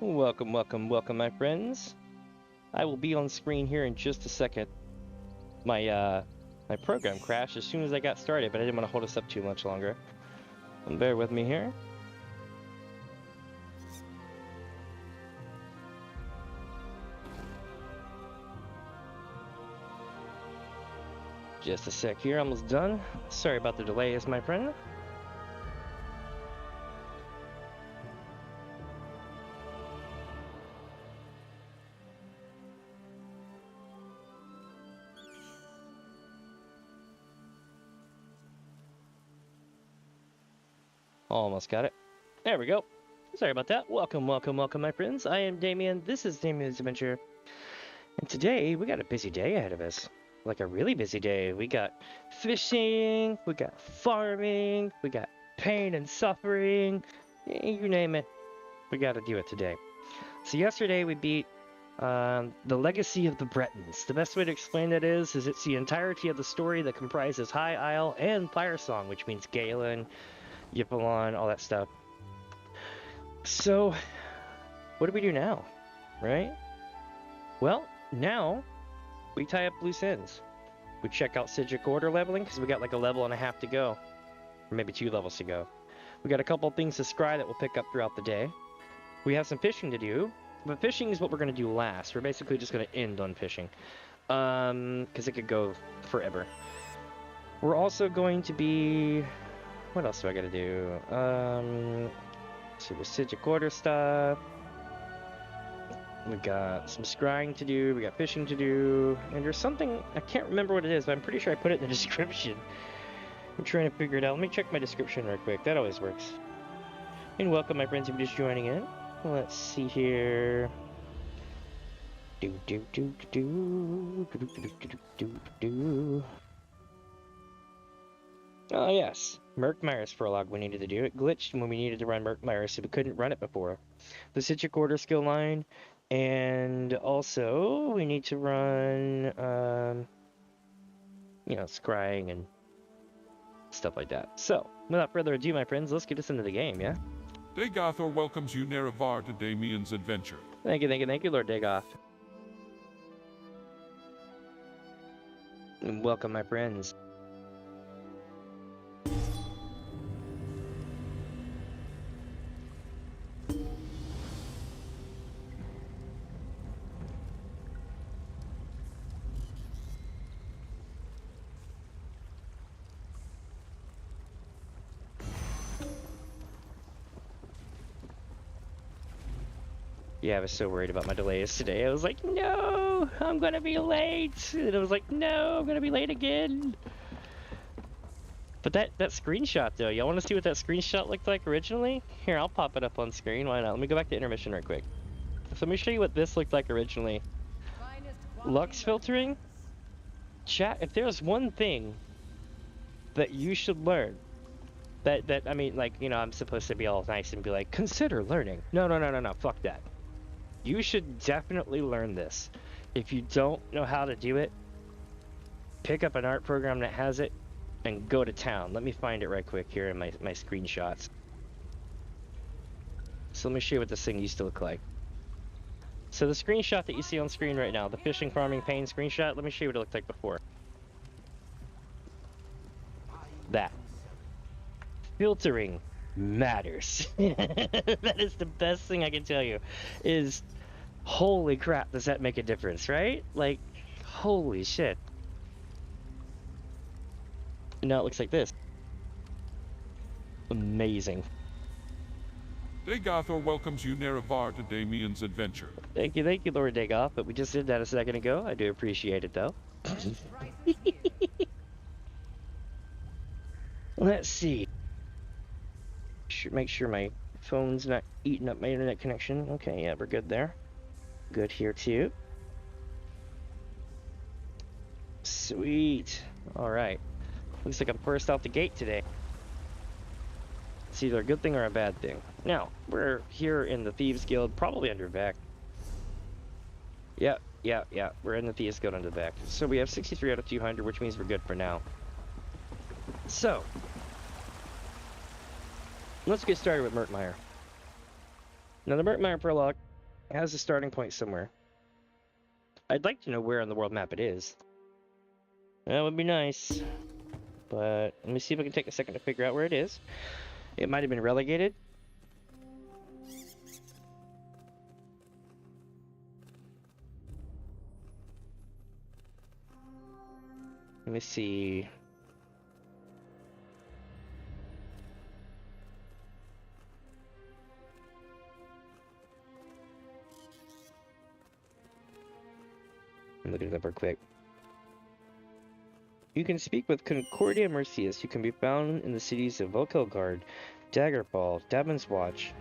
Welcome, welcome, welcome, my friends. I will be on screen here in just a second. My program crashed as soon as I got started, but I didn't want to hold us up too much longer. Bear with me here. Just a sec here, almost done. Sorry about the delays, my friend. Almost got it. There we go. Sorry about that. Welcome, welcome, welcome, my friends. I am Damien. This is Damien's Adventure. And today, we got a busy day ahead of us. Like a really busy day. We got fishing, we got farming, we got pain and suffering. You name it. We got to do it today. So yesterday, we beat the Legacy of the Bretons. The best way to explain that is it's the entirety of the story that comprises High Isle and Firesong, which means Galen, Ypsilon, all that stuff. So, what do we do now, right? Well, now we tie up loose ends. We check out Psijic Order leveling because we got like a level and a half to go, or maybe 2 levels to go. We got a couple things to scry that we'll pick up throughout the day. We have some fishing to do, but fishing is what we're going to do last. We're basically just going to end on fishing, because it could go forever. We're also going to be... What else do I gotta do? So the Psijic Order stuff. We got some scrying to do, we got fishing to do, and there's something, I can't remember what it is, but I'm pretty sure I put it in the description. I'm trying to figure it out. Let me check my description real quick, that always works. And welcome my friends if you're just joining in. Let's see here. Oh yes, Murkmire's Prologue we needed to do. It glitched when we needed to run Murkmire, so we couldn't run it before. The Psijic Order skill line, and also we need to run, you know, scrying and stuff like that. So, without further ado, my friends, let's get us into the game, yeah? Dagothor welcomes you Nerevar to Damien's adventure. Thank you, thank you, thank you, Lord Dagoth. And welcome, my friends. Yeah, I was so worried about my delays today. I was like, no, I'm gonna be late. And I was like, no, I'm gonna be late again. But that screenshot though, y'all want to see what that screenshot looked like originally? Here, I'll pop it up on screen. Why not? Let me go back to intermission right quick. So let me show you what this looked like originally. Lux filtering. Chat, if there's one thing that you should learn, that I mean, like, you know, I'm supposed to be all nice and be like, consider learning. No, fuck that. You should definitely learn this. If you don't know how to do it, pick up an art program that has it and go to town. Let me find it right quick here in my screenshots. So let me show you what this thing used to look like. So the screenshot that you see on screen right now, the fishing, farming, pain screenshot, let me show you what it looked like before. That. Filtering matters. That is the best thing I can tell you. Is holy crap, does that make a difference, right? Like, holy shit. And now it looks like this. Amazing. Dagothor welcomes you Nerevar to Damien's adventure. Thank you, Lord Dagoth, but we just did that a second ago. I do appreciate it, though. Let's see. Should make sure my phone's not eating up my internet connection. Okay, yeah, we're good there. Good here too. Sweet. All right. Looks like I'm first out the gate today. It's either a good thing or a bad thing. Now, we're here in the Thieves Guild, probably under Vec. Yeah. We're in the Thieves Guild under Vec. So we have 63 out of 200, which means we're good for now. So, let's get started with Murkmire. Now, the Murkmire Prologue It has a starting point somewhere. I'd like to know where on the world map it is. That would be nice. But let me see if I can take a second to figure out where it is. It might have been relegated. Let me see. I'm looking it up real quick. You can speak with Concordia Mercius, who can be found in the cities of Volkelgard, Daggerfall, Dabin's Watch.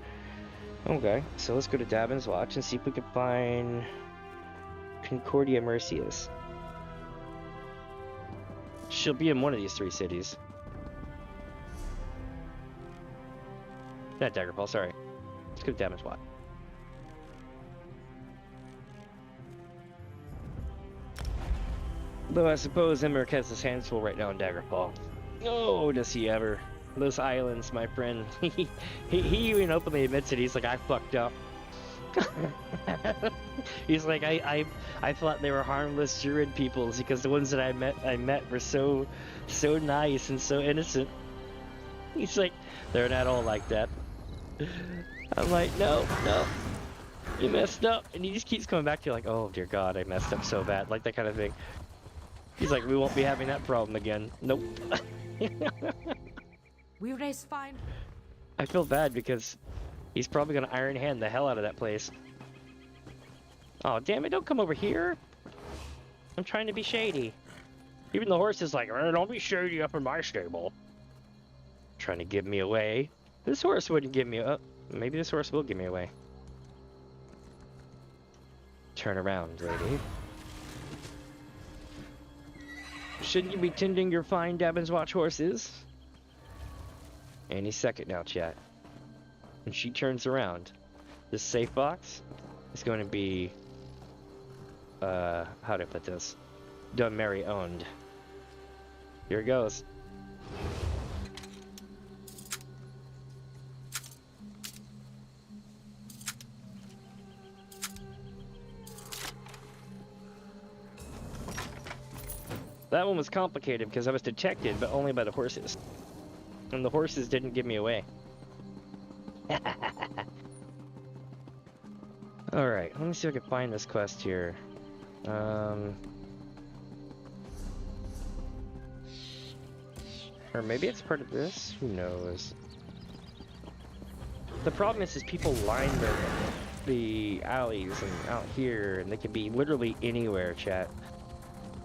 Okay, so let's go to Dabin's Watch and see if we can find Concordia Mercius. She'll be in one of these three cities. Not Daggerfall, sorry. Let's go to Dabin's Watch. Though I suppose Emmerich has his hands full right now in Daggerfall. Oh, does he ever. Those islands, my friend. He even openly admits it. He's like, I fucked up. He's like, I thought they were harmless Druid peoples because the ones that I met were so nice and so innocent. He's like, they're not all like that. I'm like, no, you messed up. And he just keeps coming back to you like, oh dear God, I messed up so bad. Like that kind of thing. He's like, we won't be having that problem again. Nope. We race fine. I feel bad because he's probably gonna Iron Hand the hell out of that place. Oh damn it! Don't come over here. I'm trying to be shady. Even the horse is like, don't be shady up in my stable. Trying to give me away. This horse wouldn't give me up. Maybe this horse will give me away. Turn around, lady. Shouldn't you be tending your fine Dabin's Watch horses? Any second now, chat. When she turns around, this safe box is going to be, how do I put this? Dunmary owned. Here it goes. That one was complicated because I was detected, but only by the horses. And the horses didn't give me away. Alright, let me see if I can find this quest here. Or maybe it's part of this? Who knows? The problem is people line the alleys and out here, and they can be literally anywhere, chat.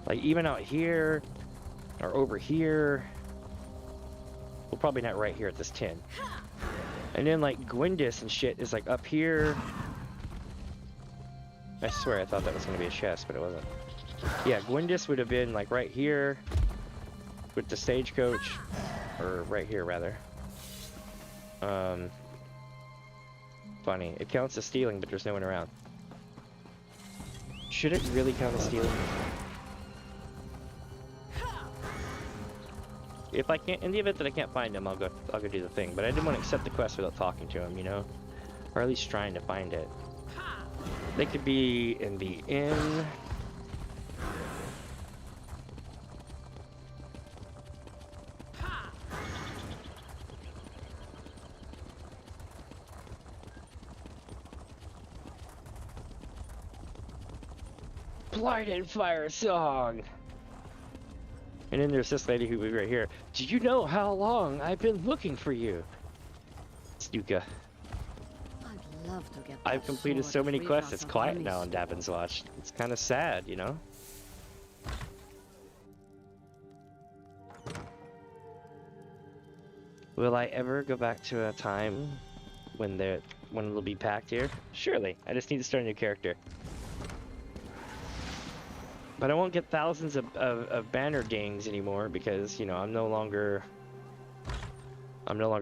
Like, even out here, or over here. Well, probably not right here at this 10. And then, like, Gwendis and shit is, like, up here. I swear I thought that was going to be a chest, but it wasn't. Yeah, Gwendis would have been, like, right here with the stagecoach. Or right here, rather. Funny. It counts as stealing, but there's no one around. Should it really count as stealing? If I can't, in the event that I can't find him, I'll go do the thing. But I didn't want to accept the quest without talking to him, you know, or at least trying to find it. They could be in the inn. Blighted Firesong. And then there's this lady who was right here. Do you know how long I've been looking for you? Stuka. I'd love to get I've completed so many quests, it's quiet now on Dabin's Watch. It's kind of sad, you know? Will I ever go back to a time when it'll be packed here? Surely. I just need to start a new character. But I won't get thousands of banner dings anymore because, you know, I'm no longer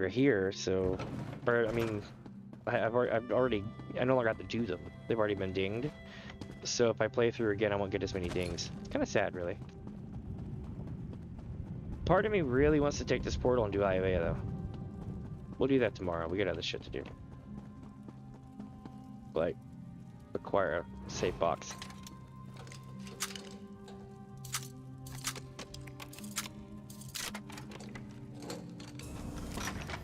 here, so, or, I mean, I no longer have to do them. They've already been dinged. So if I play through again, I won't get as many dings. It's kind of sad, really. Part of me really wants to take this portal and do IOA, though. We'll do that tomorrow. We got other shit to do. Like, require a safe box.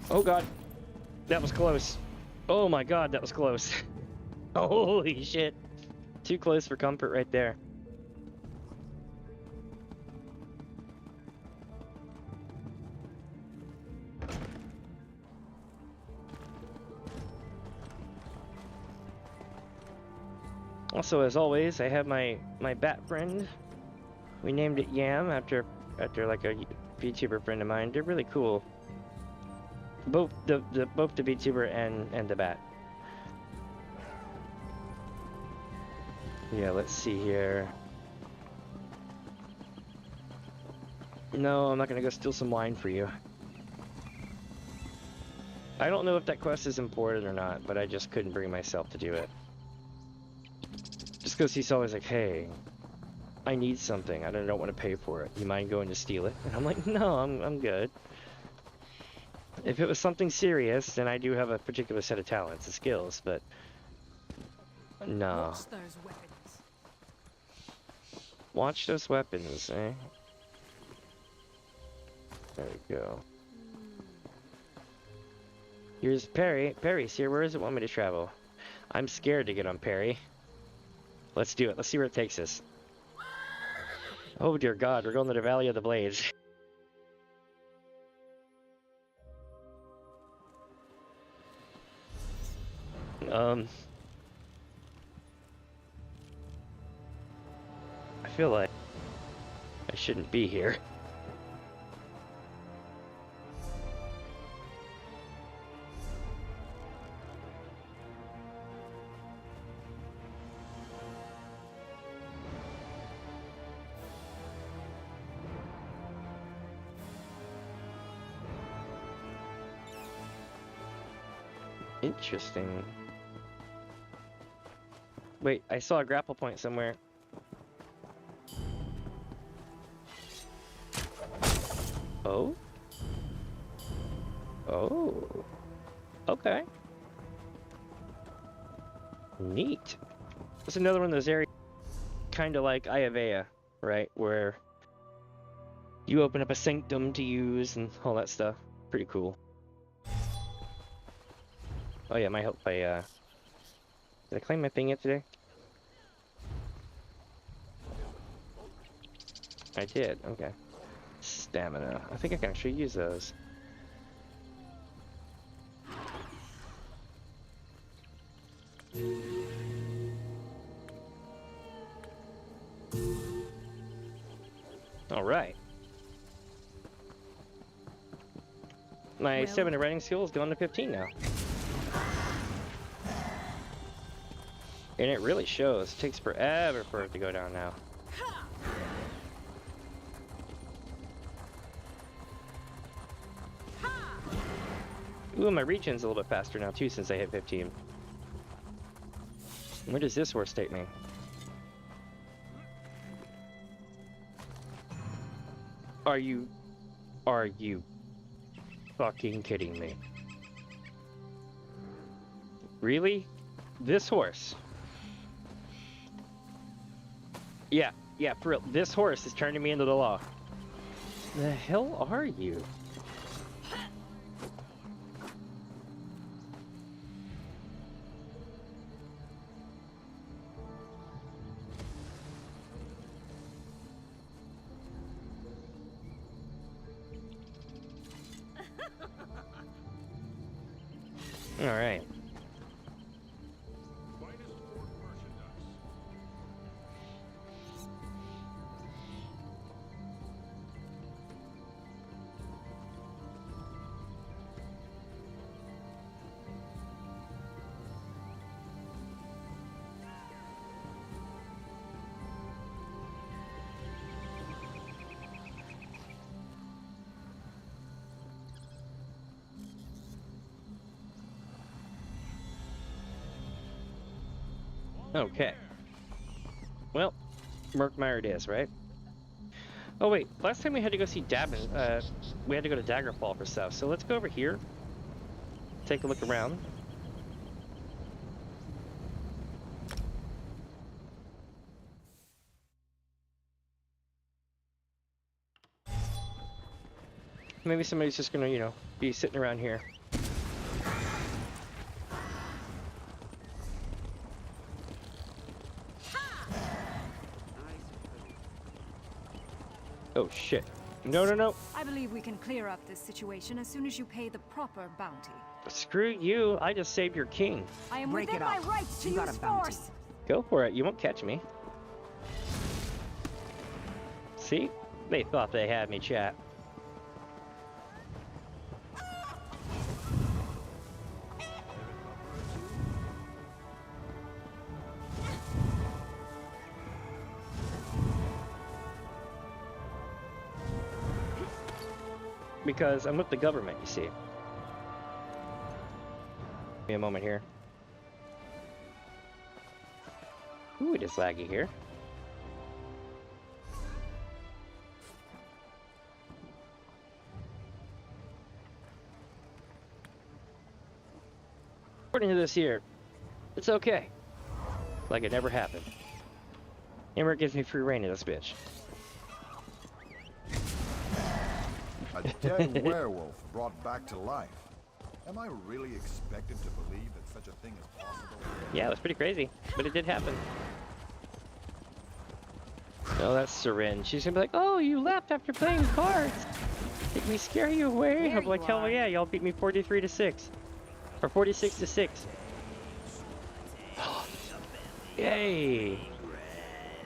Oh god, that was close. Oh my god, that was close. Holy shit. Too close for comfort right there. Also, as always, I have my bat friend. We named it Yam after like a VTuber friend of mine. They're really cool. Both the VTuber and the bat. Yeah, let's see here. No, I'm not gonna go steal some wine for you. I don't know if that quest is important or not, but I just couldn't bring myself to do it. Just because he's always like, hey, I need something. I don't want to pay for it. You mind going to steal it? And I'm like, no, I'm good. If it was something serious, then I do have a particular set of talents and skills, but no. Watch those weapons. Watch those weapons, eh? There we go. Here's Perry. Perry's here. Where does it want me to travel? I'm scared to get on Perry. Let's do it. Let's see where it takes us. Oh dear God, we're going to the Valley of the Blades. I feel like I shouldn't be here. Interesting. Wait, I saw a grapple point somewhere. Oh? Oh. Okay. Neat. It's another one of those areas, kind of like Ayavea, right? Where you open up a sanctum to use and all that stuff. Pretty cool. Oh yeah, might help by, did I claim my thing yet today? I did, okay. Stamina. I think I can actually use those. Alright. My stamina writing skill is going to 15 now. And it really shows. It takes forever for it to go down now. Ooh, my regen's a little bit faster now too since I hit 15. Where does this horse take me? Are you fucking kidding me? Really? This horse? Yeah, for real. This horse is turning me into the law. The hell are you? All right. Okay. Well, Murkmire it is, right? Oh wait, last time we had to go see Damien, we had to go to Daggerfall for stuff, so let's go over here. Take a look around. maybe somebody's just gonna, you know, be sitting around here. Oh shit. No, no, no. I believe we can clear up this situation as soon as you pay the proper bounty. Screw you. I just saved your king. I am Break within it my up. rights to You got use a bounty. force. Go for it. You won't catch me. See? They thought they had me, chat. Because I'm with the government, you see. Give me a moment here. Ooh, it is laggy here. According to this here, it's okay. Like it never happened. Emmer gives me free reign of this bitch. A dead werewolf brought back to life. Am I really expected to believe that such a thing is possible? Yeah, it was pretty crazy, but it did happen. Oh, that's Syringe. She's gonna be like, oh, you left after playing cards. Did we scare you away? There I'm like, you hell are. yeah, y'all beat me 43 to 6. Or 46 to 6. Yay!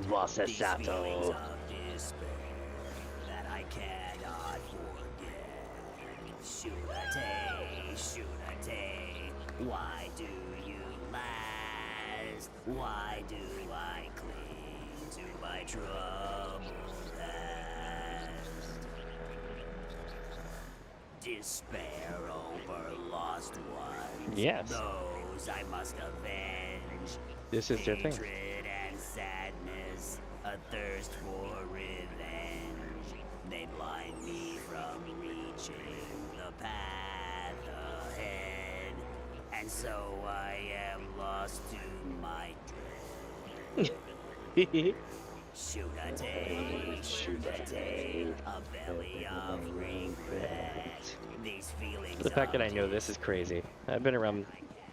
Boss Sato. That I cannot forget. Shunate, Shunate, why do you last? Why do I cling to my troubled past? Despair over lost ones. Yes. Those I must avenge. This is their thing. Hatred and sadness, a thirst for revenge. They blind me from reaching the path ahead, and so I am lost to my dread. Shunate, Shunate, a belly of regret. These feelings. The fact that I of know this is crazy. I've been around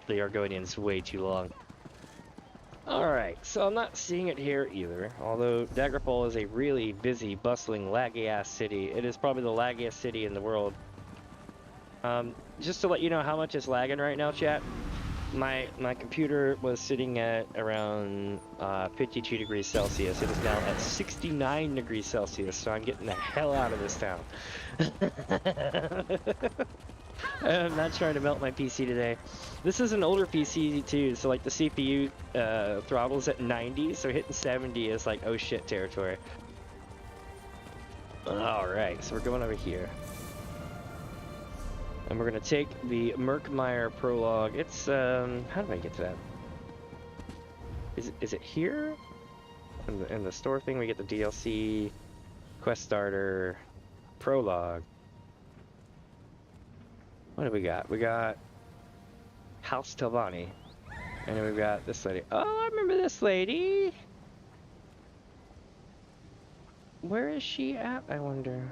the Argonians way too long. Alright, so I'm not seeing it here either. Although Daggerfall is a really busy, bustling, laggy-ass city. It is probably the laggiest city in the world. Just to let you know how much it's lagging right now, chat. My computer was sitting at around 52 degrees Celsius. It is now at 69 degrees Celsius, so I'm getting the hell out of this town. I'm not trying to melt my PC today. This is an older PC too, so like the CPU throttle's at 90, so hitting 70 is like oh shit territory. Alright, so we're going over here. And we're gonna take the Murkmire Prologue. It's how do I get to that? Is it here? In the store thing we get the DLC, quest starter, prologue. What do we got? We got House Telvanni. And then we've got this lady. Oh, I remember this lady! Where is she at, I wonder?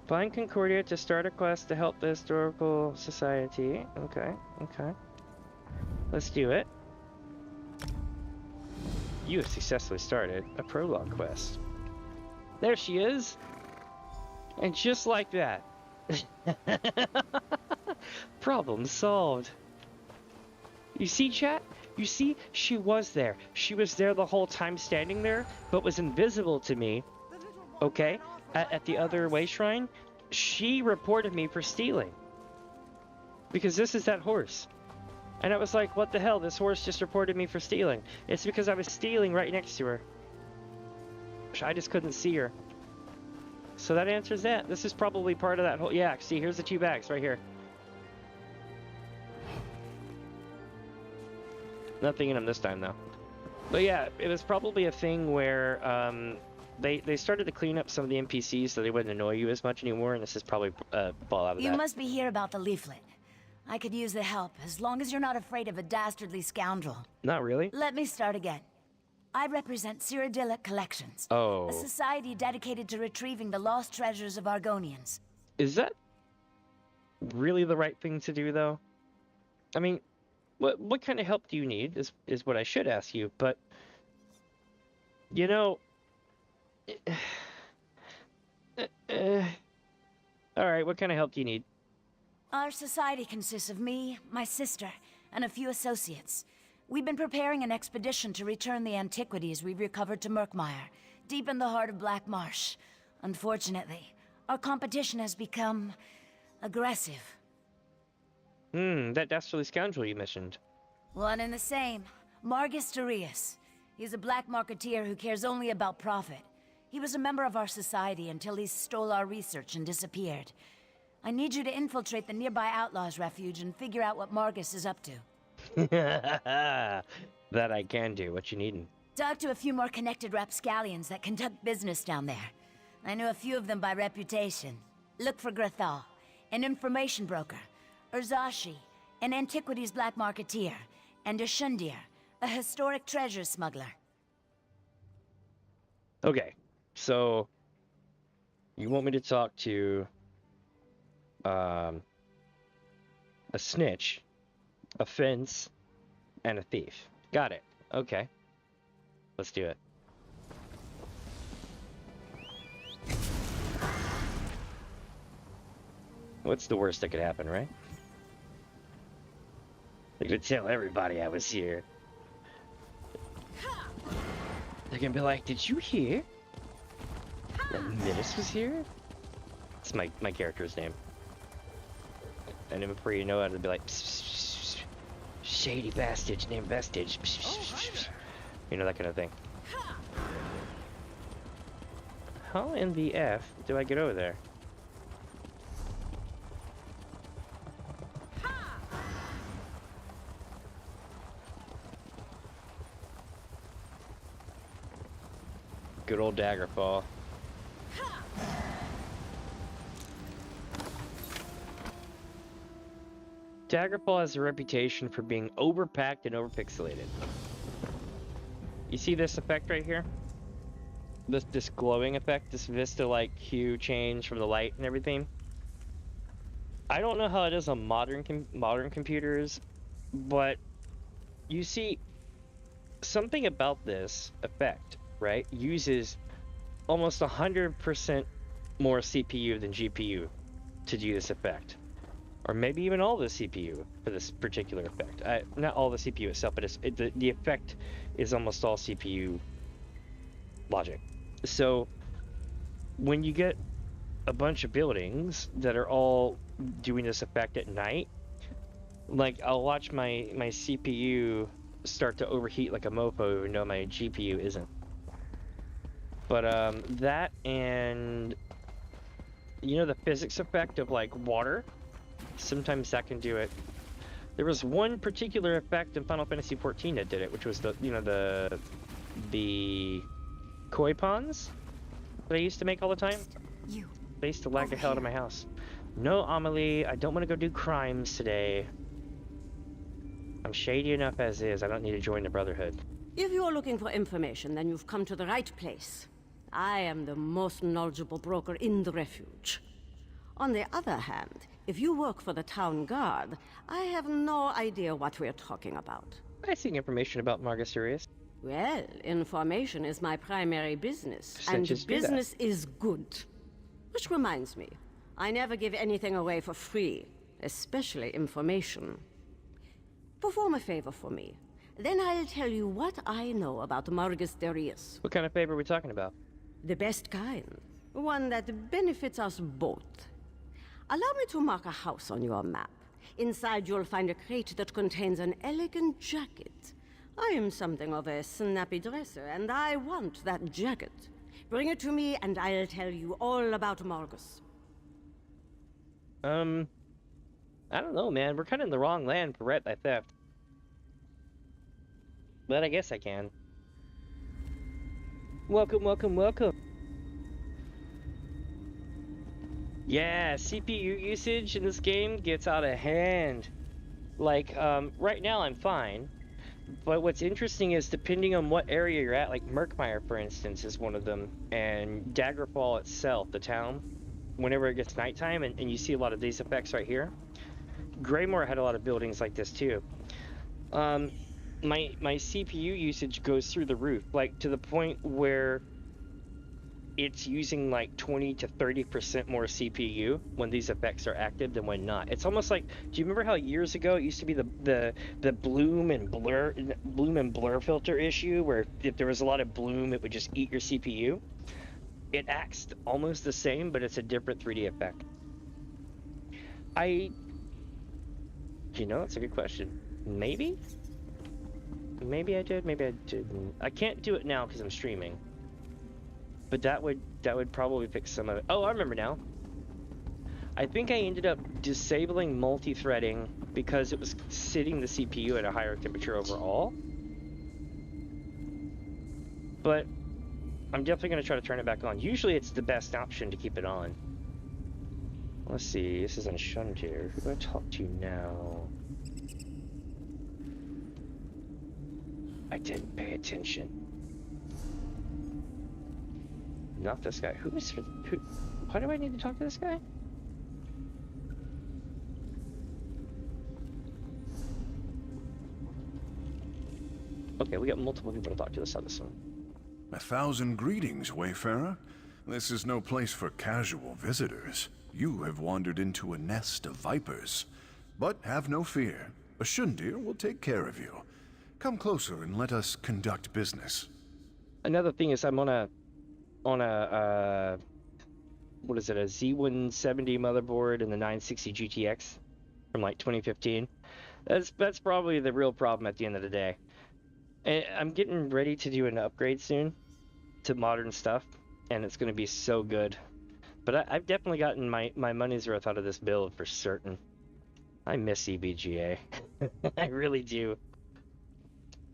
Find Concordia to start a quest to help the Historical Society. Okay, okay. Let's do it. You have successfully started a prologue quest. There she is! And just like that. Problem solved. You see, chat? You see, she was there. She was there the whole time standing there, but was invisible to me. Okay? At the other way shrine, she reported me for stealing. Because this is that horse. And I was like, what the hell? This horse just reported me for stealing. It's because I was stealing right next to her. I just couldn't see her. So that answers that. This is probably part of that whole... Yeah, see, here's the 2 bags right here. Nothing in them this time, though. But yeah, it was probably a thing where they started to clean up some of the NPCs so they wouldn't annoy you as much anymore, and this is probably fall out of You that. must be here about the leaflet. I could use the help, as long as you're not afraid of a dastardly scoundrel. Not really. Let me start again. I represent Cyrodiilic Collections, Oh. a society dedicated to retrieving the lost treasures of Argonians. Is that really the right thing to do, though? I mean, what kind of help do you need is what I should ask you, but you know, all right, what kind of help do you need? Our society consists of me, my sister, and a few associates. We've been preparing an expedition to return the antiquities we recovered to Murkmire, deep in the heart of Black Marsh. Unfortunately, our competition has become aggressive. That dastardly scoundrel you mentioned. One and the same. Margus Darius. He's a black marketeer who cares only about profit. He was a member of our society until he stole our research and disappeared. I need you to infiltrate the nearby Outlaws' refuge and figure out what Margus is up to. That I can do. What you needin'? Talk to a few more connected rapscallions that conduct business down there. I know a few of them by reputation. Look for Grathal, an information broker, Urzashi, an antiquities black marketeer, and Ashundir, a historic treasure smuggler. Okay, so you want me to talk to a snitch, a fence, and a thief. Got it. Okay. Let's do it. What's the worst that could happen, right? They're gonna tell everybody I was here. They're gonna be like, did you hear that Midas was here? It's my character's name. And then before you know it, it'll be like, pss, pss, pss, pss, shady bastard named Vestige. Pss, pss, pss, pss. You know, that kind of thing. How in the F do I get over there? Good old Daggerfall. Daggerfall has a reputation for being overpacked and overpixelated. You see this effect right here? This glowing effect, this Vista-like hue change from the light and everything. I don't know how it is on modern computers, but you see something about this effect, right, uses almost 100% more CPU than GPU to do this effect. Or maybe even all the CPU for this particular effect. Not all the CPU itself, but the effect is almost all CPU logic. So when you get a bunch of buildings that are all doing this effect at night, like I'll watch my CPU start to overheat like a mofo even though my GPU isn't. But that, and you know the physics effect of like water, sometimes that can do it. There was one particular effect in Final Fantasy XIV that did it, which was the koi ponds that I used to make all the time. You. They used to lag the hell out of my house. No, Amelie, I don't want to go do crimes today. I'm shady enough as is. I don't need to join the Brotherhood. If you're looking for information, then you've come to the right place. I am the most knowledgeable broker in the refuge. On the other hand, if you work for the town guard, I have no idea what we're talking about. I seek information about Margus Sirius. Well, information is my primary business, So and just do that. business is good. Which reminds me, I never give anything away for free, especially information. Perform a favor for me. Then I'll tell you what I know about Margus Darius. What kind of favor are we talking about? The best kind. One that benefits us both. Allow me to mark a house on your map. Inside you'll find a crate that contains an elegant jacket. I am something of a snappy dresser, and I want that jacket. Bring it to me, and I'll tell you all about Margus. I don't know, man. We're kind of in the wrong land for rat theft. But I guess I can. Welcome, welcome, welcome. Yeah, CPU usage in this game gets out of hand. Like, right now I'm fine. But what's interesting is depending on what area you're at, like Murkmire, for instance, is one of them, and Daggerfall itself, the town, whenever it gets nighttime, and you see a lot of these effects right here. Greymore had a lot of buildings like this too. My CPU usage goes through the roof, like to the point where it's using like 20 to 30% more CPU when these effects are active than when not. It's almost like, do you remember how years ago it used to be the bloom and blur filter issue, where if there was a lot of bloom, it would just eat your CPU? It acts almost the same, but it's a different 3D effect. That's a good question. Maybe I did, maybe I didn't. I can't do it now because I'm streaming. But that would probably fix some of it. Oh, I remember now. I think I ended up disabling multi-threading because it was sitting the CPU at a higher temperature overall. But I'm definitely going to try to turn it back on. Usually it's the best option to keep it on. Let's see, this is unshunned here. Who do I talk to now? I didn't pay attention. Not this guy. Who? Why do I need to talk to this guy? Okay, we got multiple people to talk to. Let's have this one. 1,000 greetings, Wayfarer. This is no place for casual visitors. You have wandered into a nest of vipers. But have no fear. A Shundir will take care of you. Come closer and let us conduct business. Another thing is I'm on a what is it, a Z170 motherboard and the 960 GTX from like 2015. That's probably the real problem at the end of the day. And I'm getting ready to do an upgrade soon to modern stuff, and it's going to be so good. But I've definitely gotten my money's worth out of this build for certain. I miss EBGA. I really do.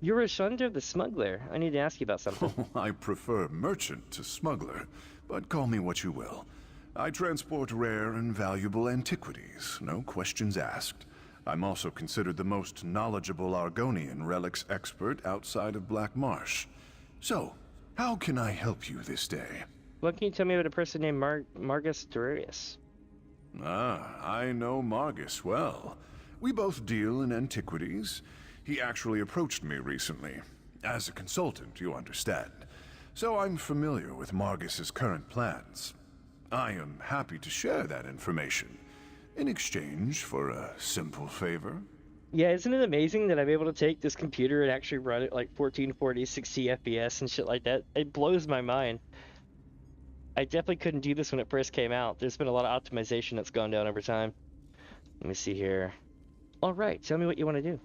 You're a Shundir the Smuggler. I need to ask you about something. Oh, I prefer merchant to smuggler, but call me what you will. I transport rare and valuable antiquities, no questions asked. I'm also considered the most knowledgeable Argonian relics expert outside of Black Marsh. So, how can I help you this day? What can you tell me about a person named Margus Durarius? Ah, I know Margus well. We both deal in antiquities. He actually approached me recently. As a consultant, you understand. So I'm familiar with Margus's current plans. I am happy to share that information in exchange for a simple favor. Yeah, isn't it amazing that I'm able to take this computer and actually run it like 1440, 60 FPS and shit like that? It blows my mind. I definitely couldn't do this when it first came out. There's been a lot of optimization that's gone down over time. Let me see here. All right, tell me what you want to do.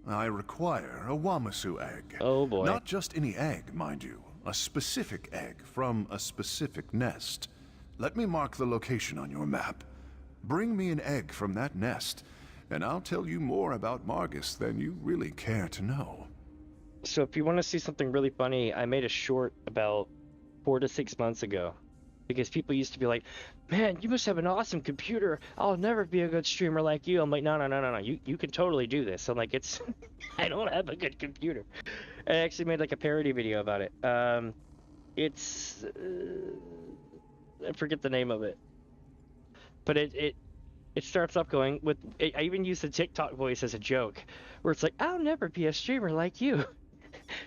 I require a Wamasu egg. Oh boy. Not just any egg, mind you. A specific egg from a specific nest. Let me mark the location on your map. Bring me an egg from that nest, and I'll tell you more about Margus than you really care to know. So if you want to see something really funny, I made a short about 4 to 6 months ago. Because people used to be like, man, you must have an awesome computer. I'll never be a good streamer like you. I'm like, no. You can totally do this. I'm like, I don't have a good computer. I actually made like a parody video about it. I forget the name of it. But it starts up going with, I even use the TikTok voice as a joke. Where it's like, I'll never be a streamer like you.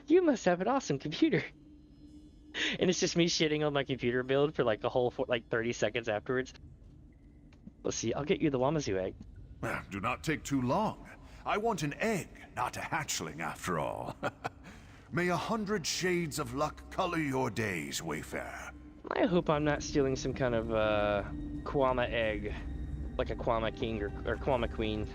You must have an awesome computer. And it's just me shitting on my computer build for like a whole 30 seconds afterwards. Let's see, I'll get you the Wamasu egg. Do not take too long. I want an egg, not a hatchling after all. May 100 shades of luck color your days, Wayfarer. I hope I'm not stealing some kind of Kwama egg. Like a Kwama king or Kwama queen.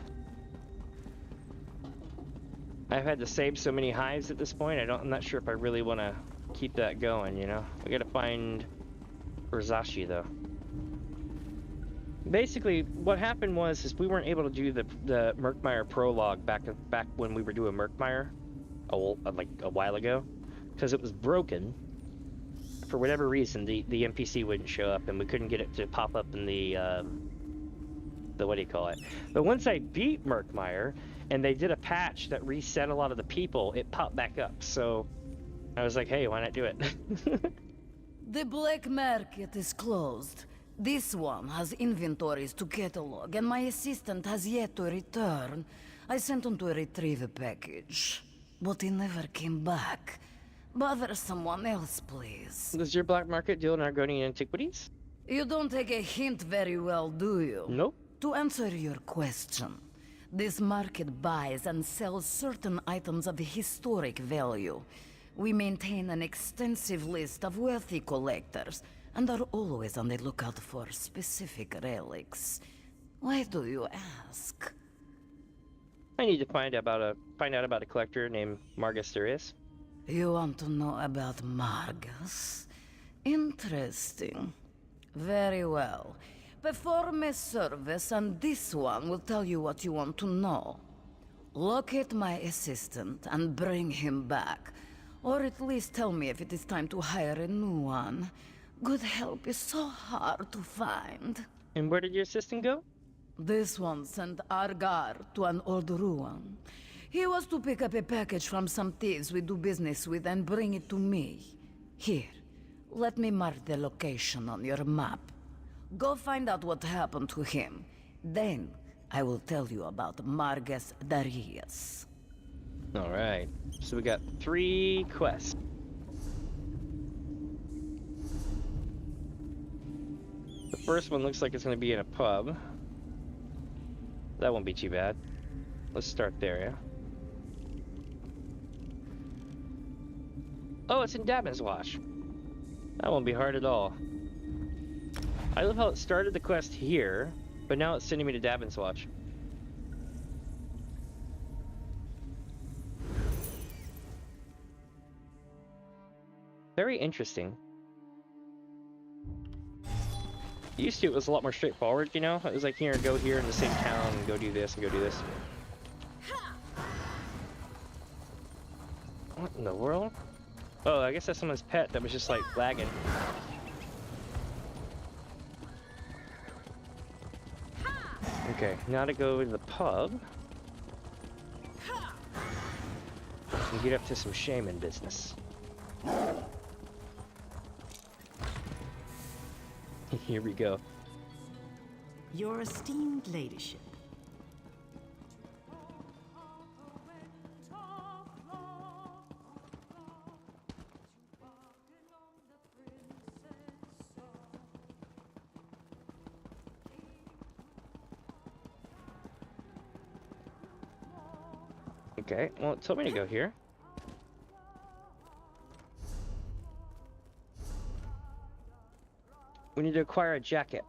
I've had to save so many hives at this point, I'm not sure if I really want to keep that going, you know? We gotta find Urzashi, though. Basically, what happened was we weren't able to do the Murkmire Prologue back when we were doing Murkmire, like a while ago, because it was broken. For whatever reason, the NPC wouldn't show up, and we couldn't get it to pop up in the what do you call it? But once I beat Murkmire, and they did a patch that reset a lot of the people, it popped back up. So I was like, hey, why not do it? The black market is closed. This one has inventories to catalog, and my assistant has yet to return. I sent him to retrieve a package, but he never came back. Bother someone else, please. Does your black market deal in Argonian antiquities? You don't take a hint very well, do you? Nope. To answer your question, this market buys and sells certain items of historic value. We maintain an extensive list of wealthy collectors, and are always on the lookout for specific relics. Why do you ask? I need to find out about a collector named Margus Darius. You want to know about Margus? Interesting. Very well. Perform a service, and this one will tell you what you want to know. Locate my assistant and bring him back. Or at least tell me if it is time to hire a new one. Good help is so hard to find. And where did your assistant go? This one sent Argar to an old ruin. He was to pick up a package from some thieves we do business with and bring it to me. Here, let me mark the location on your map. Go find out what happened to him. Then, I will tell you about Margus Darius. Alright, so we got 3 quests. The first one looks like it's going to be in a pub. That won't be too bad. Let's start there, yeah? Oh, it's in Damon's Watch. That won't be hard at all. I love how it started the quest here, but now it's sending me to Damon's Watch. Very interesting. Used to, it was a lot more straightforward, you know? It was like, here, go here in the same town, and go do this, and go do this. What in the world? Oh, I guess that's someone's pet that was just, like, lagging. Okay, now to go to the pub. And get up to some shaman business. Here we go. Your esteemed ladyship. Okay, well, it told me to go here. We need to acquire a jacket.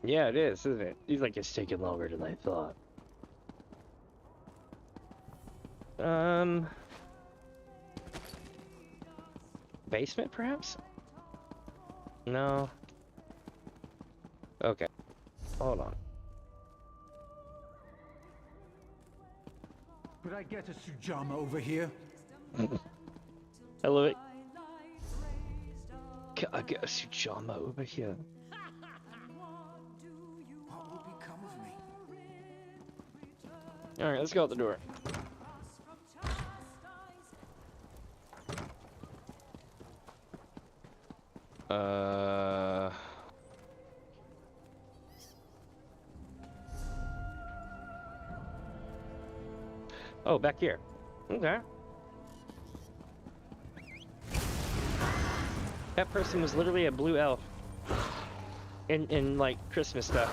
Yeah, it is, isn't it? He's like, it's taking longer than I thought. Basement, perhaps? No. Okay. Hold on. Could I get a Sujama over here? I love it. Can I get a Sujama over here? What will become of me? Alright, let's go out the door. Oh, back here. Okay. That person was literally a blue elf. In like Christmas stuff.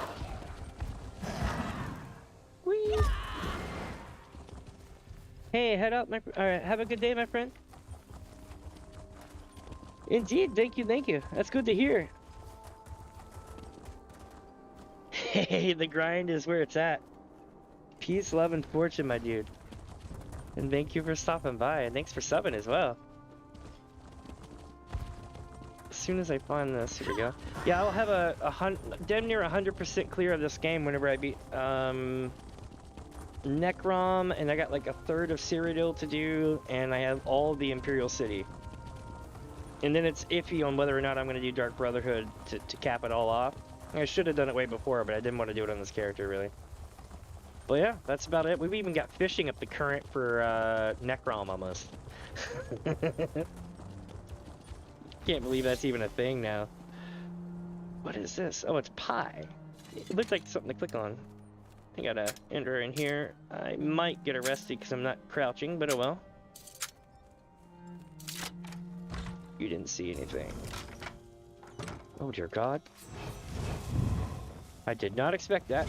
Whee! Hey, head up, alright, have a good day, my friend. Indeed, thank you, thank you. That's good to hear. Hey, the grind is where it's at. Peace, love, and fortune, my dude. And thank you for stopping by, and thanks for subbing as well. As soon as I find this, here we go. Yeah, I'll have damn near 100% clear of this game whenever I beat, Necrom, and I got like a third of Cyrodiil to do, and I have all the Imperial City. And then it's iffy on whether or not I'm going to do Dark Brotherhood to cap it all off. I should have done it way before, but I didn't want to do it on this character, really. But yeah, that's about it. We've even got fishing up the current for Necrom, almost. Can't believe that's even a thing now. What is this? Oh, it's pie. It looked like something to click on. I gotta enter in here. I might get arrested because I'm not crouching, but oh well. You didn't see anything. Oh dear God. I did not expect that.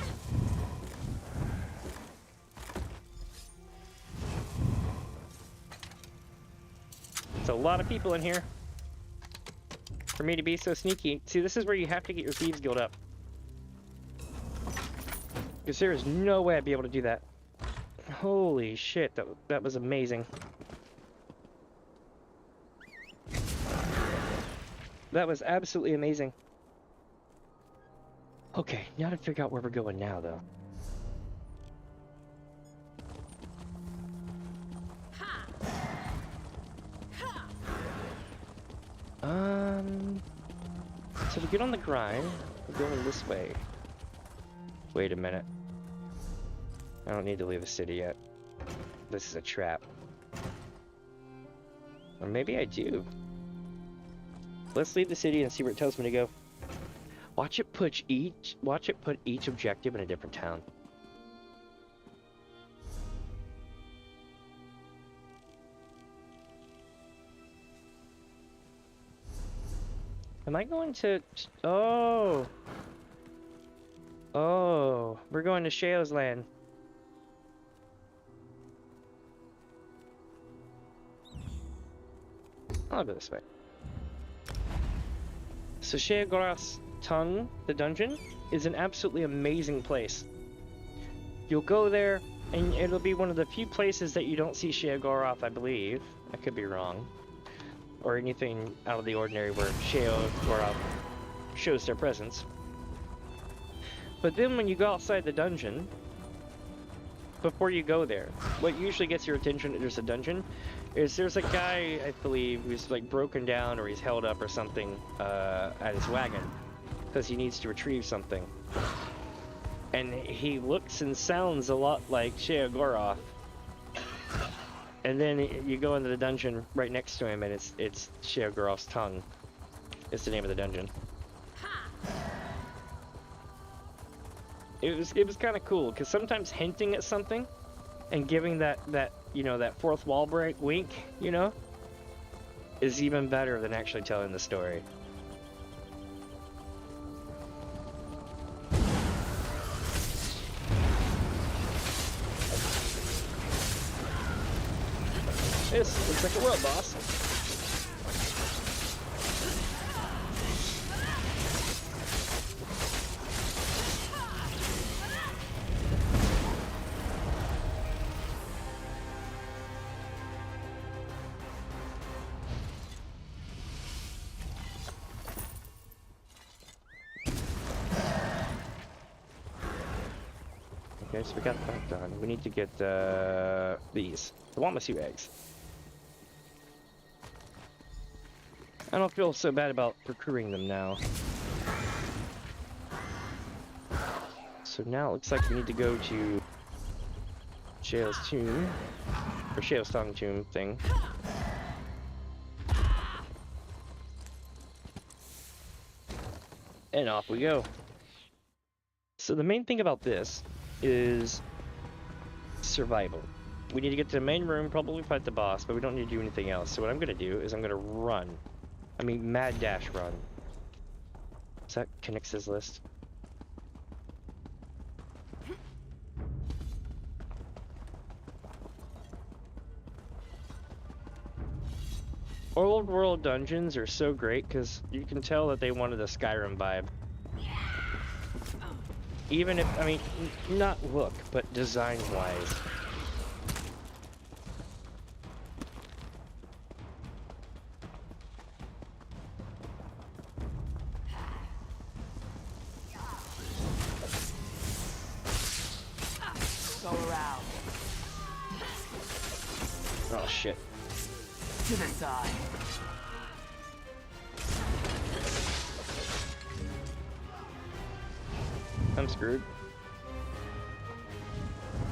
It's a lot of people in here for me to be so sneaky. See, this is where you have to get your Thieves Guild up. Because there is no way I'd be able to do that. Holy shit, that was amazing. That was absolutely amazing. Okay, now to figure out where we're going now, though. So to get on the grind, we're going this way. Wait a minute. I don't need to leave the city yet. This is a trap. Or maybe I do. Let's leave the city and see where it tells me to go. Watch it put each objective in a different town. Am I going to... Oh! Oh, we're going to Sheo's land. I'll go this way. So Sheogorath's Tongue, the dungeon, is an absolutely amazing place. You'll go there, and it'll be one of the few places that you don't see Sheogorath, I believe. I could be wrong. Or anything out of the ordinary where Sheogorath shows their presence. But then when you go outside the dungeon, before you go there, what usually gets your attention if there's a dungeon is there's a guy, I believe, who's like broken down or he's held up or something at his wagon because he needs to retrieve something. And he looks and sounds a lot like Sheogorath. And then you go into the dungeon right next to him and it's Sheogorath's Tongue. It's the name of the dungeon. It was kind of cool because sometimes hinting at something and giving that you know, that fourth wall break wink, you know, is even better than actually telling the story. This looks like a world boss. Okay, so we got that done. We need to get these. The Wamasu eggs. I don't feel so bad about procuring them now. So now it looks like we need to go to Sheo's tomb, or Sheo's Tongue tomb thing. And off we go. So the main thing about this is survival. We need to get to the main room, probably fight the boss, but we don't need to do anything else. So what I'm gonna do is I'm gonna run. I mean, mad dash run. Does that connect his list? Old world dungeons are so great because you can tell that they wanted a Skyrim vibe. Even if, I mean, not look, but design-wise. Go around. Oh shit. To the side. I'm screwed.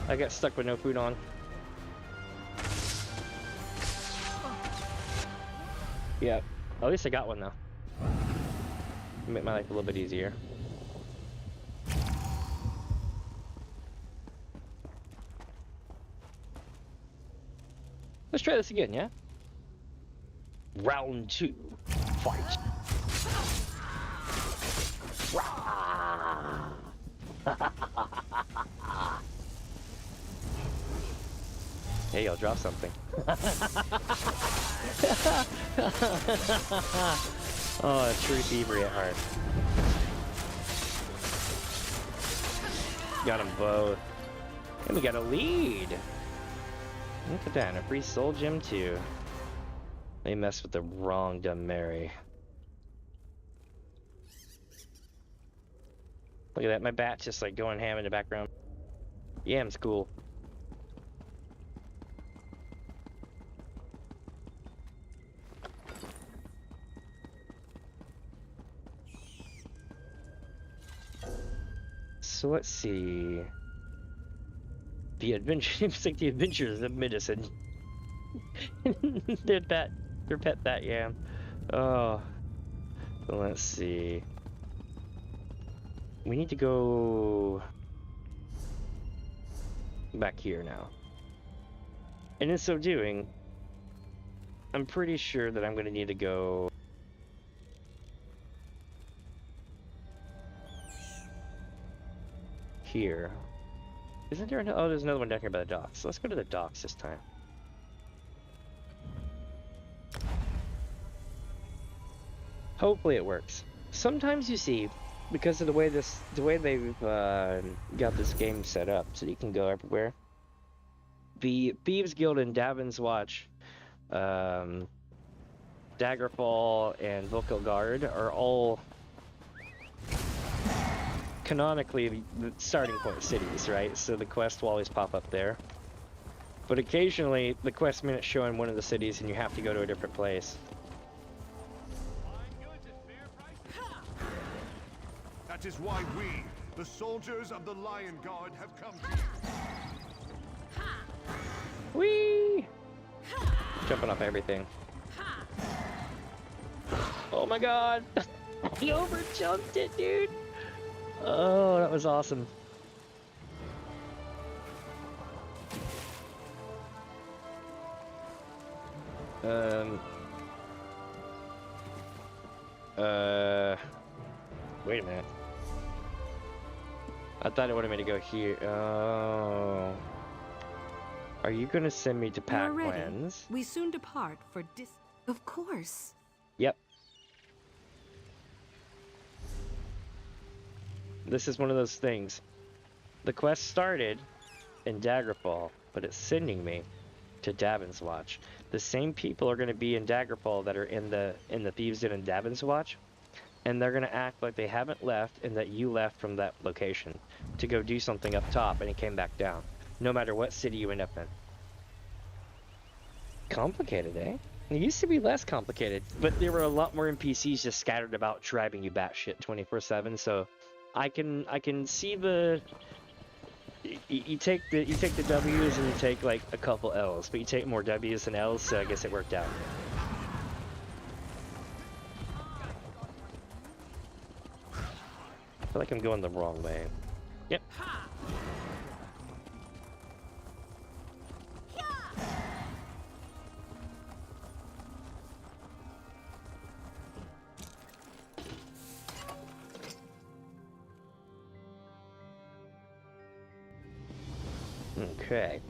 I got stuck with no food on. Yeah, at least I got one though. Make my life a little bit easier. Let's try this again, yeah? Round 2. Fight. Hey, I'll drop something. Oh, true thievery at heart. Got them both. And we got a lead. Look at that, and a free soul gem too. They messed with the wrong dumb Mary. Look at that, my bat's just like going ham in the background. Yam's cool. So let's see. The adventure seems like the adventures of medicine. their pet bat yam. Oh. So let's see. We need to go back here now. And in so doing, I'm pretty sure that I'm gonna need to go here. Isn't there oh, there's another one down here by the docks. Let's go to the docks this time. Hopefully it works. Sometimes you see, because of the way they've got this game set up, so you can go everywhere. The Thieves Guild and Davin's Watch, Daggerfall, and Volkel Guard are all canonically the starting point cities, right? So the quest will always pop up there. But occasionally, the quest minutes show in one of the cities and you have to go to a different place. That is why we, the soldiers of the Lion Guard, have come to you. Whee! Jumping off everything. Oh my god! He overjumped it, dude! Oh, that was awesome. Wait a minute. I thought it wanted me to go here. Oh. Are you gonna send me to Pac-Lands? We soon depart for Of course. Yep. This is one of those things. The quest started in Daggerfall, but it's sending me to Davin's Watch. The same people are going to be in Daggerfall that are in the Thieves' Den and Davin's Watch, and they're going to act like they haven't left and that you left from that location to go do something up top, and it came back down, no matter what city you end up in. Complicated, eh? It used to be less complicated, but there were a lot more NPCs just scattered about driving you batshit 24/7. So I can see the you take the W's and you take like a couple L's, but you take more W's than L's, so I guess it worked out. I feel like I'm going the wrong way. Yep. Okay.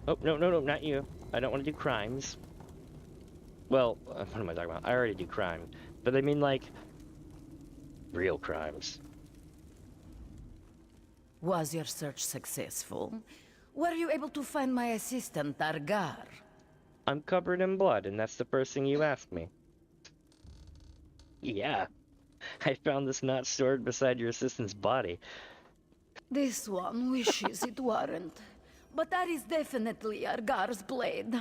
Oh, no, not you. I don't want to do crimes. Well, what am I talking about? I already do crime. But I mean, like, real crimes. Was your search successful? Were you able to find my assistant, Targar? I'm covered in blood, and that's the first thing you asked me. Yeah. I found this knot stored beside your assistant's body. This one wishes it weren't. But that is definitely Argar's blade.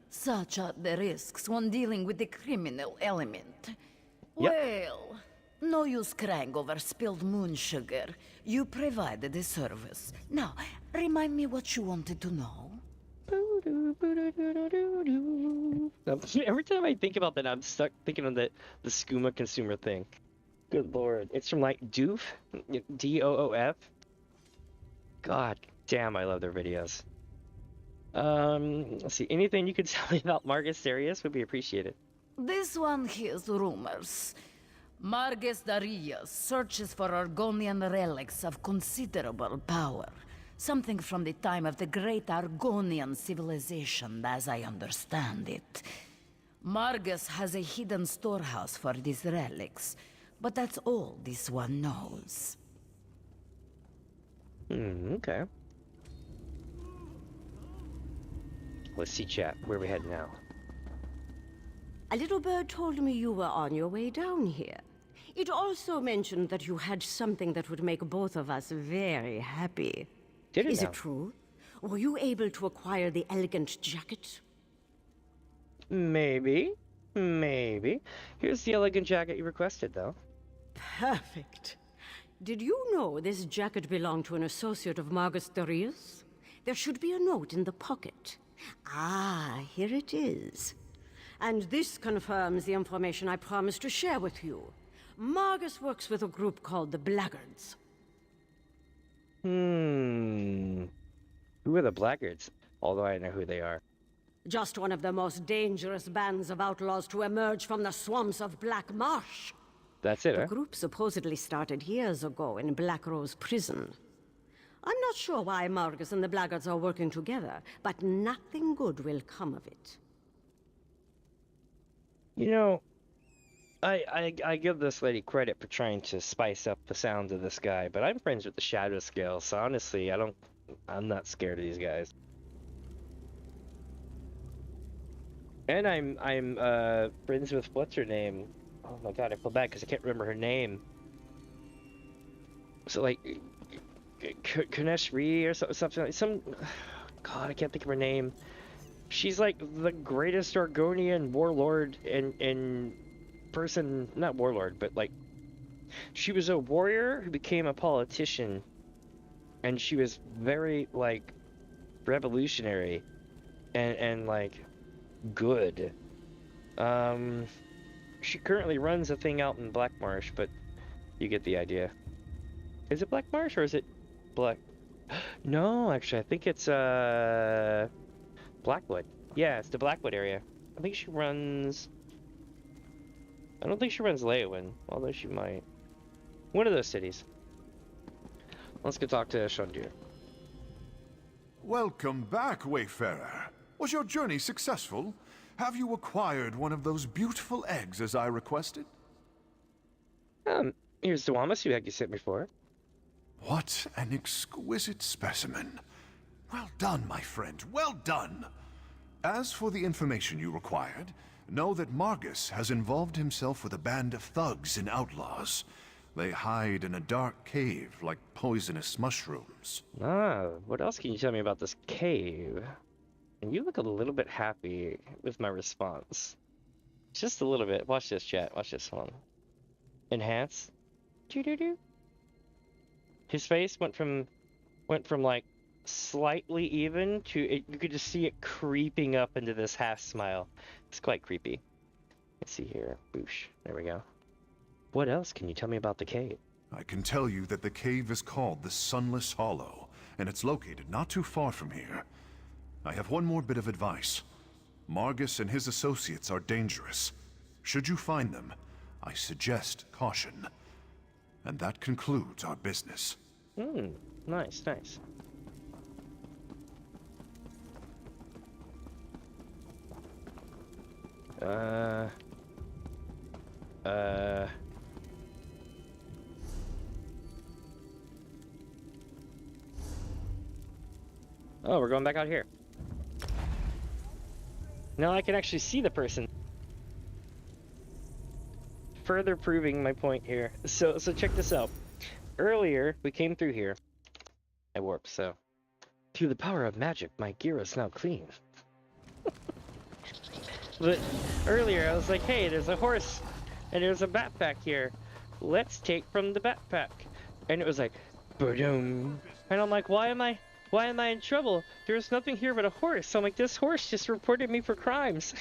Such are the risks when dealing with the criminal element. Yep. Well, no use crying over spilled moon sugar. You provided the service. Now, remind me what you wanted to know. Every time I think about that, I'm stuck thinking of the skooma consumer thing. Good lord. It's from like Doof, D-O-O-F. God damn, I love their videos. Let's see. Anything you could tell me about Margus Darius would be appreciated. This one hears rumors. Margus Darius searches for Argonian relics of considerable power. Something from the time of the great Argonian civilization, as I understand it. Margus has a hidden storehouse for these relics, but that's all this one knows. Okay. Let's see, chat. Where are we heading now? A little bird told me you were on your way down here. It also mentioned that you had something that would make both of us very happy. Is it true? Were you able to acquire the elegant jacket? Maybe. Maybe. Here's the elegant jacket you requested, though. Perfect. Did you know this jacket belonged to an associate of Margus Darius? There should be a note in the pocket. Ah, here it is. And this confirms the information I promised to share with you. Margus works with a group called the Blackguards. Who are the Blackguards? Although I know who they are. Just one of the most dangerous bands of outlaws to emerge from the swamps of Black Marsh. That's it, The huh? group supposedly started years ago in Black Rose Prison. I'm not sure why Margus and the Blackguards are working together, but nothing good will come of it. You know, I give this lady credit for trying to spice up the sounds of this guy, but I'm friends with the Shadow Scale, so honestly, I'm not scared of these guys. And I'm friends with what's her name? Oh my god, I feel bad because I can't remember her name. So like, Kunesh Ree or something like God, I can't think of her name. She's like the greatest Argonian warlord in person, not warlord, but like, she was a warrior who became a politician, and she was very like revolutionary and like good. She currently runs a thing out in Black Marsh, but you get the idea. Is it Black Marsh or is it Black? No, actually, I think it's Blackwood. Yeah, it's the Blackwood area. I think she runs. I don't think she runs Leowin, although she might. One of those cities. Let's go talk to Shandir. Welcome back, Wayfarer. Was your journey successful? Have you acquired one of those beautiful eggs as I requested? Here's the Wamasu egg you sent me for. What an exquisite specimen. Well done, my friend, well done. As for the information you required, know that Margus has involved himself with a band of thugs and outlaws. They hide in a dark cave like poisonous mushrooms. What else can you tell me about this cave? And you look a little bit happy with my response. Just a little bit. Watch this, chat. Watch this one. Enhance. Doo-doo-doo. His face went from like slightly even to it, you could just see it creeping up into this half smile. It's quite creepy. Let's see here. Boosh. There we go. What else can you tell me about the cave? I can tell you that the cave is called the Sunless Hollow, and it's located not too far from here. I have one more bit of advice. Margus and his associates are dangerous. Should you find them, I suggest caution. And that concludes our business. Nice, nice. Oh, we're going back out here. Now I can actually see the person. Further proving my point here. So check this out. Earlier, we came through here, I warp, so. Through the power of magic, my gear is now clean. But earlier I was like, hey, there's a horse and there's a backpack here. Let's take from the backpack. And it was like, boom. And I'm like, why am I in trouble? There's nothing here but a horse. So I'm like, this horse just reported me for crimes.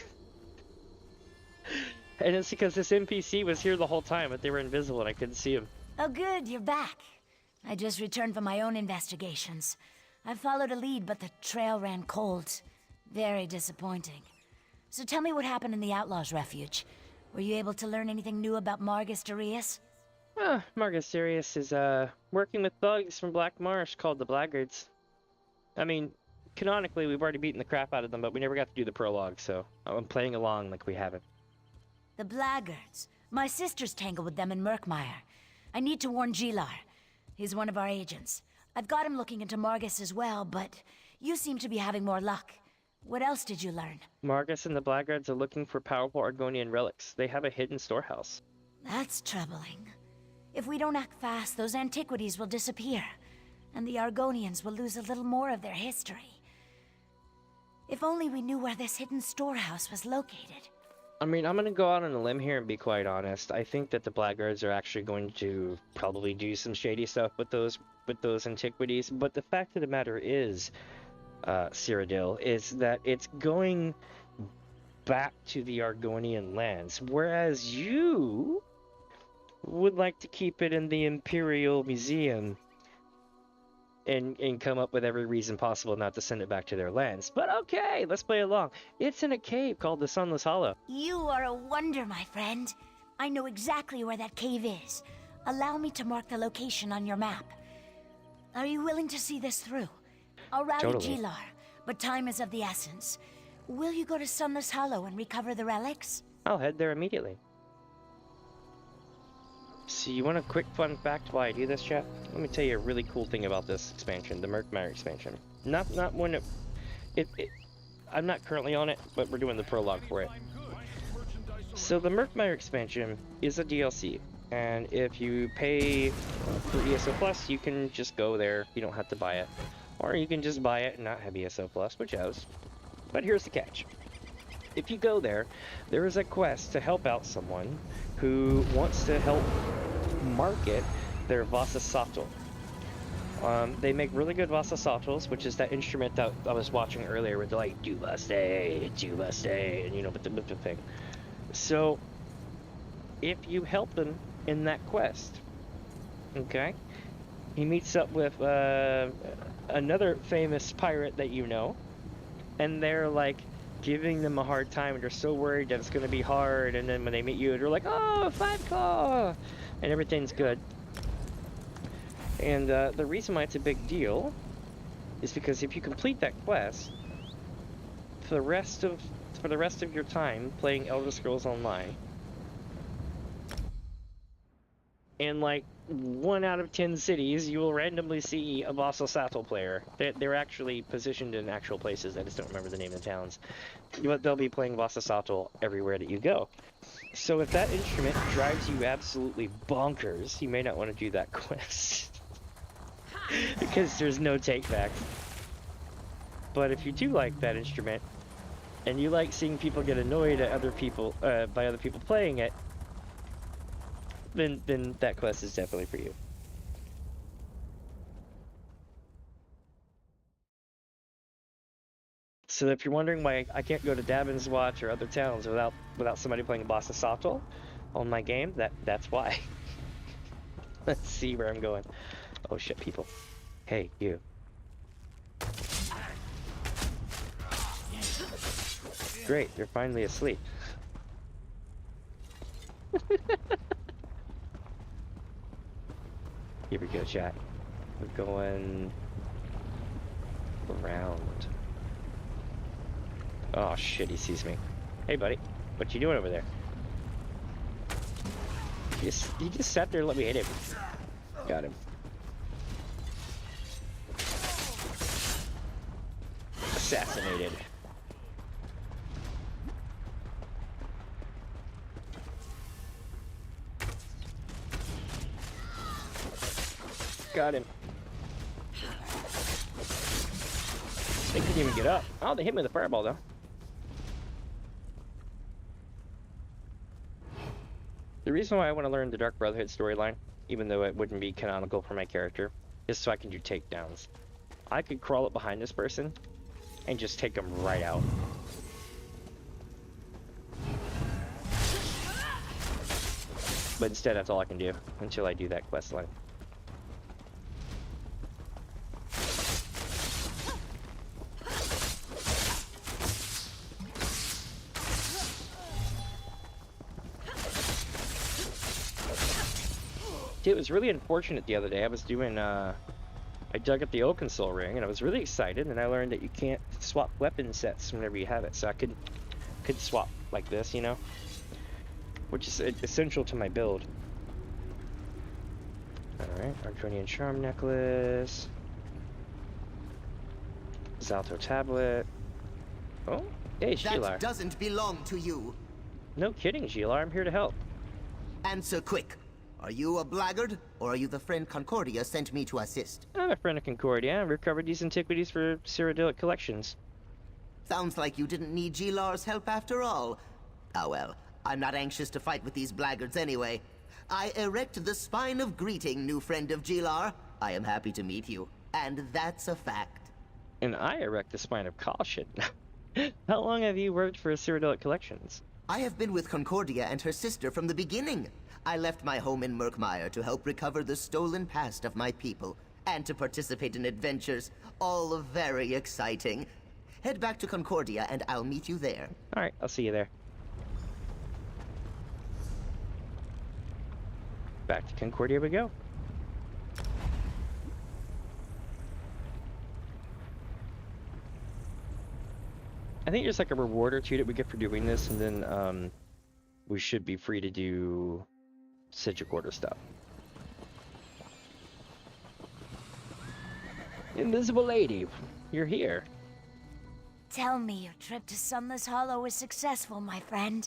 And it's because this NPC was here the whole time, but they were invisible and I couldn't see him. Oh good, you're back. I just returned from my own investigations. I followed a lead, but the trail ran cold. Very disappointing. So tell me what happened in the Outlaws' Refuge. Were you able to learn anything new about Margus Darius? Margus Darius is, working with thugs from Black Marsh called the Blackguards. I mean, canonically, we've already beaten the crap out of them, but we never got to do the prologue, so I'm playing along like we haven't. The Blackguards. My sister's tangled with them in Murkmire. I need to warn Gilar. He's one of our agents. I've got him looking into Margus as well, but you seem to be having more luck. What else did you learn? Margus and the Blackguards are looking for powerful Argonian relics. They have a hidden storehouse. That's troubling. If we don't act fast, those antiquities will disappear, and the Argonians will lose a little more of their history. If only we knew where this hidden storehouse was located. I mean, I'm gonna go out on a limb here and be quite honest. I think that the Blackguards are actually going to probably do some shady stuff with those antiquities, but the fact of the matter is, Cyrodiil, is that it's going back to the Argonian lands, whereas you would like to keep it in the Imperial Museum and come up with every reason possible not to send it back to their lands. But okay, let's play along. It's in a cave called the Sunless Hollow. You are a wonder, my friend. I know exactly where that cave is. Allow me to mark the location on your map. Are you willing to see this through? I'll rally Totally. Gilar, but time is of the essence. Will you go to Sunless Hollow and recover the relics? I'll head there immediately. So you want a quick fun fact why I do this, chat? Let me tell you a really cool thing about this expansion, the Murkmire expansion. Not when I'm not currently on it, but we're doing the prologue for it. So the Murkmire expansion is a DLC, and if you pay for ESO Plus, you can just go there. You don't have to buy it. Or you can just buy it and not have ESO Plus, whichever. But here's the catch. If you go there, there is a quest to help out someone who wants to help market their Vasasatl. They make really good Vasasatls, which is that instrument that I was watching earlier where they're like, Duba stay, and you know, but the thing. So, if you help them in that quest, okay, he meets up with another famous pirate that you know, and they're like, giving them a hard time, and they're so worried that it's going to be hard, and then when they meet you, they're like, oh, 5-claw, and everything's good. And the reason why it's a big deal is because if you complete that quest, for the rest of your time playing Elder Scrolls Online, in like 1 out of 10 cities, you will randomly see a Vasasatl player. They're actually positioned in actual places. I just don't remember the name of the towns. But they'll be playing Vasasatl everywhere that you go. So if that instrument drives you absolutely bonkers, you may not want to do that quest. Because there's no take-backs. But if you do like that instrument, and you like seeing people get annoyed at other people, by other people playing it, then that quest is definitely for you. So if you're wondering why I can't go to Davin's Watch or other towns without somebody playing Vasasatl on my game, that's why. Let's see where I'm going. Oh shit, people. Hey, you. Great, you're finally asleep. Here we go, chat. We're going around. Oh shit, he sees me. Hey buddy, what you doing over there? He just sat there and let me hit him. Got him. Assassinated. Got him. They couldn't even get up. Oh, they hit me with a fireball, though. The reason why I want to learn the Dark Brotherhood storyline, even though it wouldn't be canonical for my character, is so I can do takedowns. I could crawl up behind this person and just take them right out. But instead, that's all I can do until I do that quest line. It was really unfortunate the other day. I was doing, I dug up the Oaken Soul ring, and I was really excited, and I learned that you can't swap weapon sets whenever you have it, so I could swap like this, you know? Which is essential to my build. Alright, Arconian Charm Necklace. Zalto Tablet. Oh, hey, Sheelar. That doesn't belong to you. No kidding, Sheelar. I'm here to help. Answer quick. Are you a blackguard, or are you the friend Concordia sent me to assist? I'm a friend of Concordia. I recovered these antiquities for Cyrodiilic collections. Sounds like you didn't need Gilar's help after all. Ah well, I'm not anxious to fight with these blackguards anyway. I erect the spine of greeting, new friend of Gilar. I am happy to meet you, and that's a fact. And I erect the spine of caution. How long have you worked for Cyrodiilic collections? I have been with Concordia and her sister from the beginning. I left my home in Murkmire to help recover the stolen past of my people, and to participate in adventures, all very exciting. Head back to Concordia and I'll meet you there. Alright, I'll see you there. Back to Concordia we go. I think there's like a reward or two that we get for doing this, and then we should be free to do Psijic Order stuff. Invisible Lady, you're here. Tell me your trip to Sunless Hollow was successful, my friend.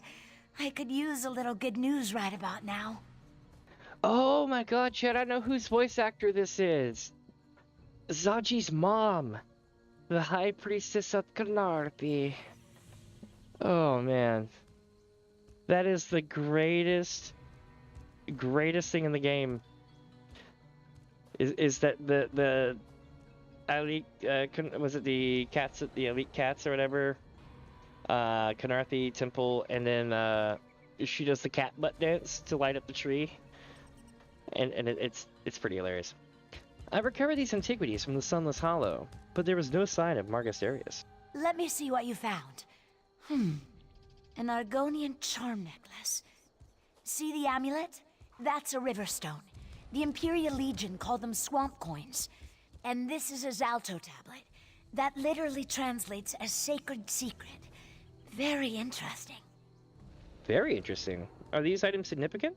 I could use a little good news right about now. Oh my god, Chad, I know whose voice actor this is. Zaji's mom. The High Priestess of Canarthi. Oh man. That is the greatest thing in the game. Is that the elite, was it the cats, the elite cats or whatever? Canarthi Temple, and then she does the cat butt dance to light up the tree. And it's pretty hilarious. I recovered these antiquities from the Sunless Hollow, but there was no sign of Margus Darius. Let me see what you found. An Argonian charm necklace. See the amulet? That's a river stone. The Imperial Legion called them swamp coins. And this is a Zalto tablet. That literally translates as sacred secret. Very interesting. Very interesting. Are these items significant?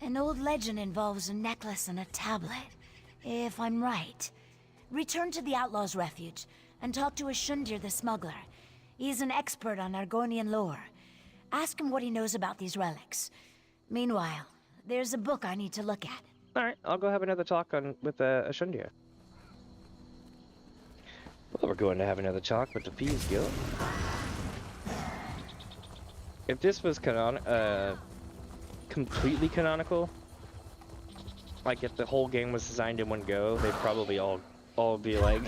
An old legend involves a necklace and a tablet, if I'm right. Return to the Outlaw's Refuge and talk to Ashundir the smuggler. He's an expert on Argonian lore. Ask him what he knows about these relics. Meanwhile, there's a book I need to look at. Alright, I'll go have another talk with Ashundir. Well, we're going to have another talk with the Thieves Guild. If this was completely canonical, like if the whole game was designed in one go, they'd probably all be like,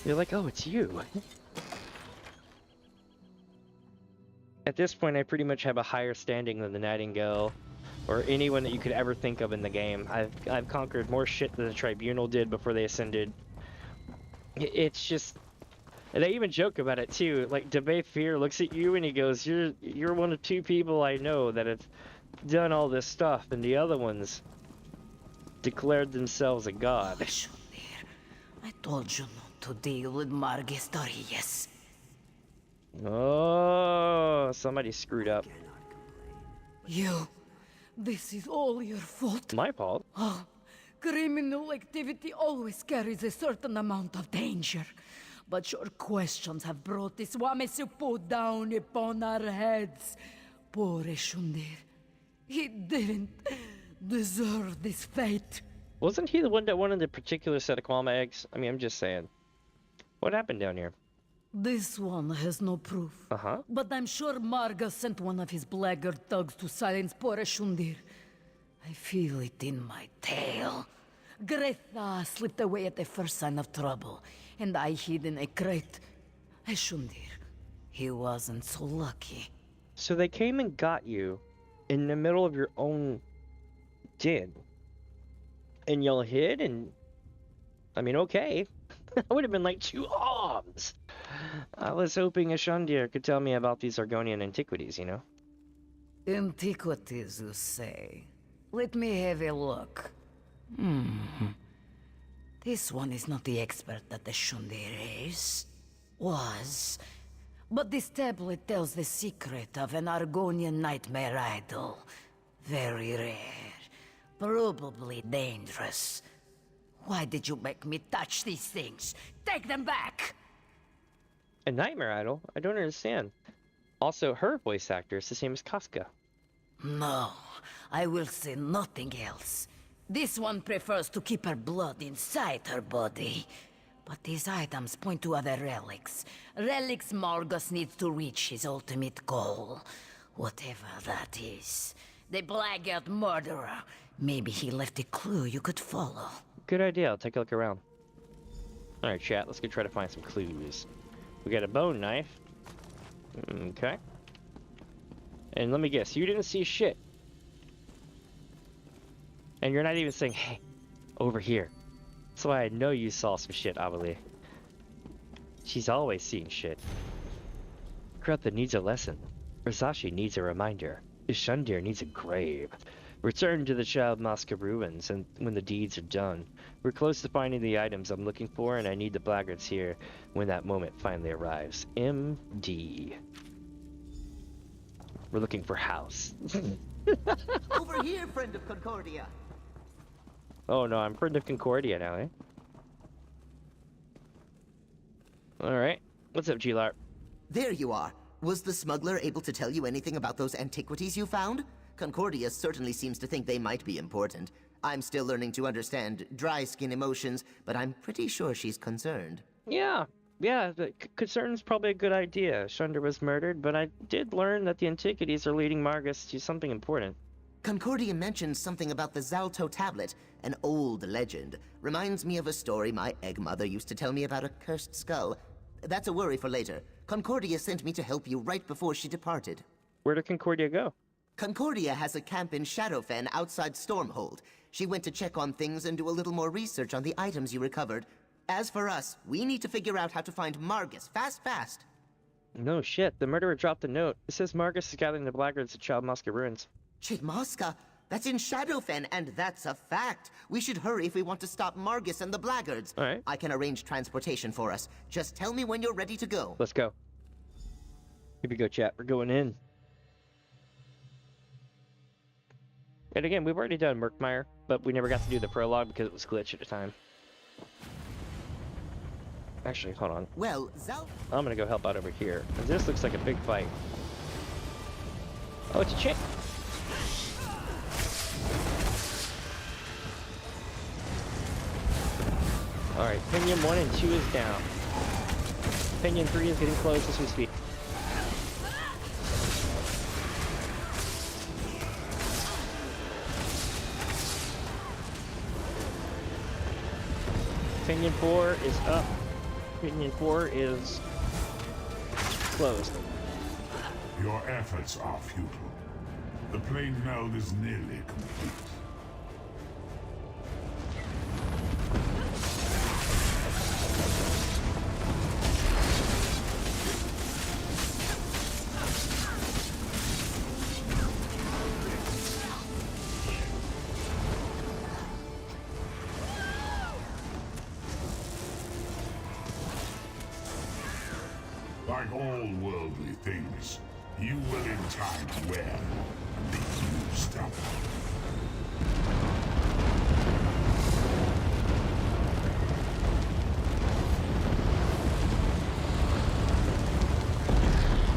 you're like, oh, it's you. At this point, I pretty much have a higher standing than the Nightingale, or anyone that you could ever think of in the game. I've conquered more shit than the Tribunal did before they ascended. It's just, and they even joke about it too. Like Debe Fear looks at you and he goes, "You're one of two people I know that have done all this stuff, and the other ones declared themselves a god." I told you not to deal with Margus Darius. Oh, somebody screwed up. This is all your fault. My fault. Oh, criminal activity always carries a certain amount of danger. But your questions have brought this Wamesupo down upon our heads. Poor Ashundir. He didn't deserve this fate. Wasn't he the one that wanted the particular set of Kwama eggs? I mean, I'm just saying. What happened down here? This one has no proof. Uh-huh. But I'm sure Marga sent one of his blackguard thugs to silence poor Shundir. I feel it in my tail. Gretha slipped away at the first sign of trouble, and I hid in a crate. Shundir, he wasn't so lucky. So they came and got you in the middle of your own den. And y'all hid and... I mean, okay. That would have been like 2 arms. I was hoping Shundir could tell me about these Argonian antiquities, you know? Antiquities, you say? Let me have a look. This one is not the expert that the Shundir is. Was. But this tablet tells the secret of an Argonian nightmare idol. Very rare. Probably dangerous. Why did you make me touch these things? Take them back! A nightmare idol? I don't understand. Also, her voice actor is the same as Casca. No, I will say nothing else. This one prefers to keep her blood inside her body. But these items point to other relics. Relics Margus needs to reach his ultimate goal. Whatever that is. The blackguard murderer. Maybe he left a clue you could follow. Good idea, I'll take a look around. Alright, chat, let's go try to find some clues. We got a bone knife. Okay. And let me guess, you didn't see shit. And you're not even saying, hey, over here. That's why I know you saw some shit, Amelie. She's always seeing shit. Krutha needs a lesson. Urzashi needs a reminder. Shundir needs a grave. Return to the Child Mosque ruins, and when the deeds are done. We're close to finding the items I'm looking for, and I need the blackguards here when that moment finally arrives. MD. We're looking for house. Over here, friend of Concordia. Oh no, I'm friend of Concordia now, eh? Alright. What's up, G-Larp? There you are. Was the smuggler able to tell you anything about those antiquities you found? Concordia certainly seems to think they might be important. I'm still learning to understand dry skin emotions, but I'm pretty sure she's concerned. Yeah, the concern's probably a good idea. Shundir was murdered, but I did learn that the antiquities are leading Margus to something important. Concordia mentioned something about the Zalto tablet, an old legend. Reminds me of a story my egg mother used to tell me about a cursed skull. That's a worry for later. Concordia sent me to help you right before she departed. Where did Concordia go? Concordia has a camp in Shadowfen outside Stormhold. She went to check on things and do a little more research on the items you recovered. As for us, we need to figure out how to find Margus fast. No shit, the murderer dropped a note. It says Margus is gathering the blackguards at Child Mosque ruins. Chidmosca? That's in Shadowfen, and that's a fact. We should hurry if we want to stop Margus and the blackguards. Alright. I can arrange transportation for us. Just tell me when you're ready to go. Let's go. Here we go, chat. We're going in. And again, we've already done Murkmire, but we never got to do the prologue because it was glitched at the time. Actually, hold on. Well, I'm gonna go help out over here. This looks like a big fight. Oh, it's a chick! Alright, Pinion 1 and 2 is down. Pinion 3 is getting close as we speak. Pinion 4 is up. Pinion 4 is closed. Your efforts are futile. The plane meld is nearly complete. Like all worldly things, you will in time wear and be used up.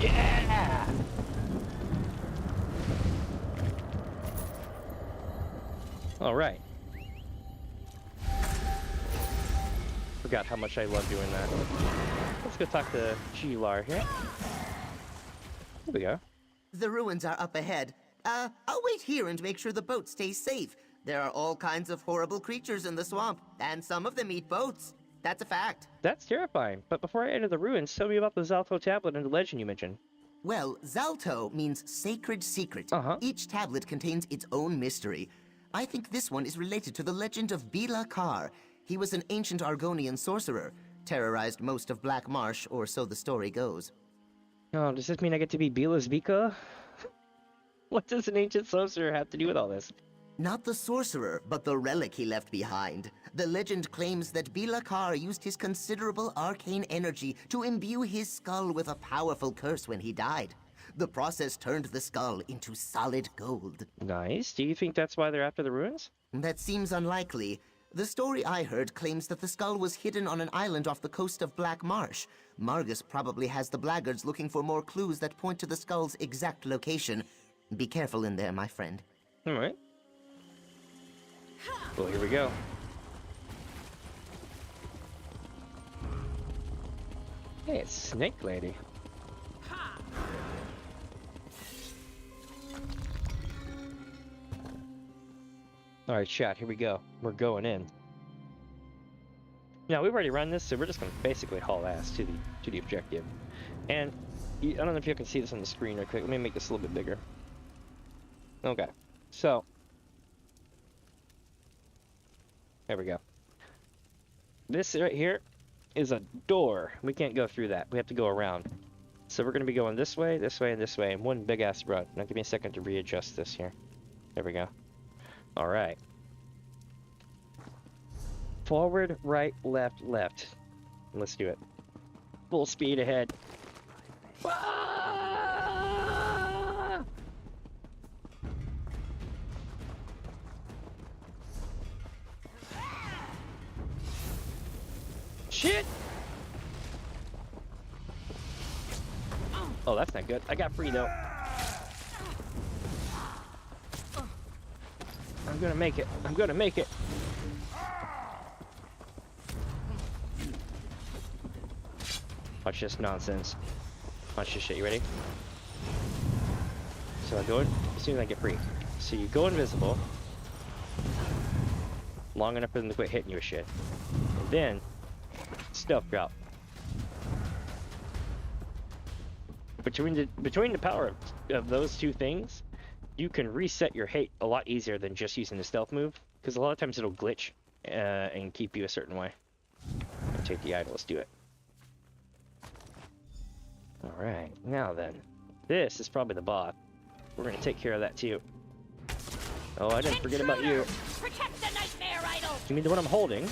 Yeah! All right. We're forgot how much I love doing that. Let's go talk to Gilar here. There we go. The ruins are up ahead. I'll wait here and make sure the boat stays safe. There are all kinds of horrible creatures in the swamp, and some of them eat boats. That's a fact. That's terrifying. But before I enter the ruins, tell me about the Zalto tablet and the legend you mentioned. Well, Zalto means sacred secret. Each tablet contains its own mystery. I think this one is related to the legend of Bila Kar. He was an ancient Argonian sorcerer, terrorized most of Black Marsh, or so the story goes. Oh, does this mean I get to be Bila's Bika? What does an ancient sorcerer have to do with all this? Not the sorcerer, but the relic he left behind. The legend claims that Bila Kar used his considerable arcane energy to imbue his skull with a powerful curse when he died. The process turned the skull into solid gold. Nice. Do you think that's why they're after the ruins? That seems unlikely. The story I heard claims that the skull was hidden on an island off the coast of Black Marsh. Margus probably has the blackguards looking for more clues that point to the skull's exact location. Be careful in there, my friend. Alright. Well, here we go. Hey, it's Snake Lady. Alright, chat, here we go. We're going in. Now, we've already run this, so we're just going to basically haul ass to the objective. And, I don't know if you can see this on the screen real quick. Let me make this a little bit bigger. Okay, so... there we go. This right here is a door. We can't go through that. We have to go around. So we're going to be going this way, and this way, and one big-ass run. Now, give me a second to readjust this here. There we go. Alright. Forward, right, left, left. Let's do it. Full speed ahead. Ah! Shit! Oh, that's not good. I got free, though. I'm gonna make it. I'm gonna make it. Watch this nonsense. Watch this shit. You ready? So I go in as soon as I get free. So you go invisible long enough for them to quit hitting you with shit. And then stealth drop. Between the power of those two things, you can reset your hate a lot easier than just using the stealth move, because a lot of times it'll glitch and keep you a certain way. I'll take the idol. Let's do it. Alright, now then. This is probably the boss. We're going to take care of that too. Oh, I didn't forget about you. Protect the nightmare idol! Give me the one I'm holding.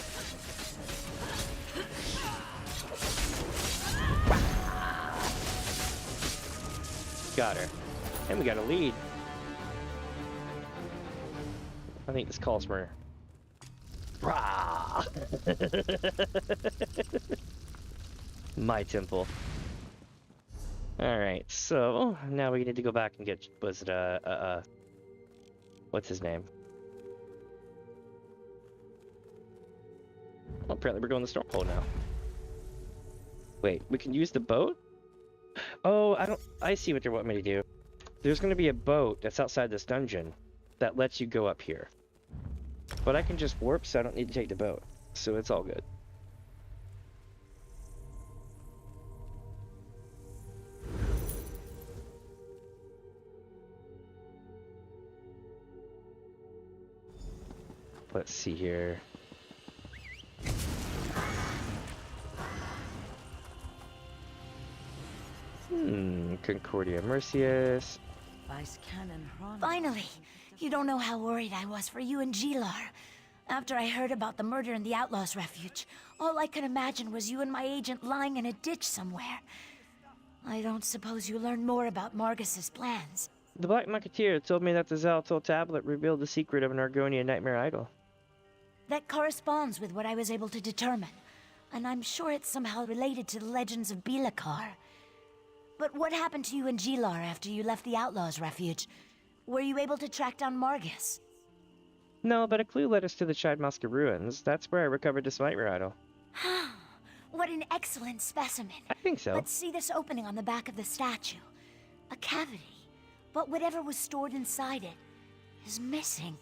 Got her. And we got a lead. I think this calls for... my temple. Alright, so now we need to go back and get... was it what's his name? Well, apparently we're going to the Stormhold now. Wait, we can use the boat? Oh, I see what they want me to do. There's going to be a boat that's outside this dungeon that lets you go up here. But I can just warp, so I don't need to take the boat. So it's all good. Let's see here. Concordia Mercius. Finally! You don't know how worried I was for you and Gilar. After I heard about the murder in the Outlaws' Refuge, all I could imagine was you and my agent lying in a ditch somewhere. I don't suppose you learned more about Margus's plans. The Black Musketeer told me that the Zalto tablet revealed the secret of an Argonian nightmare idol. That corresponds with what I was able to determine, and I'm sure it's somehow related to the legends of Bilakar. But what happened to you and Gilar after you left the Outlaws' Refuge? Were you able to track down Margus? No, but a clue led us to the Chide Maska ruins. That's where I recovered this nightmare idol. What an excellent specimen. I think so. Let's see this opening on the back of the statue. A cavity. But whatever was stored inside it is missing.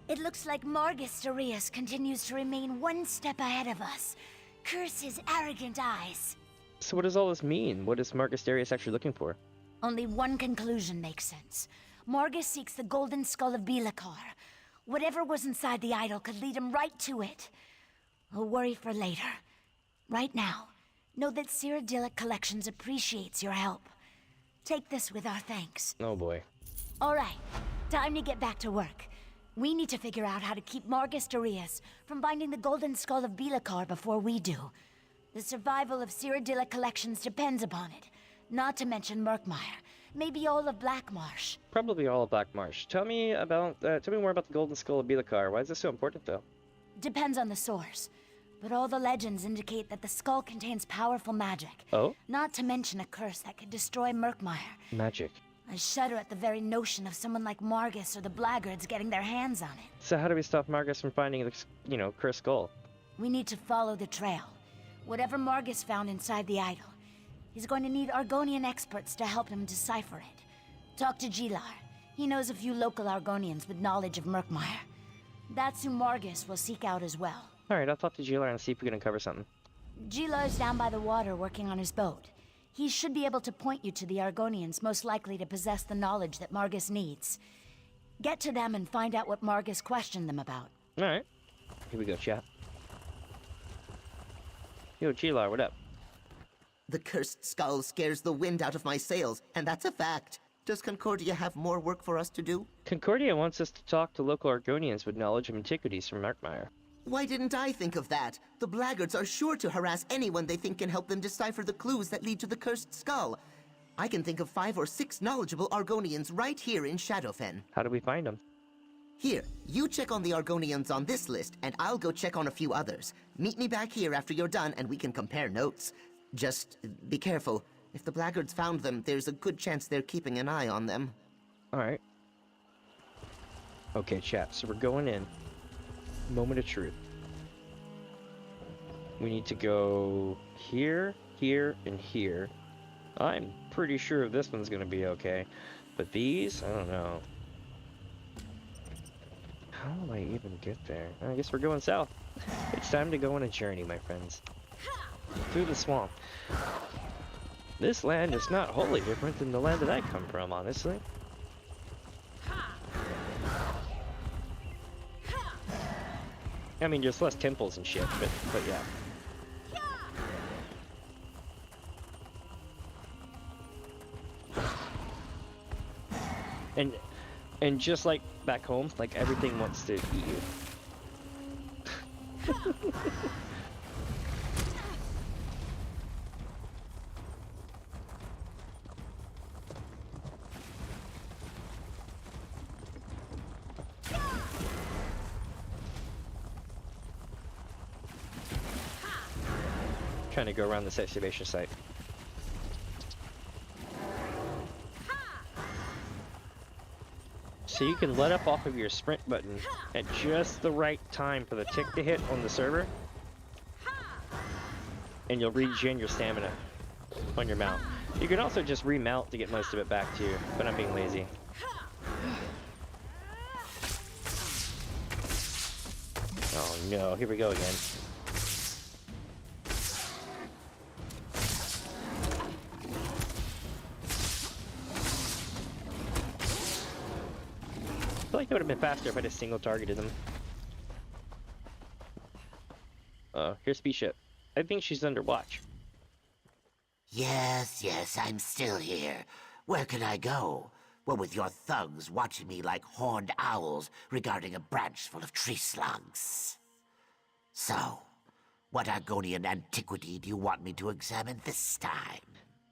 It looks like Margus Darius continues to remain one step ahead of us. Curse his arrogant eyes. So what does all this mean? What is Margus Darius actually looking for? Only one conclusion makes sense. Margus seeks the golden skull of Belakar. Whatever was inside the idol could lead him right to it. A worry for later. Right now, know that Cyrodiilic Collections appreciates your help. Take this with our thanks. Oh boy. Alright, time to get back to work. We need to figure out how to keep Margus Darius from finding the golden skull of Belakar before we do. The survival of Cyrodiilic Collections depends upon it. Not to mention Murkmire. Maybe all of Black Marsh. Probably all of Black Marsh. Tell me more about the golden skull of Belakar. Why is this so important, though? Depends on the source. But all the legends indicate that the skull contains powerful magic. Oh? Not to mention a curse that could destroy Murkmire. Magic. I shudder at the very notion of someone like Margus or the Blackguards getting their hands on it. So how do we stop Margus from finding the, cursed skull? We need to follow the trail. Whatever Margus found inside the idol, he's going to need Argonian experts to help him decipher it. Talk to Gilar. He knows a few local Argonians with knowledge of Murkmire. That's who Margus will seek out as well. Alright, I'll talk to Gilar and see if we can uncover something. Gilar's down by the water working on his boat. He should be able to point you to the Argonians most likely to possess the knowledge that Margus needs. Get to them and find out what Margus questioned them about. Alright. Here we go, chat. Yo, Gilar, what up? The cursed skull scares the wind out of my sails, and that's a fact. Does Concordia have more work for us to do? Concordia wants us to talk to local Argonians with knowledge of antiquities from Murkmire. Why didn't I think of that? The Blackguards are sure to harass anyone they think can help them decipher the clues that lead to the cursed skull. I can think of 5 or 6 knowledgeable Argonians right here in Shadowfen. How do we find them? Here, you check on the Argonians on this list, and I'll go check on a few others. Meet me back here after you're done, and we can compare notes. Just be careful. If the Blackguards found them, there's a good chance they're keeping an eye on them. Alright. Okay, chat, so we're going in. Moment of truth. We need to go here, here, and here. I'm pretty sure this one's gonna be okay. But these, I don't know. How do I even get there? I guess we're going south. It's time to go on a journey, my friends. Through the swamp. This land is not wholly different than the land that I come from, honestly. I mean, there's less temples and shit, but yeah. And just like back home, like everything wants to eat you. Trying to go around this excavation site. So you can let up off of your sprint button at just the right time for the tick to hit on the server, and you'll regen your stamina on your mount. You can also just remount to get most of it back to you, but I'm being lazy. Oh no, here we go again. I feel like it would have been faster if I just single targeted them. Here's Spaceship. I think she's under watch. Yes, I'm still here. Where can I go? Well, with your thugs watching me like horned owls regarding a branch full of tree slugs. So, what Argonian antiquity do you want me to examine this time?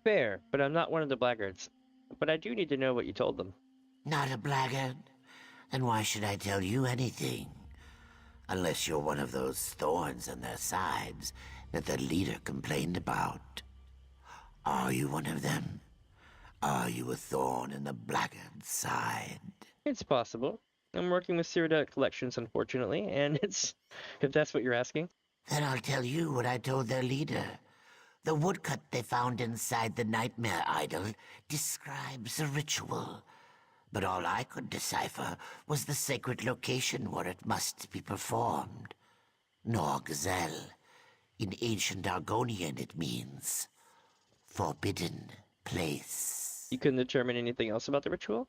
Fair, but I'm not one of the blackguards. But I do need to know what you told them. Not a blackguard? Then why should I tell you anything? Unless you're one of those thorns in their sides that the leader complained about. Are you one of them? Are you a thorn in the blackguard's side? It's possible. I'm working with Cyrodiilic Collections, unfortunately, and it's... if that's what you're asking. Then I'll tell you what I told their leader. The woodcut they found inside the Nightmare Idol describes a ritual. But all I could decipher was the sacred location where it must be performed. Norgzel. In ancient Argonian it means forbidden place. You couldn't determine anything else about the ritual?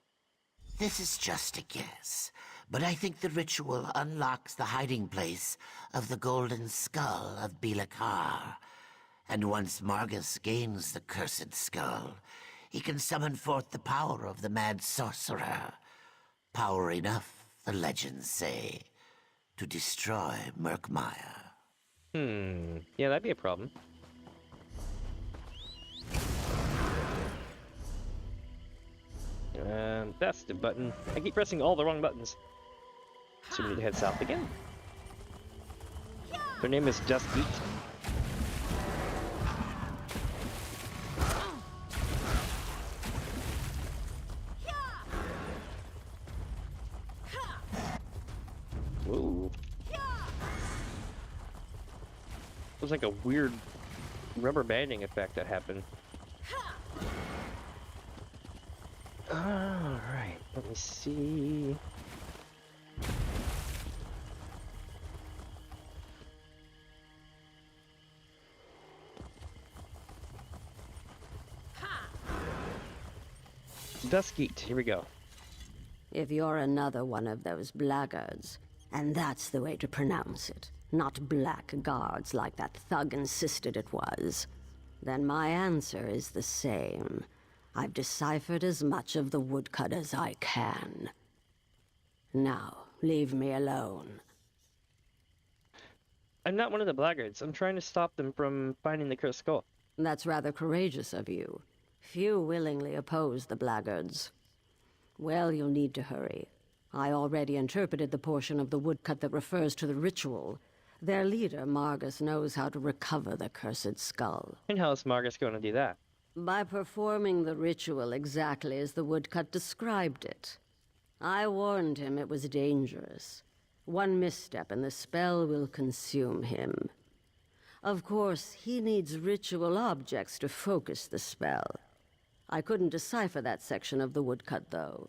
This is just a guess, but I think the ritual unlocks the hiding place of the golden skull of Bilakar. And once Margus gains the cursed skull, he can summon forth the power of the mad sorcerer. Power enough, the legends say, to destroy Murkmire. Yeah, that'd be a problem. That's the button. I keep pressing all the wrong buttons. So we need to head south again. Their name is Just Eat. Whoa. It was like a weird rubber banding effect that happened. Alright, let me see. Duskheat, here we go. If you're another one of those blackguards, and that's the way to pronounce it, not blackguards like that thug insisted it was, then my answer is the same. I've deciphered as much of the woodcut as I can. Now, leave me alone. I'm not one of the blackguards. I'm trying to stop them from finding the cursed skull. That's rather courageous of you. Few willingly oppose the blackguards. Well, you'll need to hurry. I already interpreted the portion of the woodcut that refers to the ritual. Their leader, Margus, knows how to recover the cursed skull. And how is Margus going to do that? By performing the ritual exactly as the woodcut described it. I warned him it was dangerous. One misstep and the spell will consume him. Of course, he needs ritual objects to focus the spell. I couldn't decipher that section of the woodcut, though.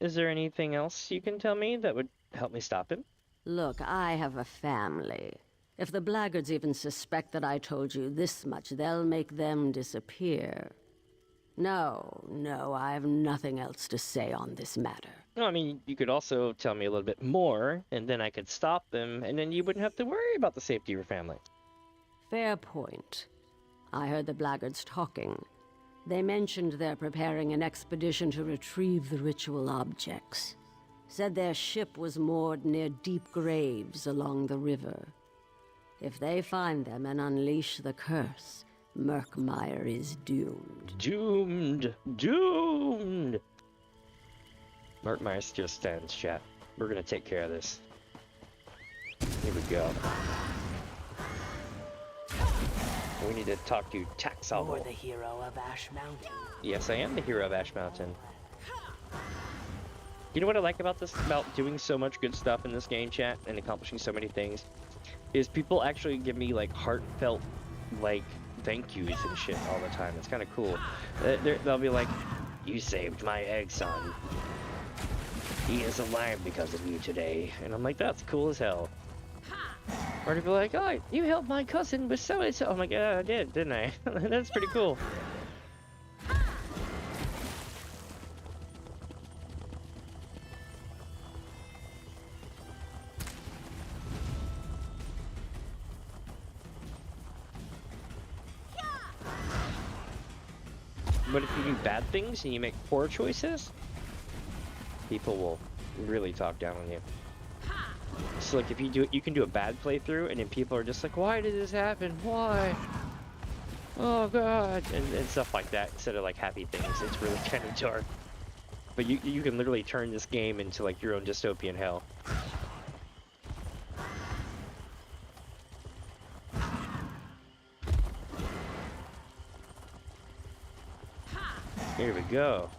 Is there anything else you can tell me that would help me stop him? Look, I have a family. If the blackguards even suspect that I told you this much, they'll make them disappear. No, I have nothing else to say on this matter. No, I mean, you could also tell me a little bit more, and then I could stop them, and then you wouldn't have to worry about the safety of your family. Fair point. I heard the blackguards talking. They mentioned they're preparing an expedition to retrieve the ritual objects. Said their ship was moored near deep graves along the river. If they find them and unleash the curse, Murkmire is doomed. Doomed! Doomed! Murkmire still stands, chat. We're gonna take care of this. Here we go. We need to talk to Taxalvo. You're the hero of Ash Mountain. Yes, I am the hero of Ash Mountain. You know what I like about this, about doing so much good stuff in this game, chat, and accomplishing so many things, is people actually give me, like, heartfelt, like, thank yous and shit all the time. It's kind of cool. They'll be like, you saved my egg son. He is alive because of you today. And I'm like, that's cool as hell. Or to be like, oh, you helped my cousin with so-and-so. I'm like, yeah, I did, didn't I? That's pretty cool. But if you do bad things and you make poor choices, people will really talk down on you. So like if you do it, you can do a bad playthrough and then people are just like, why did this happen? Why? Oh god, and stuff like that instead of like happy things. It's really kind of dark. But you can literally turn this game into like your own dystopian hell. Here we go.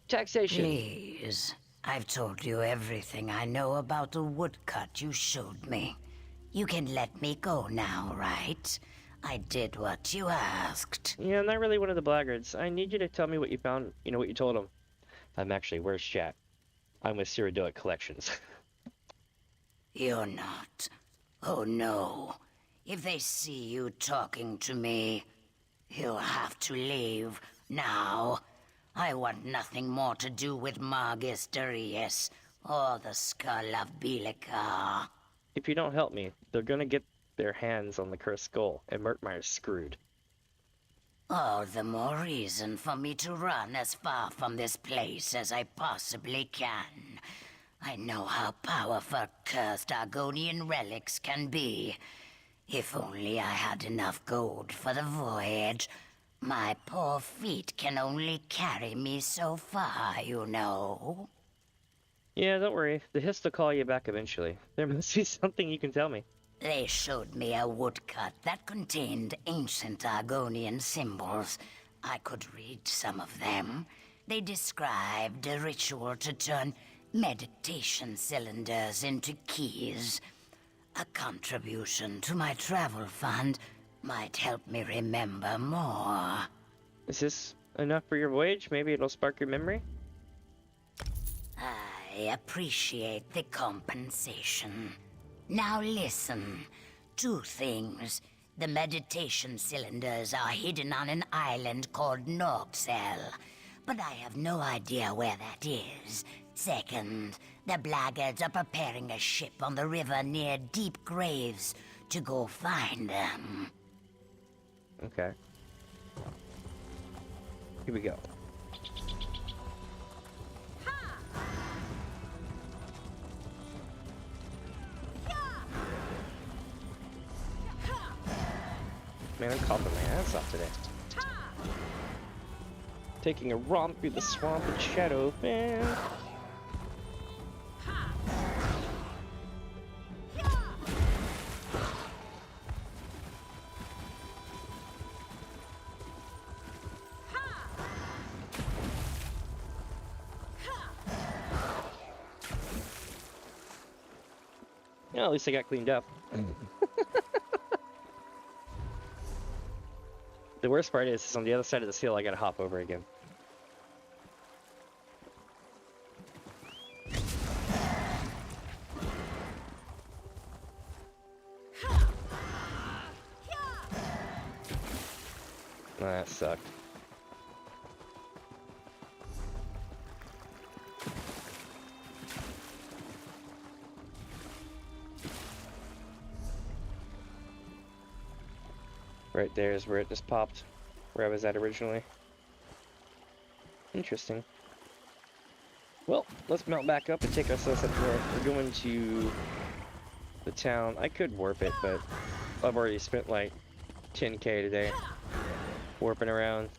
Taxation. Please. I've told you everything I know about the woodcut you showed me. You can let me go now, right? I did what you asked. Yeah, I'm not really one of the blackguards. I need you to tell me what you found, what you told him. I'm actually, where's chat? I'm with Cyrodiilic Collections. You're not. Oh no. If they see you talking to me, you'll have to leave now. I want nothing more to do with Margus Darius or the skull of Belika. If you don't help me, they're gonna get their hands on the cursed skull, and Murkmire's screwed. All the more reason for me to run as far from this place as I possibly can. I know how powerful cursed Argonian relics can be. If only I had enough gold for the voyage. My poor feet can only carry me so far, you know. Yeah, don't worry. The Hist will call you back eventually. There must be something you can tell me. They showed me a woodcut that contained ancient Argonian symbols. I could read some of them. They described a ritual to turn meditation cylinders into keys. A contribution to my travel fund might help me remember more. Is this enough for your voyage? Maybe it'll spark your memory? I appreciate the compensation. Now listen. 2 things. The meditation cylinders are hidden on an island called Norksel, but I have no idea where that is. Second, the blackguards are preparing a ship on the river near Deep Graves to go find them. Okay. Here we go. Man, I'm coughing my ass off today. Taking a romp through the swamp in Shadowfen. Yeah, at least I got cleaned up. The worst part is on the other side of this hill, I gotta hop over again. That sucked. Right there is where it just popped, where I was at originally. Interesting. Well, let's mount back up and take ourselves up north. We're going to the town. I could warp it, but I've already spent like 10k today warping around.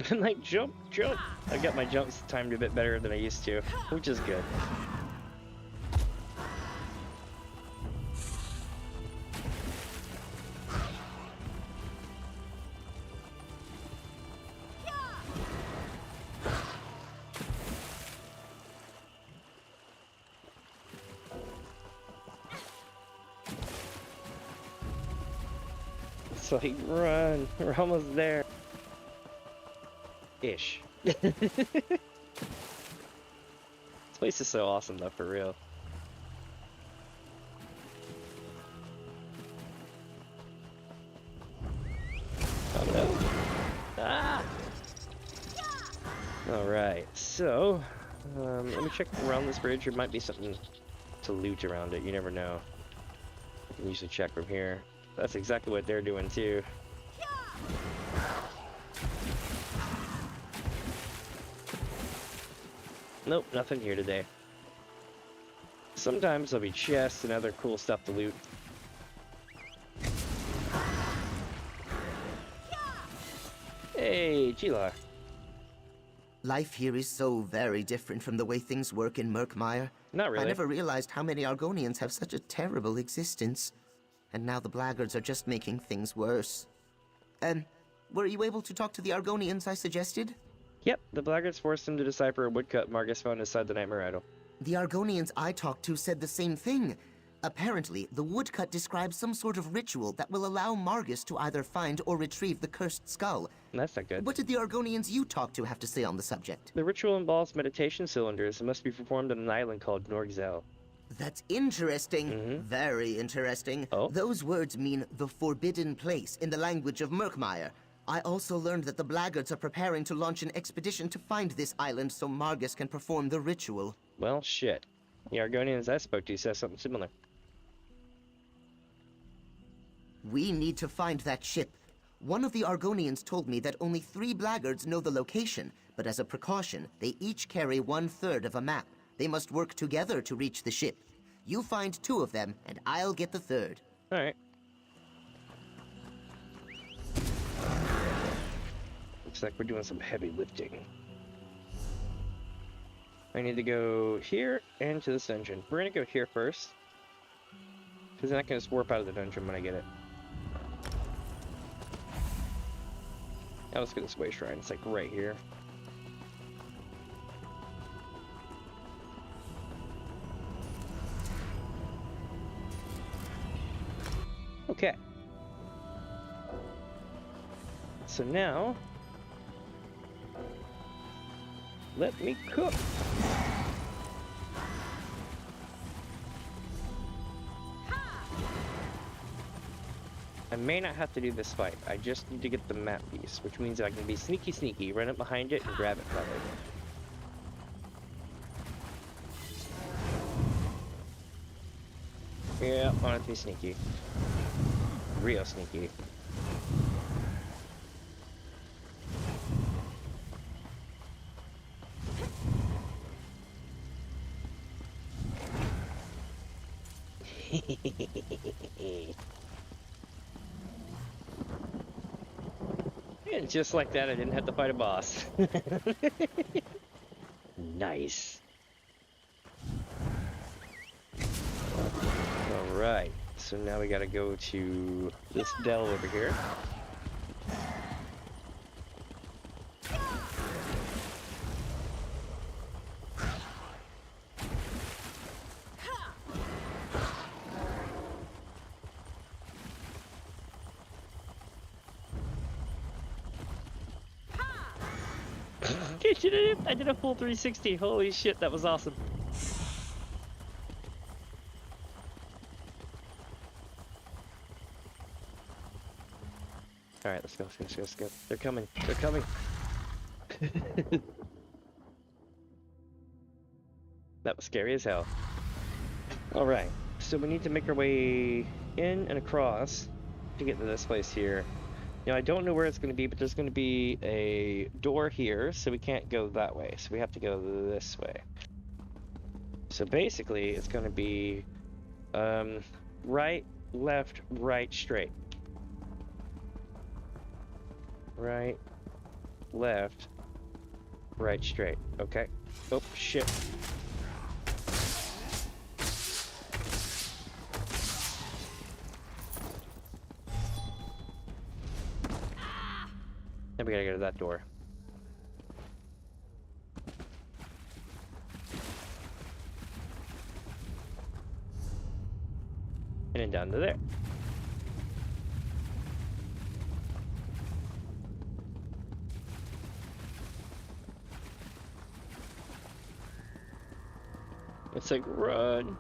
And like jump. I got my jumps timed a bit better than I used to, which is good. It's like, run, we're almost there. Ish. This place is so awesome though, for real. Oh no. Ah! Alright, so let me check around this bridge. There might be something to loot around it, you never know. I can usually check from here. That's exactly what they're doing too. Nope, nothing here today. Sometimes there'll be chests and other cool stuff to loot. Hey, Gila. Life here is so very different from the way things work in Murkmire. Not really. I never realized how many Argonians have such a terrible existence. And now the blackguards are just making things worse. Were you able to talk to the Argonians I suggested? Yep, the blackguards forced him to decipher a woodcut Margus found inside the Nightmare Idol. The Argonians I talked to said the same thing. Apparently, the woodcut describes some sort of ritual that will allow Margus to either find or retrieve the cursed skull. That's not good. What did the Argonians you talked to have to say on the subject? The ritual involves meditation cylinders and must be performed on an island called Norgzel. That's interesting. Very interesting. Oh? Those words mean the forbidden place in the language of Murkmire. I also learned that the blackguards are preparing to launch an expedition to find this island so Margus can perform the ritual. Well, shit. The Argonians I spoke to said something similar. We need to find that ship. One of the Argonians told me that only 3 blackguards know the location, but as a precaution, they each carry 1/3 of a map. They must work together to reach the ship. You find 2 of them, and I'll get the 3rd. Alright. Looks like we're doing some heavy lifting. I need to go here and to this dungeon. We're gonna go here first, because then I can just warp out of the dungeon when I get it. Now let's go this way shrine. It's like right here. Okay. So now, let me cook. I may not have to do this fight. I just need to get the map piece, which means I can be sneaky, run up behind it and grab it from it. Yeah, I want it to be sneaky. Real sneaky. And just like that, I didn't have to fight a boss. Nice. Alright, so now we gotta go to this dell over here. I did a full 360. Holy shit, that was awesome. Alright, let's go. They're coming. That was scary as hell. Alright, so we need to make our way in and across to get to this place here. Now, I don't know where it's going to be, but there's going to be a door here, so we can't go that way. So we have to go this way. So basically, it's going to be right, left, right, straight. Right, left, right, straight. Okay. Oh, shit. Then we gotta go to that door. And then down to there. It's like, run.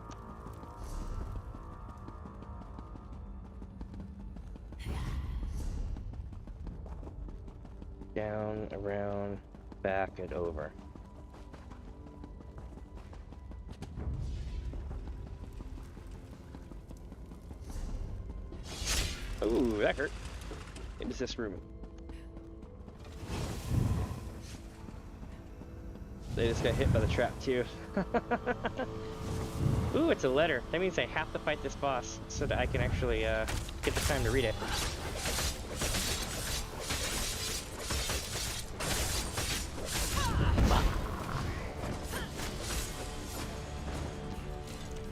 Down, around, back, and over. Ooh, that hurt. It was this room. They just got hit by the trap too. Ooh, it's a letter. That means I have to fight this boss so that I can actually get the time to read it.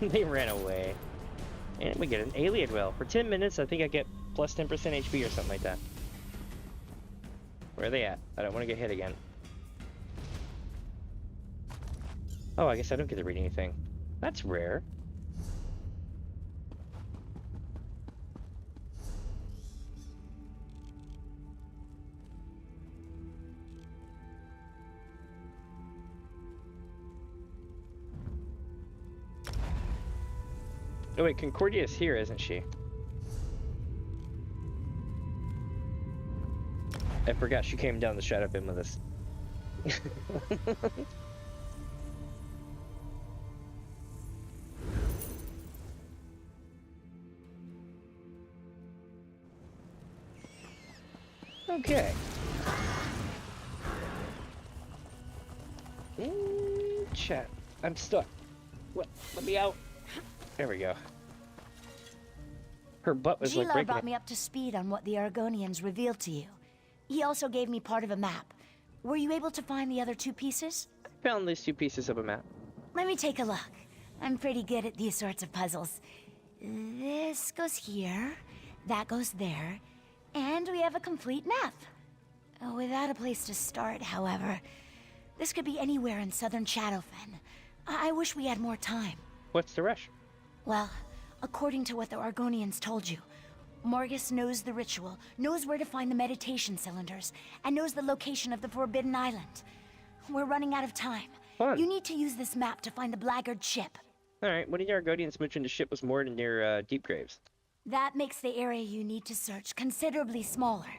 They ran away. And we get an alien well. For 10 minutes, I think I get plus 10% HP or something like that. Where are they at? I don't want to get hit again. Oh, I guess I don't get to read anything. That's rare. Oh wait, Concordia's here, isn't she? I forgot she came down the shadow bin with us. Okay. Chat. I'm stuck. What? Let me out. There we go. Her butt was like Gila breaking brought it. me up to speed on what the Argonians revealed to you. He also gave me part of a map. Were you able to find the other two pieces? I found these 2 pieces of a map. Let me take a look. I'm pretty good at these sorts of puzzles. This goes here, that goes there, and we have a complete map. Without a place to start, however, this could be anywhere in southern Shadowfen. I wish we had more time. What's the rush? Well, according to what the Argonians told you, Morgus knows the ritual, knows where to find the meditation cylinders, and knows the location of the Forbidden Island. We're running out of time. Fun. You need to use this map to find the Blackguard ship. Alright, one of the Argonians mentioned the ship was moored near Deep Graves. That makes the area you need to search considerably smaller.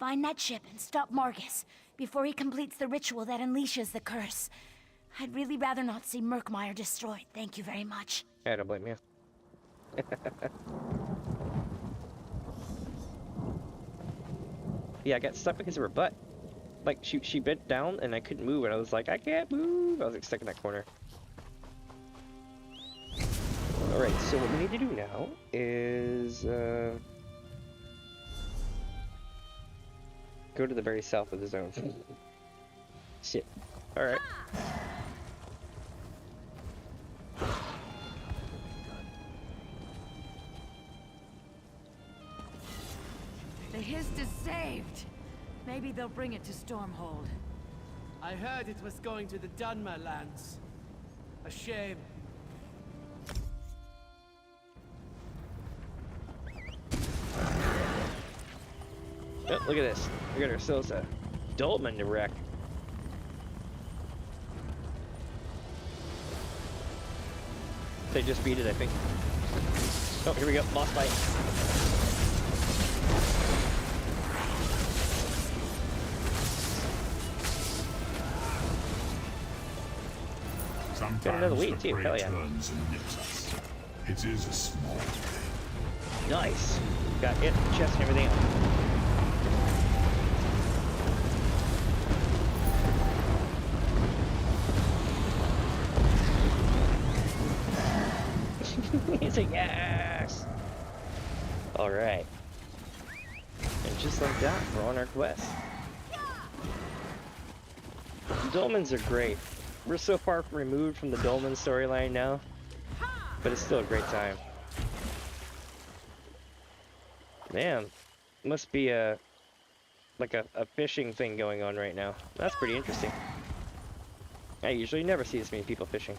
Find that ship and stop Morgus before he completes the ritual that unleashes the curse. I'd really rather not see Murkmire destroyed. Thank you very much. I don't blame you. Yeah, I got stuck because of her butt. Like, she bent down and I couldn't move, and I was like, I can't move! I was like stuck in that corner. Alright, so what we need to do now is, go to the very south of the zone. Shit. Alright. The Hist is saved. Maybe they'll bring it to Stormhold. I heard it was going to the Dunmer lands. A shame. Oh, look at this. We got ourselves a dolmen to wreck. They just beat it, I think. Oh, here we go. Boss fight. Sometimes Got another week the too. prey Hell yeah. turns and nips us. It is a small thing. Nice. Got it, chest, and everything else. He's like, yes! Alright. And just like that, we're on our quest. Dolmens are great. We're so far removed from the Dolmen storyline now, but it's still a great time. Man, must be like a fishing thing going on right now. That's pretty interesting. I usually never see this many people fishing.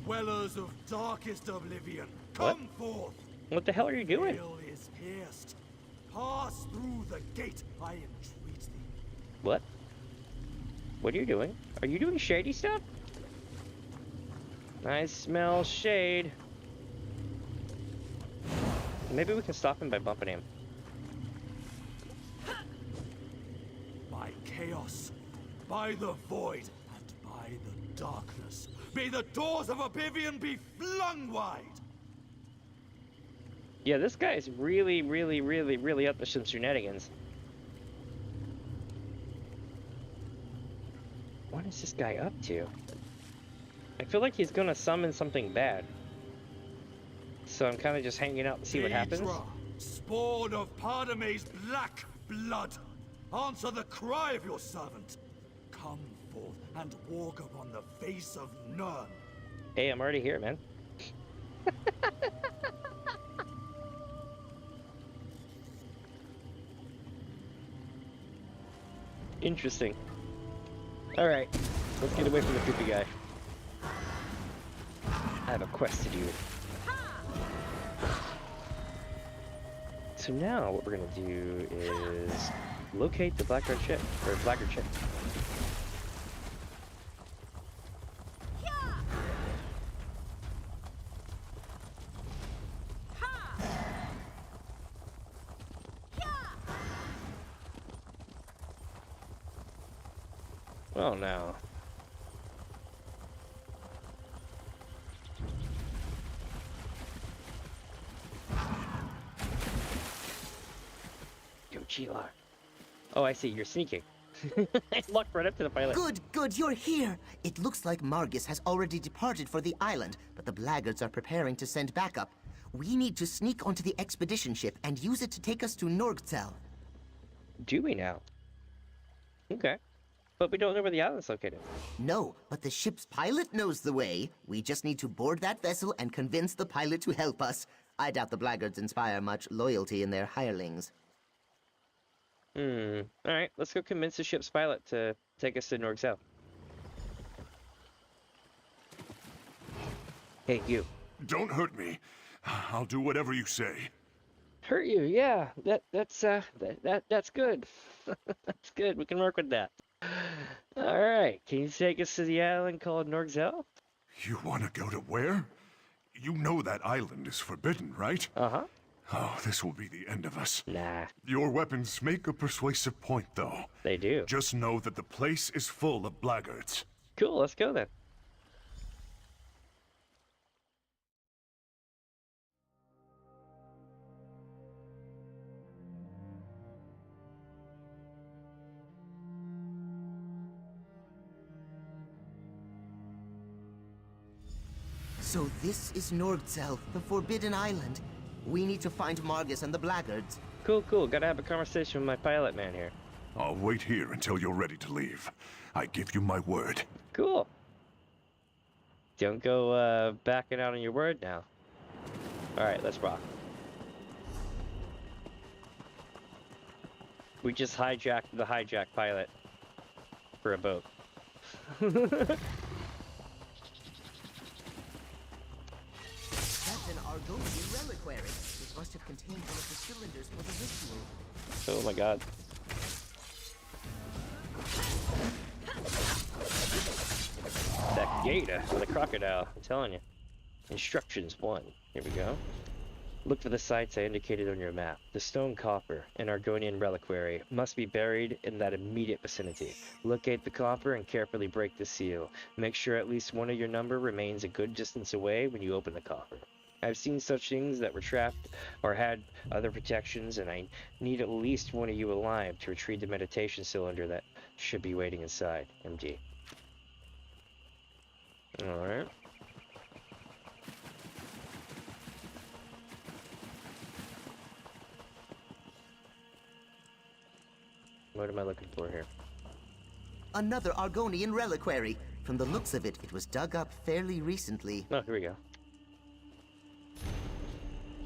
Dwellers of darkest oblivion, come forth! What the hell are you doing? Veil is pierced. Pass through the gate, I entreat thee. What? What are you doing? Are you doing shady stuff? I smell shade. Maybe we can stop him by bumping him. By chaos, by the void, and by the darkness, may the doors of oblivion be flung wide! Yeah, this guy is really, really, really, really up to some shenanigans. What is this guy up to? I feel like he's gonna summon something bad. So I'm kind of just hanging out to see what happens. Hydra, spawn of Pardame's black blood, answer the cry of your servant. Come forth and walk upon the face of none. Hey, I'm already here, man. Interesting. Alright, let's get away from the creepy guy. I have a quest to do. So now what we're gonna do is locate the Blackguard ship, or Blackguard ship. Oh no. Yo, G-Lock. Oh, I see, you're sneaking. I walked right up to the pilot. Good, you're here. It looks like Margus has already departed for the island, but the Blackguards are preparing to send backup. We need to sneak onto the expedition ship and use it to take us to Norgzel. Do we now? Okay. But we don't know where the island's located. No, but the ship's pilot knows the way. We just need to board that vessel and convince the pilot to help us. I doubt the Blackguards inspire much loyalty in their hirelings. Alright, let's go convince the ship's pilot to take us to Norgzel. Hey, you. Don't hurt me. I'll do whatever you say. Hurt you? Yeah, that's good. That's good. We can work with that. All right, can you take us to the island called Norgzel? You want to go to where? You know that island is forbidden, right? Uh-huh. Oh, this will be the end of us. Nah. Your weapons make a persuasive point, though. They do. Just know that the place is full of blackguards. Cool, let's go then. So this is Norgzel, the Forbidden Island. We need to find Margus and the Blackguards. Cool. Gotta have a conversation with my pilot man here. I'll wait here until you're ready to leave. I give you my word. Cool. Don't go backing out on your word now. Alright, let's rock. We just hijacked the hijack pilot for a boat. That's an Argonian reliquary. It must have contained one of the cylinders for the ritual. Oh my god. That gator with a crocodile, I'm telling you. Instructions 1. Here we go. Look for the sites I indicated on your map. The stone coffer, an Argonian reliquary, must be buried in that immediate vicinity. Locate the coffer and carefully break the seal. Make sure at least one of your number remains a good distance away when you open the coffer. I've seen such things that were trapped or had other protections, and I need at least one of you alive to retrieve the meditation cylinder that should be waiting inside. MD. Alright. What am I looking for here? Another Argonian reliquary. From the looks of it, it was dug up fairly recently. Oh, here we go.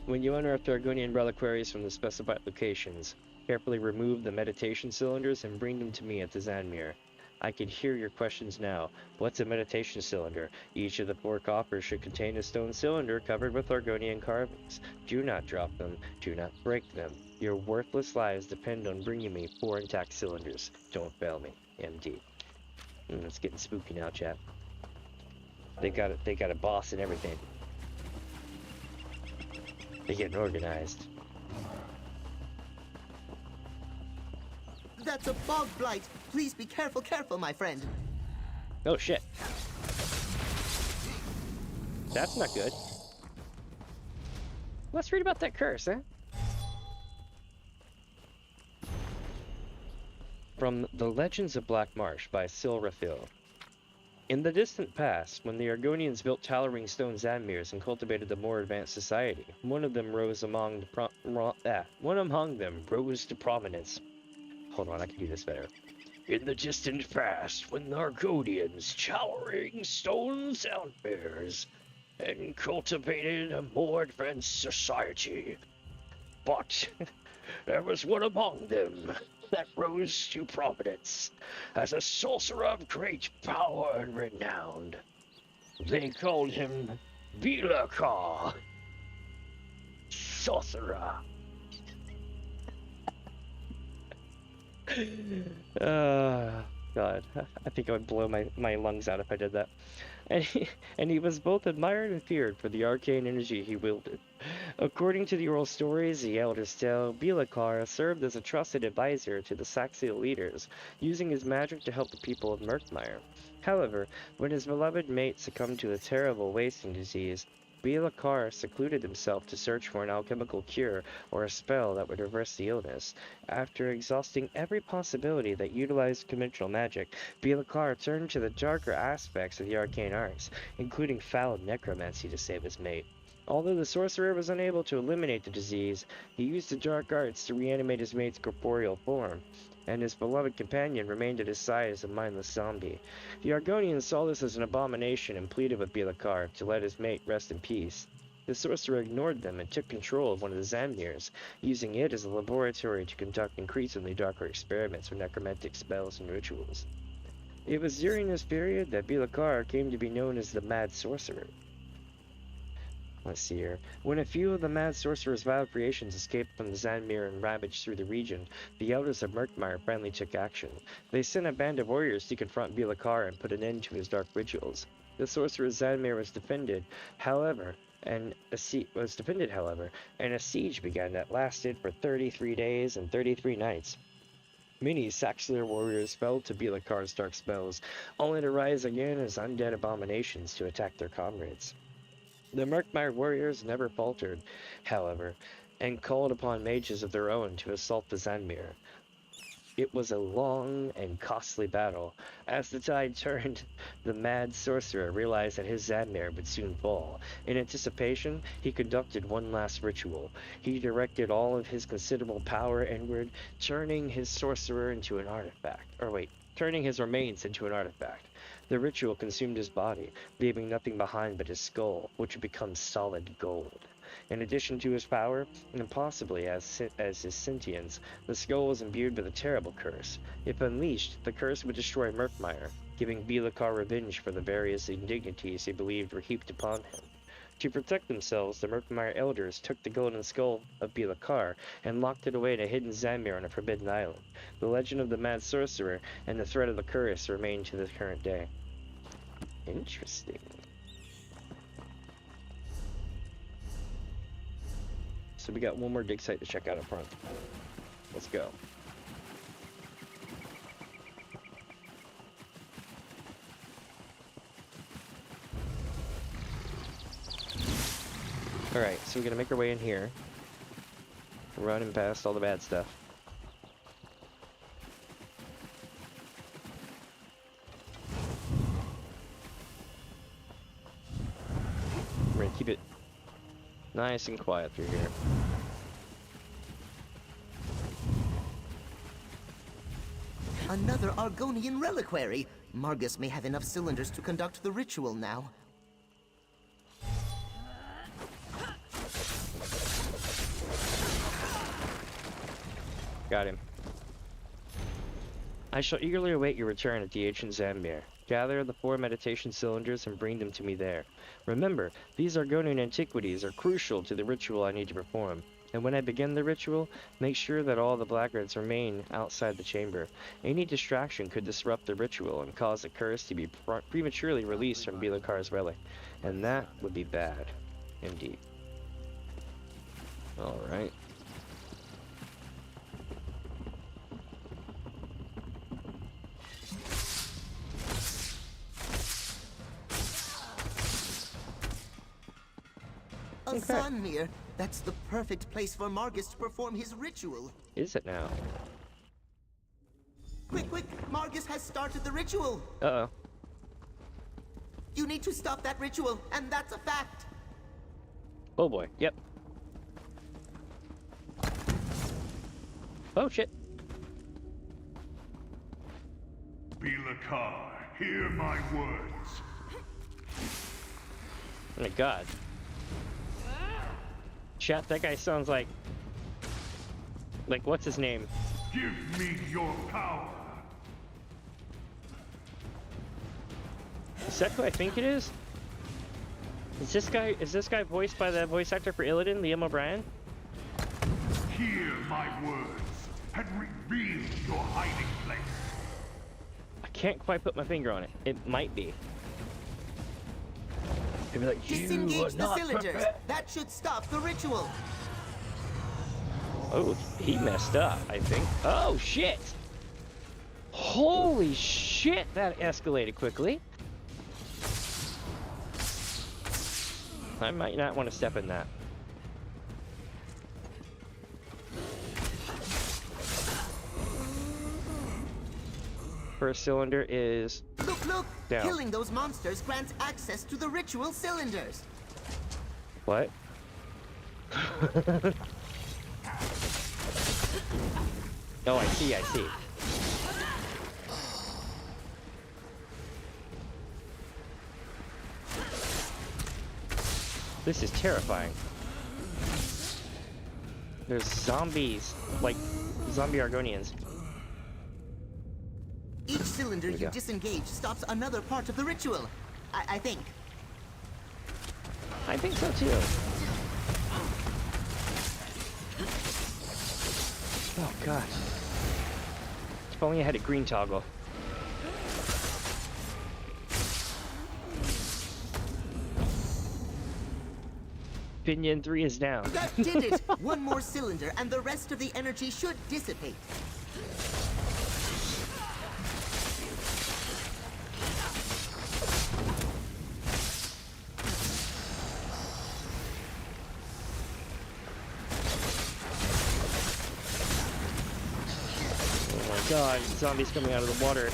When you unearth Argonian reliquaries from the specified locations, carefully remove the meditation cylinders and bring them to me at the Zanmir. I can hear your questions now. What's a meditation cylinder? Each of the 4 coffers should contain a stone cylinder covered with Argonian carvings. Do not drop them. Do not break them. Your worthless lives depend on bringing me 4 intact cylinders. Don't fail me. MD. It's getting spooky now, chat. They got a boss and everything. They're getting organized. That's a bog blight. Please be careful, my friend. Oh shit. That's not good. Let's read about that curse, eh? From The Legends of Black Marsh by Silrafil. In the distant past, when the Argonians built towering stone Zanmirs and cultivated a more advanced society, one among them rose to prominence. Hold on, I can do this better. In the distant past, when the Argonians towering stone Zanmirs and cultivated a more advanced society, but there was one among them that rose to prominence as a sorcerer of great power and renown. They called him Bilakar, sorcerer. God, I think I would blow my lungs out if I did that. And he was both admired and feared for the arcane energy he wielded. According to the oral stories, the elders tell, Bilakar served as a trusted advisor to the Saxiel leaders, using his magic to help the people of Murkmire. However, when his beloved mate succumbed to a terrible wasting disease, Bilakar secluded himself to search for an alchemical cure or a spell that would reverse the illness. After exhausting every possibility that utilized conventional magic, Bilakar turned to the darker aspects of the arcane arts, including foul necromancy to save his mate. Although the sorcerer was unable to eliminate the disease, he used the dark arts to reanimate his mate's corporeal form, and his beloved companion remained at his side as a mindless zombie. The Argonians saw this as an abomination and pleaded with Bilakar to let his mate rest in peace. The sorcerer ignored them and took control of one of the Zanmirs, using it as a laboratory to conduct increasingly darker experiments with necromantic spells and rituals. It was during this period that Bilakar came to be known as the Mad Sorcerer. Let's see here. When a few of the Mad Sorcerer's vile creations escaped from the Zanmir and ravaged through the region, the elders of Murkmire finally took action. They sent a band of warriors to confront Bilakar and put an end to his dark rituals. The sorcerer's Zanmir was defended, however, and a siege began that lasted for 33 days and 33 nights. Many Saxiel warriors fell to Bilakar's dark spells, only to rise again as undead abominations to attack their comrades. The Murkmire warriors never faltered, however, and called upon mages of their own to assault the Zanmir. It was a long and costly battle. As the tide turned, the Mad Sorcerer realized that his Zanmir would soon fall. In anticipation, he conducted one last ritual. He directed all of his considerable power inward, turning his remains into an artifact. The ritual consumed his body, leaving nothing behind but his skull, which would become solid gold. In addition to his power, and possibly as his sentience, the skull was imbued with a terrible curse. If unleashed, the curse would destroy Murkmire, giving Bilakar revenge for the various indignities he believed were heaped upon him. To protect themselves, the Murkmire elders took the golden skull of Bilakar and locked it away in a hidden Zanmir on a forbidden island. The legend of the Mad Sorcerer and the threat of the curse remain to the current day. Interesting. So we got one more dig site to check out up front. Let's go. Alright, so we're gonna make our way in here. Running past all the bad stuff. We're gonna keep it nice and quiet through here. Another Argonian reliquary! Margus may have enough cylinders to conduct the ritual now. Got him. I shall eagerly await your return at the ancient Zanmir. Gather the 4 meditation cylinders and bring them to me there. Remember, these Argonian antiquities are crucial to the ritual I need to perform, and when I begin the ritual, make sure that all the blackguards remain outside the chamber. Any distraction could disrupt the ritual and cause the curse to be prematurely released from Bilakar's relic, and that would be bad, indeed. Alright. A Zanmir. That's the perfect place for Margus to perform his ritual. Is it now? Quick, quick! Margus has started the ritual! Uh-oh. You need to stop that ritual, and that's a fact! Oh boy, yep. Oh shit. Bilakar, hear my words. Oh my god. Chat, that guy sounds like what's his name? Give me your power. Is that who I think it is? Is this guy voiced by the voice actor for Illidan, Liam O'Brien? Hear my words and reveal your hiding place. I can't quite put my finger on it. It might be. It'd be like, disengage the cylinders. That should stop the ritual. Oh, he messed up, I think. Oh shit! Holy shit, that escalated quickly. I might not want to step in that. First cylinder is Look! down. Killing those monsters grants access to the ritual cylinders. What? Oh, I see. This is terrifying. There's zombies, like zombie Argonians. Each cylinder you disengage stops another part of the ritual. I think. I think so too. Oh gosh. If only I had a green toggle. Pinion 3 is down. That did it! One more cylinder and the rest of the energy should dissipate. Oh my god, zombies coming out of the water.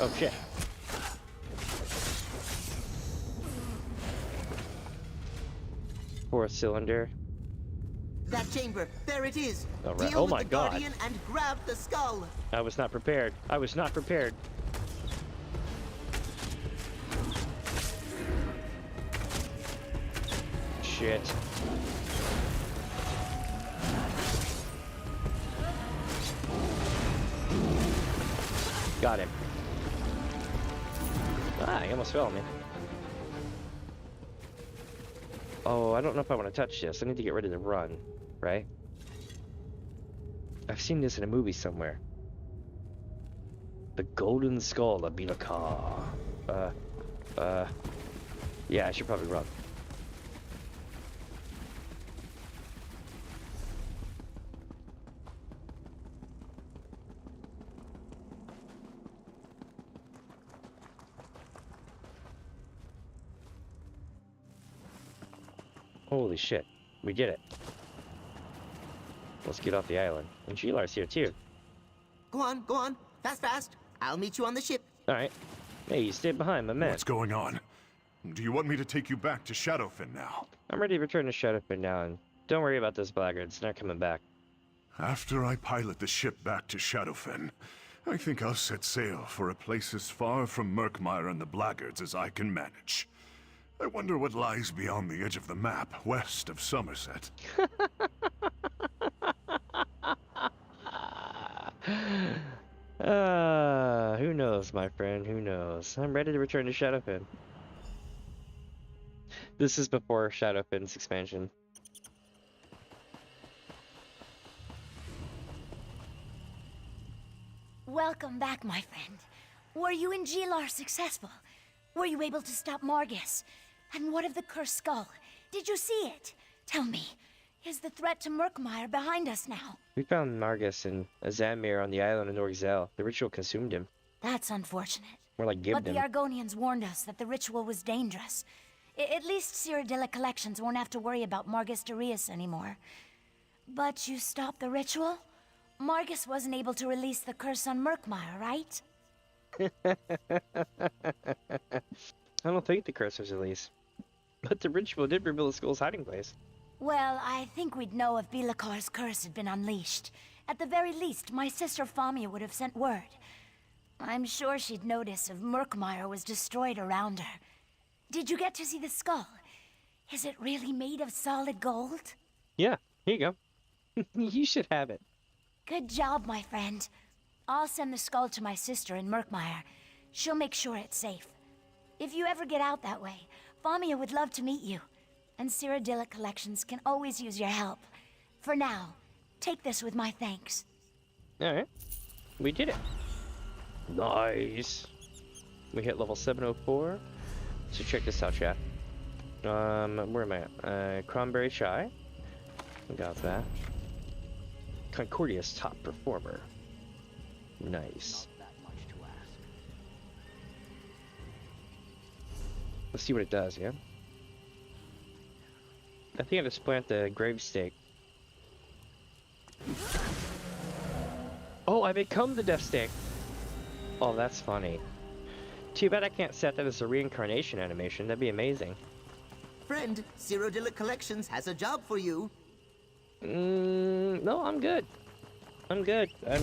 Oh shit. Fourth cylinder. That chamber, there it is. All right. Deal Oh with my the god. Guardian and grab the skull. I was not prepared. I was not prepared. Shit. Got him. Ah, he almost fell on me. Oh, I don't know if I want to touch this. I need to get rid of the run, right? I've seen this in a movie somewhere. The Golden Skull of Bilakar. Yeah, I should probably run. Holy shit, we did it. Let's get off the island. And Gilar's here too. Go on. Fast. I'll meet you on the ship. Alright. Hey, you stayed behind, my man. What's going on? Do you want me to take you back to Shadowfen now? I'm ready to return to Shadowfen now, and don't worry about those blackguards. They're not coming back. After I pilot the ship back to Shadowfen, I think I'll set sail for a place as far from Murkmire and the blackguards as I can manage. I wonder what lies beyond the edge of the map, west of Somerset. Who knows, my friend, who knows? I'm ready to return to Shadowfen. This is before Shadowfen's expansion. Welcome back, my friend. Were you in Gilar successful? Were you able to stop Margus? And what of the cursed skull? Did you see it? Tell me, Is the threat to Murkmire behind us now? We found Margus and Azamir on the island of Norgzel. The ritual consumed him. That's unfortunate. More like gibbed But the him. Argonians warned us that the ritual was dangerous. At least Cyrodiilic Collections won't have to worry about Margus Darius anymore. But you stopped the ritual? Margus wasn't able to release the curse on Murkmire, right? I don't think the curse was released. But the ritual did reveal the skull's hiding place. Well, I think we'd know if Bilakar's curse had been unleashed. At the very least, my sister Famia would have sent word. I'm sure she'd notice if Murkmire was destroyed around her. Did you get to see the skull? Is it really made of solid gold? Yeah, here you go. You should have it. Good job, my friend. I'll send the skull to my sister in Murkmire. She'll make sure it's safe. If you ever get out that way, Famia would love to meet you. And Cyrodiilic Collections can always use your help. For now, take this with my thanks. Alright. We did it. Nice. We hit level 704. So check this out, chat. Where am I at? Cranberry Chai. Got that. Concordia's top performer. Nice. Let's see what it does, yeah? I think I just plant the grave stake. Oh, I become the death stake. Oh, that's funny. Too bad I can't set that as a reincarnation animation. That'd be amazing. Friend, Cyrodiilic Collections has a job for you. No, I'm good. I'm good. I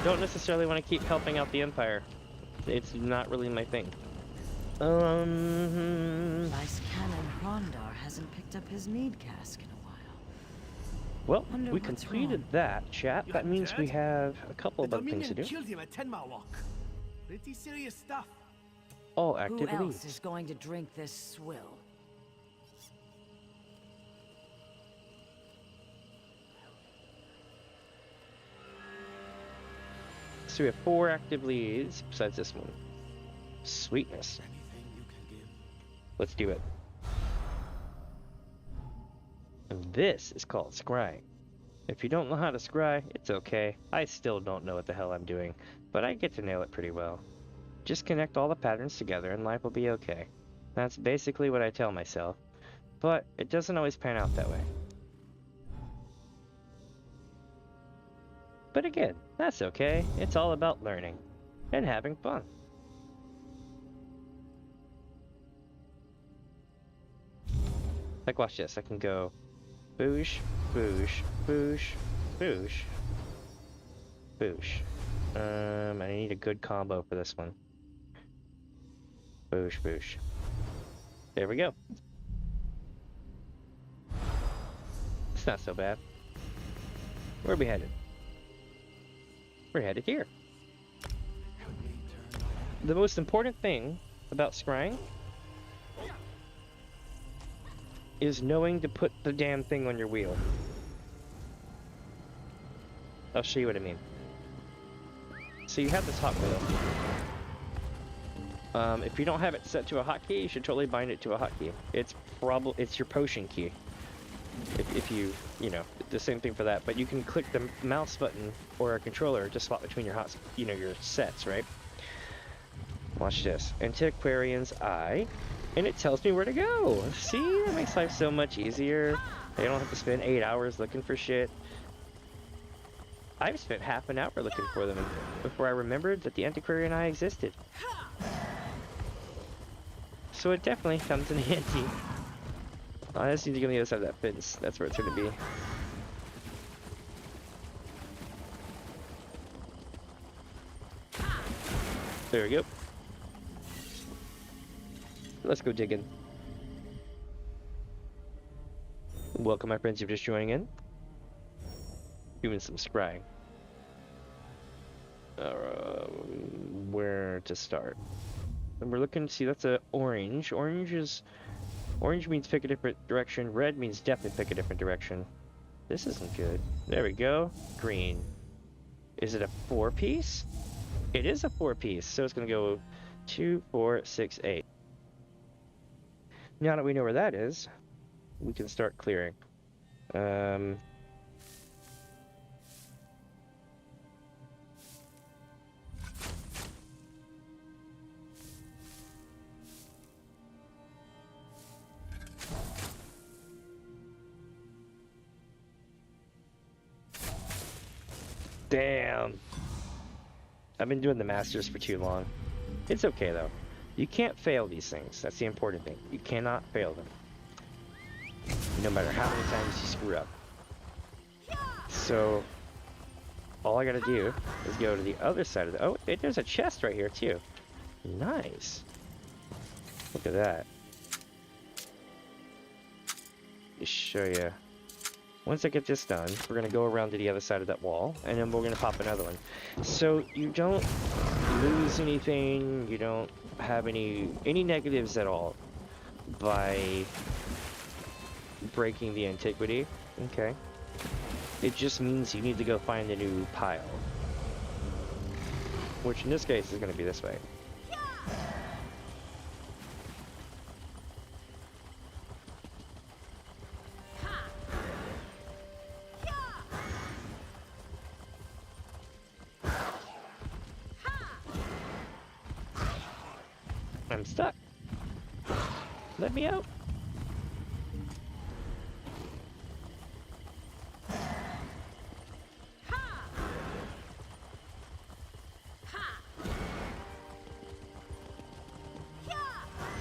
don't necessarily want to keep helping out the Empire. It's not really my thing. Vice Canon Rondar hasn't picked up his mead cask in a while. Well, we completed that, chat. That means we have a couple of other things to do. Killed him at 10 Mile Walk. Pretty serious stuff. All active Who else leads. is going to drink this swill? So we have 4 active leads besides this one. Sweetness. Let's do it. And this is called scrying. If you don't know how to scry, it's okay. I still don't know what the hell I'm doing, but I get to nail it pretty well. Just connect all the patterns together and life will be okay. That's basically what I tell myself, but it doesn't always pan out that way. But again, that's okay. It's all about learning and having fun. Like, watch this. I can go boosh, boosh, boosh, boosh, boosh. I need a good combo for this one. Boosh, boosh. There we go. It's not so bad. Where are we headed? We're headed here. The most important thing about scrying is knowing to put the damn thing on your wheel. I'll show you what I mean. So you have this hot wheel. If you don't have it set to a hotkey, you should totally bind it to a hotkey. It's your potion key. If you know, the same thing for that. But you can click the mouse button or a controller to swap between your your sets, right? Watch this. Antiquarian's Eye. And it tells me where to go. See, that makes life so much easier. I don't have to spend 8 hours looking for shit. I've spent half an hour looking for them before I remembered that the Antiquarian Eye existed. So it definitely comes in handy. I just need to get on the other side of that fence. That's where it's going to be. There we go. Let's go digging. Welcome, my friends, you're just joining in. Doing some scrying. Where to start? And we're looking to see, that's a orange. Orange means pick a different direction. Red means definitely pick a different direction. This isn't good. There we go. Green. Is it a 4-piece? It is a 4-piece, so it's gonna go 2, 4, 6, 8. Now that we know where that is, we can start clearing. Um... Damn. I've been doing the Masters for too long. It's okay, though. You can't fail these things. That's the important thing. You cannot fail them. No matter how many times you screw up. So, all I gotta do is go to the other side of the... Oh, wait, there's a chest right here, too. Nice. Look at that. Just show you. Once I get this done, we're going to go around to the other side of that wall, and then we're going to pop another one. So you don't lose anything, you don't have any negatives at all by breaking the antiquity. Okay. It just means you need to go find a new pile. Which in this case is going to be this way. I'm stuck. Let me out.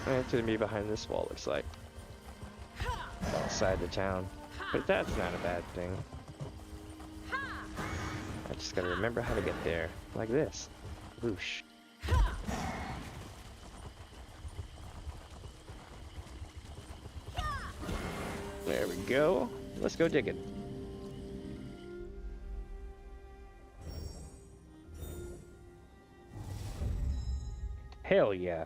It's gonna be behind this wall, looks like. Outside the town. But that's not a bad thing. I just gotta remember how to get there. Like this. Whoosh. There we go. Let's go digging. Hell yeah.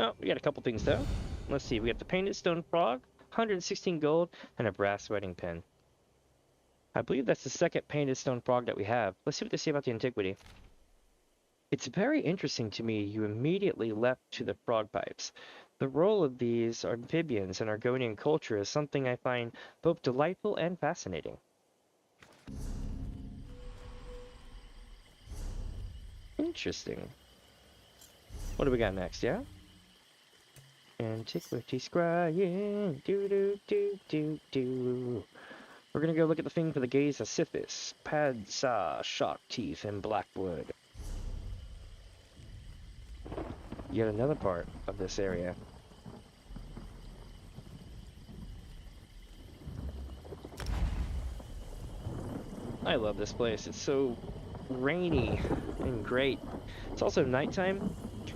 Oh, we got a couple things though. Let's see, we got the painted stone frog, 116 gold, and a brass wedding pin. I believe that's the second painted stone frog that we have. Let's see what they say about the antiquity. It's very interesting to me you immediately leapt to the frog pipes. The role of these amphibians in Argonian culture is something I find both delightful and fascinating. Interesting. What do we got next, yeah? Antiquity scrying, do. We're gonna go look at the thing for the gaze of Sithis, Padsa, Shock Teeth, and Blackwood. Yet another part of this area. I love this place. It's so rainy and great. It's also nighttime,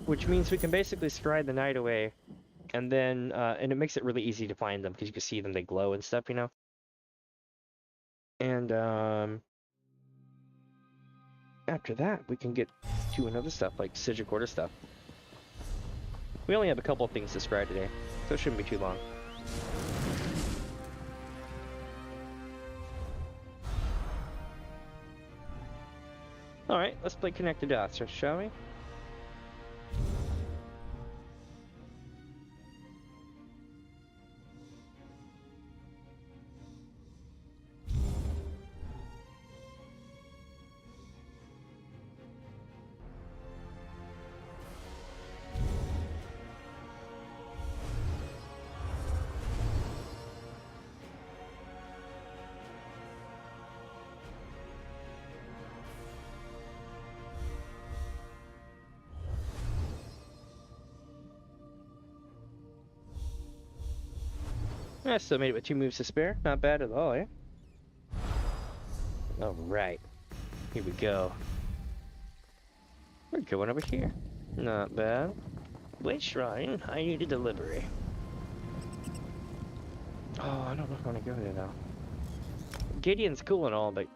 which means we can basically scry the night away. And then, and it makes it really easy to find them because you can see them, they glow and stuff, you know? And, after that, we can get to another stuff, like Psijic Order stuff. We only have a couple of things to scry today, so it shouldn't be too long. Alright, let's play Connect the Dots, shall we? I still made it with 2 moves to spare. Not bad at all, eh? Alright. Here we go. We're going over here. Not bad. Wait, Shrine. I need a delivery. Oh, I don't know if I want to go there now. Gideon's cool and all, but...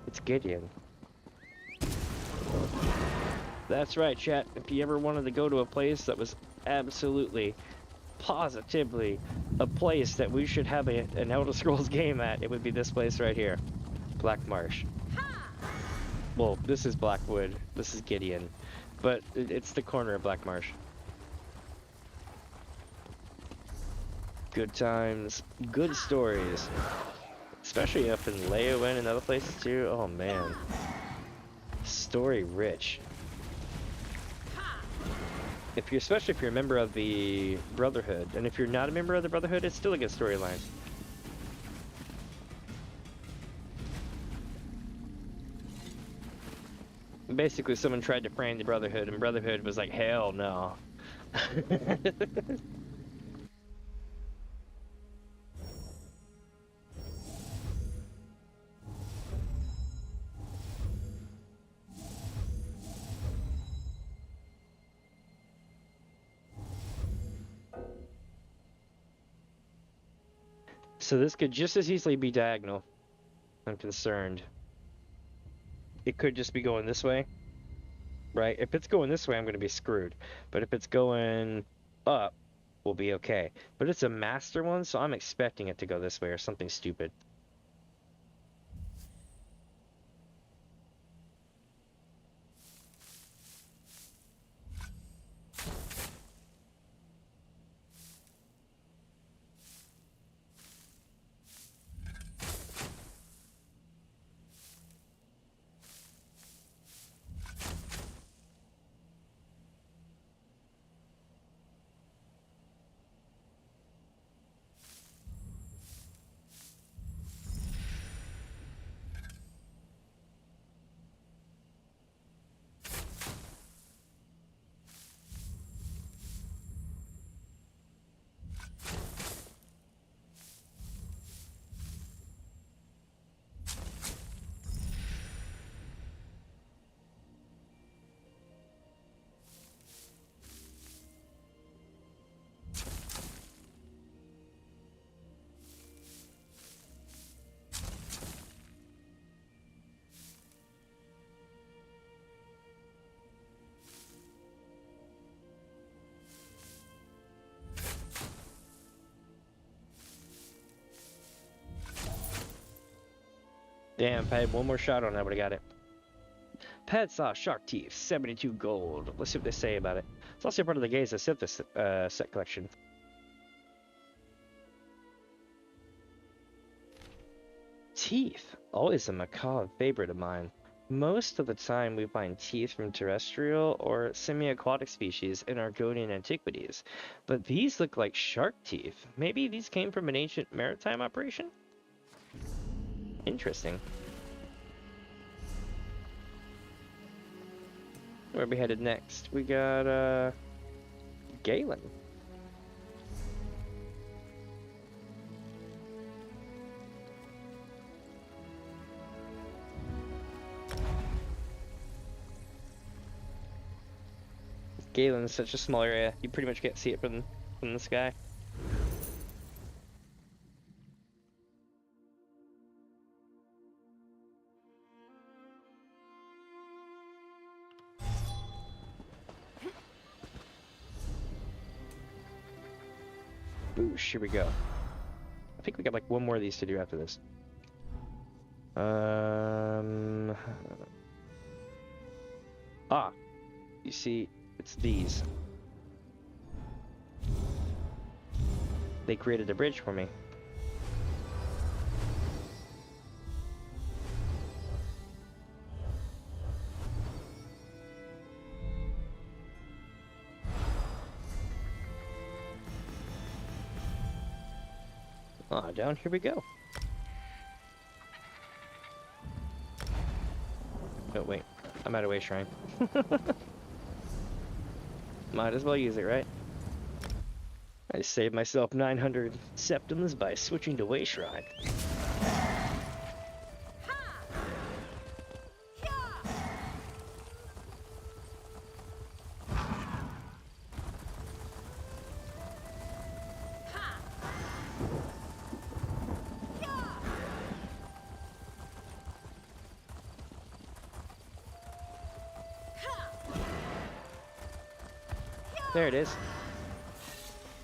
it's Gideon. That's right, chat. If you ever wanted to go to a place that was absolutely, positively a place that we should have an Elder Scrolls game at, it would be this place right here. Black Marsh. Well, this is Blackwood. This is Gideon. But it's the corner of Black Marsh. Good times, good stories. Especially up in Leowen and other places too. Oh man. Story rich. Especially if you're a member of the Brotherhood. And if you're not a member of the Brotherhood, it's still a good storyline. Basically, someone tried to frame the Brotherhood, and Brotherhood was like, hell no. So this could just as easily be diagonal. I'm concerned. It could just be going this way, right? If it's going this way, I'm going to be screwed. But if it's going up, we'll be okay. But it's a master one, so I'm expecting it to go this way or something stupid. Damn, if I had one more shot on it, I would have got it. Pad saw shark teeth, 72 gold. Let's see what they say about it. It's also part of the Gaze of Sith set collection. Teeth, always a macabre favorite of mine. Most of the time we find teeth from terrestrial or semi-aquatic species in Argonian antiquities, but these look like shark teeth. Maybe these came from an ancient maritime operation? Interesting. Where are we headed next? We got, Galen. Galen is such a small area, you pretty much can't see it from the sky. Boosh, here we go. I think we got like one more of these to do after this. You see, it's these. They created a bridge for me. Down here we go. Oh wait, I'm out of way shrine. Might as well use it, right? I saved myself 900 septims by switching to Way Shrine. There it is.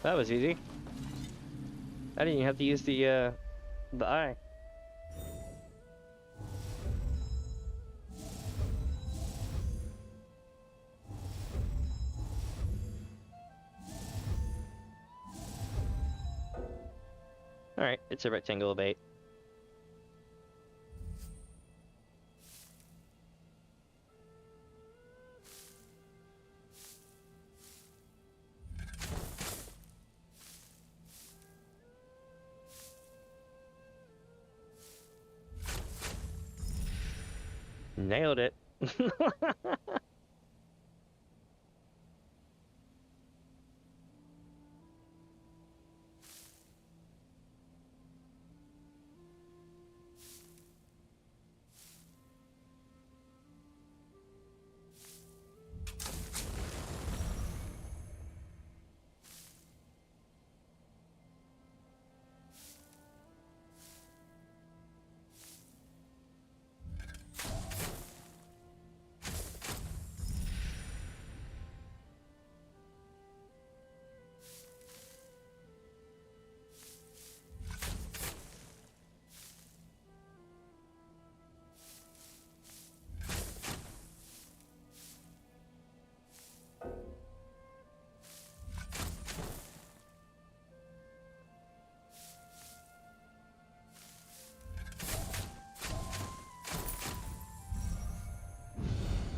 That was easy. I didn't even have to use the eye. Alright, it's a rectangle bait. Nailed it.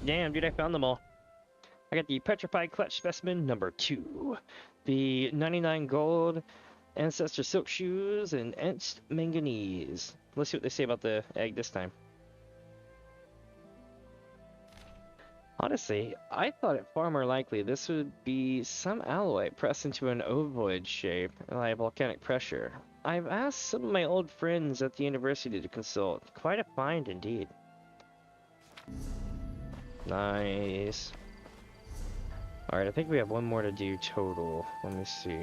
Damn, dude, I found them all. I got the Petrified Clutch Specimen number 2, the 99 gold Ancestor Silk Shoes, and Ents Manganese. Let's see what they say about the egg this time. Honestly, I thought it far more likely this would be some alloy pressed into an ovoid shape by volcanic pressure. I've asked some of my old friends at the university to consult. Quite a find indeed. Nice. Alright, I think we have one more to do total. Let me see.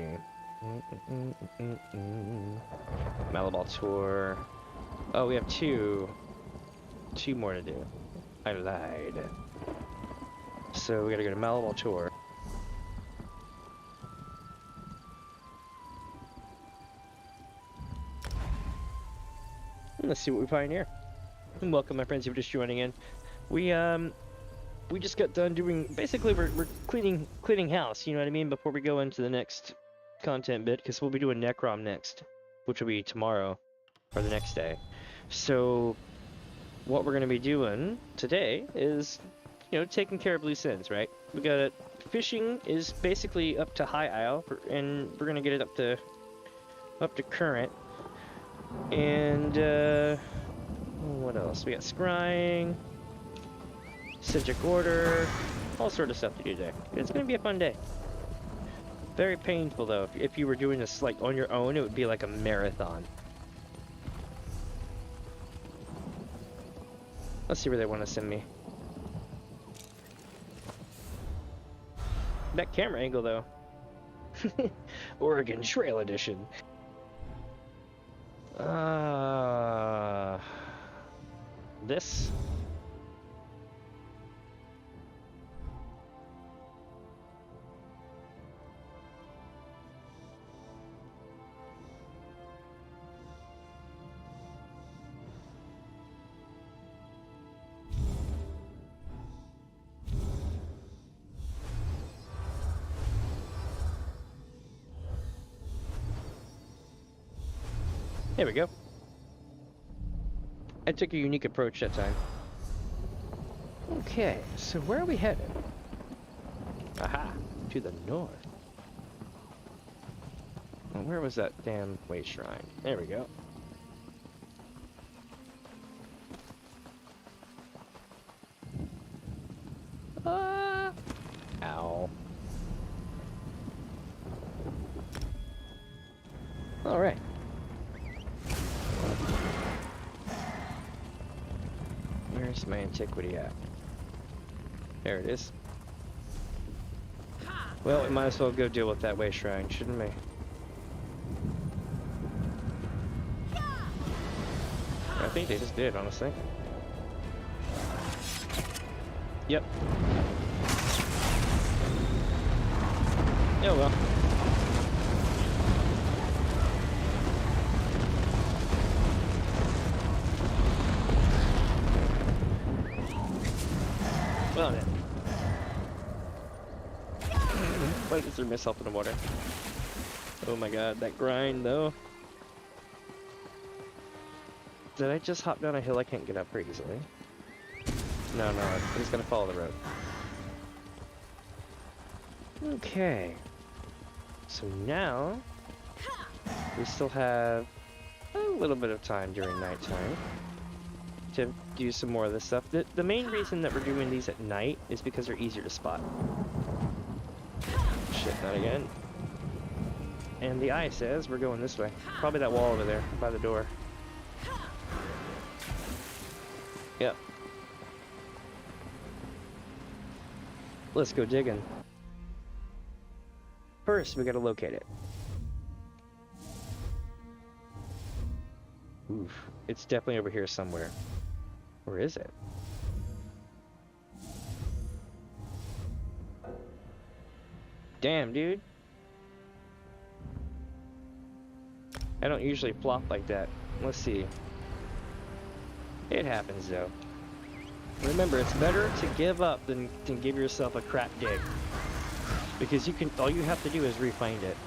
Malabal Tour. Oh, we have two more to do. I lied. So we gotta go to Malabal Tour. Let's see what we find here. And welcome, my friends, if you're just joining in. We just got done doing, basically we're cleaning house, you know what I mean, before we go into the next content bit, because we'll be doing Necrom next, which will be tomorrow, or the next day. So, what we're going to be doing today is, you know, taking care of loose ends, right? We got it, fishing is basically up to High Isle, and we're going to get it up to current, and, what else? We got scrying, Psijic Order, all sort of stuff to do today. It's going to be a fun day. Very painful though. If you were doing this like on your own, it would be like a marathon. Let's see where they want to send me. That camera angle though. Oregon Trail Edition. This. There we go. I took a unique approach that time. Okay, so where are we headed? Aha, to the north. Well, where was that damn way shrine? There we go. Ow. Alright. Where's my antiquity at? There it is. Well, we might as well go deal with that way shrine, shouldn't we? I think they just did, honestly. Yep. Oh well. Well then. Why did I throw myself in the water? Oh my god, that grind though. Did I just hop down a hill I can't get up very easily? No, no, I'm just gonna follow the road. Okay. So now, we still have a little bit of time during nighttime to do some more of this stuff. The main reason that we're doing these at night is because they're easier to spot. Shit, not again. And the eye says we're going this way. Probably that wall over there, by the door. Yep. Let's go digging. First, we gotta locate it. Oof. It's definitely over here somewhere. Where is it? Damn, dude. I don't usually flop like that. Let's see. It happens, though. Remember, it's better to give up than give yourself a crap dig. Because all you have to do is refind it.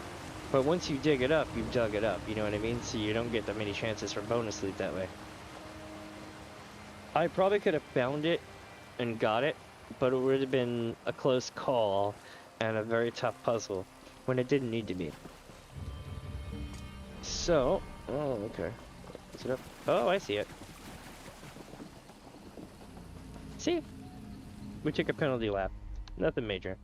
But once you dig it up, you've dug it up, you know what I mean? So you don't get that many chances for bonus loot that way. I probably could have found it and got it, but it would have been a close call and a very tough puzzle when it didn't need to be. So, oh, okay. Is it up? Oh, I see it. See? We took a penalty lap. Nothing major.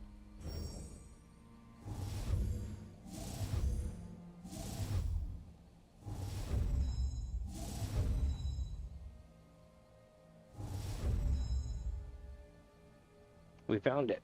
We found it.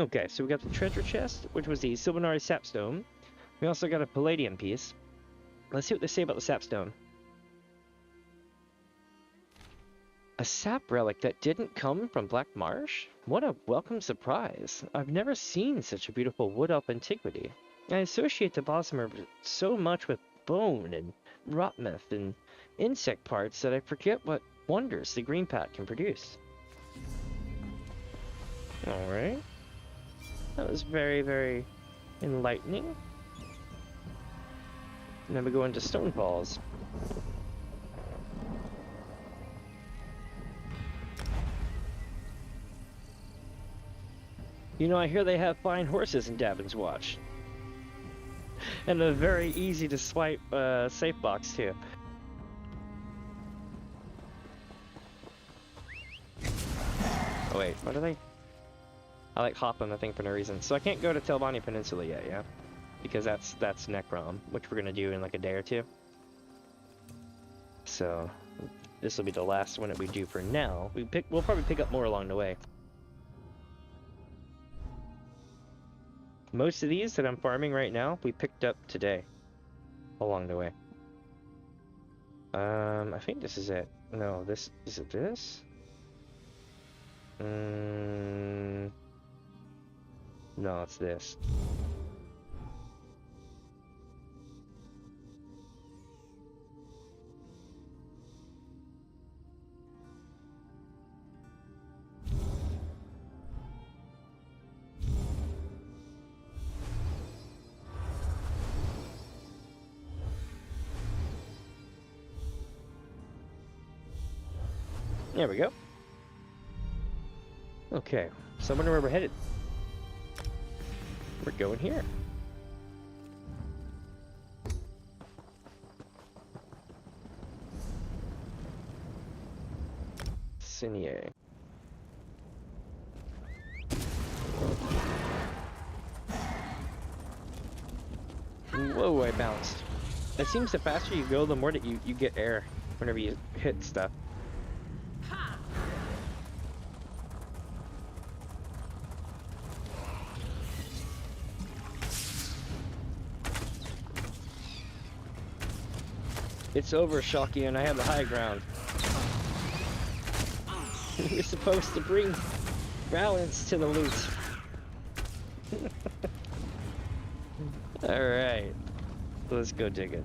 Okay, so we got the treasure chest, which was the Sylvanari sapstone. We also got a palladium piece. Let's see what they say about the sapstone. A sap relic that didn't come from Black Marsh? What a welcome surprise. I've never seen such a beautiful wood elf antiquity. I associate the Bosmer so much with bone and rot myth and insect parts that I forget what wonders the green pat can produce. Alright. That was very, very enlightening. And then we go into Stone Falls. You know, I hear they have fine horses in Davin's Watch. And a very easy to swipe safe box too. Oh wait, what are they? I like hop on the thing for no reason. So I can't go to Telvanni Peninsula yet, yeah? Because that's Necrom, which we're gonna do in like a day or two. So this will be the last one that we do for now. We'll probably pick up more along the way. Most of these that I'm farming right now, we picked up today along the way. I think this is it. No, this is it. This? No, it's this. There we go. Okay, so I wonder where we're headed. We're going here. Sinier. Whoa, I bounced. It seems the faster you go, the more that you get air whenever you hit stuff. It's over, Shocky, and I have the high ground. You're supposed to bring balance to the loot. Alright. Let's go dig it.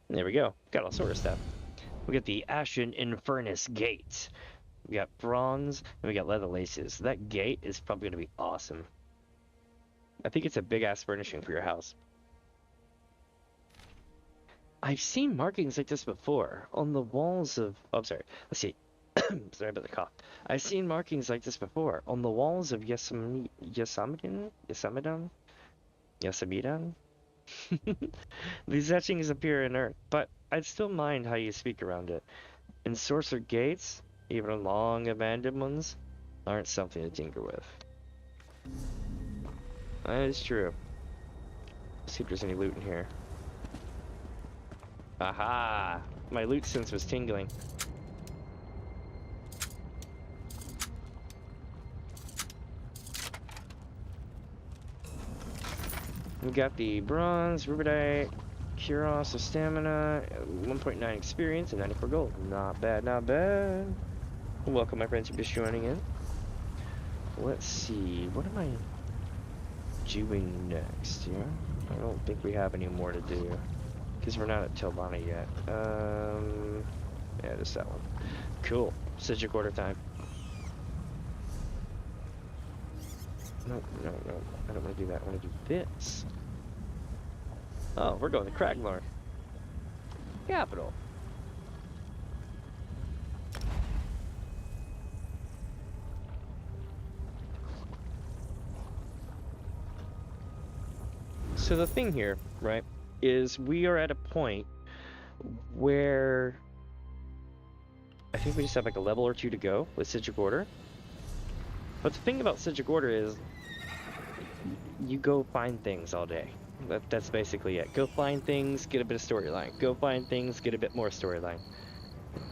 There we go. Got all sort of stuff. We got the Ashen Infernus Gate. We got bronze, and we got leather laces. That gate is probably going to be awesome. I think it's a big-ass furnishing for your house. I've seen markings like this before on the walls of... Oh, I'm sorry. Let's see. Sorry about the cough. I've seen markings like this before on the walls of Yasamidan? These etchings appear in Earth, but I'd still mind how you speak around it. And Sorcerer Gates, even long abandoned ones, aren't something to tinker with. That is true. Let's see if there's any loot in here. Aha! My loot sense was tingling. We got the bronze, rubidite, cuirass of stamina, 1.9 experience, and 94 gold. Not bad, not bad. Welcome, my friends, who are just joining in. Let's see, what am I doing next? Yeah, I don't think we have any more to do because we're not at Tilbana yet. Yeah, just that one. Cool. Psijic Order time. No, no, no. I don't want to do that. I want to do this. Oh, we're going to Kraglorn. Capital. So the thing here, right, is we are at a point where I think we just have like a level or two to go with Psijic Order. But the thing about Psijic Order is you go find things all day. That's basically it. Go find things, get a bit of storyline. Go find things, get a bit more storyline.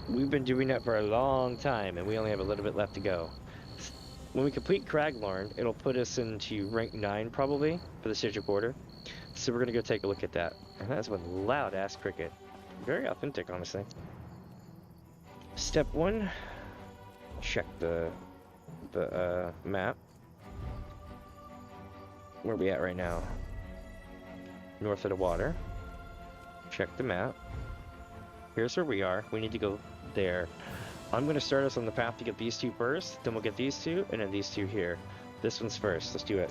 We've been doing that for a long time, and we only have a little bit left to go. When we complete Craglorn, it'll put us into rank 9 probably for the Psijic Order. So we're gonna go take a look at that. And that's one loud ass cricket. Very authentic, honestly. Step 1, check the map. Where are we at right now? North of the water. Check the map. Here's where we are. We need to go there. I'm going to start us on the path to get these two first, then we'll get these two, and then these two here. This one's first. Let's do it.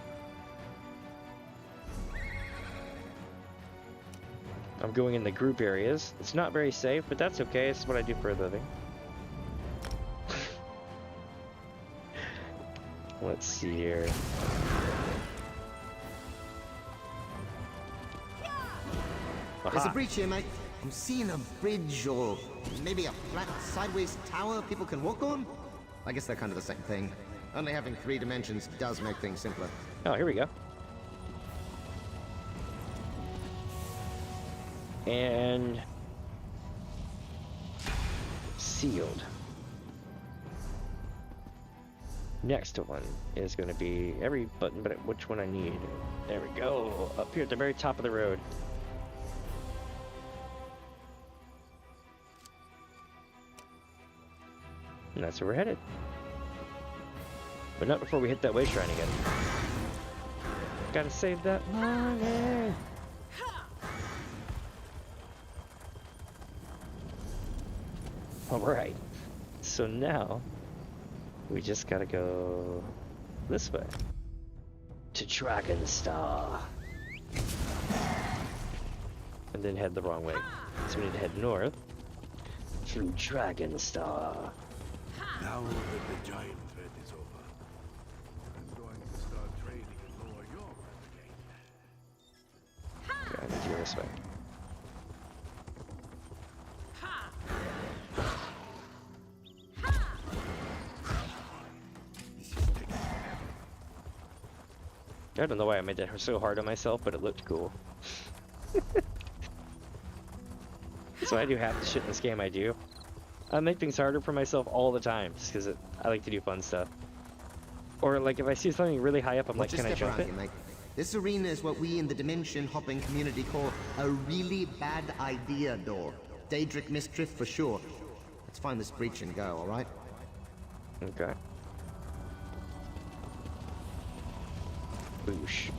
I'm going in the group areas. It's not very safe, but that's okay. It's what I do for a living. Let's see here. There's a breach here, mate. I'm seeing a bridge or maybe a flat sideways tower people can walk on. I guess they're kind of the same thing. Only having 3 dimensions does make things simpler. Oh, here we go. And sealed. Next one is going to be every button, but which one I need. There we go. Up here at the very top of the road. And that's where we're headed. But not before we hit that way shrine again. Gotta save that money. Alright. So now we just gotta go this way. To Dragonstar. And then head the wrong way. So we need to head north through Dragonstar. Now that the giant threat is over, I'm going to start trading and lower your rent again. Okay, I need to go this way. I don't know why I made that so hard on myself, but it looked cool. So I do half the shit in this game I do. I make things harder for myself all the time, just because I like to do fun stuff. Or like if I see something really high up, I'm like, can I jump it? Here, this arena is what we in the dimension hopping community call a really bad idea door. Daedric misdrift for sure. Let's find this breach and go, alright? Okay. Boosh.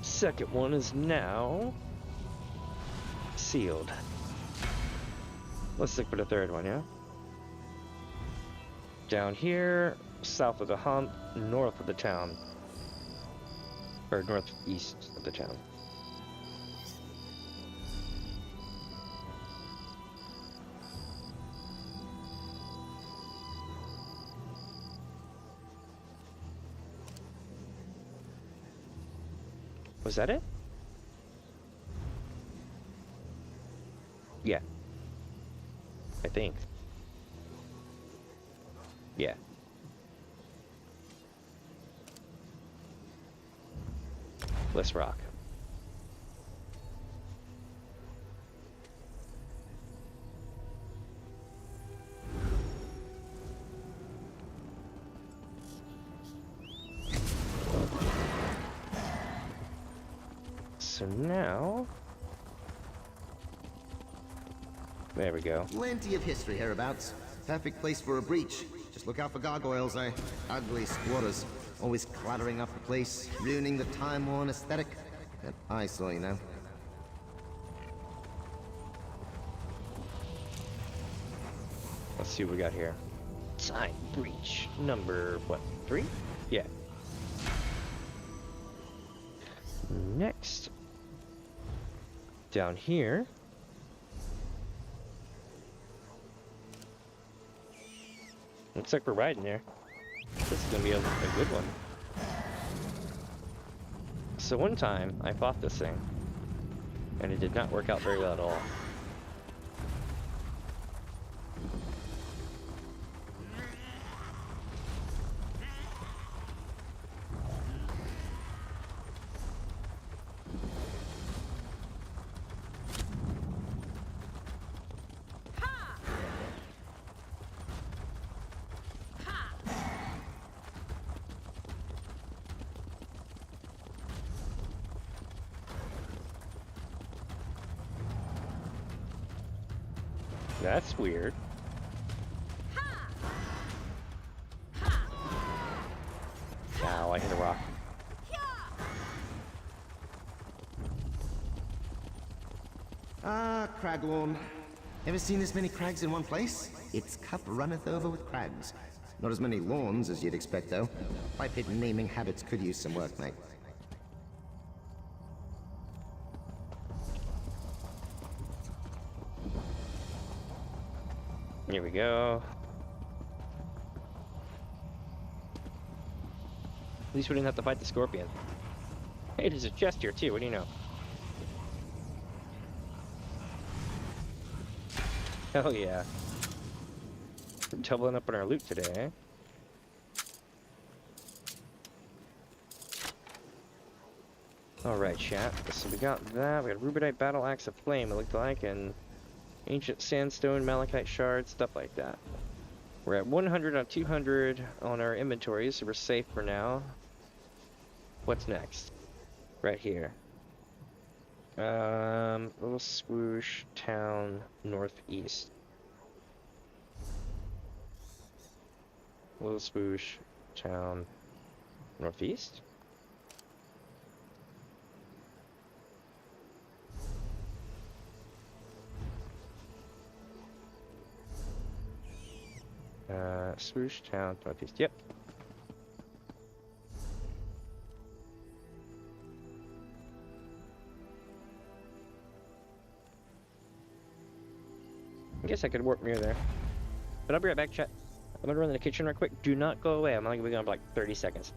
Second one is now sealed. Let's look for the third one, yeah? Down here, south of the hump, north of the town. Or northeast of the town. Was that it? Yeah. I think. Yeah. Let's rock. So now... There we go. Plenty of history hereabouts. Perfect place for a breach. Just look out for gargoyles, eh? Ugly squatters. Always cluttering up the place, ruining the time-worn aesthetic. That eyesore, you know. Let's see what we got here. Time breach. Number, what, 3? Yeah. Next. Down here. Looks like we're riding there. This is gonna be a good one. So one time, I fought this thing. And it did not work out very well at all. That's weird. Ow, I hit a rock. Ah, Craglorn. Ever seen this many crags in one place? Its cup runneth over with crags. Not as many lawns as you'd expect, though. Pipe naming habits could use some work, mate. Here we go. At least we didn't have to fight the scorpion. Hey, there's a chest here too, what do you know? Hell yeah. We're doubling up on our loot today, eh? Alright, chat. So we got that. We got Rubidite Battle Axe of Flame, it looked like, and Ancient Sandstone, Malachite Shard, stuff like that. We're at 100 on 200 on our inventory, so we're safe for now. What's next? Right here. Little Swoosh Town Northeast. Little Swoosh Town Northeast? Swoosh Town Northeast. Yep. I guess I could warp near there. But I'll be right back, chat. I'm gonna run in the kitchen real quick. Do not go away. I'm only gonna be gone for like 30 seconds.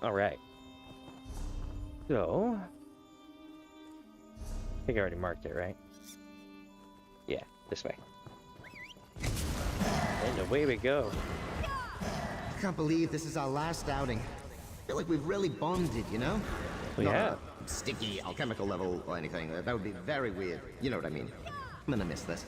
Alright. So... I think I already marked it, right? Yeah, this way. And away we go. I can't believe this is our last outing. I feel like we've really bonded, you know? We Not have. a sticky alchemical level or anything. That would be very weird. You know what I mean. I'm gonna miss this.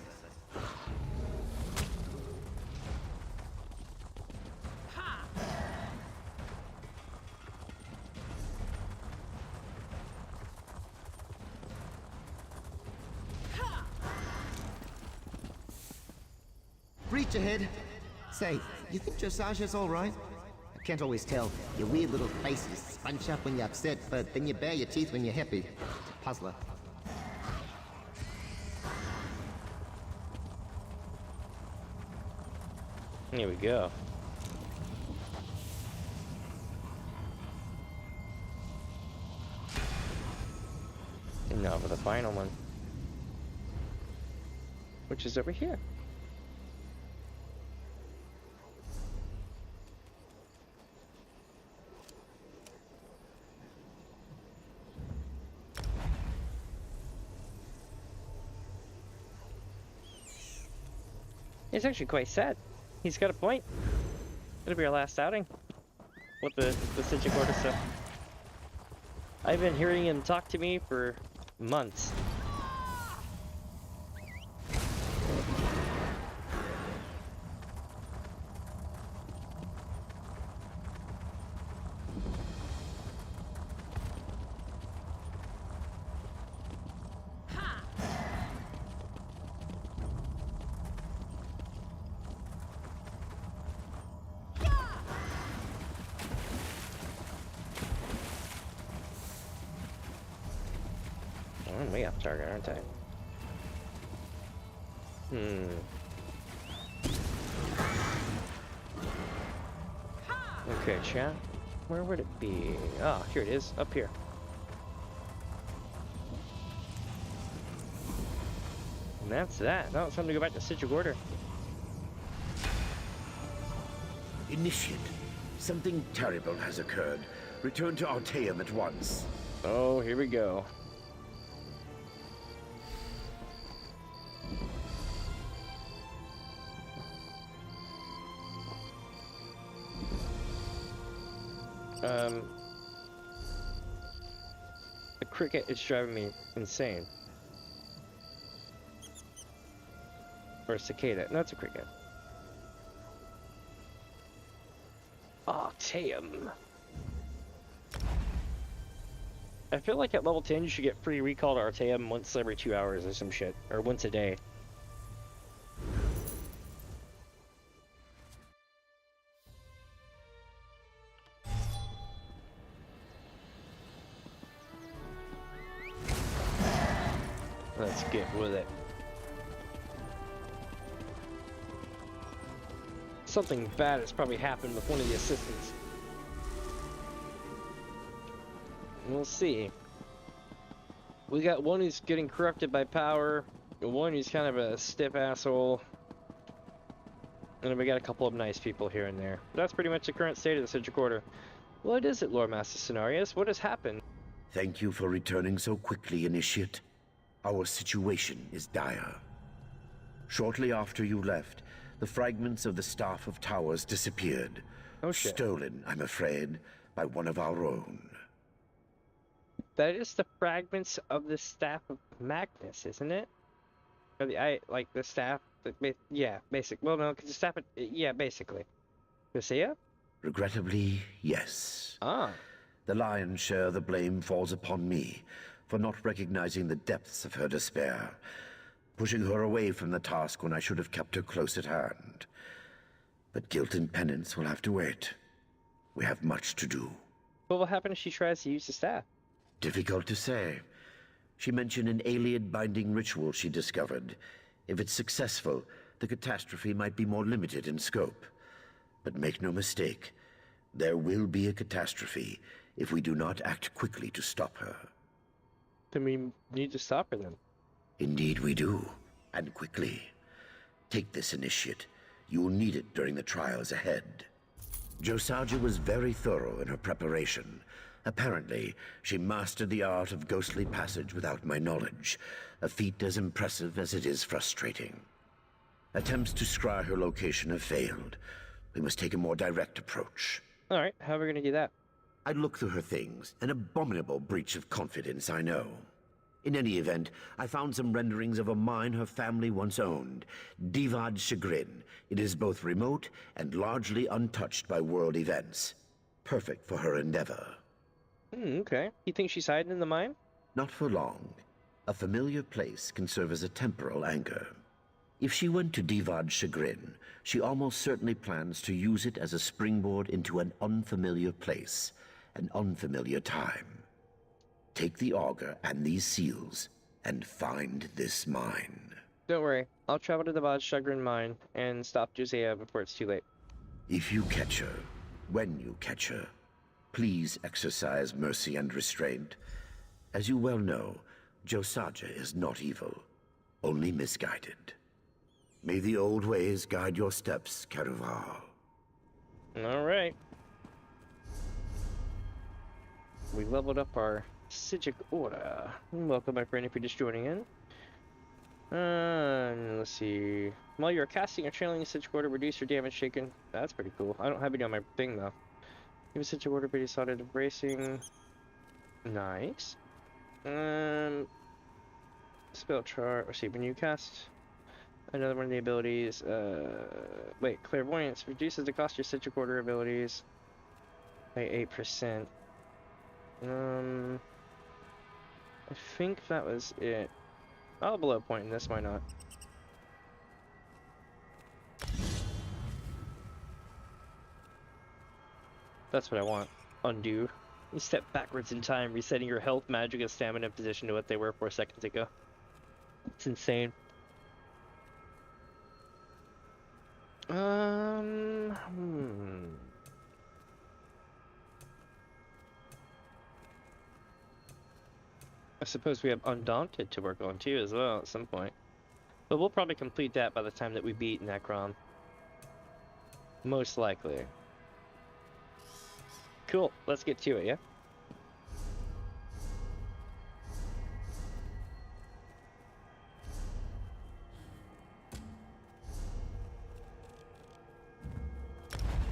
Reach ahead. Say, you think Dressage's alright? I can't always tell. Your weird little faces bunch up when you're upset, but then you bare your teeth when you're happy. It's a puzzler. Here we go. And now for the final one. Which is over here. It's actually quite sad. He's got a point. It'll be our last outing with the Psijic Order stuff. I've been hearing him talk to me for months. way off target, aren't I? Okay, chat. Where would it be? Oh, here it is. Up here. And that's that. Now it's time to go back to Psijic Order. Initiate. Something terrible has occurred. Return to Artaeum at once. Oh, here we go. The cricket is driving me insane. Or a cicada. No, it's a cricket. Artaeum. I feel like at level 10 you should get free recall to Artaeum once every 2 hours or some shit. Or once a day. Let's get with it. Something bad has probably happened with one of the assistants. We'll see. We got one who's getting corrupted by power, one who's kind of a stiff asshole, and then we got a couple of nice people here and there. That's pretty much the current state of the Psijic Order. What is it, Lord Master Cenarius? What has happened? Thank you for returning so quickly, Initiate. Our situation is dire. Shortly after you left, the fragments of the Staff of Towers disappeared. Oh shit. Stolen, I'm afraid, by one of our own. That is the fragments of the Staff of Magnus, isn't it? Or the staff, yeah, basic. Well, no, because the staff, yeah, basically. Lucia? Regrettably, yes. Ah. The lion's share of the blame falls upon me for not recognizing the depths of her despair, pushing her away from the task when I should have kept her close at hand. But guilt and penance will have to wait. We have much to do. What will happen if she tries to use the staff? Difficult to say. She mentioned an alien binding ritual she discovered. If it's successful, the catastrophe might be more limited in scope. But make no mistake, there will be a catastrophe if we do not act quickly to stop her. Then we need to stop her then. Indeed we do, and quickly. Take this, Initiate. You will need it during the trials ahead. Josaja was very thorough in her preparation. Apparently, she mastered the art of ghostly passage without my knowledge, a feat as impressive as it is frustrating. Attempts to scry her location have failed. We must take a more direct approach. Alright, how are we gonna do that? I'd look through her things. An abominable breach of confidence, I know. In any event, I found some renderings of a mine her family once owned. Divad Chagrin. It is both remote and largely untouched by world events. Perfect for her endeavor. Okay. You think she's hiding in the mine? Not for long. A familiar place can serve as a temporal anchor. If she went to Divad Chagrin, she almost certainly plans to use it as a springboard into an unfamiliar place, an unfamiliar time. Take the auger and these seals, and find this mine. Don't worry. I'll travel to the Divad Chagrin mine and stop Josiah before it's too late. If you catch her, when you catch her, please exercise mercy and restraint. As you well know, Josaja is not evil, only misguided. May the old ways guide your steps, Caraval. Alright. We leveled up our Psijic Order. Welcome, my friend, if you're just joining in. Let's see. While you're casting or channeling a Psijic Order, reduce your damage taken. That's pretty cool. I don't have it on my thing, though. Give a Psijic Order, but decided of bracing. Nice. Spell chart. Let's see, when you cast another one of the abilities, wait, Clairvoyance reduces the cost of your Psijic Order abilities by 8%. I think that was it. I'll blow a point in this, why not? That's what I want. Undo. You step backwards in time, resetting your health, magic, and stamina position to what they were 4 seconds ago. It's insane. I suppose we have Undaunted to work on too as well at some point. But we'll probably complete that by the time that we beat Necron. Most likely. Cool, let's get to it, yeah?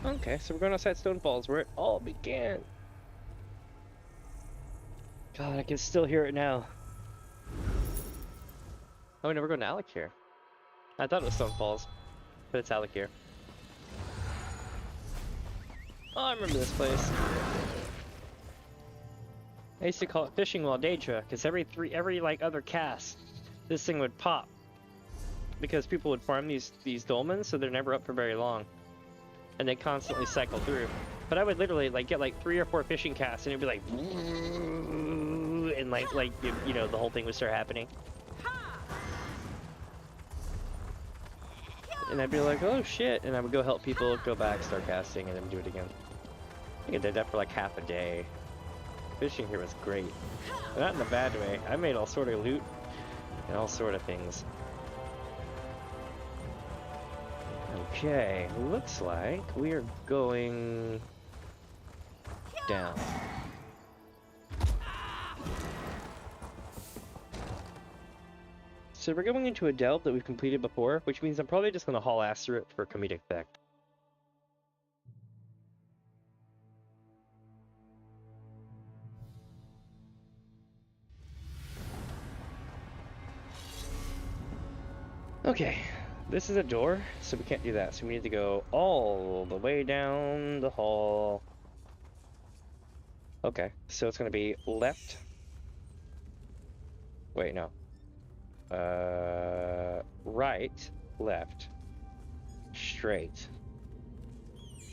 Okay, so we're going outside Stone Falls, where it all began. God, I can still hear it now. Oh, no, we're going to Alakir. I thought it was Stone Falls, but it's Alakir. Oh, I remember this place. I used to call it Fishing Waldadra, because every like other cast, this thing would pop. Because people would farm these dolmens, so they're never up for very long. And they constantly cycle through. But I would literally like get like 3 or 4 fishing casts, and it'd be like, and like you know, the whole thing would start happening. And I'd be like, oh shit, and I would go help people, go back, start casting, and then do it again. I think I did that for like half a day. Fishing here was great. But not in a bad way. I made all sort of loot and all sort of things. Okay, looks like we are going down. So we're going into a delve that we've completed before, which means I'm probably just going to haul ass through it for comedic effect. Okay, this is a door, so we can't do that. So we need to go all the way down the hall. Okay, so it's going to be left. Wait, no. Right, left, straight.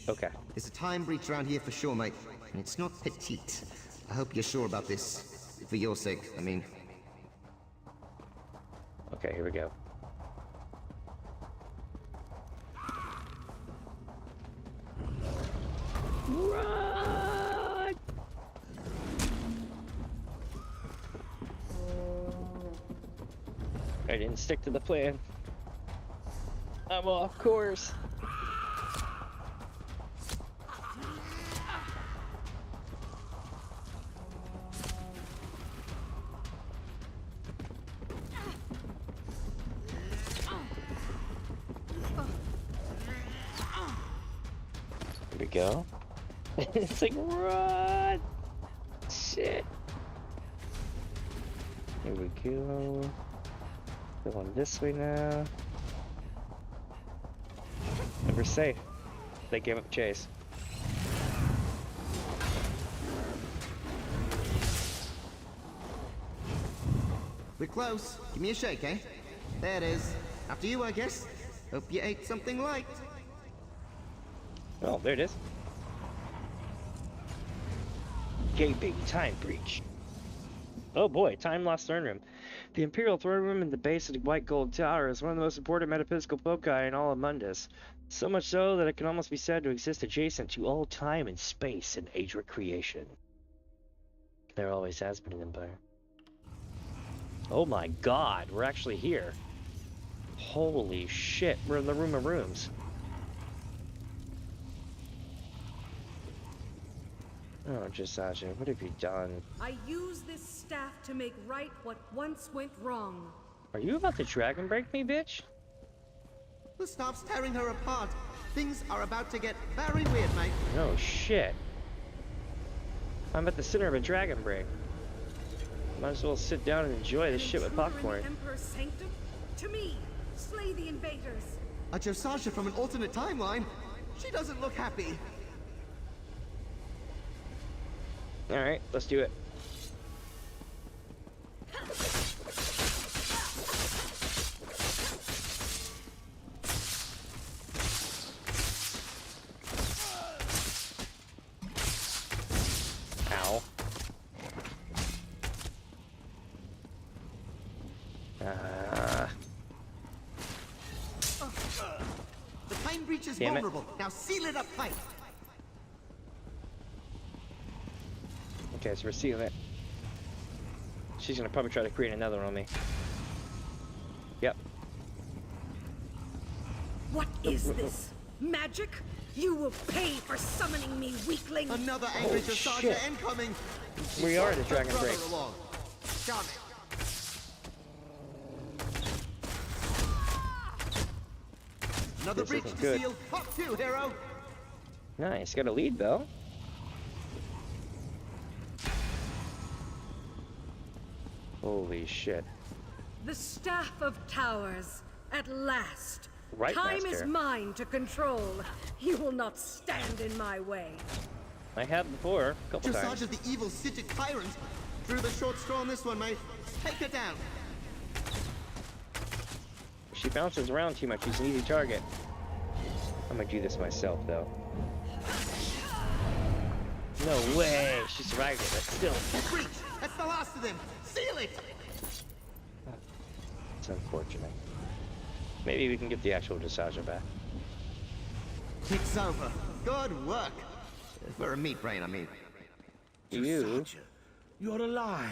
Okay. There's a time breach around here for sure, mate. And it's not petite. I hope you're sure about this. For your sake, I mean. Okay, here we go. Run! I didn't stick to the plan. I'm off course. Here we go. It's like, run! Shit. Here we go. Going this way now. And we're safe. They gave up chase. We're close. Give me a shake, eh? There it is. After you, I guess. Hope you ate something light. Oh, there it is. Gaping time breach. Oh boy, time lost throne room. The Imperial throne room in the base of the White Gold Tower is one of the most important metaphysical foci in all of Mundus. So much so that it can almost be said to exist adjacent to all time and space in Adric creation. There always has been an empire. Oh my god, we're actually here. Holy shit, we're in the room of rooms. Oh, Jessaja, what have you done? I use this staff to make right what once went wrong. Are you about to dragon break me, bitch? The staff's tearing her apart. Things are about to get very weird, mate. No shit. I'm at the center of a dragon break. Might as well sit down and enjoy this shit with popcorn. Emperor's sanctum? To me, slay the invaders. A Jessaja from an alternate timeline? She doesn't look happy. Alright, let's do it. Ow. Damn it. vulnerable. Now seal it up tight. Okay, so we're sealing it. She's gonna probably try to create another one on me. Yep. What is this? Magic? You will pay for summoning me, weakling! Another angry Jossaja incoming! We are the Dragon Break. Got it. Another breach to seal. Hop 2, hero! Nice, got a lead though. Holy shit. The Staff of Towers, at last. Right, Time Master. is mine to control. You will not stand in my way. I have before, a couple times. Jossaja's the evil Psijic tyrant. Drew the short straw on this one, mate. Take her down. If she bounces around too much, she's an easy target. I'm gonna do this myself, though. No way! She survived it, but still. Breach! That's the last of them! Seal it! It's unfortunate. Maybe we can get the actual Jossaja back. It's over. Good work. For a meat brain, I mean. You? You're alive.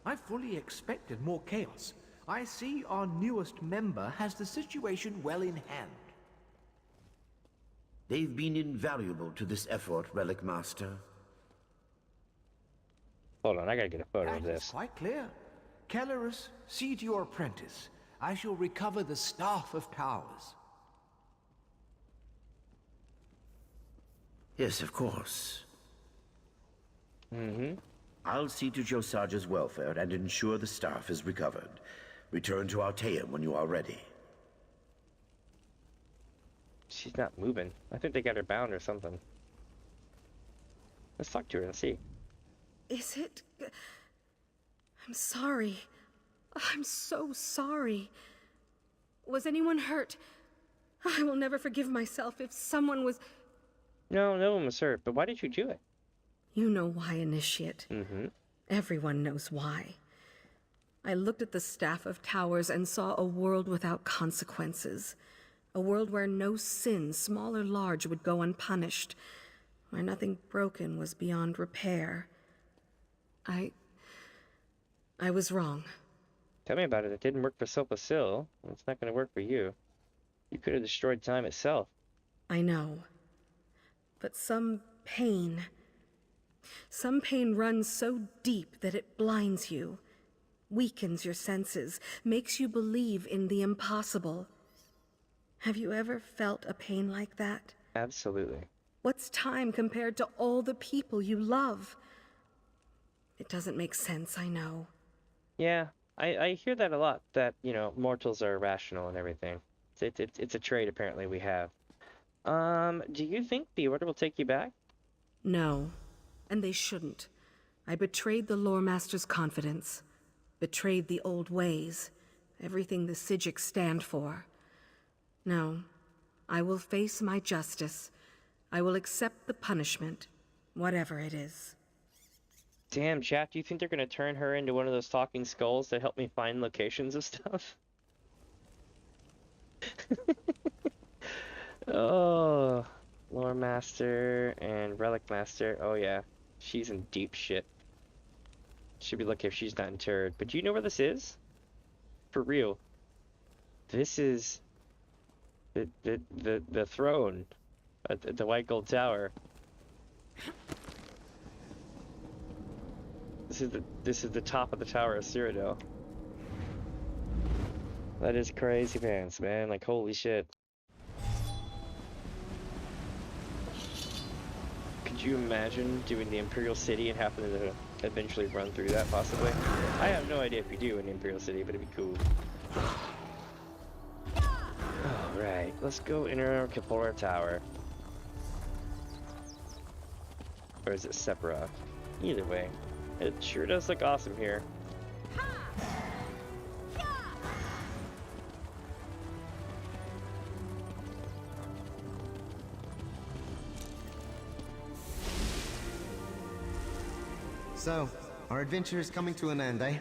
I fully expected more chaos. I see our newest member has the situation well in hand. They've been invaluable to this effort, Relic Master. Hold on, I gotta get a photo of That is this. quite clear. Kellerus, see to your apprentice. I shall recover the Staff of Towers. Yes, of course. Mm-hmm. I'll see to Jossaja's welfare and ensure the staff is recovered. Return to Altea when you are ready. She's not moving. I think they got her bound or something. Let's talk to her and see. Is it? I'm sorry. I'm so sorry. Was anyone hurt? I will never forgive myself if someone was... No, no one was hurt, but why did you do it? You know why, Initiate. Mm-hmm. Everyone knows why. I looked at the Staff of Towers and saw a world without consequences. A world where no sin, small or large, would go unpunished. Where nothing broken was beyond repair. I was wrong. Tell me about it. It didn't work for Silpasil. It's not going to work for you. You could have destroyed time itself. I know. But some pain runs so deep that it blinds you, weakens your senses, makes you believe in the impossible. Have you ever felt a pain like that? Absolutely. What's time compared to all the people you love? It doesn't make sense, I know. Yeah, I hear that a lot, that, you know, mortals are irrational and everything. It's a trait, apparently, we have. Do you think the Order will take you back? No, and they shouldn't. I betrayed the Lore Master's confidence, betrayed the old ways, everything the Psijic stand for. No, I will face my justice. I will accept the punishment, whatever it is. Damn, chat, do you think they're going to turn her into one of those talking skulls that help me find locations of stuff? Oh, Lore Master and Relic Master. Oh yeah, she's in deep shit. Should be lucky if she's not interred. But do you know where this is? For real. This is the throne at the White Gold Tower. This is the top of the Tower of Cyrodiil. That is crazy pants, man. Like, holy shit. Could you imagine doing the Imperial City and having to eventually run through that, possibly? I have no idea if you do in the Imperial City, but it'd be cool. Alright, let's go enter Kapora Tower. Or is it Sephiroth? Either way, it sure does look awesome here. So, our adventure is coming to an end, eh?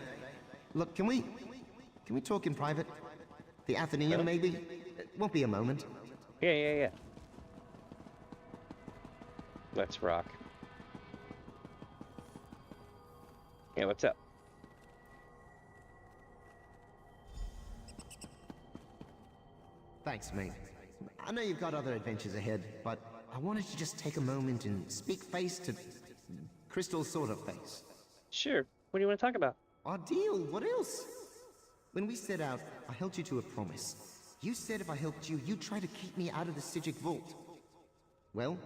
Look, can we talk in private? The Athenaeum, maybe? It won't be a moment. Yeah. Let's rock. Yeah, what's up? Thanks, mate. I know you've got other adventures ahead, but I wanted to just take a moment and speak face to Crystal sort of face. Sure. What do you want to talk about? Our deal, what else? When we set out, I held you to a promise. You said if I helped you, you'd try to keep me out of the Psijic vault. Well,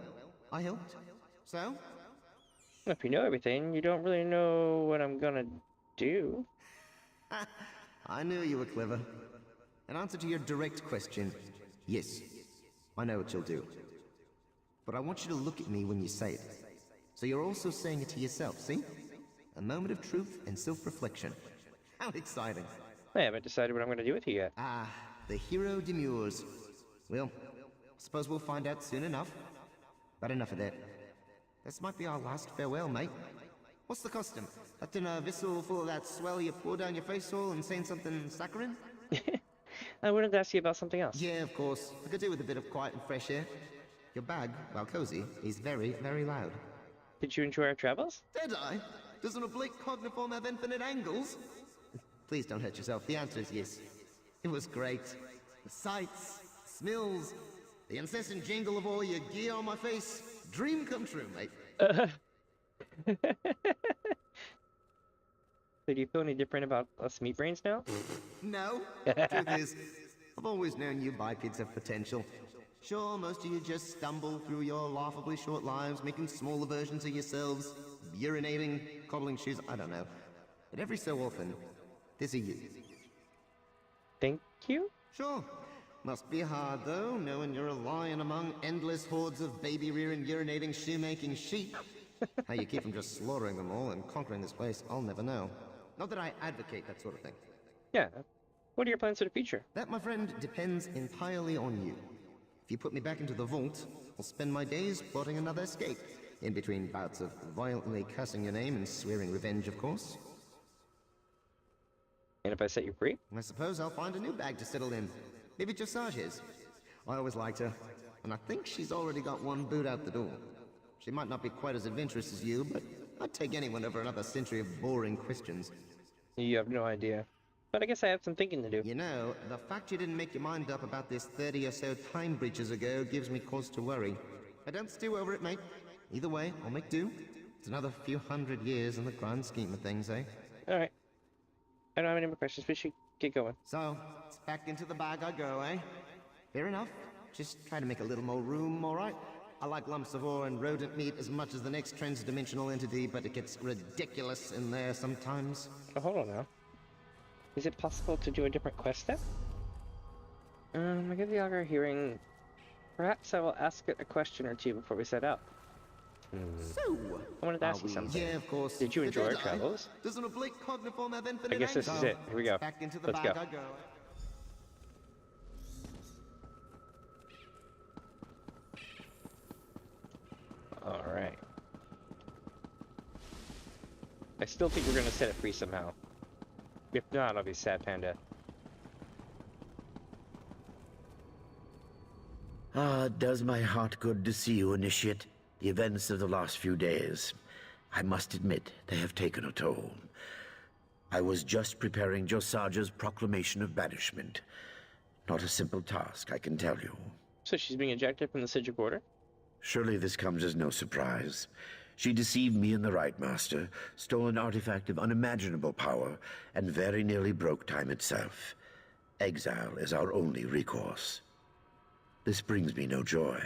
I helped. So? If you know everything, you don't really know what I'm gonna do. I knew you were clever. In answer to your direct question, yes, I know what you'll do. But I want you to look at me when you say it. So you're also saying it to yourself, see? A moment of truth and self-reflection. How exciting. I haven't decided what I'm gonna do with you yet. Ah, the hero demurs. Well, suppose we'll find out soon enough. But enough of that. This might be our last farewell, mate. What's the custom? Lifting a vessel full of that swell you pour down your face hole and saying something saccharine? I wanted to ask you about something else. Yeah, of course. I could do with a bit of quiet and fresh air. Your bag, while cozy, is very, very loud. Did you enjoy our travels? Did I? Does an oblique cogniform have infinite angles? Please don't hurt yourself. The answer is yes. It was great. The sights, smells, the incessant jingle of all your gear on my face. Dream come true, mate. So do you feel any different about us meat brains now? No. Truth is, I've always known you bipeds have potential. Sure, most of you just stumble through your laughably short lives, making smaller versions of yourselves, urinating, coddling shoes, I don't know. But every so often, there's a you. Thank you? Sure. Must be hard, though, knowing you're a lion among endless hordes of baby-rearing, urinating, shoemaking sheep. How you keep from just slaughtering them all and conquering this place, I'll never know. Not that I advocate that sort of thing. Yeah. What are your plans for the future? That, my friend, depends entirely on you. If you put me back into the vault, I'll spend my days plotting another escape. In between bouts of violently cursing your name and swearing revenge, of course. And if I set you free? I suppose I'll find a new bag to settle in. Maybe Josage's. I always liked her, and I think she's already got one boot out the door. She might not be quite as adventurous as you, but I'd take anyone over another century of boring questions. You have no idea. But I guess I have some thinking to do. You know, the fact you didn't make your mind up about this 30 or so time breaches ago gives me cause to worry. I don't stew over it, mate. Either way, I'll make do. It's another few hundred years in the grand scheme of things, eh? Alright. I don't have any more questions. We should get going. So, it's back into the bag I go, eh? Fair enough. Just try to make a little more room, alright? I like lumps of ore and rodent meat as much as the next transdimensional entity, but it gets ridiculous in there sometimes. Oh, hold on now. Is it possible to do a different quest step? I give the augur a hearing. Perhaps I will ask it a question or two before we set out. So, I wanted to ask you something. Yeah, of course. Did you enjoy our travels? Does an oblique cogniform have infinite I guess this is it. Here we go. Back into the Let's bag go. I go. Alright. I still think we're gonna set it free somehow. If not, I'll be sad panda. Ah, it does my heart good to see you, Initiate. The events of the last few days, I must admit, they have taken a toll. I was just preparing Josage's proclamation of banishment. Not a simple task, I can tell you. So she's being ejected from the Psijic Order? Surely this comes as no surprise. She deceived me and the Right Master, stole an artifact of unimaginable power, and very nearly broke time itself. Exile is our only recourse. This brings me no joy.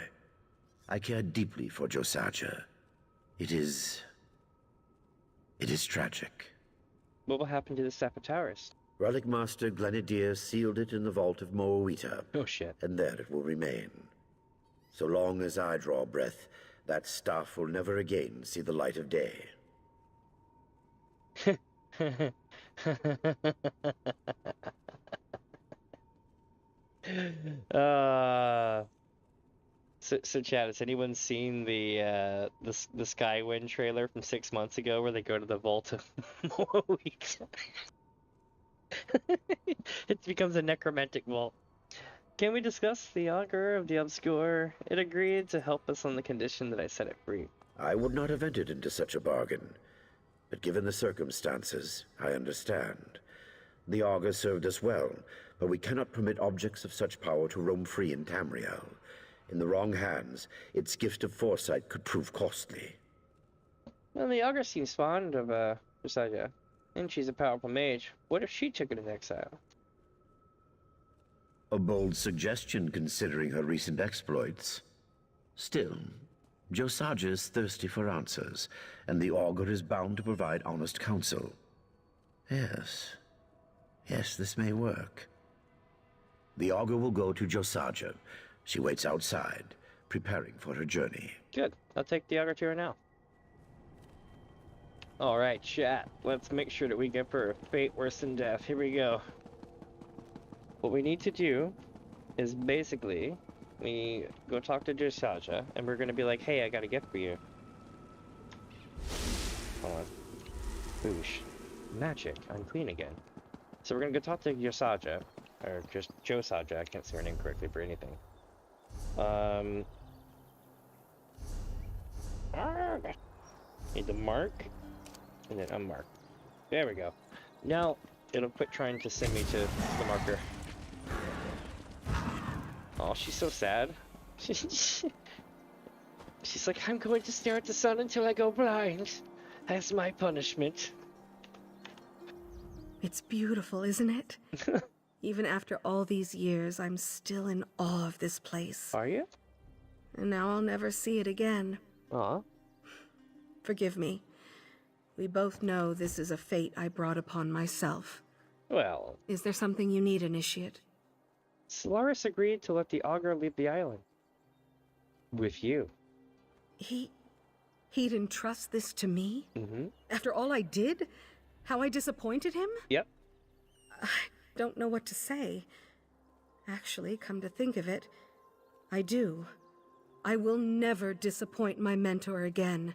I care deeply for Josage. It is tragic. What will happen to the Sapatauris? Relic Master Glenadier sealed it in the vault of Moawita. Oh shit. And there it will remain. So long as I draw breath, that stuff will never again see the light of day. So Chad, has anyone seen the Skywind trailer from 6 months ago where they go to the vault of Moawita? It becomes a necromantic vault. Can we discuss the augur of the obscure? It agreed to help us on the condition that I set it free. I would not have entered into such a bargain. But given the circumstances, I understand. The Augur served us well, but we cannot permit objects of such power to roam free in Tamriel. In the wrong hands, its gift of foresight could prove costly. Well, the Augur seems fond of, Psijic, and she's a powerful mage. What if she took it in exile? A bold suggestion considering her recent exploits. Still, Psijic is thirsty for answers, and the Augur is bound to provide honest counsel. Yes. Yes, this may work. The Augur will go to Psijic. She waits outside, preparing for her journey. Good. I'll take the Augur to her now. Alright, chat. Let's make sure that we give her a fate worse than death. Here we go. What we need to do is basically, we go talk to Psijic, and we're gonna be like, hey, I got a gift for you. Hold on. Boosh. Magic. I'm clean again. So we're gonna go talk to Psijic, or just Psijic, I can't say her name correctly for anything. Need to mark, and then unmark. There we go. Now, it'll quit trying to send me to the marker. Oh, she's so sad. She's like, I'm going to stare at the sun until I go blind. That's my punishment. It's beautiful, isn't it? Even after all these years, I'm still in awe of this place. Are you? And now I'll never see it again. Aw. Forgive me. We both know this is a fate I brought upon myself. Well... Is there something you need, Initiate? Solaris agreed to let the Augur leave the island. With you. He'd entrust this to me? Mm-hmm. After all I did? How I disappointed him? Yep. I don't know what to say. Actually, come to think of it, I do. I will never disappoint my mentor again.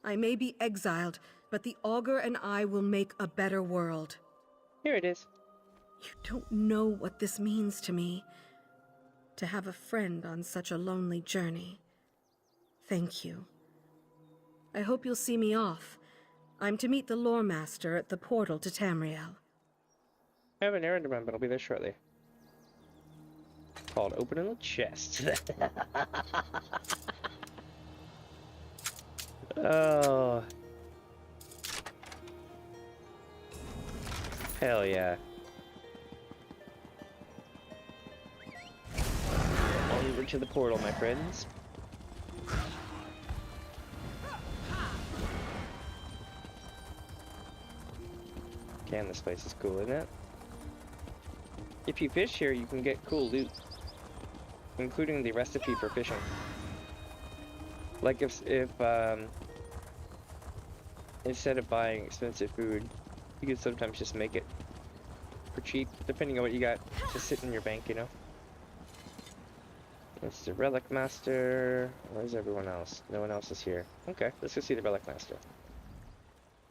I may be exiled, but the Augur and I will make a better world. Here it is. You don't know what this means to me. To have a friend on such a lonely journey. Thank you. I hope you'll see me off. I'm to meet the Lore Master at the portal to Tamriel. I have an errand to run, but I'll be there shortly. Called opening the chest. Oh. Hell yeah. Over to the portal, my friends. Damn, this place is cool, isn't it? If you fish here, you can get cool loot, including the recipe for fishing. Like if instead of buying expensive food, you could sometimes just make it for cheap, depending on what you got to sit in your bank, you know? That's the Relic Master. Where's everyone else? No one else is here. Okay, let's go see the Relic Master.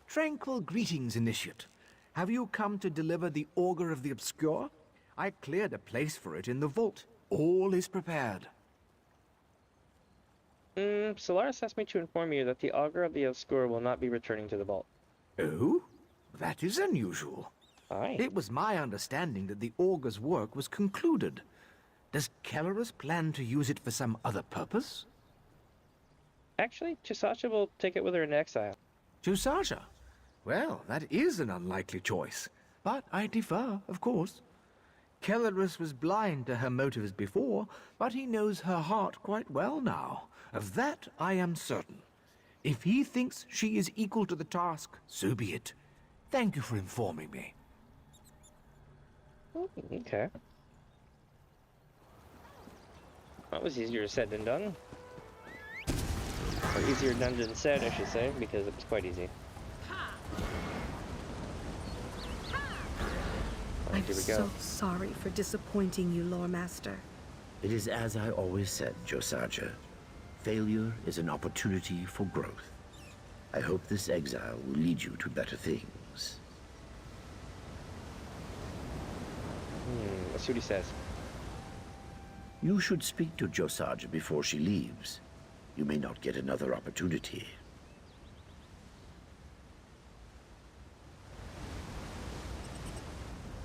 Tranquil greetings, Initiate. Have you come to deliver the Augur of the Obscure? I cleared a place for it in the vault. All is prepared. Solaris asked me to inform you that the Augur of the Obscure will not be returning to the vault. Oh? That is unusual. Aye. It was my understanding that the Augur's work was concluded. Does Kellerus plan to use it for some other purpose? Actually, Psijic will take it with her in exile. Psijic? Well, that is an unlikely choice. But I defer, of course. Kellerus was blind to her motives before, but he knows her heart quite well now. Of that I am certain. If he thinks she is equal to the task, so be it. Thank you for informing me. Okay. That was easier said than done. Or easier done than said, I should say, because it was quite easy. I'm so sorry for disappointing you, Lore Master. It is as I always said, Psijic. Failure is an opportunity for growth. I hope this exile will lead you to better things. Let's see what he says. You should speak to Psijic before she leaves. You may not get another opportunity.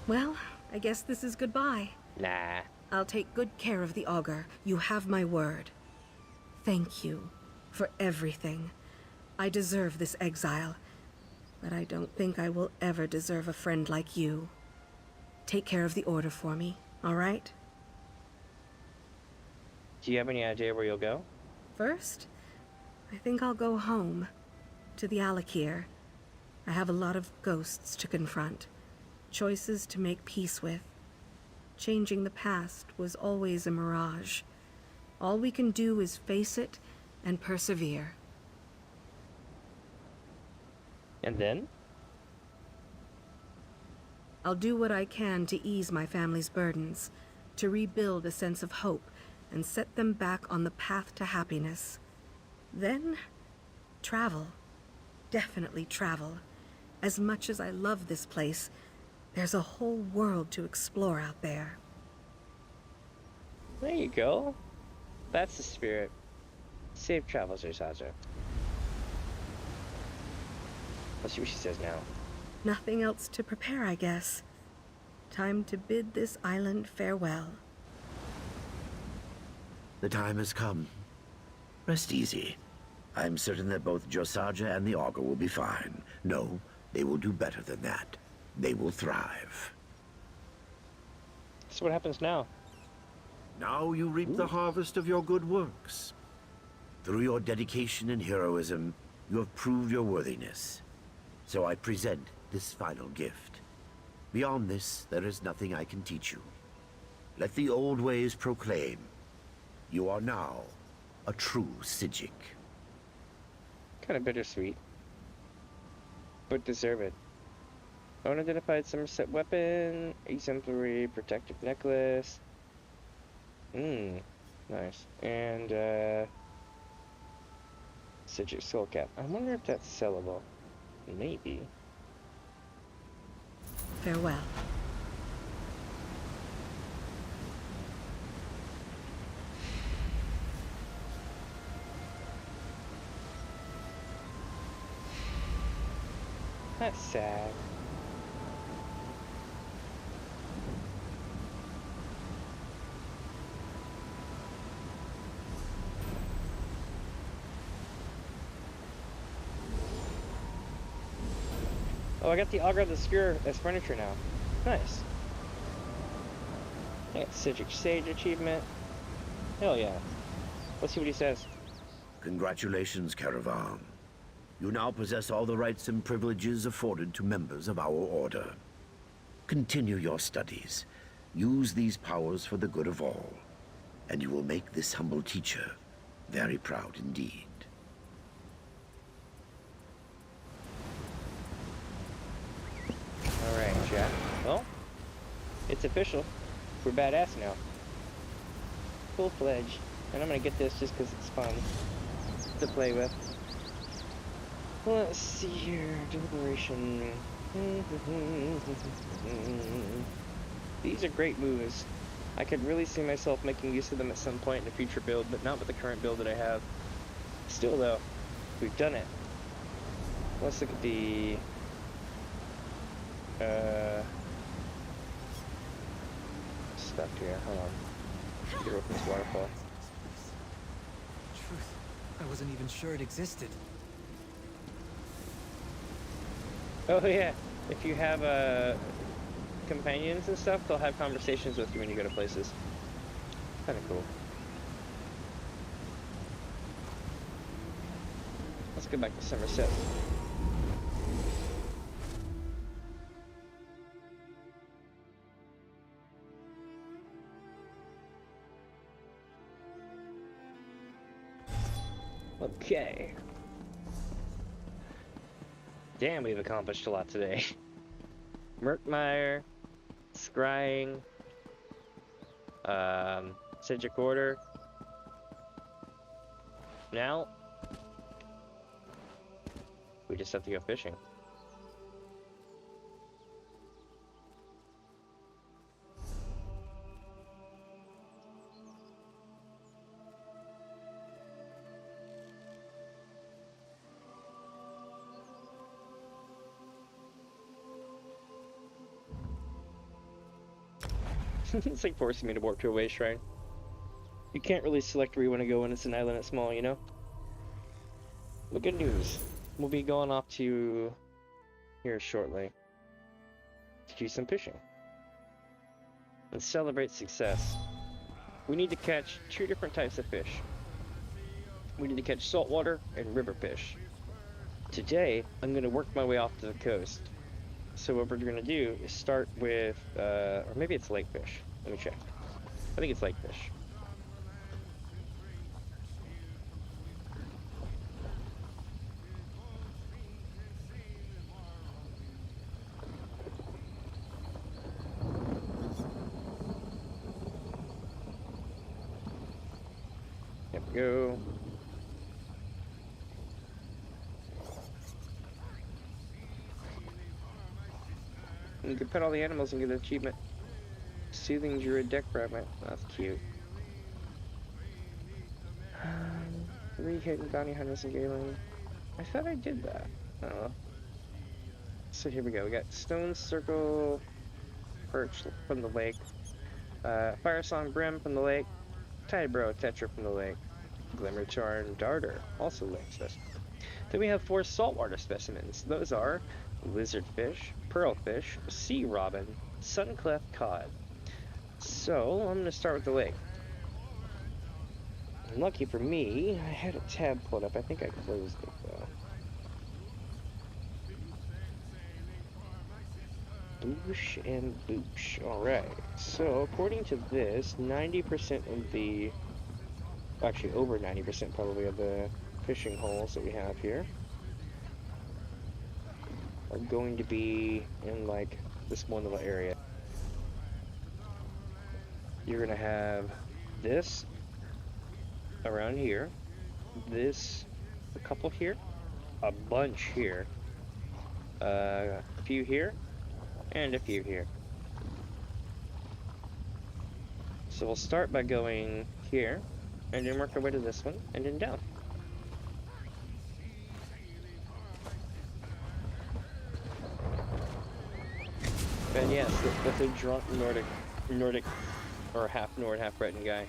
Well, I guess this is goodbye. Nah. I'll take good care of the augur. You have my word. Thank you for everything. I deserve this exile, but I don't think I will ever deserve a friend like you. Take care of the Order for me, all right? Do you have any idea where you'll go? First, I think I'll go home, to the Alakir. I have a lot of ghosts to confront, choices to make peace with. Changing the past was always a mirage. All we can do is face it and persevere. And then? I'll do what I can to ease my family's burdens, to rebuild a sense of hope, and set them back on the path to happiness. Then, travel. Definitely travel. As much as I love this place, there's a whole world to explore out there. There you go. That's the spirit. Safe travels, Ursaja. Let's see what she says now. Nothing else to prepare, I guess. Time to bid this island farewell. The time has come. Rest easy. I'm certain that both Josaja and the augur will be fine. No, they will do better than that. They will thrive. So what happens now? Now you reap the harvest of your good works. Through your dedication and heroism, you have proved your worthiness. So I present this final gift. Beyond this, there is nothing I can teach you. Let the old ways proclaim, you are now a true Psijic. Kind of bittersweet. But deserve it. Unidentified Somerset weapon, exemplary protective necklace. Nice. And, Psijic skull cap. I wonder if that's sellable. Maybe. Farewell. That's sad. Oh, I got the Augur of the Spear as furniture now. Nice. I got Psijic Sage achievement. Hell yeah. Let's see what he says. Congratulations, Caravan. You now possess all the rights and privileges afforded to members of our order. Continue your studies. Use these powers for the good of all, and you will make this humble teacher very proud indeed. Alright, chat. Well, it's official. We're badass now. Full-fledged. And I'm gonna get this just because it's fun to play with. Let's see here. Deliberation. These are great moves. I could really see myself making use of them at some point in a future build, but not with the current build that I have. Still, though, we've done it. Let's look at the... stuff here. Hold on. Get open this waterfall. Truth, I wasn't even sure it existed. Oh yeah, if you have companions and stuff, they'll have conversations with you when you go to places. Kind of cool. Let's go back to Somerset. Okay. Damn, we've accomplished a lot today. Murkmire, scrying, Psijic Order. Now, we just have to go fishing. It's like forcing me to warp to a way shrine. You can't really select where you want to go when it's an island that's small, you know? But good news. We'll be going off to here shortly to do some fishing and celebrate success. We need to catch 2 different types of fish. We need to catch saltwater and river fish. Today, I'm going to work my way off to the coast. So what we're going to do is start with, or maybe it's lake fish. Let me check. I think it's lake fish. There we go. You can pet all the animals and get an achievement. Soothing Druid deck fragment. That's cute. 3 hidden bounty hunters and Galen. I thought I did that. I don't know. So here we go. We got Stone Circle Perch from the lake. Firesong Brim from the lake. Tidebro Tetra from the lake. Glimmer Charm Darter, also lake specimen. Then we have 4 saltwater specimens. Those are lizardfish, pearlfish, sea robin, suncleft cod. So I'm going to start with the lake. And lucky for me, I had a tab pulled up. I think I closed it though. Boosh and boosh. Alright, so according to this, 90% of the, actually over 90% probably of the fishing holes that we have here are going to be in like this one little area. You're gonna have this around here, this, a couple here, a bunch here, a few here, and a few here. So we'll start by going here, and then work our way to this one, and then down. And yes, that's a drunk Nordic, or half Nord, half Breton guy.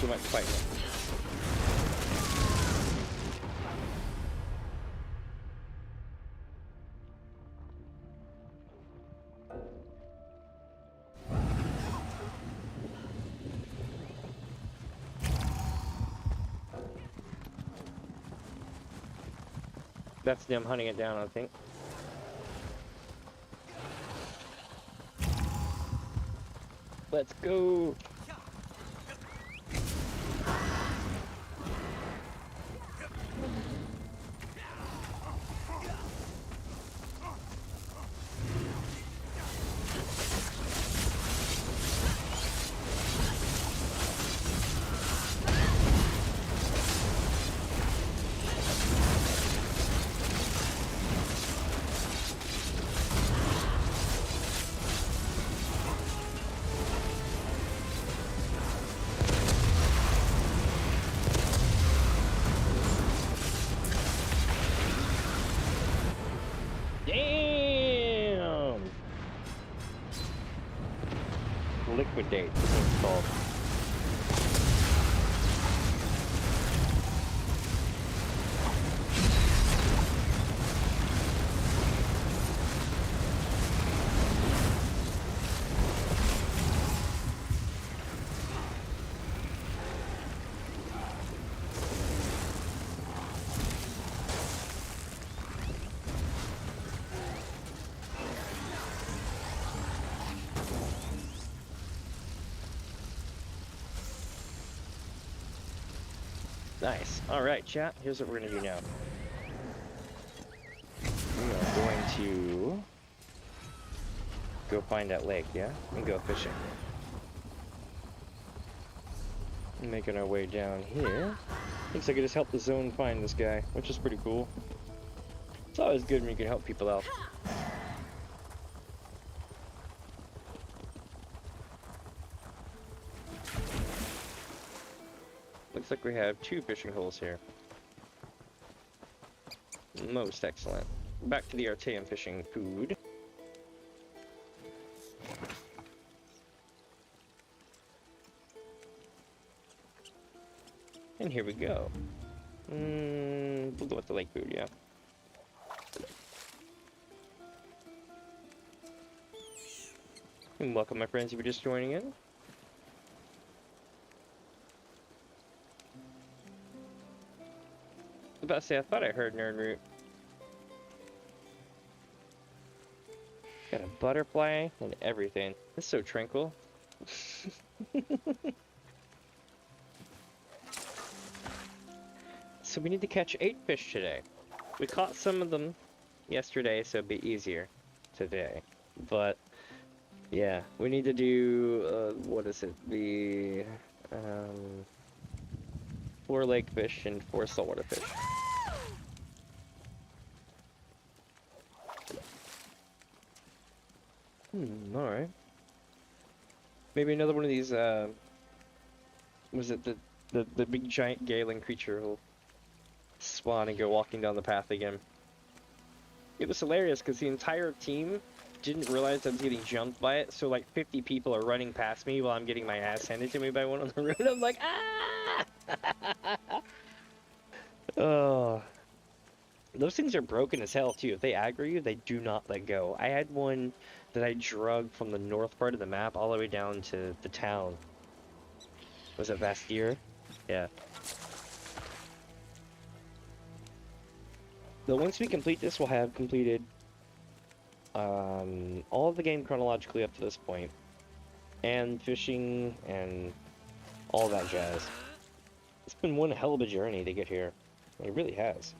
We might fight it. That's them hunting it down, I think. Let's go. Liquidate, this one's called. Nice. Alright, chat. Here's what we're gonna do now. We are going to go find that lake, yeah? And go fishing. Making our way down here. Looks like I just helped the zone find this guy, which is pretty cool. It's always good when you can help people out. Looks like we have 2 fishing holes here. Most excellent. Back to the Artean fishing food. And here we go. We'll go with the lake food, yeah. And welcome, my friends, if you're just joining in. I was about to say, I thought I heard Nerd Root. Got a butterfly and everything. It's so tranquil. So we need to catch 8 fish today. We caught some of them yesterday, so it'll be easier today. But yeah, we need to do what is it? The 4 lake fish and 4 saltwater fish. Alright. Maybe another one of these, was it the big giant Galen creature will spawn and go walking down the path again. It was hilarious because the entire team didn't realize I was getting jumped by it, so like 50 people are running past me while I'm getting my ass handed to me by one on the road. I'm like, ah! Oh. Those things are broken as hell too. If they aggro you, they do not let go. I had one that I drug from the north part of the map all the way down to the town. Was it Vastir? Yeah. So once we complete this, we'll have completed all of the game chronologically up to this point, and fishing and all that jazz. It's been one hell of a journey to get here. It really has.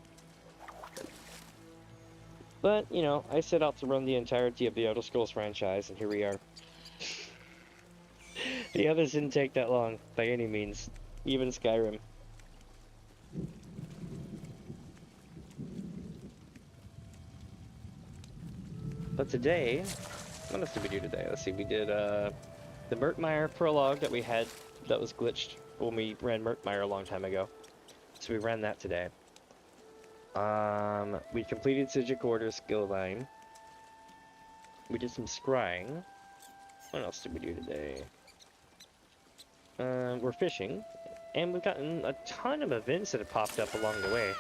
But, you know, I set out to run the entirety of the Elder Scrolls franchise, and here we are. The others didn't take that long, by any means. Even Skyrim. But today, what else did we do today? Let's see, we did the Murkmire Prologue that we had that was glitched when we ran Murkmire a long time ago. So we ran that today. We completed Psijic Order skill line. We did some scrying. What else did we do today? We're fishing. And we've gotten a ton of events that have popped up along the way.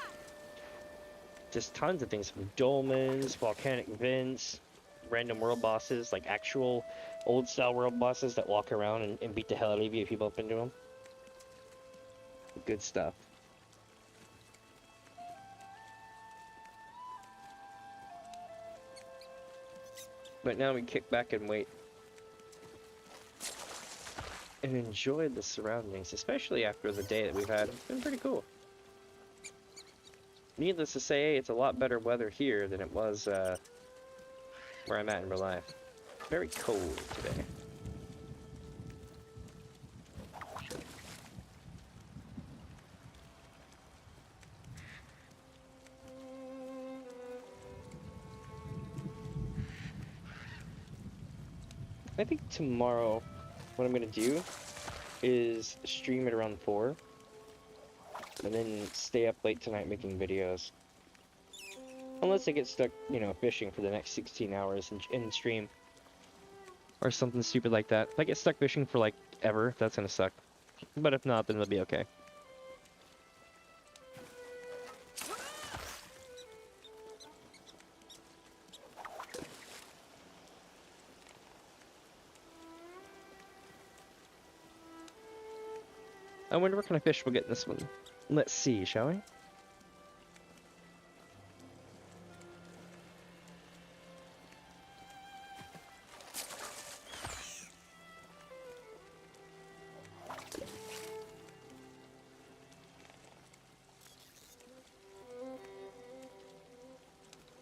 Just tons of things from dolmens, volcanic vents, random world bosses, like actual old style world bosses that walk around and beat the hell out of you if you bump into them. Good stuff. But now we kick back and wait. And enjoy the surroundings, especially after the day that we've had. It's been pretty cool. Needless to say, it's a lot better weather here than it was where I'm at in real life. Very cold today. I think tomorrow, what I'm going to do is stream it around 4. And then stay up late tonight making videos. Unless I get stuck, you know, fishing for the next 16 hours in stream. Or something stupid like that. If I get stuck fishing for, like, ever, that's gonna suck. But if not, then it'll be okay. I wonder what kind of fish we'll get in this one. Let's see, shall we?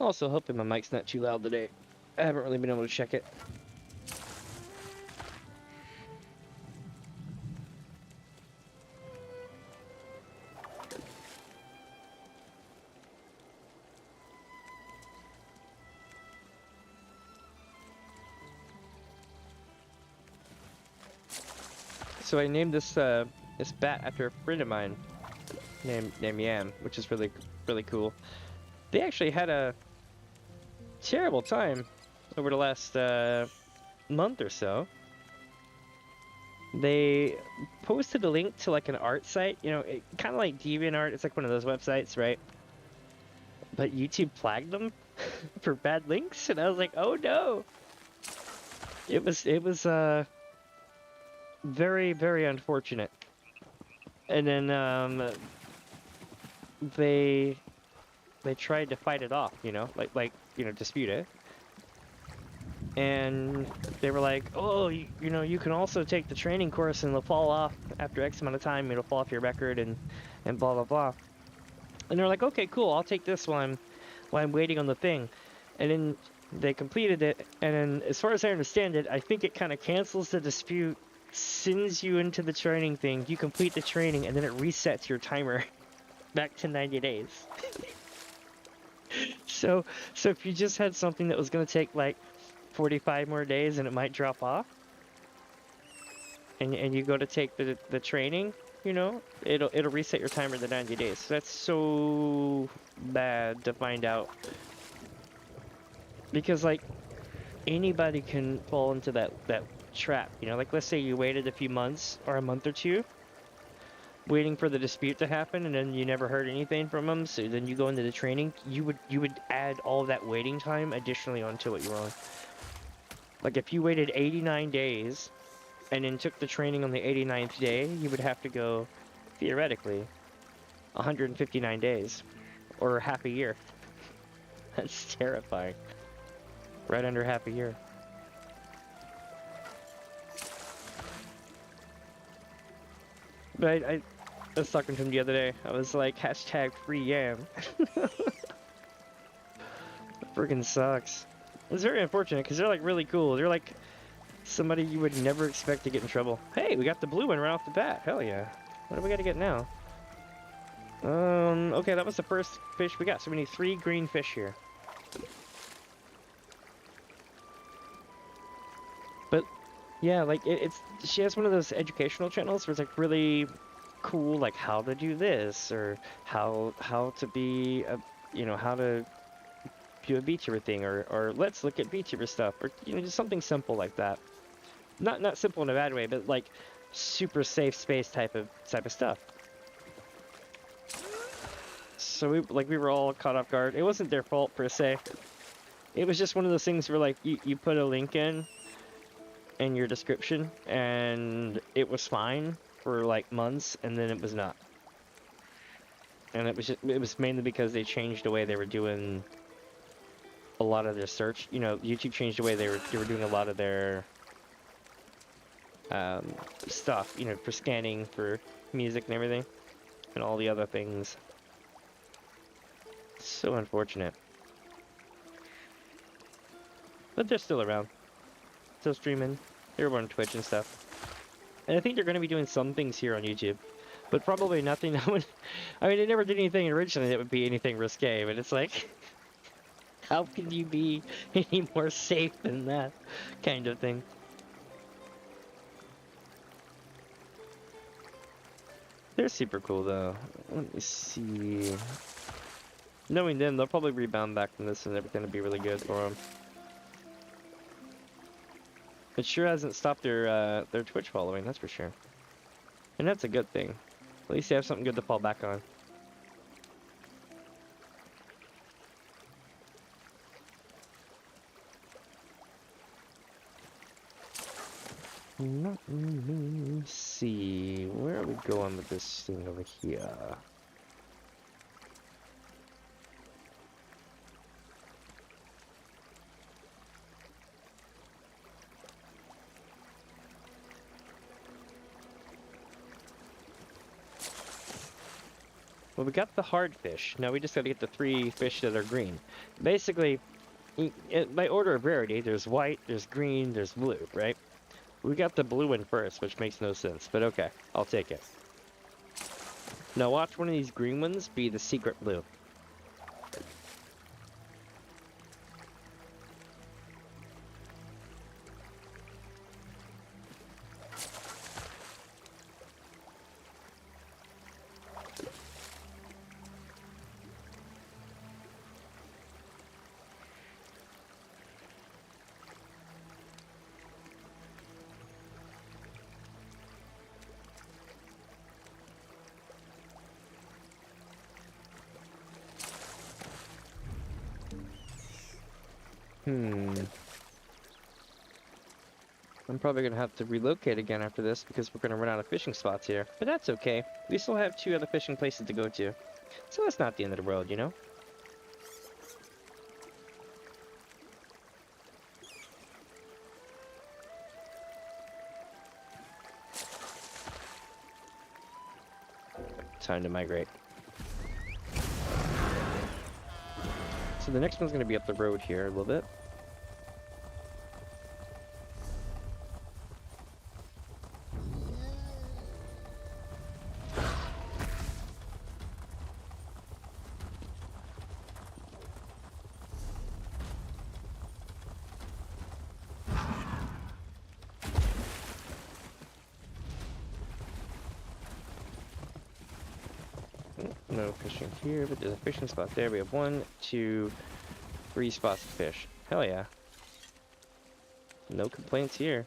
Also, hoping my mic's not too loud today. I haven't really been able to check it. So I named this this bat after a friend of mine named Damien, which is really cool. They actually had a terrible time over the last month or so. They posted a link to like an art site, you know, kind of like DeviantArt. It's like one of those websites, right? But YouTube flagged them for bad links, and I was like, oh no! It was very, very unfortunate. And then they tried to fight it off, you know, like you know, dispute it. And they were like, oh, you know, you can also take the training course and it'll fall off after X amount of time. It'll fall off your record and blah blah blah. And they're like, okay, cool, I'll take this while I'm waiting on the thing. And then they completed it, and then as far as I understand it, I think it kind of cancels the dispute, sends you into the training thing, you complete the training, and then it resets your timer back to 90 days. So if you just had something that was going to take like 45 more days and it might drop off, and you go to take the training, you know, it'll reset your timer to 90 days. So that's so bad to find out. Because like anybody can fall into that trap, you know, like let's say you waited a few months or a month or two waiting for the dispute to happen, and then you never heard anything from them, so then you go into the training, you would add all of that waiting time additionally onto what you were on. Like if you waited 89 days and then took the training on the 89th day, you would have to go theoretically 159 days or half a year. That's terrifying. Right under half a year. But I was talking to him the other day. I was like, hashtag free yam. Friggin' sucks. It's very unfortunate because they're like really cool. They're like somebody you would never expect to get in trouble. Hey, we got the blue one right off the bat. Hell yeah. What do we got to get now? Okay, that was the first fish we got. So we need 3 green fish here. But yeah, like she has one of those educational channels where it's like really cool, like how to do this, or how to be a, you know, how to do a VTuber thing, or let's look at VTuber stuff, or you know, just something simple like that. Not simple in a bad way, but like super safe space type of stuff. So we were all caught off guard. It wasn't their fault per se. It was just one of those things where like you put a link in your description and it was fine for like months, and then it was not. And it was mainly because they changed the way they were doing a lot of their search. You know, YouTube changed the way they were doing a lot of their stuff, you know, for scanning for music and everything and all the other things. So unfortunate. But they're still around. Still streaming. They're over on Twitch and stuff. And I think they're going to be doing some things here on YouTube. But probably nothing I mean, they never did anything originally that would be anything risque, but it's like, how can you be any more safe than that kind of thing? They're super cool though. Let me see. Knowing them, they'll probably rebound back from this and everything will be really good for them. It sure hasn't stopped their Twitch following, that's for sure. And that's a good thing. At least they have something good to fall back on. Let me see. Where are we going with this thing over here? Well, we got the hard fish. Now we just got to get the 3 fish that are green. Basically, by order of rarity, there's white, there's green, there's blue, right? We got the blue one first, which makes no sense, but okay, I'll take it. Now watch one of these green ones be the secret blue. I'm probably going to have to relocate again after this because we're going to run out of fishing spots here. But that's okay. We still have 2 other fishing places to go to. So that's not the end of the world, you know? Time to migrate. So the next one's going to be up the road here a little bit. No fishing here, but there's a fishing spot there. We have 1, 2, 3 spots to fish. Hell yeah. No complaints here.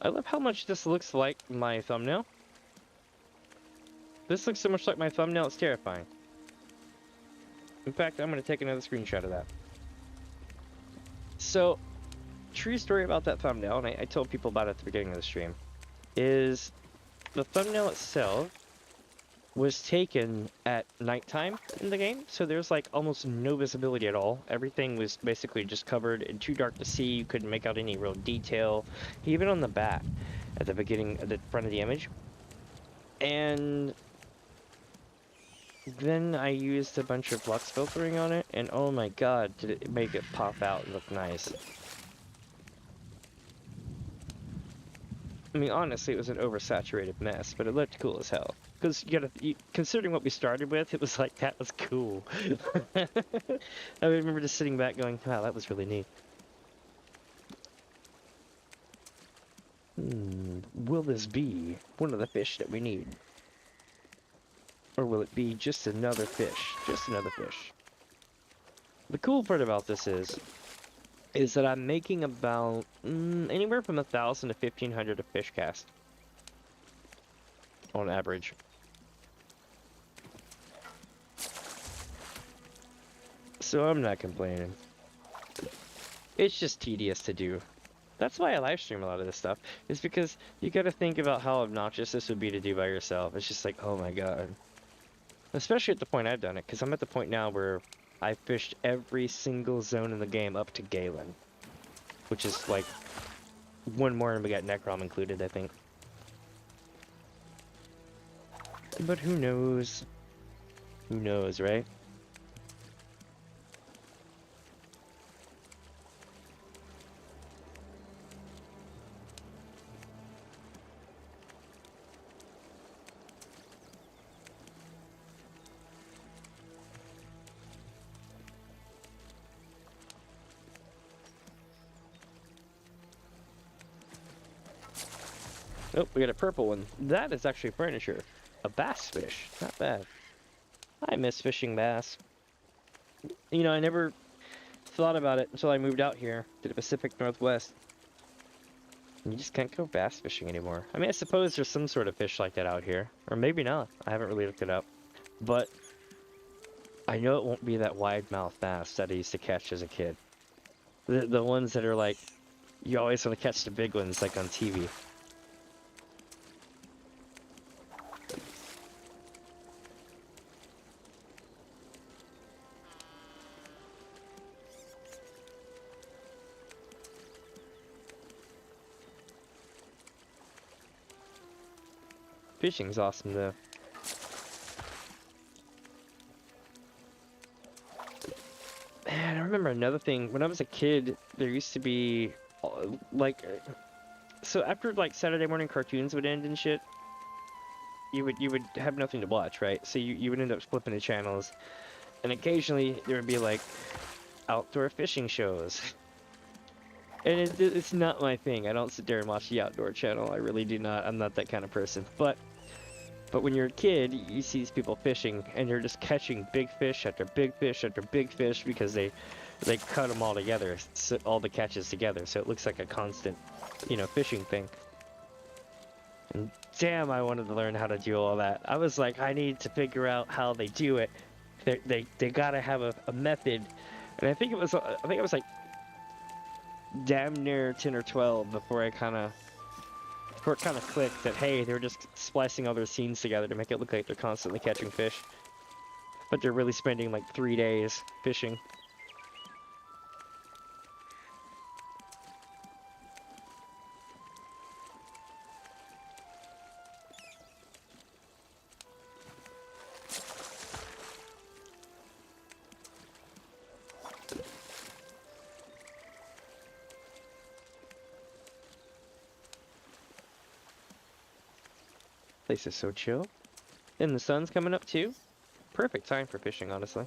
I love how much this looks like my thumbnail. This looks so much like my thumbnail, it's terrifying. In fact, I'm going to take another screenshot of that. So, true story about that thumbnail, and I told people about it at the beginning of the stream, is the thumbnail itself was taken at nighttime in the game, so there's like almost no visibility at all. Everything was basically just covered and too dark to see. You couldn't make out any real detail, even on the back at the beginning, at the front of the image. And then I used a bunch of lux filtering on it, and oh my god, did it make it pop out and look nice. I mean, honestly, it was an oversaturated mess, but it looked cool as hell. Because considering what we started with, it was like, that was cool. I remember just sitting back going, wow, that was really neat. Will this be one of the fish that we need? Or will it be just another fish? Just another fish. The cool part about this is that I'm making about anywhere from 1,000 to 1,500 a fish cast on average. So I'm not complaining. It's just tedious to do. That's why I live stream a lot of this stuff, is because you gotta think about how obnoxious this would be to do by yourself. It's just like, oh my god. Especially at the point I've done it, because I'm at the point now where I fished every single zone in the game up to Galen. Which is like one more and we got Necrom included, I think. But who knows? Who knows, right? Oh, we got a purple one. That is actually furniture. A bass fish. Not bad. I miss fishing bass. You know, I never thought about it until I moved out here to the Pacific Northwest. And you just can't go bass fishing anymore. I mean, I suppose there's some sort of fish like that out here. Or maybe not. I haven't really looked it up. But I know it won't be that wide-mouth bass that I used to catch as a kid. The ones that are like, you always want to catch the big ones like on TV. Fishing's awesome though. Man, I remember another thing. When I was a kid, there used to be, like, so after like Saturday morning cartoons would end and shit, you would have nothing to watch, right? So you would end up flipping the channels, and occasionally there would be like outdoor fishing shows. And it's not my thing. I don't sit there and watch the outdoor channel. I really do not. I'm not that kind of person. But when you're a kid, you see these people fishing, and they're just catching big fish after big fish after big fish because they cut them all together, so all the catches together, so it looks like a constant, you know, fishing thing. And damn, I wanted to learn how to do all that. I was like, I need to figure out how they do it. They gotta have a method, and I think it was like damn near 10 or 12 before it kind of clicked that, hey, they're just splicing all their scenes together to make it look like they're constantly catching fish, but they're really spending like 3 days fishing. Place is so chill. And the sun's coming up too. Perfect time for fishing, honestly.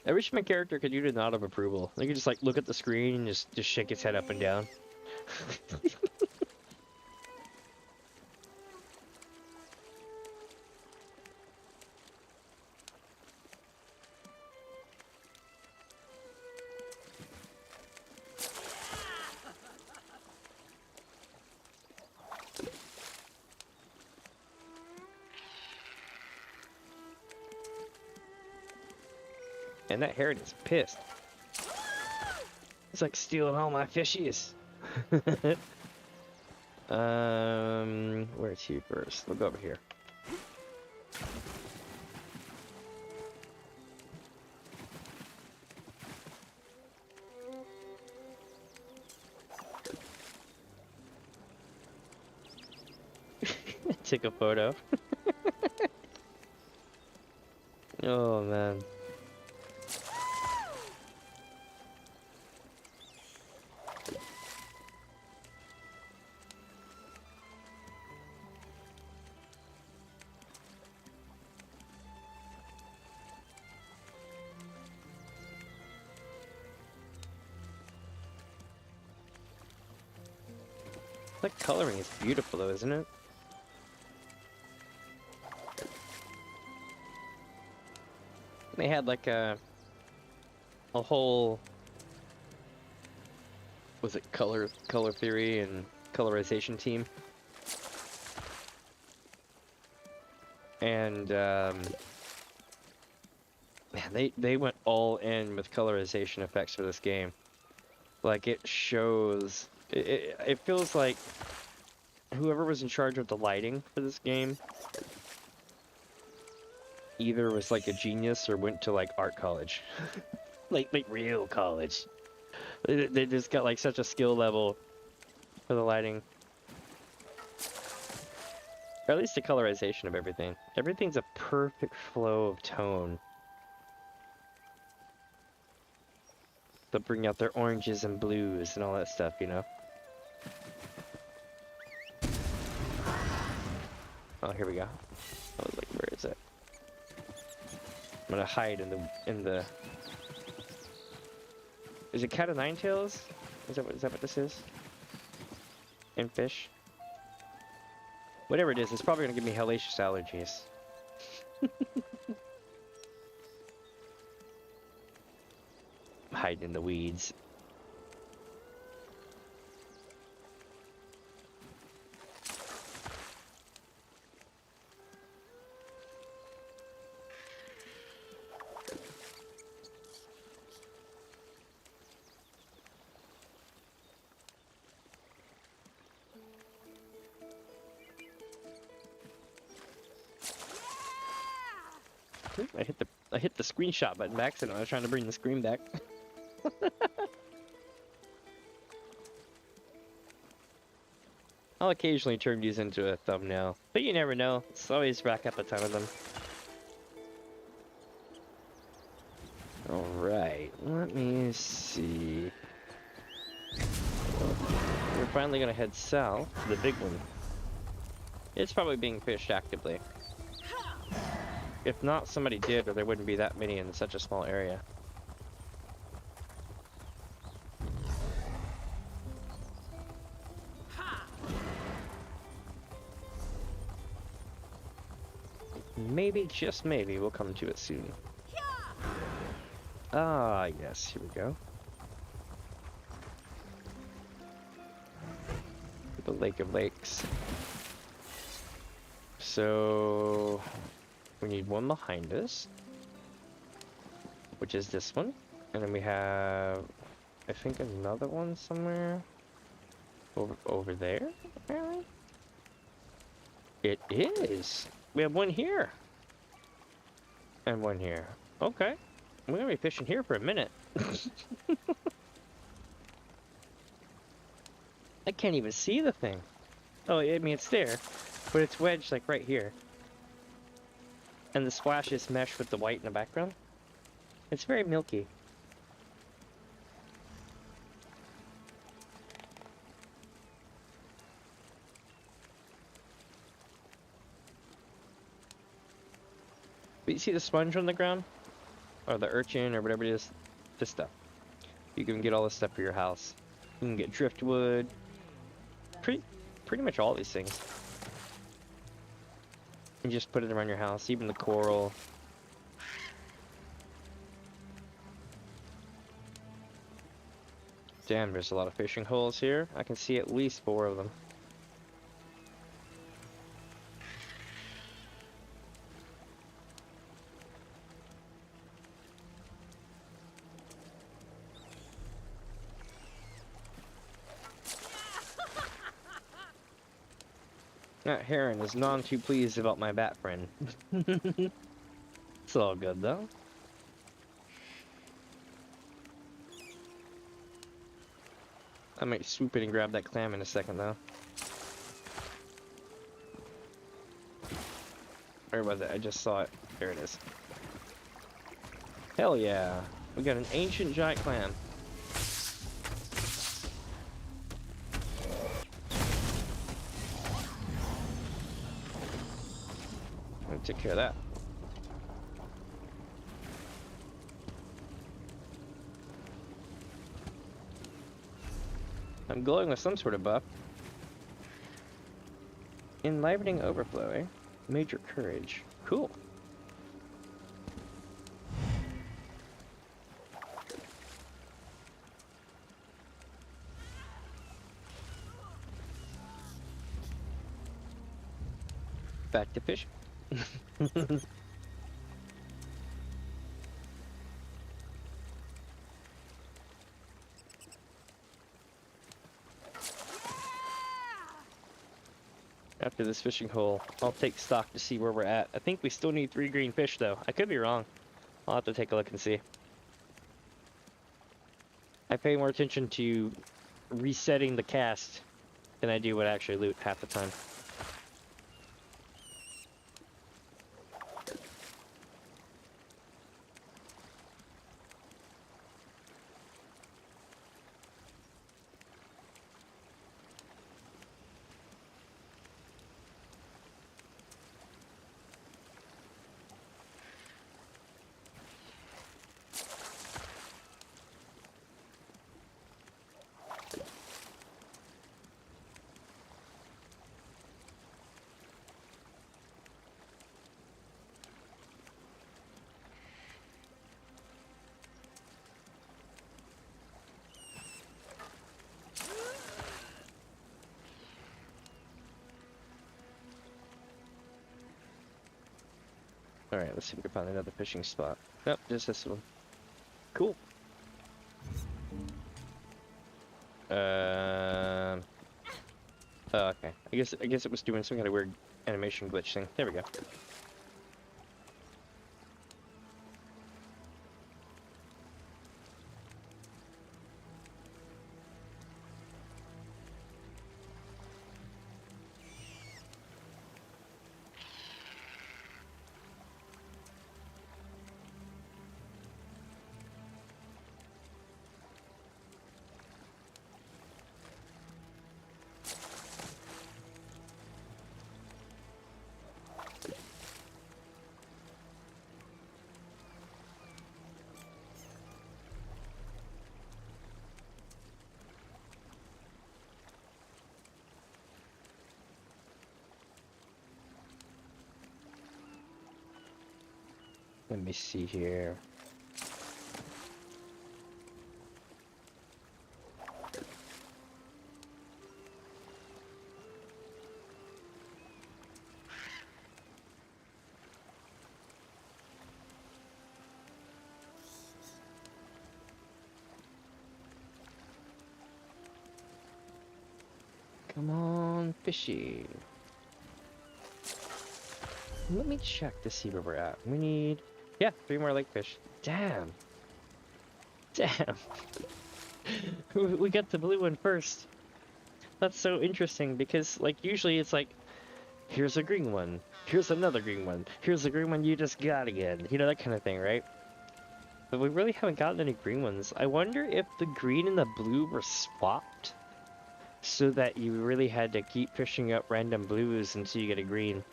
I wish my character could do the nod of approval. They could just like look at the screen and just shake his head up and down. And that Herod is pissed. It's like stealing all my fishies. Where's he first? We'll go over here. Take a photo. Oh man. That coloring is beautiful though, isn't it? They had like a whole, was it color theory and colorization team? And man, they went all in with colorization effects for this game. Like it shows, it feels like whoever was in charge of the lighting for this game either was like a genius or went to like art college. like real college. They just got like such a skill level for the lighting. Or at least the colorization of everything. Everything's a perfect flow of tone. To bring out their oranges and blues and all that stuff, you know? Oh, here we go. I was like, where is it? I'm gonna hide in the. Is it cat of nine tails? Is that what this is? And fish. Whatever it is, it's probably gonna give me hellacious allergies. Hiding in the weeds. I hit the screenshot button by accident. I was trying to bring the screen back. I'll occasionally turn these into a thumbnail, but you never know. It's always rack up a ton of them. Alright, let me see. We're finally gonna head south to the big one. It's probably being fished actively. If not, somebody did, or there wouldn't be that many in such a small area. Maybe, just maybe, we'll come to it soon. Ah, yes, here we go. The Lake of Lakes. So, we need one behind us, which is this one. And then we have, I think, another one somewhere over there, apparently. It is. We have one here. And one here. Okay. We're gonna be fishing here for a minute. I can't even see the thing. Oh, I mean, it's there, but it's wedged like right here. And the splash is meshed with the white in the background. It's very milky. But you see the sponge on the ground? Or the urchin, or whatever it is? This stuff. You can get all this stuff for your house. You can get driftwood. Pretty much all these things. You just put it around your house, even the coral. Damn, there's a lot of fishing holes here. I can see at least 4 of them. That heron is none too pleased about my bat friend. It's all good though. I might swoop in and grab that clam in a second though. Where was it? I just saw it. There it is. Hell yeah. We got an ancient giant clam. Take care of that. I'm glowing with some sort of buff. Enlivening overflow, eh? Major courage. Cool. Back to fish. After this fishing hole, I'll take stock to see where we're at. I think we still need 3 green fish though. I could be wrong. I'll have to take a look and see. I pay more attention to resetting the cast than I do what I actually loot half the time. Alright, let's see if we can find another fishing spot. Nope, just this one. Cool. Oh, okay. I guess it was doing some kind of weird animation glitch thing. There we go. Let me see here. Come on, fishy. Let me check to see where we're at. We need, yeah, 3 more lake fish. Damn. Damn. We got the blue one first. That's so interesting because, like, usually it's like, here's a green one, here's another green one, here's a green one you just got again. You know, that kind of thing, right? But we really haven't gotten any green ones. I wonder if the green and the blue were swapped so that you really had to keep fishing up random blues until you get a green.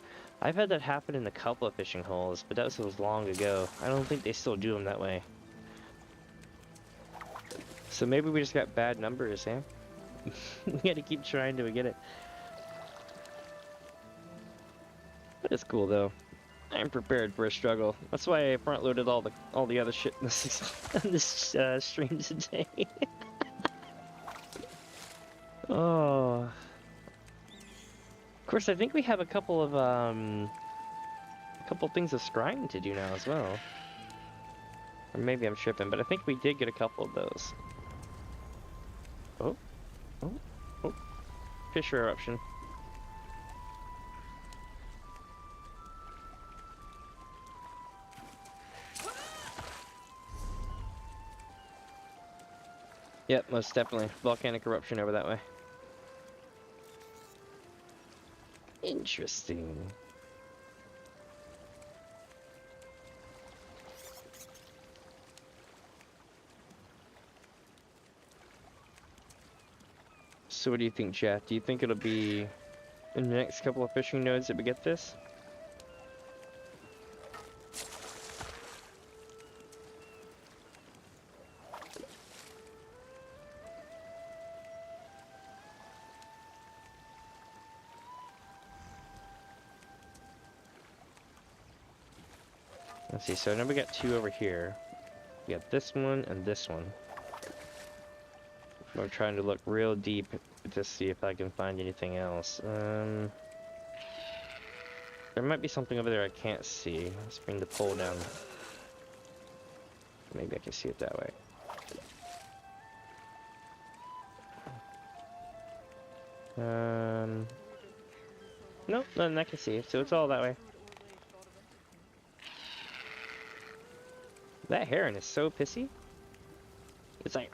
I've had that happen in a couple of fishing holes, but that was long ago. I don't think they still do them that way. So maybe we just got bad numbers, eh? We gotta keep trying till we get it. But it's cool though. I'm prepared for a struggle. That's why I front-loaded all the other shit in this stream today. Oh. Of course, I think we have a couple of things of scrying to do now as well. Or maybe I'm tripping, but I think we did get a couple of those. Oh. Oh. Oh. Fissure eruption. Yep, most definitely. Volcanic eruption over that way. Interesting. So what do you think, chat? Do you think it'll be in the next couple of fishing nodes that we get this? Let's see, so now we got 2 over here. We got this one and this one. I'm trying to look real deep to see if I can find anything else. There might be something over there I can't see. Let's bring the pole down. Maybe I can see it that way. Nope, nothing I can see, so it's all that way. That heron is so pissy. It's like...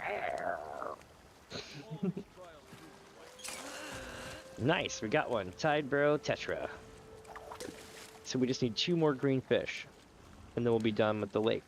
Nice, we got one. Tide Bro Tetra. So we just need 2 more green fish. And then we'll be done with the lake.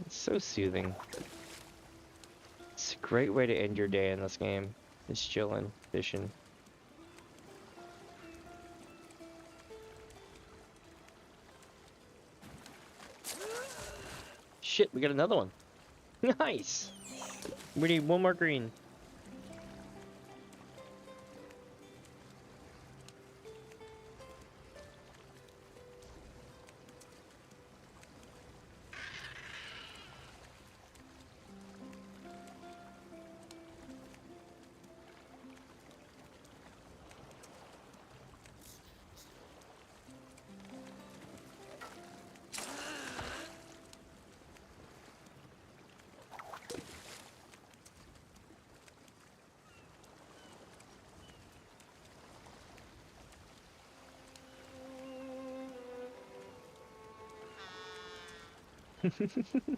So soothing. It's a great way to end your day in this game. Just chilling, fishing. Shit, we got another one. Nice! We need 1 more green.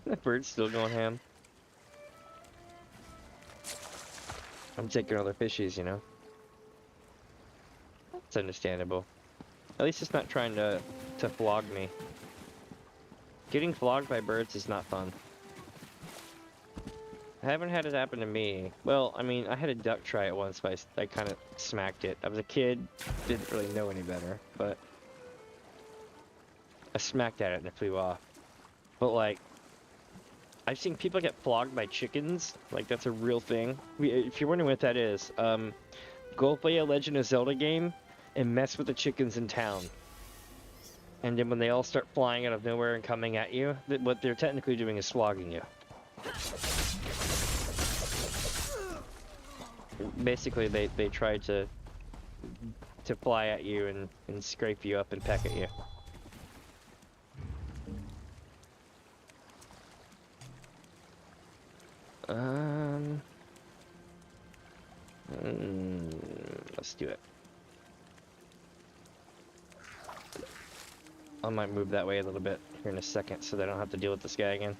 That bird's still going ham. I'm taking all the fishies, you know. It's understandable. At least it's not trying to flog me. Getting flogged by birds is not fun. I haven't had it happen to me. Well, I mean, I had a duck try it once, but I kind of smacked it. I was a kid, didn't really know any better, but I smacked at it and it flew off. But like, I've seen people get flogged by chickens. Like, that's a real thing. If you're wondering what that is, go play a Legend of Zelda game and mess with the chickens in town. And then when they all start flying out of nowhere and coming at you, what they're technically doing is flogging you. Basically, they try to fly at you and scrape you up and peck at you. Let's do it. I might move that way a little bit here in a second so that I don't have to deal with this guy again.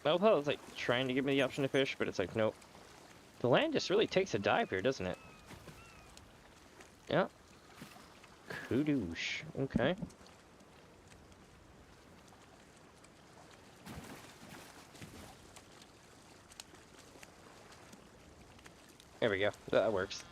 I love how it's like trying to give me the option to fish, but it's like, nope. The land just really takes a dive here, doesn't it? Yeah. Kudoosh. Okay. There we go. That works.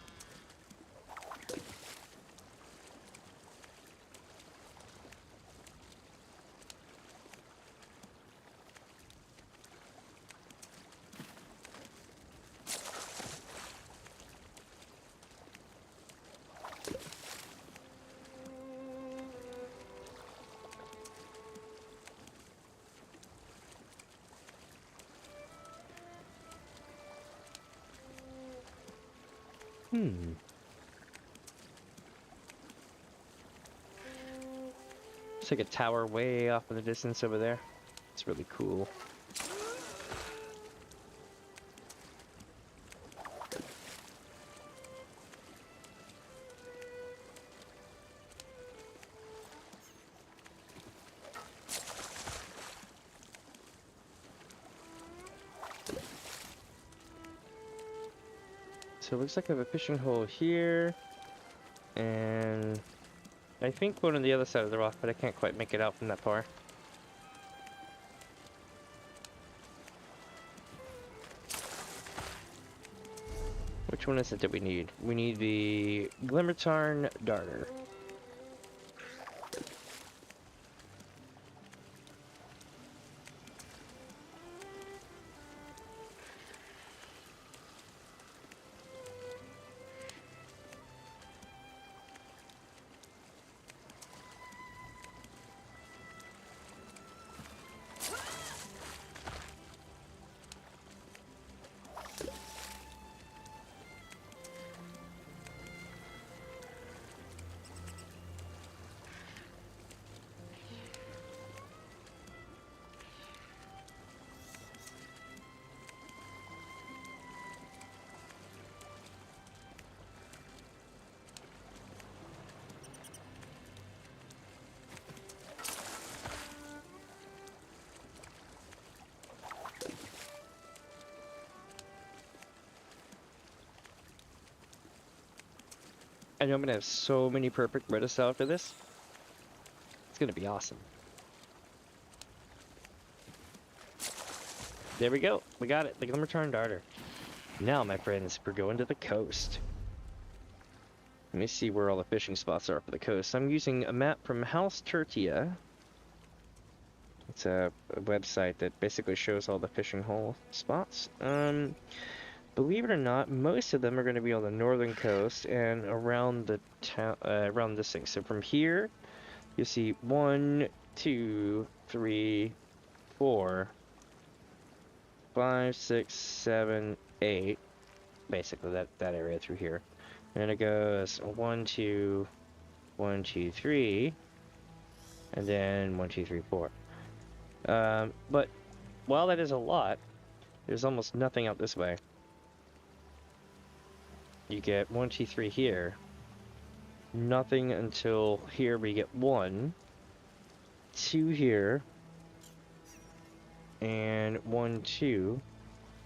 It's like a tower way off in the distance over there. It's really cool. So it looks like I have a fishing hole here, and I think one on the other side of the rock, but I can't quite make it out from that far. Which one is it that we need? We need the Glimmertarn Darter. I know I'm gonna have so many perfect Bretons after this. It's gonna be awesome. There we go. We got it. The Glimmertarn Darter. Now, my friends, we're going to the coast. Let me see where all the fishing spots are for the coast. I'm using a map from House Tertia. It's a website that basically shows all the fishing hole spots. Believe it or not, most of them are going to be on the northern coast and around the town, around this thing. So from here, you see 1, 2, 3, 4, 5, 6, 7, 8. Basically, that area through here. And it goes 1, 2, 1, 2, 3, and then 1, 2, 3, 4. But while that is a lot, there's almost nothing out this way. you get 1, 2, 3 here. Nothing until here we get 1, 2 here, and 1, 2.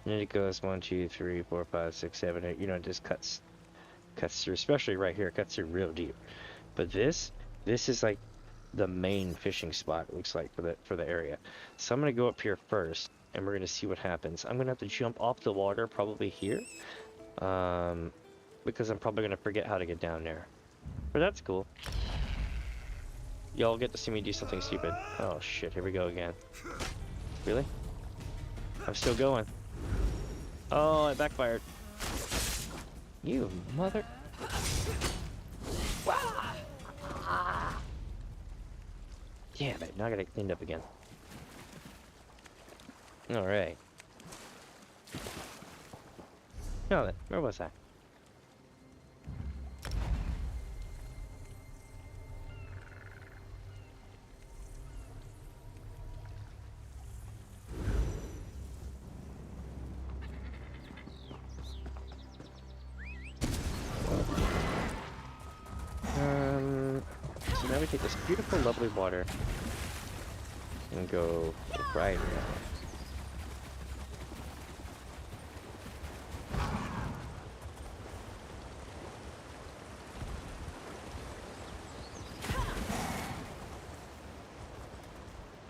And then it goes 1, 2, 3, 4, 5, 6, 7, 8. You know, it just cuts through, especially right here. It cuts through real deep. But this is like the main fishing spot. It looks like for the area. So I'm gonna go up here first, and we're gonna see what happens. I'm gonna have to jump off the water probably here, because I'm probably gonna forget how to get down there. But that's cool. Y'all get to see me do something stupid. Oh shit, here we go again. Really? I'm still going. Oh, it backfired. You mother... Damn it, now I gotta clean up again. Alright. Now then, where was I? So now we take this beautiful, lovely water and go right around.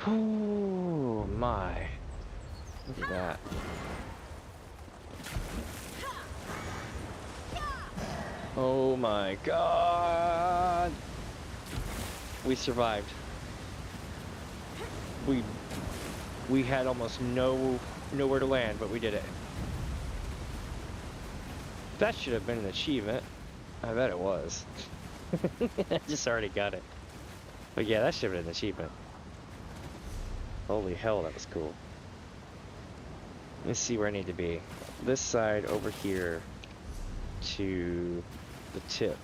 Oh my. Look at that. Oh my god. We survived. We had almost nowhere to land, but we did it. That should have been an achievement. I bet it was. I just already got it. But yeah, that should have been an achievement. Holy hell, that was cool. Let's see where I need to be. This side over here to the tip.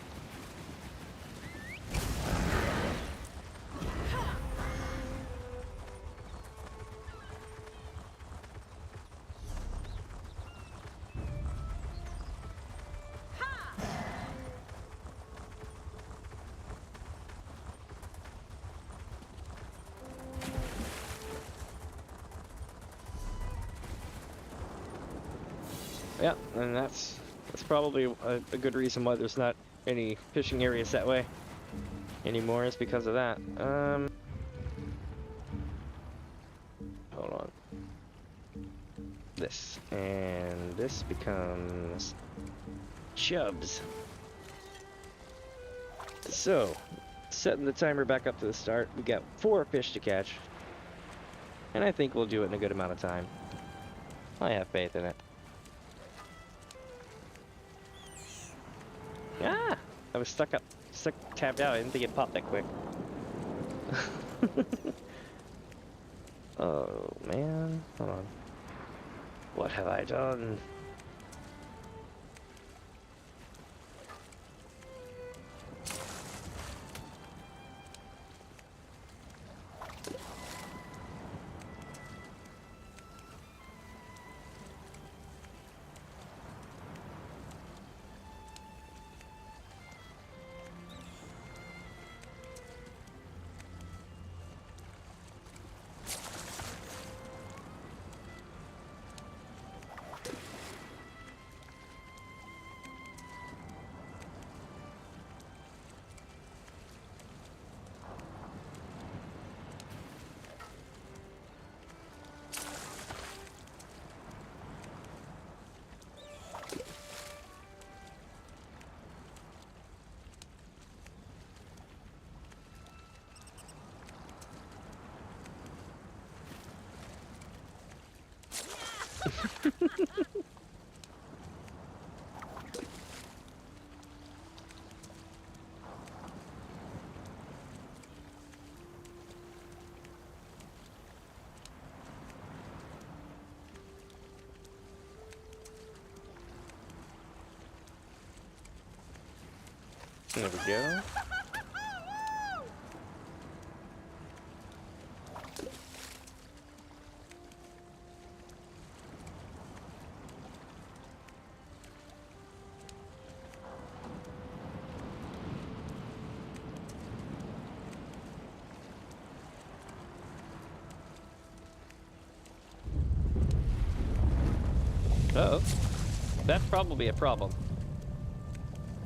Yeah, and that's probably a good reason why there's not any fishing areas that way anymore, is because of that. Hold on. This, and this becomes chubs. So, setting the timer back up to the start, we got 4 fish to catch, and I think we'll do it in a good amount of time. I have faith in it. Ah! I was tapped out. I didn't think it popped that quick. Oh, man. Hold on. What have I done? There we go. Uh-oh. That's probably a problem.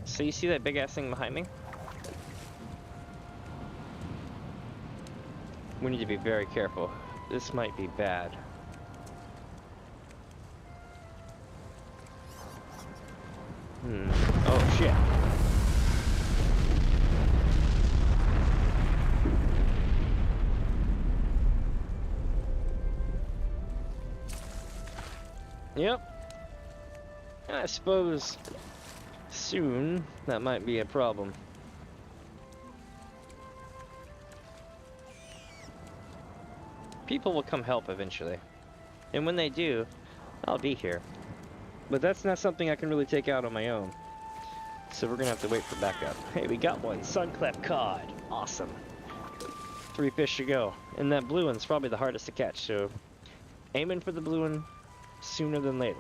So you see that big ass thing behind me? We need to be very careful. This might be bad. Oh shit. Yep. I suppose soon that might be a problem. People will come help eventually. And when they do, I'll be here. But that's not something I can really take out on my own. So we're gonna have to wait for backup. Hey, we got one. Sunclep cod. Awesome. 3 fish to go. And that blue one's probably the hardest to catch, so aiming for the blue one sooner than later.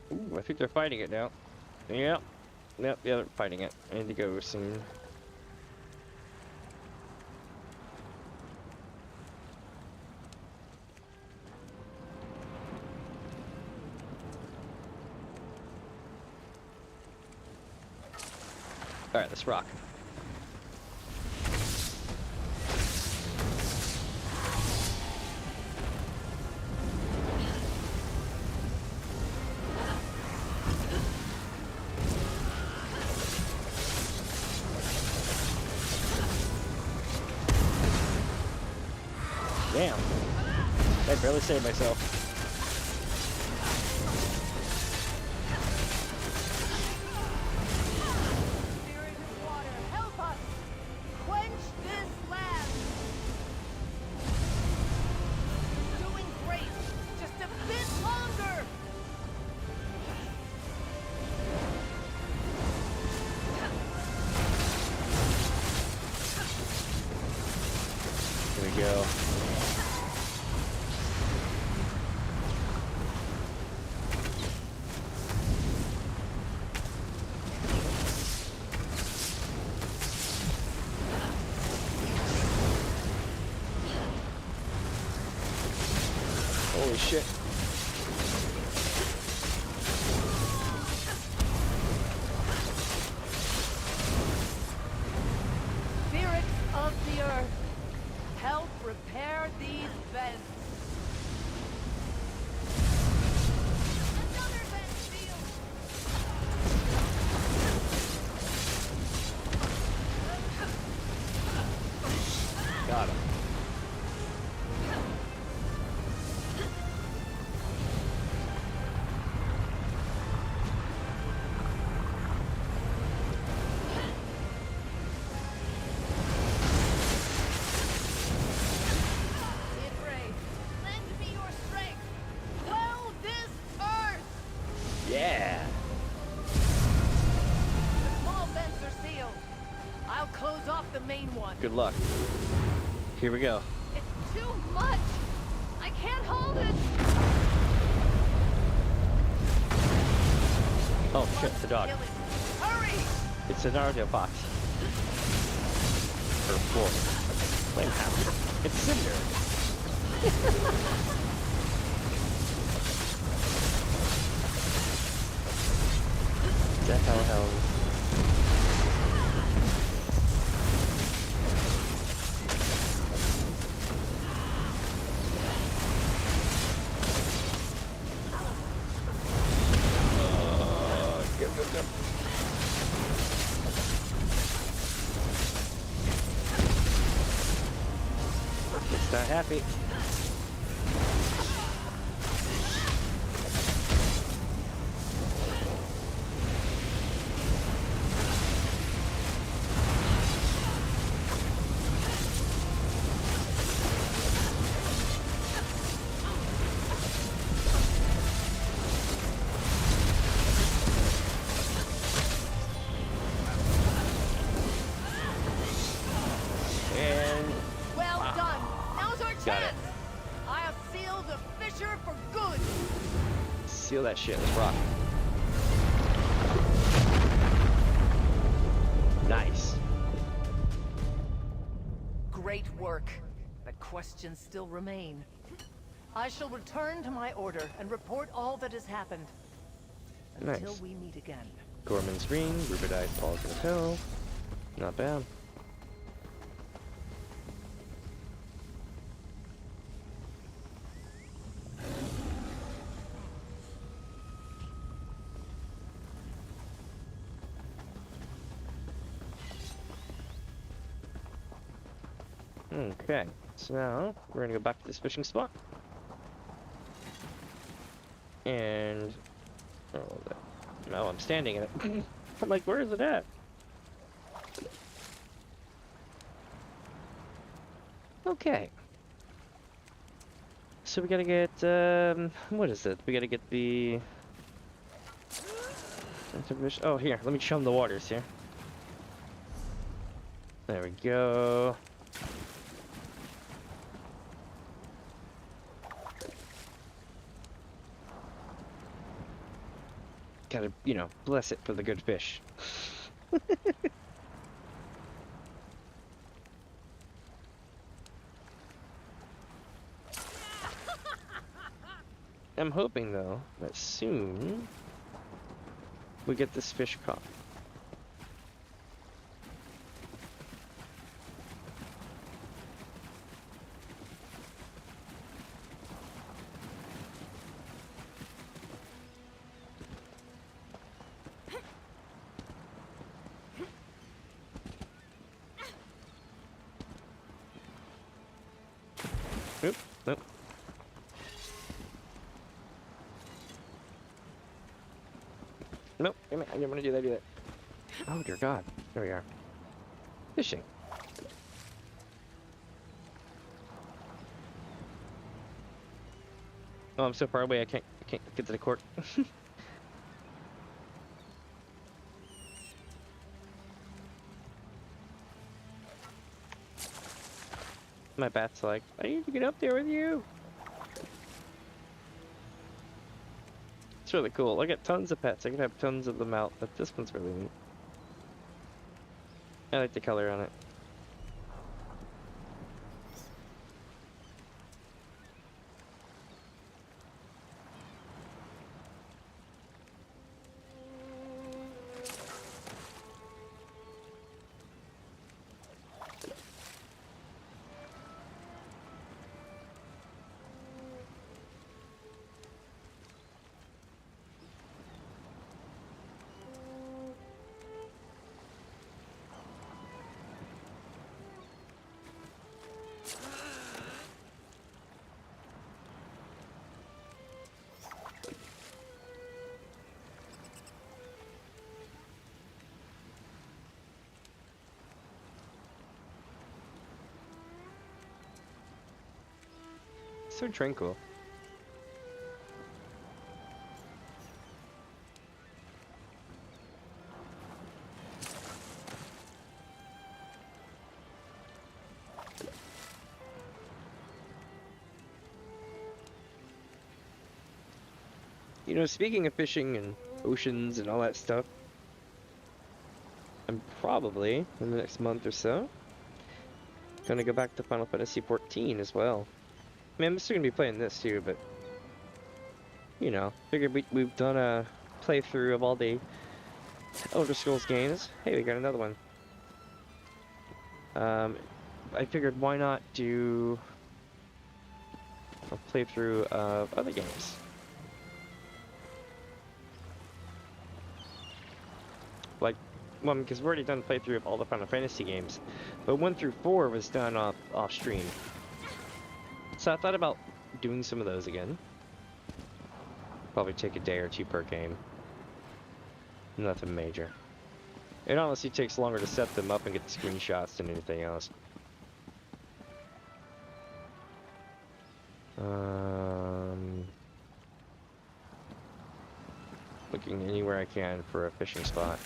Ooh, I think they're fighting it now. Yep. Yep, yeah, they're fighting it. I need to go soon. Alright, let's rock. Damn. I barely saved myself. Help us! Quench this land! Doing great! Just a bit longer! Here we go. Holy shit. Spirits of the earth, help repair these vents. Another vent field. Got him. Lend me your strength. Quell this earth. Yeah. The small vents are sealed. I'll close off the main one. Good luck. Here we go. It's too much. I can't hold it. Oh shit, the dog. Hurry! It's an audio box. Or floor. Flame hammer. It's Cinder. Death Hellhound. Go. It's not happy. Seal that shit. Let's rock. Nice. Great work. But questions still remain. I shall return to my order and report all that has happened. Until we meet again. Gorman's Ring, Rubidized Balls of Hell. Not bad. Okay, so now we're gonna go back to this fishing spot. And no, I'm standing in it. I'm like, where is it at? Okay. So we gotta get what is it? We gotta get the oh, here, let me chum the waters here. There we go. Gotta, you know, bless it for the good fish. I'm hoping, though, that soon we get this fish caught. Nope. Nope, I didn't want to do that. Oh dear God, there we are. Fishing. Oh, I'm so far away I can't get to the court. My bat's like, I need to get up there with you. It's really cool. I got tons of pets. I can have tons of them out, but this one's really neat. I like the color on it. So tranquil. You know, speaking of fishing and oceans and all that stuff, I'm probably, in the next month or so, gonna go back to Final Fantasy XIV as well. I mean, I'm still gonna be playing this too, but you know, figured we've done a playthrough of all the Elder Scrolls games. Hey, we got another one. I figured why not do a playthrough of other games. Like, well, because we've already done a playthrough of all the Final Fantasy games, but 1 through 4 was done off stream. So I thought about doing some of those again. Probably take a day or two per game. Nothing major. It honestly takes longer to set them up and get the screenshots than anything else. Looking anywhere I can for a fishing spot.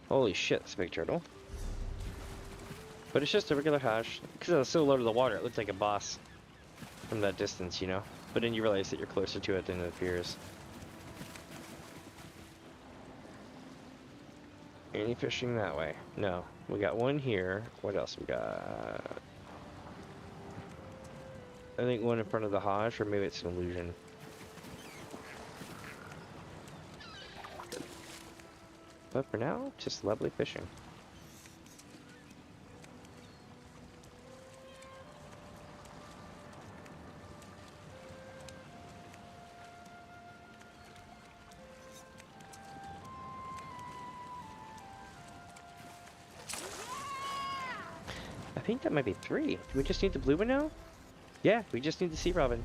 Holy shit, it's a big turtle. But it's just a regular hash. Because it was so low to the water, it looked like a boss from that distance, you know? But then you realize that you're closer to it than it appears. Any fishing that way? No. We got one here. What else we got? I think one in front of the hash, or maybe it's an illusion. But for now, just lovely fishing. I think that might be 3. Do we just need the blue one now? Yeah, we just need the sea robin.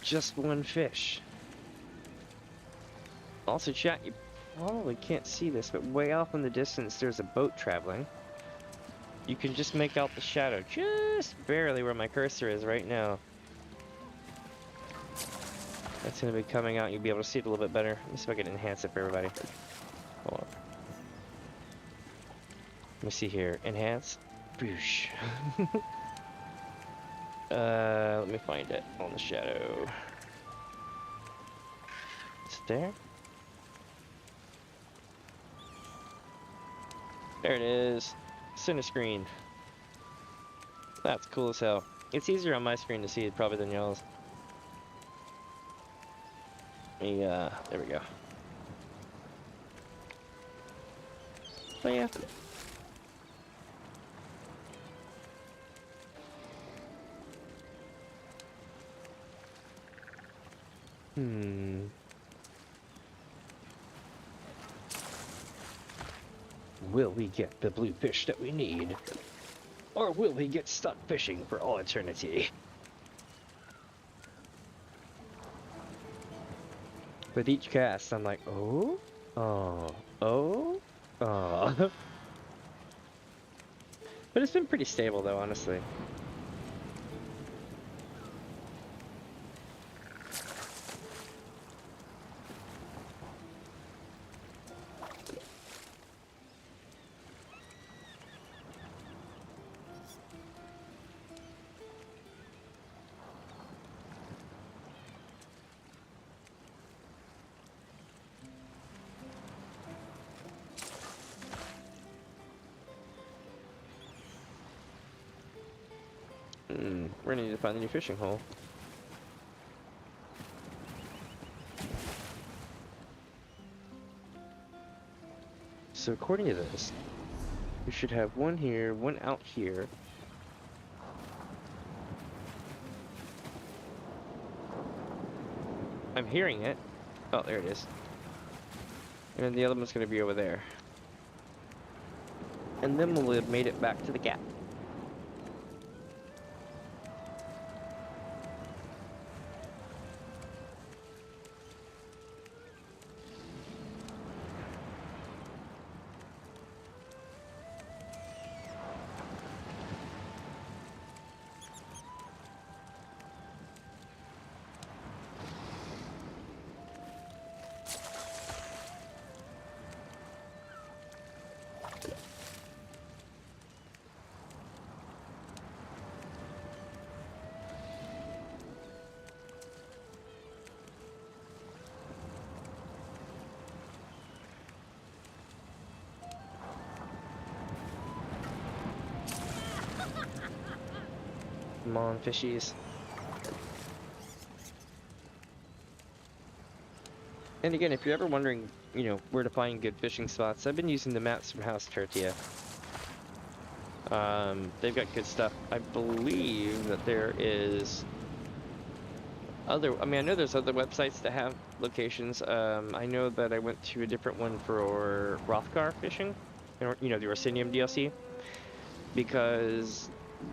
Just one fish. Also, chat, you probably can't see this, but way off in the distance there's a boat traveling. You can just make out the shadow just barely where my cursor is right now. That's going to be coming out, you'll be able to see it a little bit better. Let me see if I can enhance it for everybody. Hold on. Let me see here. Enhance. Boosh. Let me find it on the shadow. Is it there? There it is. Center screen. That's cool as hell. It's easier on my screen to see it probably than y'all's. There we go. But yeah. Will we get the blue fish that we need? Or will we get stuck fishing for all eternity? With each cast, I'm like, oh, oh, oh, oh. But it's been pretty stable though, honestly. We're gonna need to find a new fishing hole. So according to this, we should have one here, one out here. I'm hearing it. Oh, there it is. And then the other one's gonna be over there. And then we'll have made it back to the gap. Come on, fishies. And again, if you're ever wondering, you know, where to find good fishing spots, I've been using the maps from House Tertia. They've got good stuff. I believe that there is other, I mean, I know there's other websites that have locations. I know that I went to a different one for Rothgar fishing, you know, the Orsinium DLC, because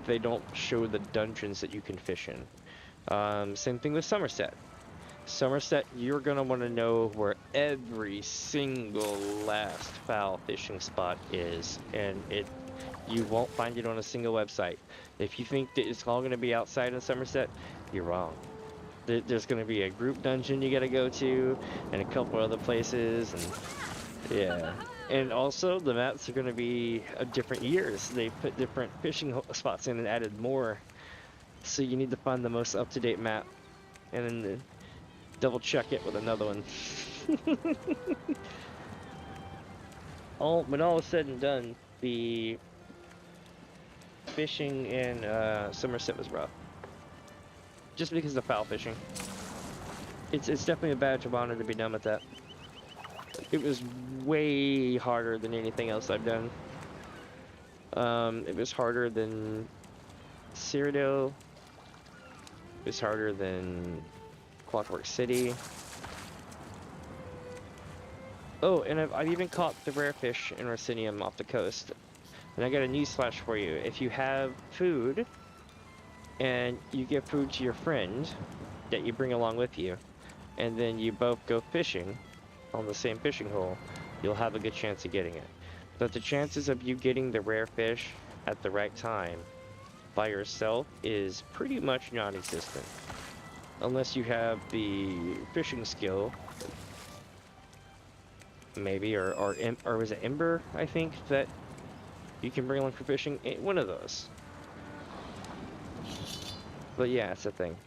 they don't show the dungeons that you can fish in. Same thing with Somerset. Somerset, you're gonna want to know where every single last foul fishing spot is, and you won't find it on a single website. If you think that it's all gonna be outside in Somerset, you're wrong. There's gonna be a group dungeon you gotta go to, and a couple other places, and yeah. And also, the maps are gonna be of different years. They put different fishing spots in and added more, so you need to find the most up-to-date map, and then double check it with another one. When all is said and done, the fishing in Somerset was rough. Just because of foul fishing. It's definitely a badge of honor to be done with that. It was way harder than anything else I've done. It was harder than Cyrodiil. It was harder than Clockwork City. Oh, and I've even caught the rare fish in Orsinium off the coast. And I got a newsflash for you. If you have food, and you give food to your friend that you bring along with you, and then you both go fishing on the same fishing hole, you'll have a good chance of getting it. But the chances of you getting the rare fish at the right time by yourself is pretty much non-existent. Unless you have the fishing skill, maybe, or was it Ember, I think, that you can bring along for fishing? One of those. But yeah, it's a thing.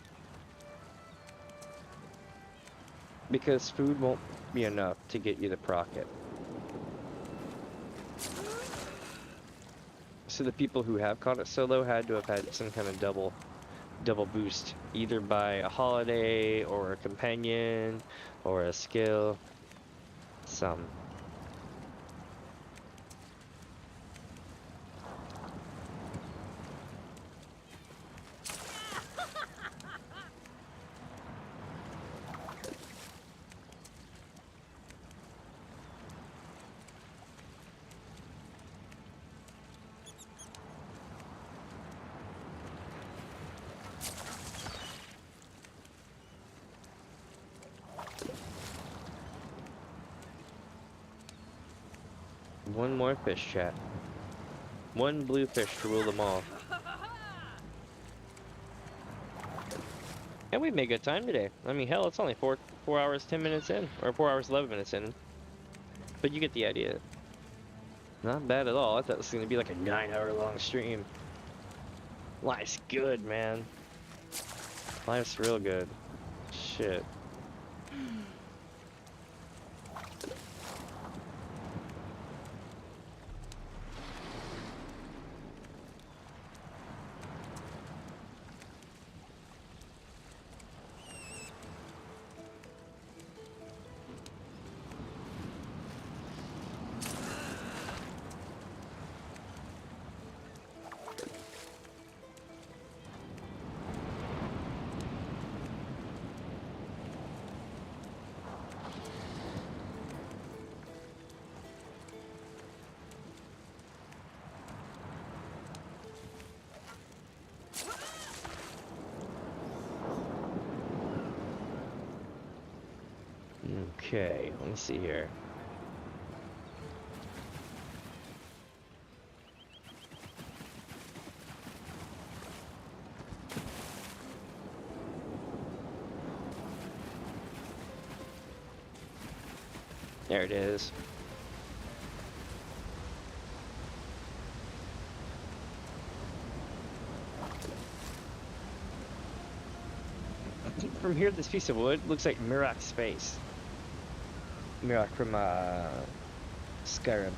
Because food won't be enough to get you the procket. So the people who have caught it solo had to have had some kind of double boost, either by a holiday or a companion or a skill. Some. One more fish, chat. One blue fish to rule them all. And we've made good time today. I mean, hell, it's only 4 hours 10 minutes in, or 4 hours 11 minutes in. But you get the idea. Not bad at all. I thought it was gonna be like a 9-hour long stream. Life's good, man. Life's real good. Shit. Okay, let me see here. There it is. From here, this piece of wood looks like Murk's face. Murk from Skyrim.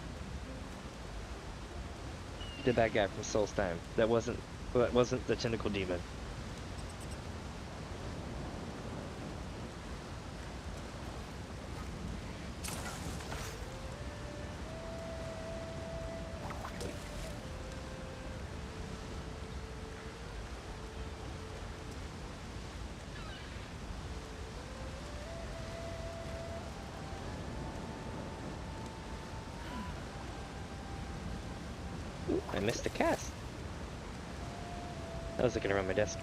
The bad guy from Soulstime. That wasn't Well, that wasn't the tentacle demon. Ooh, I missed a cast. I was looking around my desk.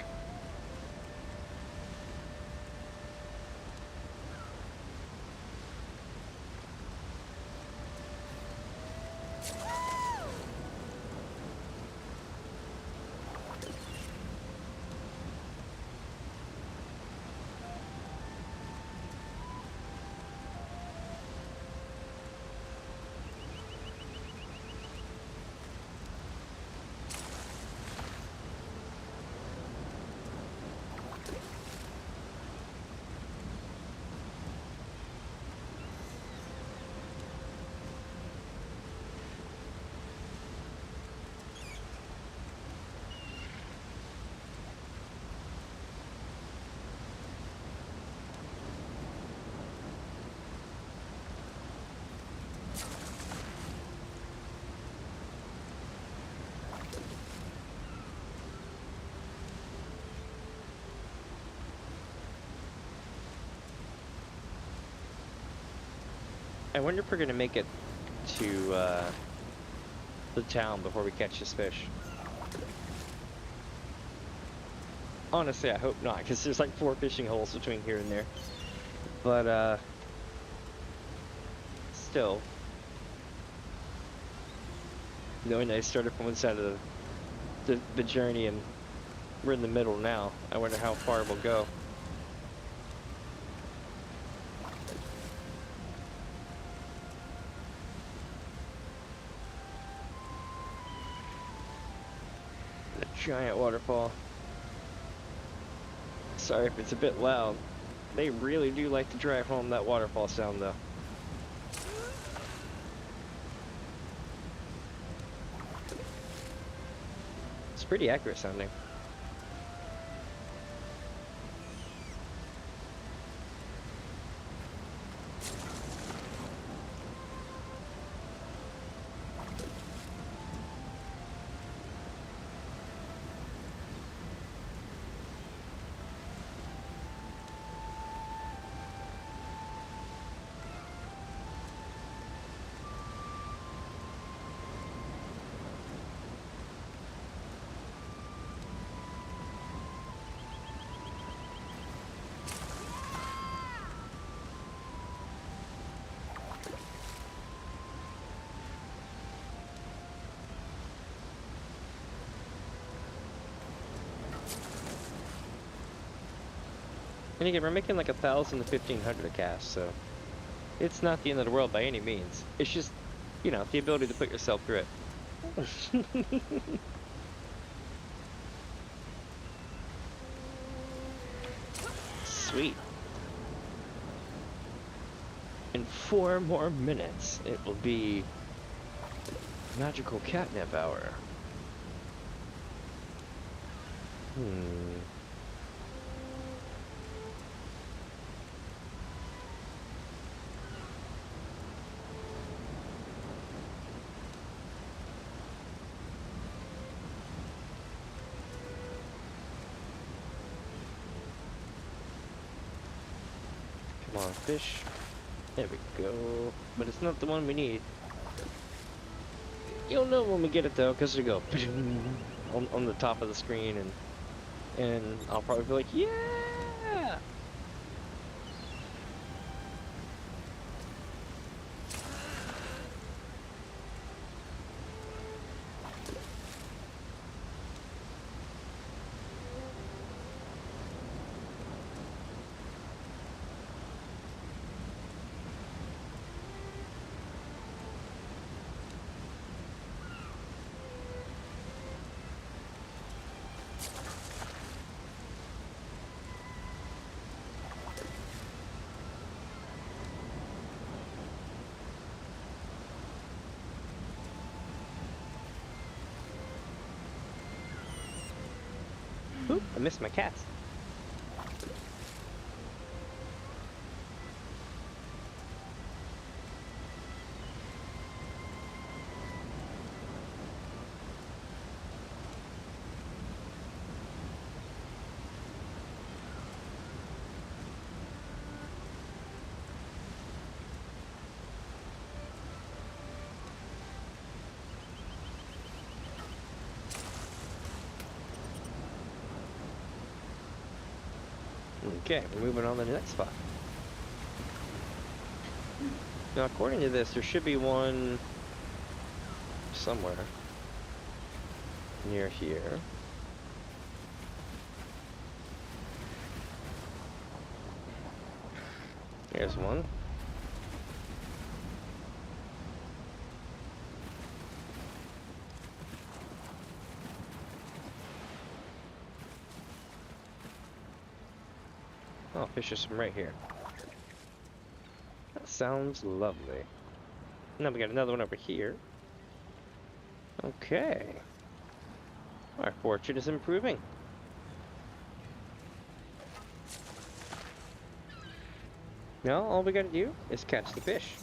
I wonder if we're gonna make it to the town before we catch this fish. Honestly, I hope not, because there's like 4 fishing holes between here and there. But still, knowing I started from one side of the journey and we're in the middle now, I wonder how far we'll go. Giant waterfall. Sorry if it's a bit loud. They really do like to drive home that waterfall sound though. It's pretty accurate sounding. And again, we're making like 1,000 to 1,500 a cast, so it's not the end of the world by any means. It's just, you know, the ability to put yourself through it. Sweet. In 4 more minutes, it will be magical catnip hour. Come on, fish. There we go. But it's not the one we need. You'll know when we get it though, because it'll go on the top of the screen, and I'll probably be like, yeah! miss my cats. Okay, we're moving on to the next spot. Now, according to this, there should be one somewhere near here. Here's one. Oh, fish is from right here. That sounds lovely. Now we got another one over here. Okay. Our fortune is improving. Now all we gotta do is catch the fish.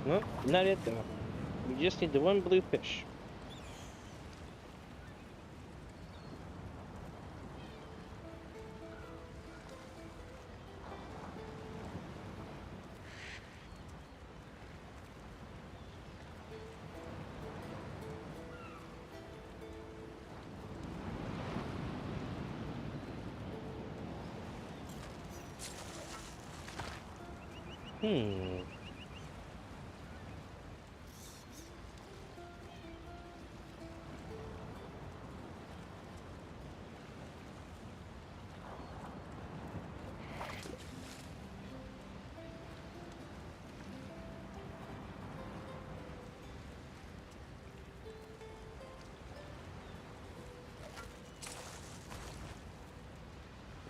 Nope, not it though. We just need the one blue fish.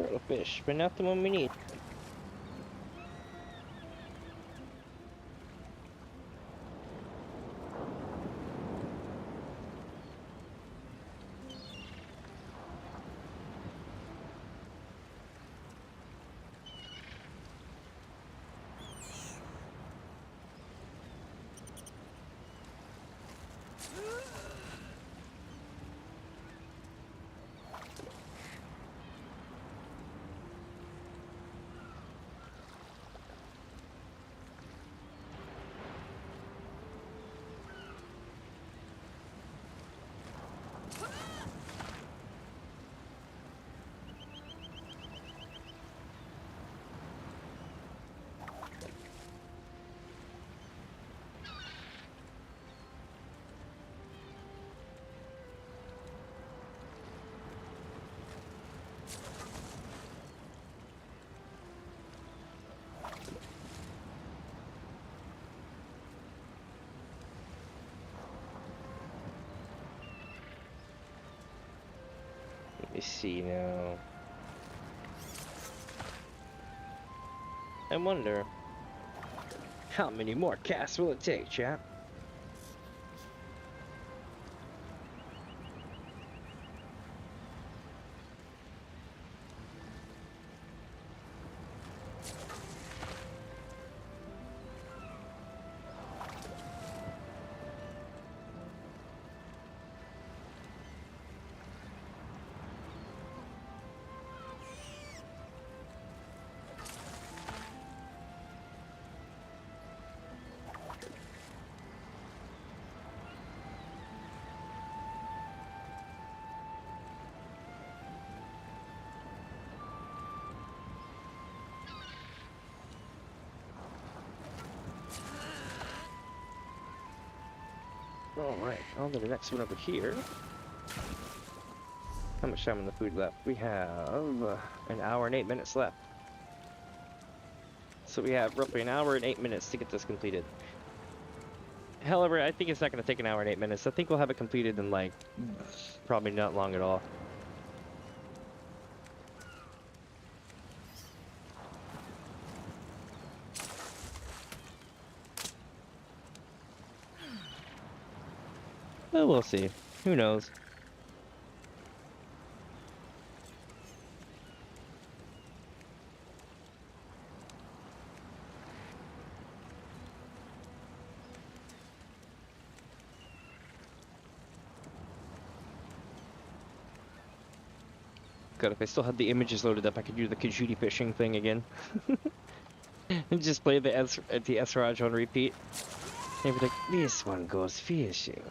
Little fish, but not the one we need. Let me see now. I wonder how many more casts will it take, chap? Alright, on to the next one over here. How much time on the food left? We have an hour and 8 minutes left. So we have roughly an hour and 8 minutes to get this completed. However, I think it's not going to take an hour and 8 minutes. I think we'll have it completed in like, probably not long at all. Well, we'll see. Who knows? God, if I still had the images loaded up, I could do the Kajudi fishing thing again. And just play the Esraj on repeat. And be like, this one goes fishing.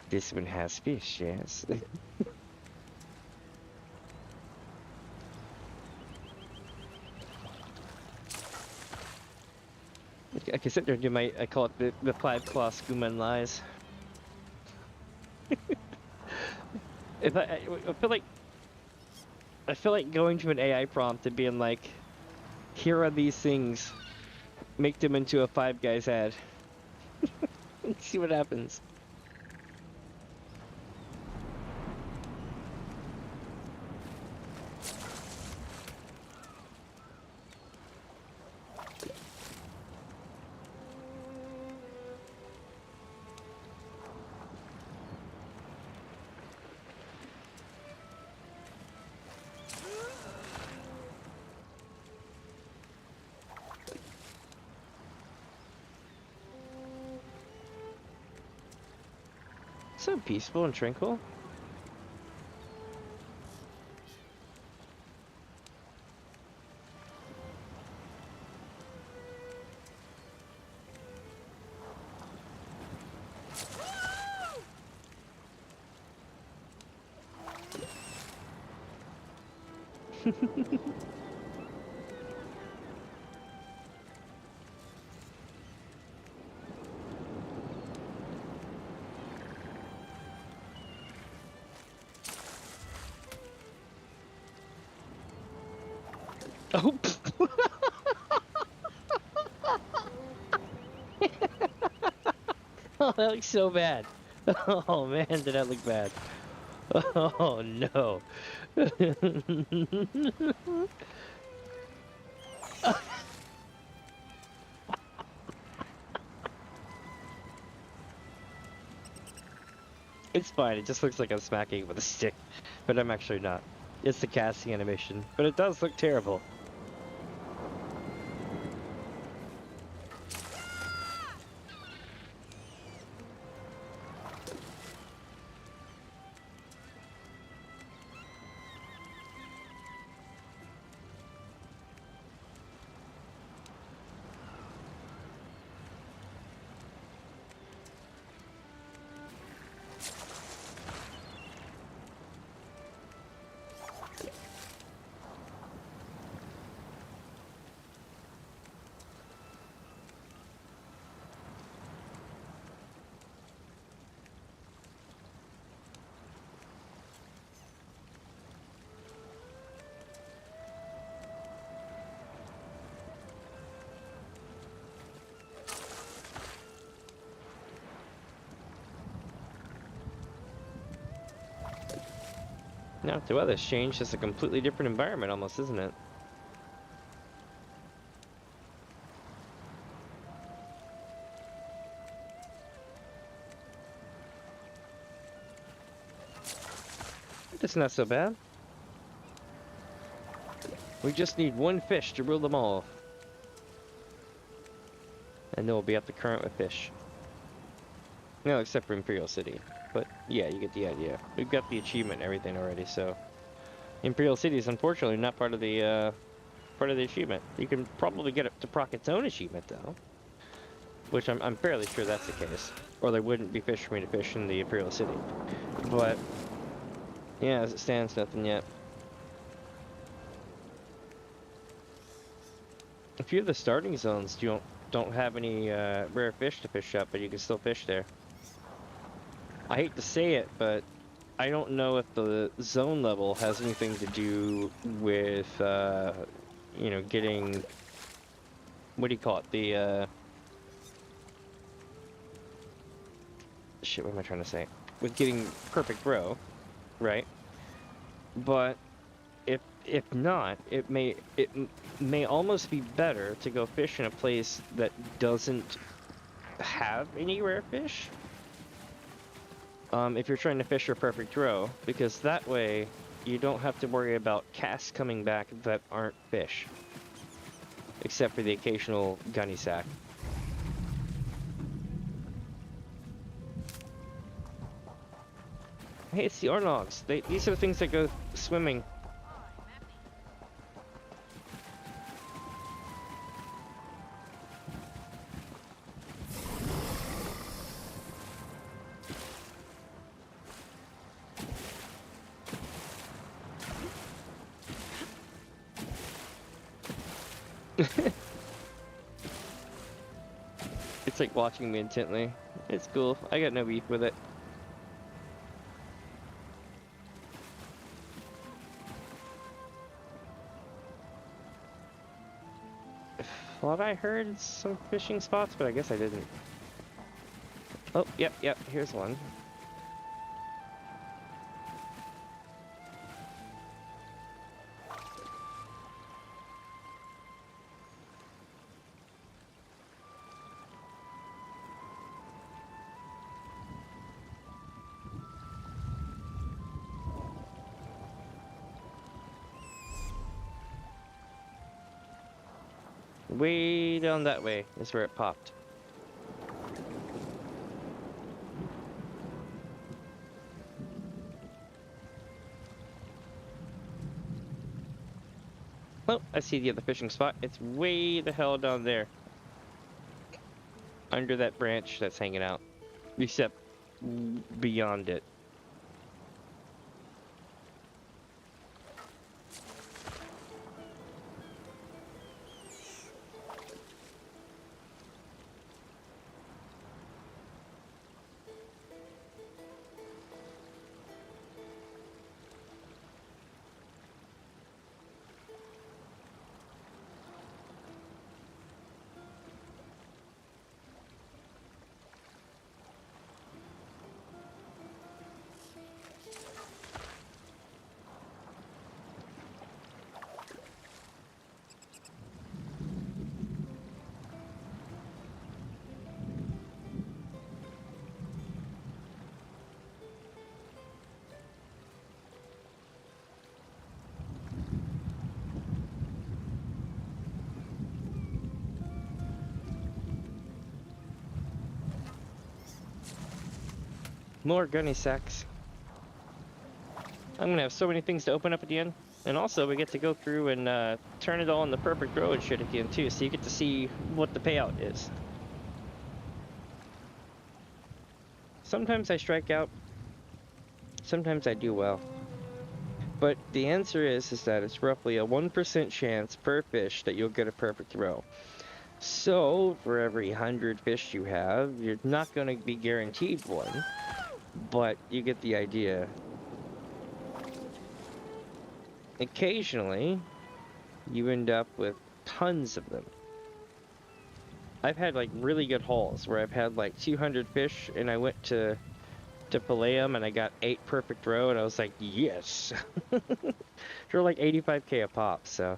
This one has fish, yes. I can sit there and do my, I call it the 5-claw skooma and lies. If I feel like going to an AI prompt and being like, here are these things, make them into a Five Guys ad. See what happens. So peaceful and tranquil. Oh. Oh, that looks so bad. Oh man, did that look bad. Oh no. It's fine, it just looks like I'm smacking it with a stick, but I'm actually not. It's the casting animation, but it does look terrible. Now, if the weather's changed, it's a completely different environment almost, isn't it? It's not so bad. We just need one fish to rule them all. And then we'll be up the current with fish. No, except for Imperial City. But yeah, you get the idea. We've got the achievement and everything already, so Imperial City is unfortunately not part of the achievement. You can probably get it to proc its own achievement though. Which I'm fairly sure that's the case. Or there wouldn't be fish for me to fish in the Imperial City. But yeah, as it stands, nothing yet. A few of the starting zones don't have any rare fish to fish up, but you can still fish there. I hate to say it, but I don't know if the zone level has anything to do with, you know, getting, what do you call it, the, shit, what am I trying to say? With getting perfect row, right? But if not, it may almost be better to go fish in a place that doesn't have any rare fish. If you're trying to fish your perfect row, because that way you don't have to worry about casts coming back that aren't fish, except for the occasional gunny sack. Hey, it's the Ornogs. These are the things that go swimming. It's like watching me intently. It's cool. I got no beef with it. Thought I heard some fishing spots, but I guess I didn't. Oh, yep, here's one. Way down that way is where it popped. Oh, I see the other fishing spot. It's way the hell down there. Under that branch that's hanging out. Except beyond it. More gunny sacks. I'm gonna have so many things to open up at the end. And also, we get to go through and turn it all on the perfect row and shit at the end too, so you get to see what the payout is. Sometimes I strike out. Sometimes I do well. But the answer is that it's roughly a 1% chance per fish that you'll get a perfect row. So, for every 100 fish you have, you're not gonna be guaranteed one. But you get the idea. Occasionally, you end up with tons of them. I've had like really good hauls where I've had like 200 fish and I went to to Palladium, and I got 8 perfect row, and I was like, yes! They're like 85k a pop, so...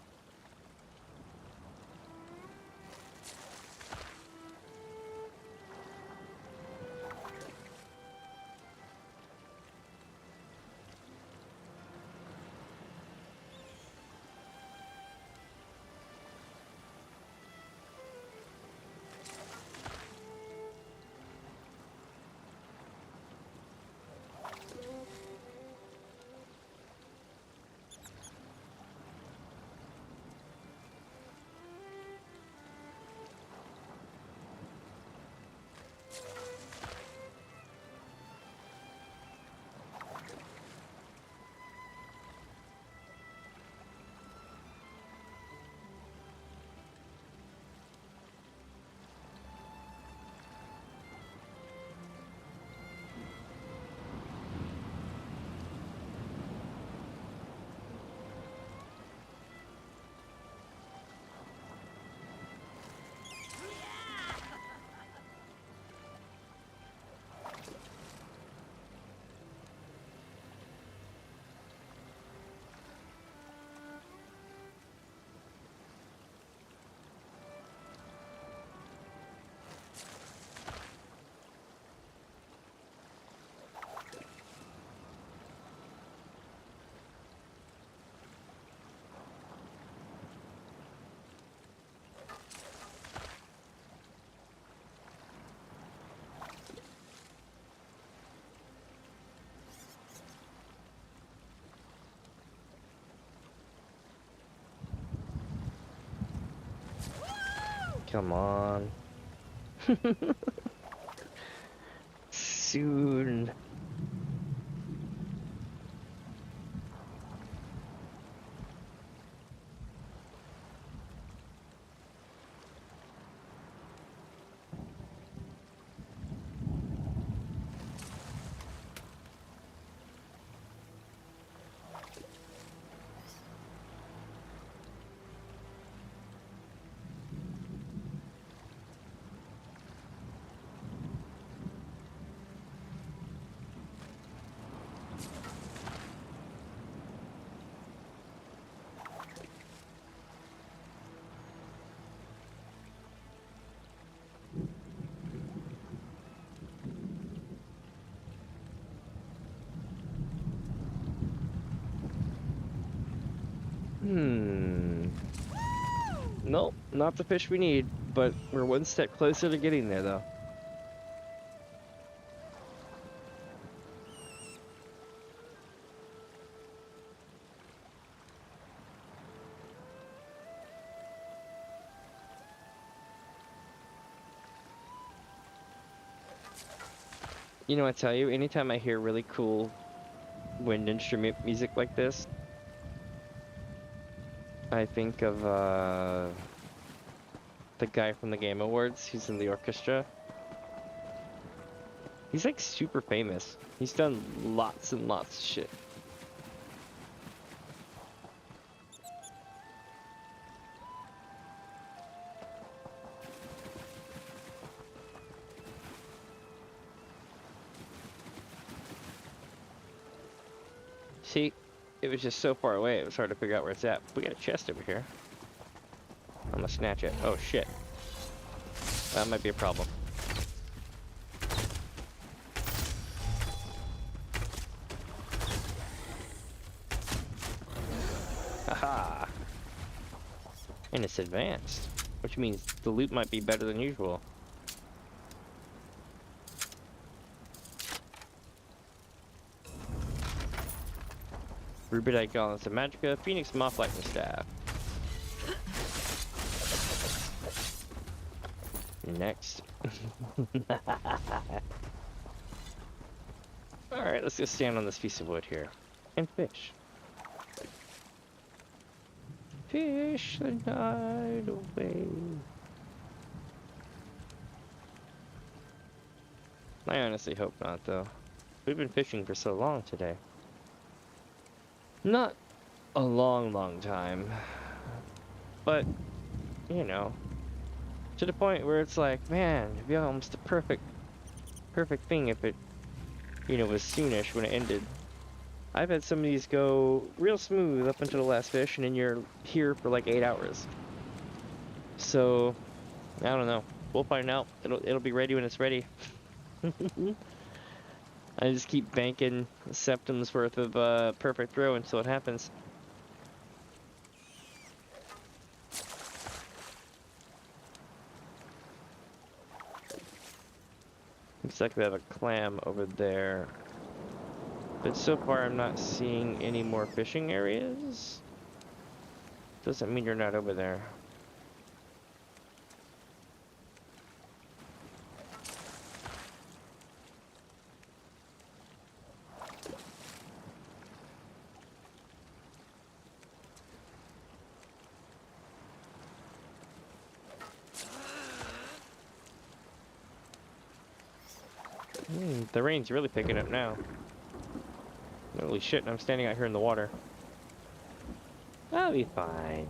Come on. Soon. Nope, not the fish we need, but we're one step closer to getting there, though. You know, I tell you, anytime I hear really cool wind instrument music like this, I think of the guy from the Game Awards. He's in the orchestra. He's like super famous. He's done lots and lots of shit. See? It was just so far away, it was hard to figure out where it's at. We got a chest over here. I'm gonna snatch it. Oh shit. That might be a problem. Haha! And it's advanced, which means the loot might be better than usual. Rubidite Gauntlets of Magica, Phoenix Moth Lightning Staff. Next. Alright, let's go stand on this piece of wood here. And fish. Fish the night away. I honestly hope not, though. We've been fishing for so long today. Not a long time, but, you know, to the point where it's like, man, it'd be almost a perfect thing if it you know, was soonish when it ended. I've had some of these go real smooth up until the last fish, and then you're here for like 8 hours. So, I don't know. We'll find out. It'll be ready when it's ready. I just keep banking septums worth of perfect throw until it happens. Looks like we have a clam over there. But so far I'm not seeing any more fishing areas. Doesn't mean you're not over there. The rain's really picking up now. Holy shit, I'm standing out here in the water. I'll be fine.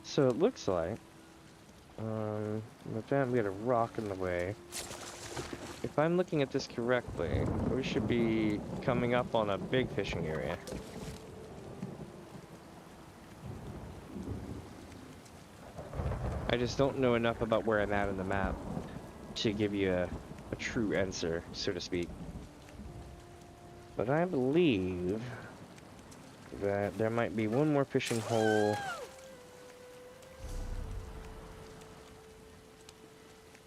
So it looks like, with that we got a rock in the way. If I'm looking at this correctly, we should be coming up on a big fishing area. I just don't know enough about where I'm at on the map to give you a true answer, so to speak. But I believe that there might be one more fishing hole.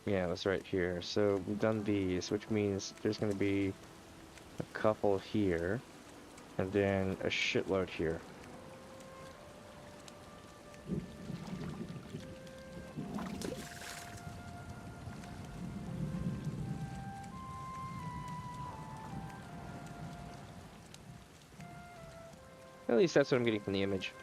Yeah, that's right here. So we've done these, which means there's going to be a couple here, and then a shitload here. At least that's what I'm getting from the image.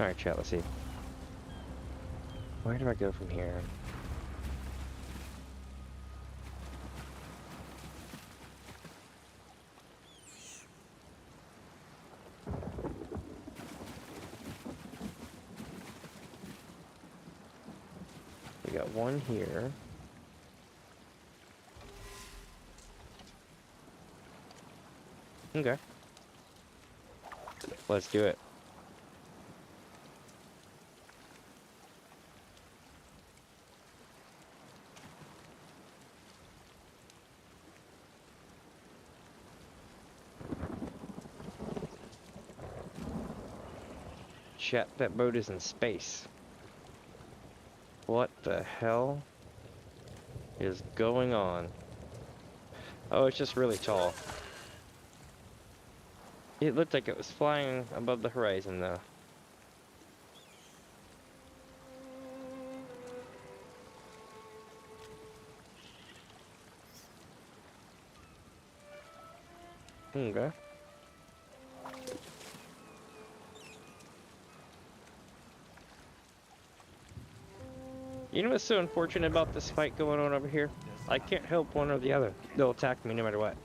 Alright, chat, let's see. Where do I go from here? We got one here. Okay. Let's do it. Chat, that boat is in space. What the hell is going on? Oh, it's just really tall. It looked like it was flying above the horizon, though. Okay. You know what's so unfortunate about this fight going on over here? I can't help one or the other. They'll attack me no matter what.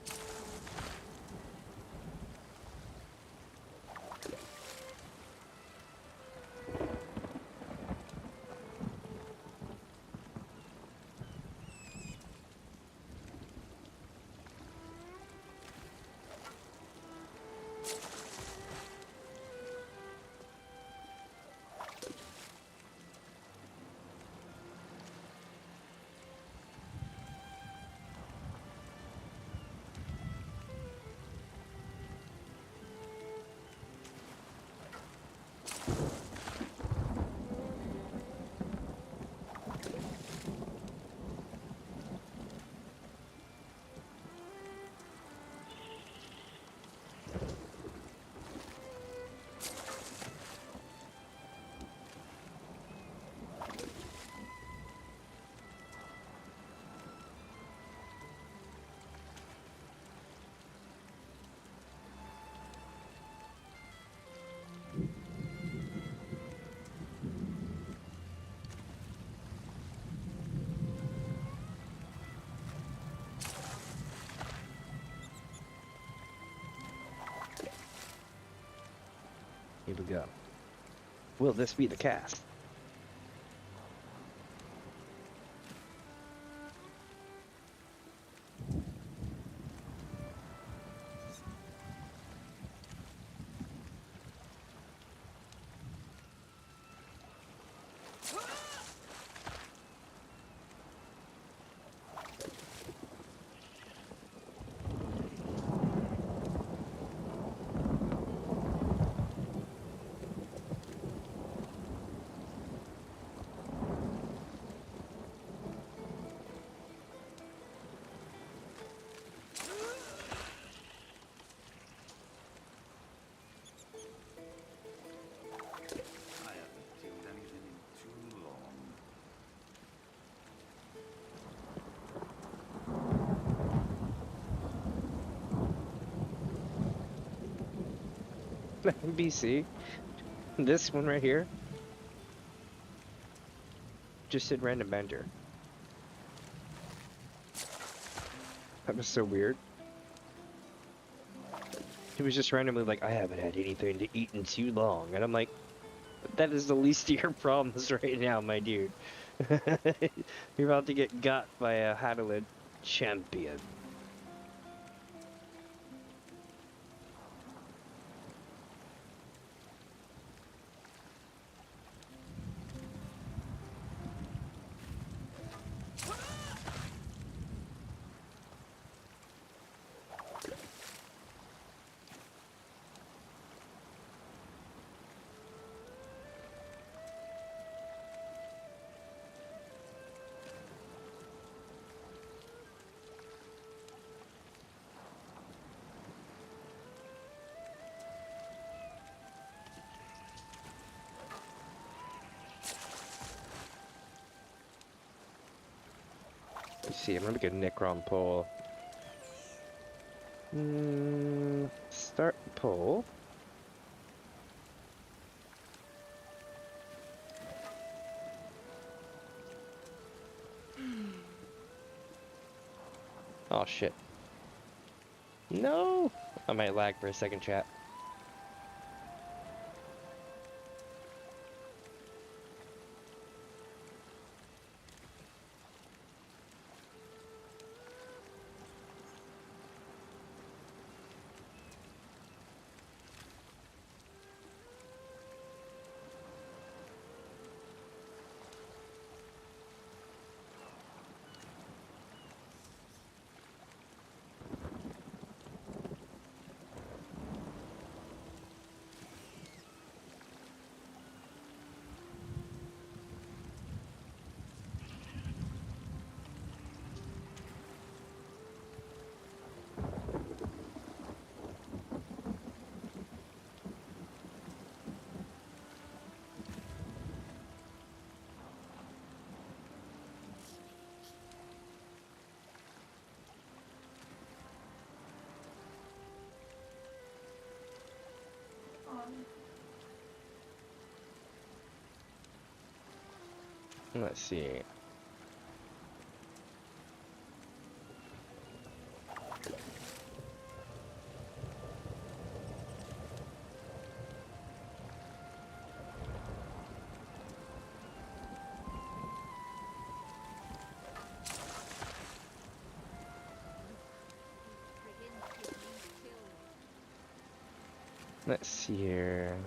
Here we go. Will this be the cast? BC. This one right here just said random bender. That was so weird. He was just randomly like, I haven't had anything to eat in too long. And I'm like, that is the least of your problems right now, my dude. You're about to get got by a Hadalid champion. Let's see, I'm gonna make a Necron pull. Start pull. Oh shit. No! I might lag for a second, chat. Let's see. Let's see here.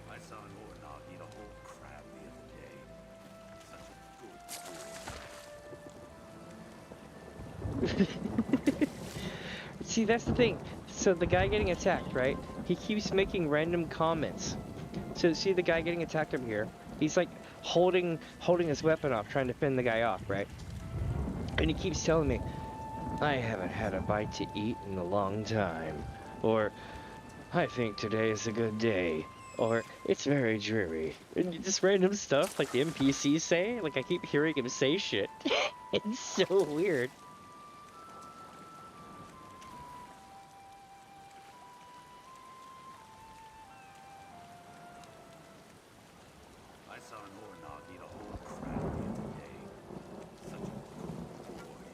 I saw an Ornog eat a whole crab the other day. Such a good boy. See, that's the thing. So the guy getting attacked, right? He keeps making random comments. So see the guy getting attacked over here? He's like holding his weapon off, trying to fend the guy off, right? And he keeps telling me, I haven't had a bite to eat in a long time. Or, I think today is a good day. Or, it's very dreary. And just random stuff like the NPCs say. Like, I keep hearing him say shit. It's so weird. I saw an Ornog eat a whole crab the other day. Such a good boy.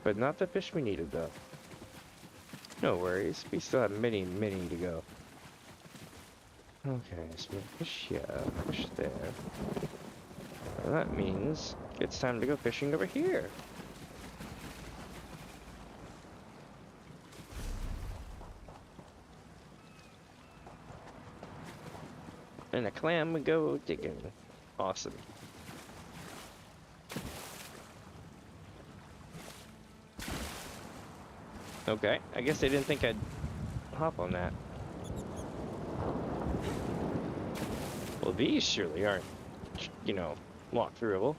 But not the fish we needed, though. No worries. We still have many, many to go. Okay, so fish here, fish there. Well, that means it's time to go fishing over here. And a clam would go digging. Awesome. Okay, I guess they didn't think I'd hop on that. Well, these surely aren't, you know, walk-throughable.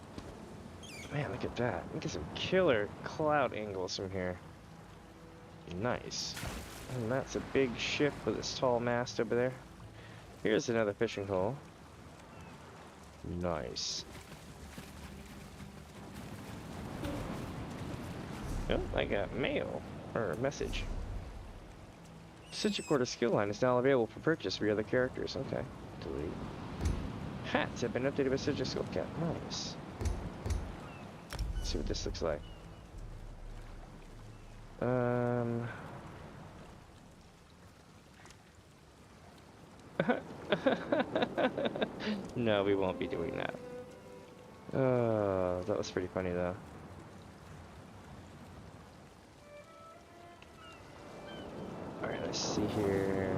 Man, look at that. Look at some killer cloud angles from here. Nice. And that's a big ship with its tall mast over there. Here's another fishing hole. Nice. Oh, I got mail. Or a message. Psijic Order skill line is now available for purchase for your other characters. Okay. Delete. Hats have been updated with Psijic skill cap. Nice. Let's see what this looks like. No, we won't be doing that. Oh, that was pretty funny though. Alright, let's see here.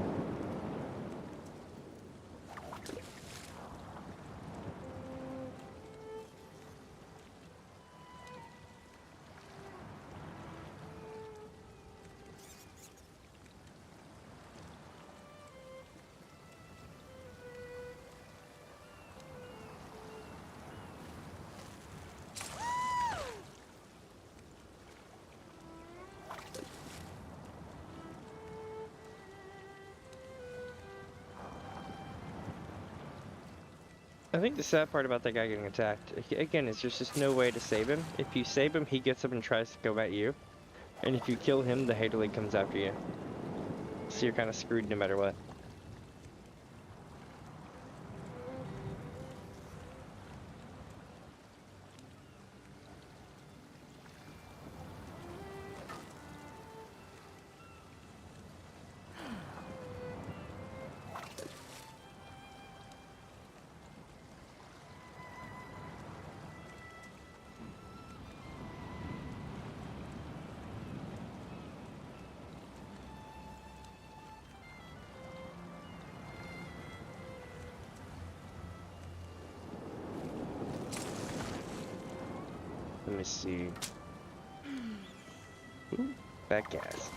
I think the sad part about that guy getting attacked, again, is there's just no way to save him. If you save him, he gets up and tries to go at you. And if you kill him, the Hater League comes after you. So you're kind of screwed no matter what. Let me see. Ooh, that gas.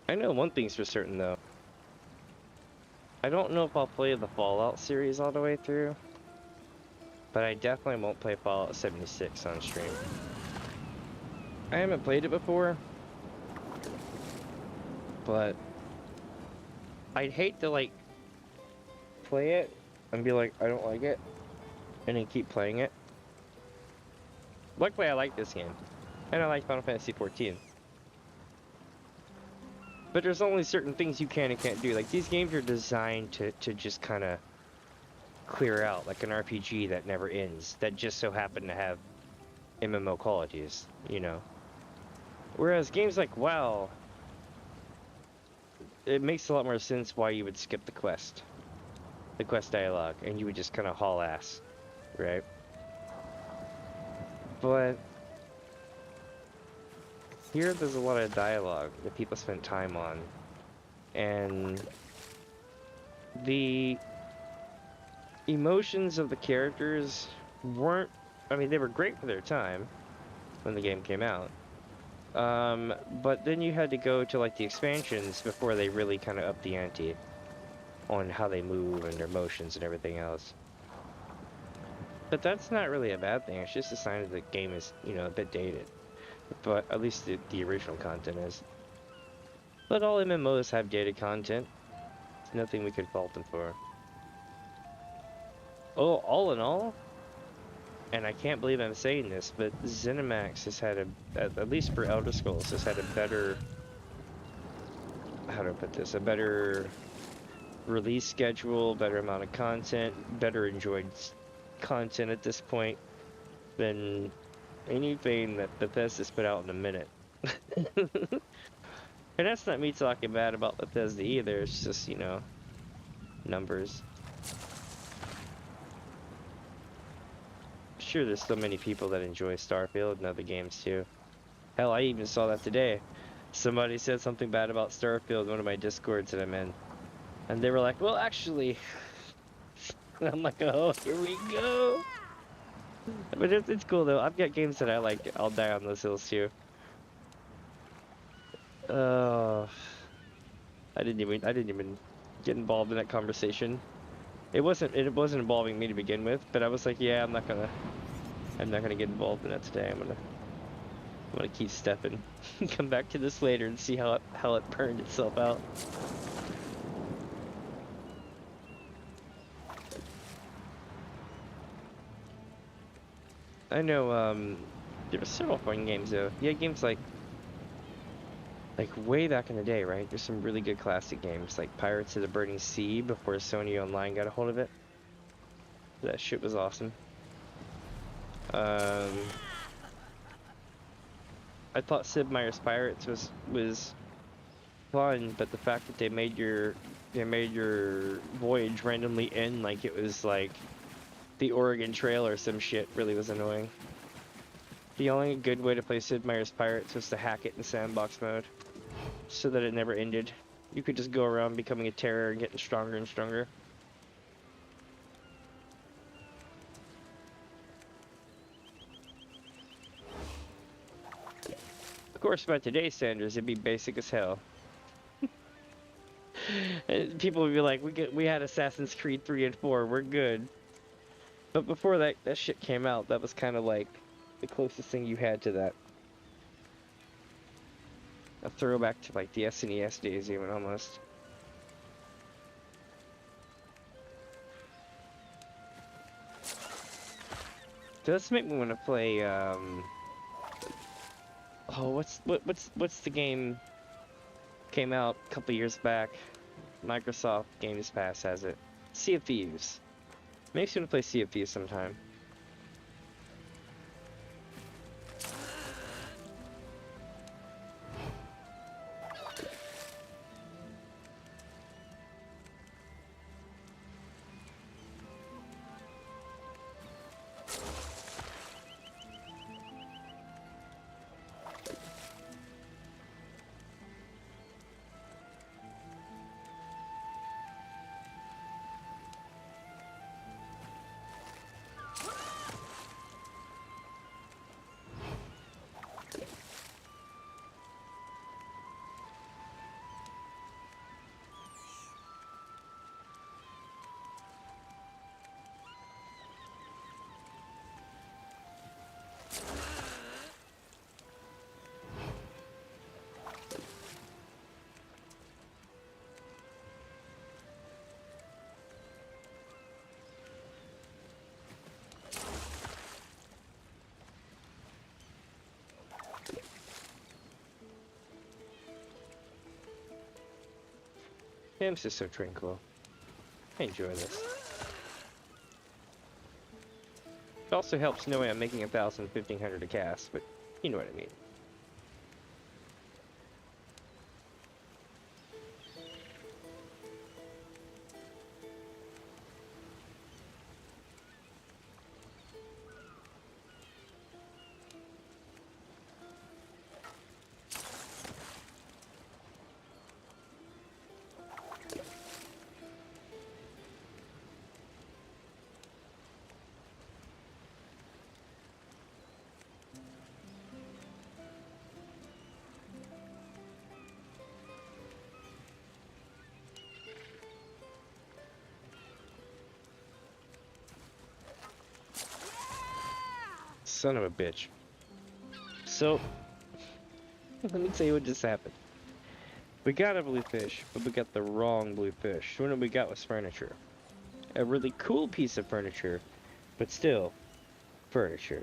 I know one thing's for certain though. I don't know if I'll play the Fallout series all the way through, but I definitely won't play Fallout 76 on stream. I haven't played it before, but I'd hate to like play it and be like, I don't like it, and then keep playing it. Luckily I like this game, and I like Final Fantasy 14. But there's only certain things you can and can't do. Like, these games are designed to just kind of clear out, like an RPG that never ends, that just so happen to have MMO qualities, you know? Whereas games like WoW, it makes a lot more sense why you would skip the quest dialogue, and you would just kind of haul ass, right? But here, there's a lot of dialogue that people spent time on, and the emotions of the characters weren't, I mean, they were great for their time when the game came out, but then you had to go to like the expansions before they really kind of upped the ante on how they move and their motions and everything else. But that's not really a bad thing. It's just a sign that the game is, you know, a bit dated. But at least the original content is. But all MMOs have dated content. It's nothing we could fault them for. Oh, all in all, and I can't believe I'm saying this, but Zenimax has had at least for Elder Scrolls, has had a better, how do I put this, a better release schedule, better amount of content, better enjoyed content at this point than anything that Bethesda's put out in a minute. And that's not me talking bad about Bethesda either, it's just, you know, numbers. Sure, there's so many people that enjoy Starfield and other games too. Hell, I even saw that today. Somebody said something bad about Starfield in one of my Discords that I'm in. And they were like, well, actually... And I'm like, oh, here we go! But it's cool though. I've got games that I like. I'll die on those hills too. I didn't even get involved in that conversation. It wasn't involving me to begin with, but I was like, yeah, I'm not gonna get involved in that today. I'm gonna keep stepping. Come back to this later and see how it burned itself out. I know, there were several fun games though. Yeah, games like way back in the day, right? There's some really good classic games like Pirates of the Burning Sea before Sony Online got a hold of it. That shit was awesome. I thought Sid Meier's Pirates was fun, but the fact that they made your voyage randomly end like it was like the Oregon Trail or some shit really was annoying. The only good way to play Sid Meier's Pirates was to hack it in sandbox mode, so that it never ended. You could just go around becoming a terror and getting stronger and stronger. Of course, by today's standards, it'd be basic as hell. People would be like, we had Assassin's Creed 3 and 4, we're good. But before that shit came out, that was kind of like the closest thing you had to that. a throwback to like the SNES days even almost. Does make me want to play oh, what's the game came out a couple years back? Microsoft Games Pass has it. Sea of Thieves. Makes me want to play Sea of Thieves sometime. Game's just so tranquil. I enjoy this. It also helps knowing I'm making 1,000, 1,500 a cast, but you know what I mean. Son of a bitch. So, let me tell you what just happened. We got a blue fish, but we got the wrong blue fish. What we got was furniture. A really cool piece of furniture, but still, furniture.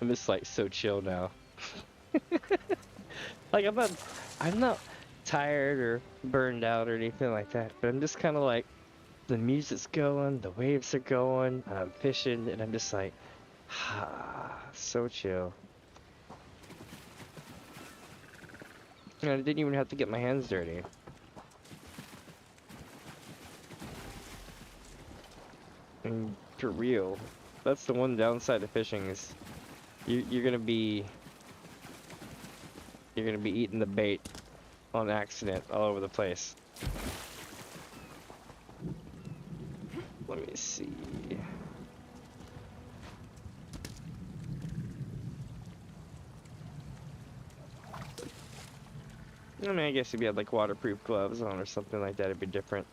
I'm just like so chill now. Like I'm not tired or burned out or anything like that, but I'm just kind of like, the music's going, the waves are going, I'm fishing, and I'm just like, so chill. And I didn't even have to get my hands dirty. And for real, That's the one downside of fishing is you're gonna be eating the bait on accident all over the place. Let me see. I mean, I guess if you had like waterproof gloves on or something like that, it'd be different.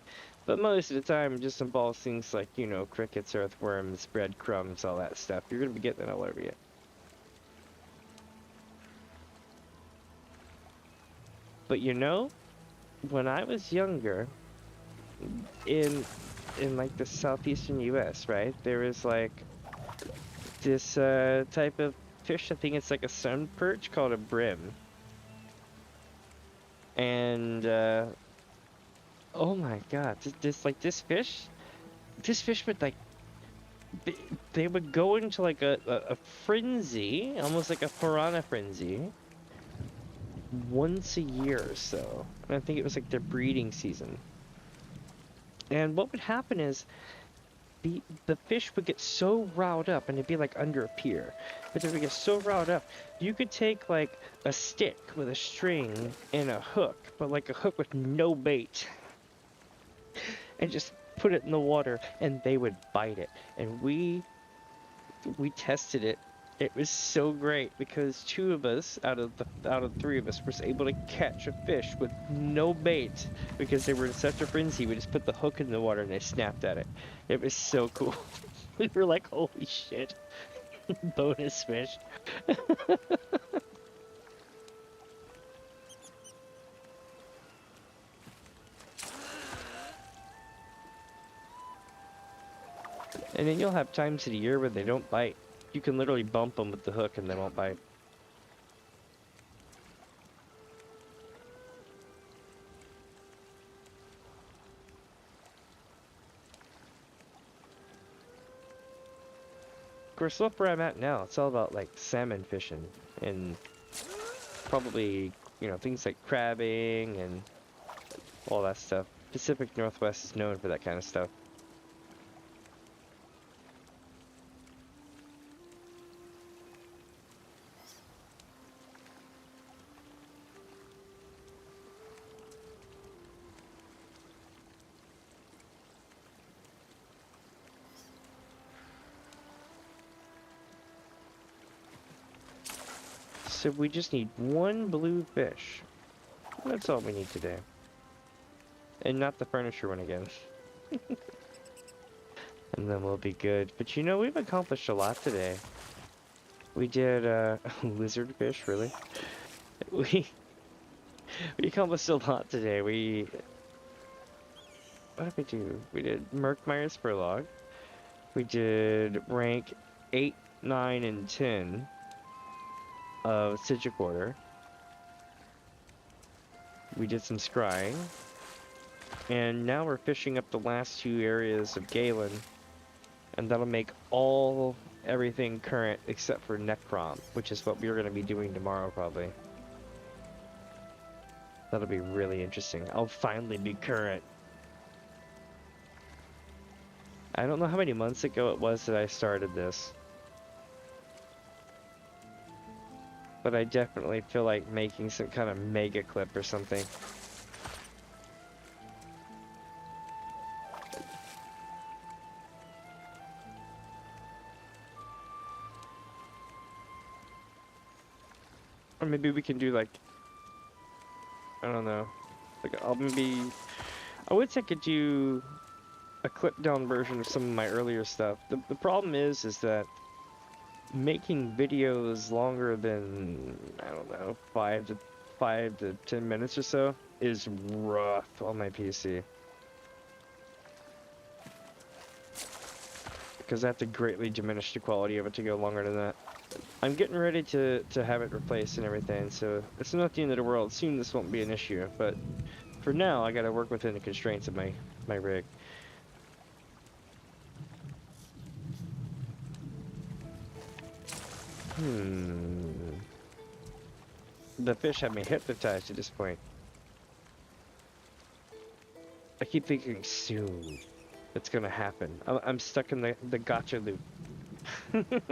But most of the time, it just involves things like, you know, crickets, earthworms, breadcrumbs, all that stuff. You're gonna be getting it all over you. But you know, when I was younger, in like the southeastern U.S., right, there is like this type of fish. I think it's like a sun perch called a brim. And oh my god, this fish would like they would go into like a frenzy, almost like a piranha frenzy, once a year or so. And I think it was like their breeding season. And what would happen is the fish would get so riled up, and it'd be like under a pier, but they would get so riled up, you could take like a stick with a string and a hook, but like a hook with no bait, and just put it in the water, and they would bite it. And we tested it. It was so great because 2 of us out of 3 of us was able to catch a fish with no bait because they were in such a frenzy. We just put the hook in the water and they snapped at it. It was so cool. We were like, holy shit. Bonus fish. And then you'll have times of the year where they don't bite. You can literally bump them with the hook and they won't bite. Of course, look where I'm at now. It's all about like salmon fishing and probably, you know, things like crabbing and all that stuff. Pacific Northwest is known for that kind of stuff. So we just need 1 blue fish. That's all we need today. And not the furniture one again. And then we'll be good. But you know, we've accomplished a lot today. We did lizard fish, really. We accomplished a lot today. What did we do? We did Murkmire's Prologue. We did rank 8, 9, and 10 of Psijic Order. We did some scrying. And now we're fishing up the last 2 areas of Galen. And that'll make everything current except for Necrom, which is what we're going to be doing tomorrow probably. That'll be really interesting. I'll finally be current. I don't know how many months ago it was that I started this. But I definitely feel like making some kind of mega clip or something. Or maybe we can do like, I don't know. Like I would say I could do a clip down version of some of my earlier stuff. The problem is that making videos longer than, I don't know, 5 to 10 minutes or so is rough on my PC. Because I have to greatly diminish the quality of it to go longer than that. I'm getting ready to have it replaced and everything, so it's not the end of the world. Soon this won't be an issue, but for now I gotta work within the constraints of my rig. The fish have me hypnotized at this point. I keep thinking soon it's gonna happen. I'm stuck in the gacha loop. That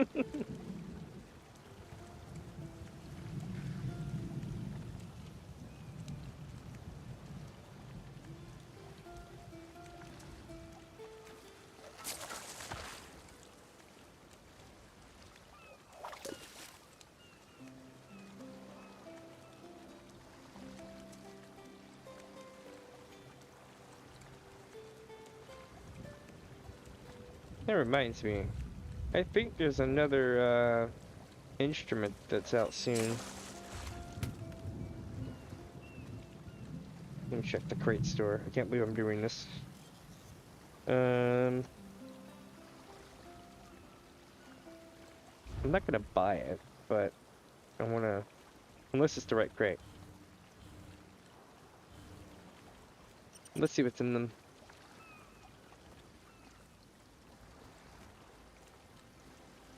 reminds me. I think there's another instrument that's out soon. Let me check the crate store. I can't believe I'm doing this. I'm not gonna buy it, but I wanna, unless it's the right crate. Let's see what's in them.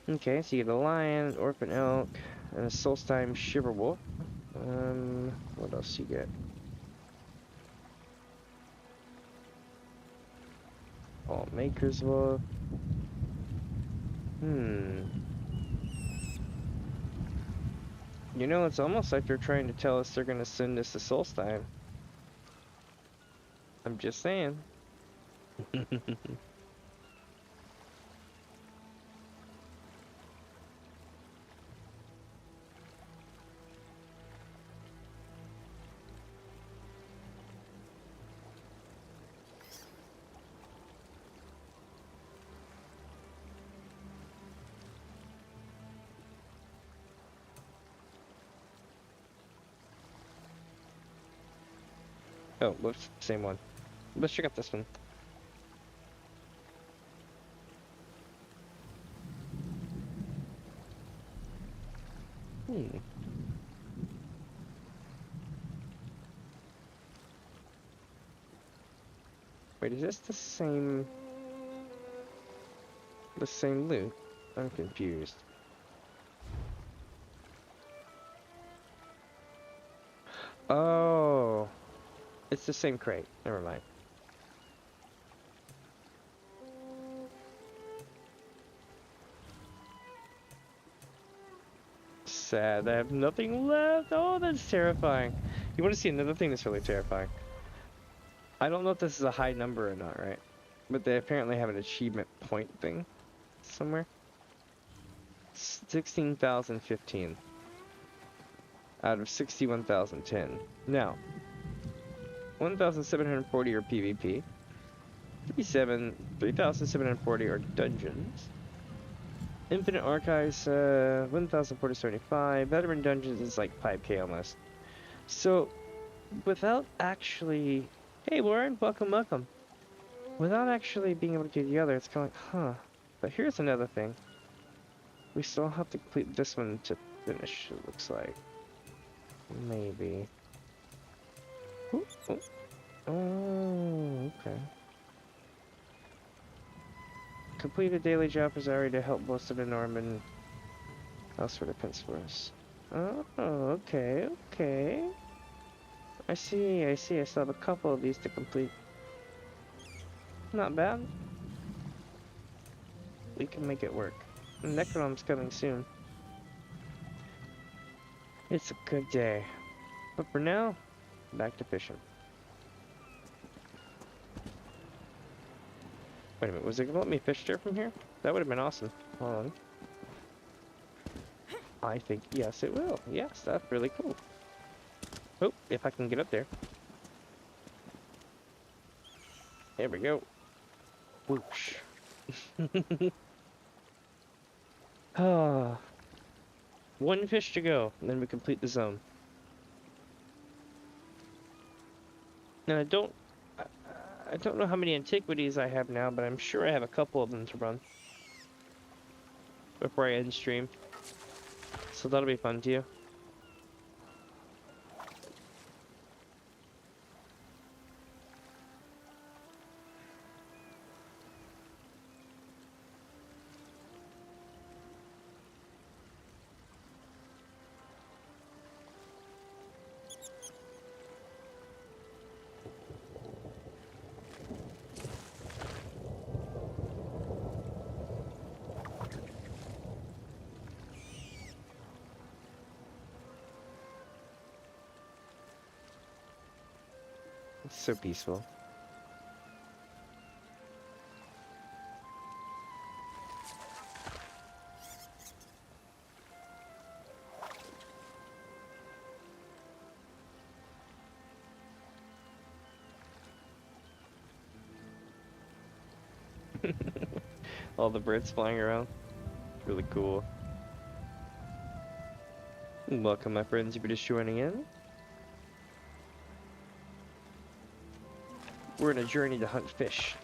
Okay, so you get a lion, orphan elk, and a Solstheim shiver wolf. What else you get? Oh, maker's wolf. You know, it's almost like they're trying to tell us they're gonna send us to Solstheim. I'm just saying. Oh, whoops, same one. Let's check out this one. Wait, is this the same loot? I'm confused. Oh, it's the same crate. Never mind. Sad, I have nothing left. Oh, that's terrifying. You want to see another thing that's really terrifying? I don't know if this is a high number or not, right? But they apparently have an achievement point thing somewhere. 16,015 out of 61,010. Now, 1,740 are PvP. 3,740 are dungeons. Infinite Archives, 1,475. Veteran Dungeons is like 5k almost. So, without actually... Hey Lauren, welcome, welcome. Without actually being able to do the other, it's kind of like, huh. But here's another thing. We still have to complete this one to finish, it looks like. Maybe. Ooh, ooh. Oh, okay. Complete a daily job for Zari to help most of the Norman house for the Prince. Oh, okay, okay. I see, I still have a couple of these to complete. Not bad. We can make it work. Necronom's coming soon. It's a good day. But for now, back to fishing. Wait a minute, was it gonna let me fish there from here? That would have been awesome. Hold on. I think, yes it will. Yes, that's really cool. Oh, if I can get up there. There we go. Whoosh. Ah. One fish to go, and then we complete the zone. Now I don't know how many antiquities I have now, but I'm sure I have a couple of them to run before I end stream. So that'll be fun too. It's so peaceful. All the birds flying around. Really cool. Welcome, my friends, if you're just joining in. We're on a journey to hunt fish.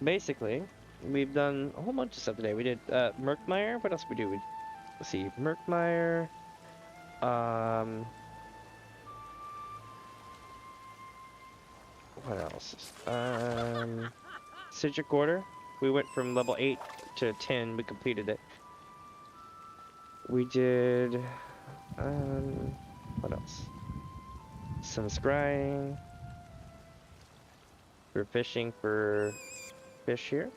Basically, we've done a whole bunch of stuff today. We did Murkmire. What else did we do? Let's see, Murkmire. What else? Psijic Order. We went from level 8 to 10. We completed it. We did. What else? Some scrying. We're fishing for fish here.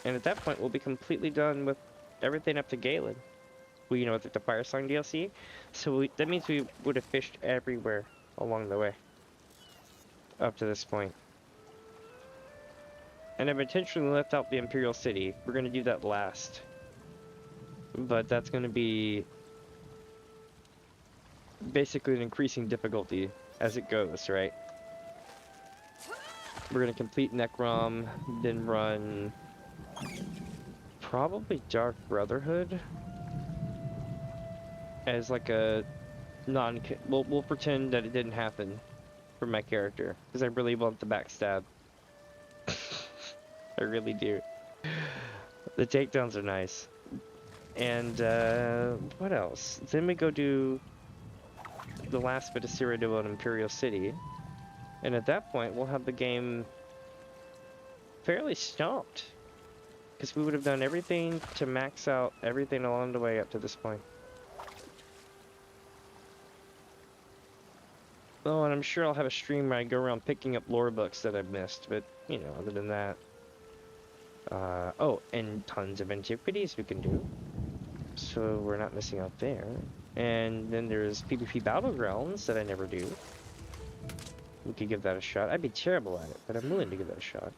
And at that point, we'll be completely done with everything up to Galen. We, with the Firesong DLC. So that means we would have fished everywhere along the way. Up to this point. And I've intentionally left out the Imperial City. We're going to do that last. But that's going to be basically an increasing difficulty as it goes, right? We're going to complete Necrom, then run probably Dark Brotherhood as like a we'll pretend that it didn't happen for my character, because I really want the backstab. I really do. The takedowns are nice. And what else? Then we go do the last bit of Cyrodiil in Imperial City, and at that point we'll have the game fairly stomped, because we would have done everything to max out everything along the way up to this point. Oh, and I'm sure I'll have a stream where I go around picking up lore books that I've missed, but other than that, oh, and tons of antiquities we can do, so we're not missing out there. And then there's PvP Battlegrounds that I never do. We could give that a shot. I'd be terrible at it, but I'm willing to give that a shot.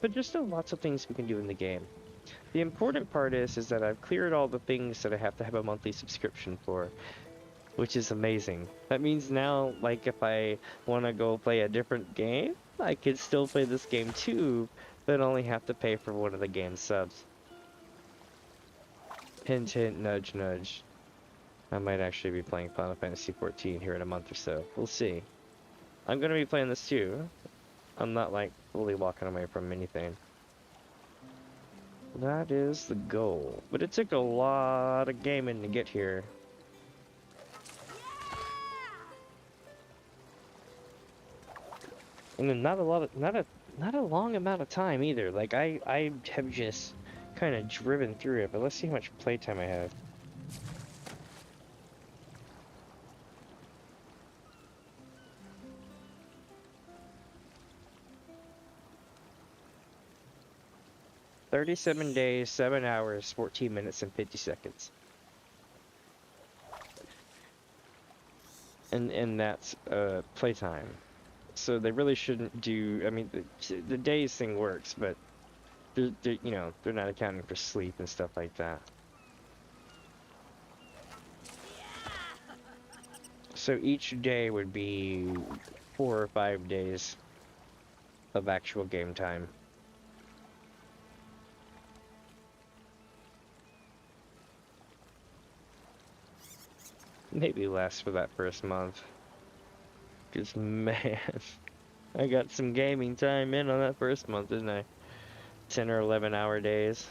But there's still lots of things we can do in the game. The important part is that I've cleared all the things that I have to have a monthly subscription for, which is amazing. That means now, like, if I want to go play a different game, I could still play this game too, but only have to pay for one of the game's subs. Hint, hint, nudge, nudge. I might actually be playing Final Fantasy XIV here in a month or so. We'll see. I'm going to be playing this too. I'm not, like, fully walking away from anything. That is the goal. But it took a lot of gaming to get here. And then not a long amount of time either. Like, I have just kind of driven through it, but let's see how much playtime I have. "37 days, 7 hours, 14 minutes, and 50 seconds. And that's playtime. So they really shouldn't do. I mean, the days thing works, but they're not accounting for sleep and stuff like that. So each day would be 4 or 5 days of actual game time. Maybe less for that first month. Because, man, I got some gaming time in on that first month, didn't I? 10 or 11 hour days.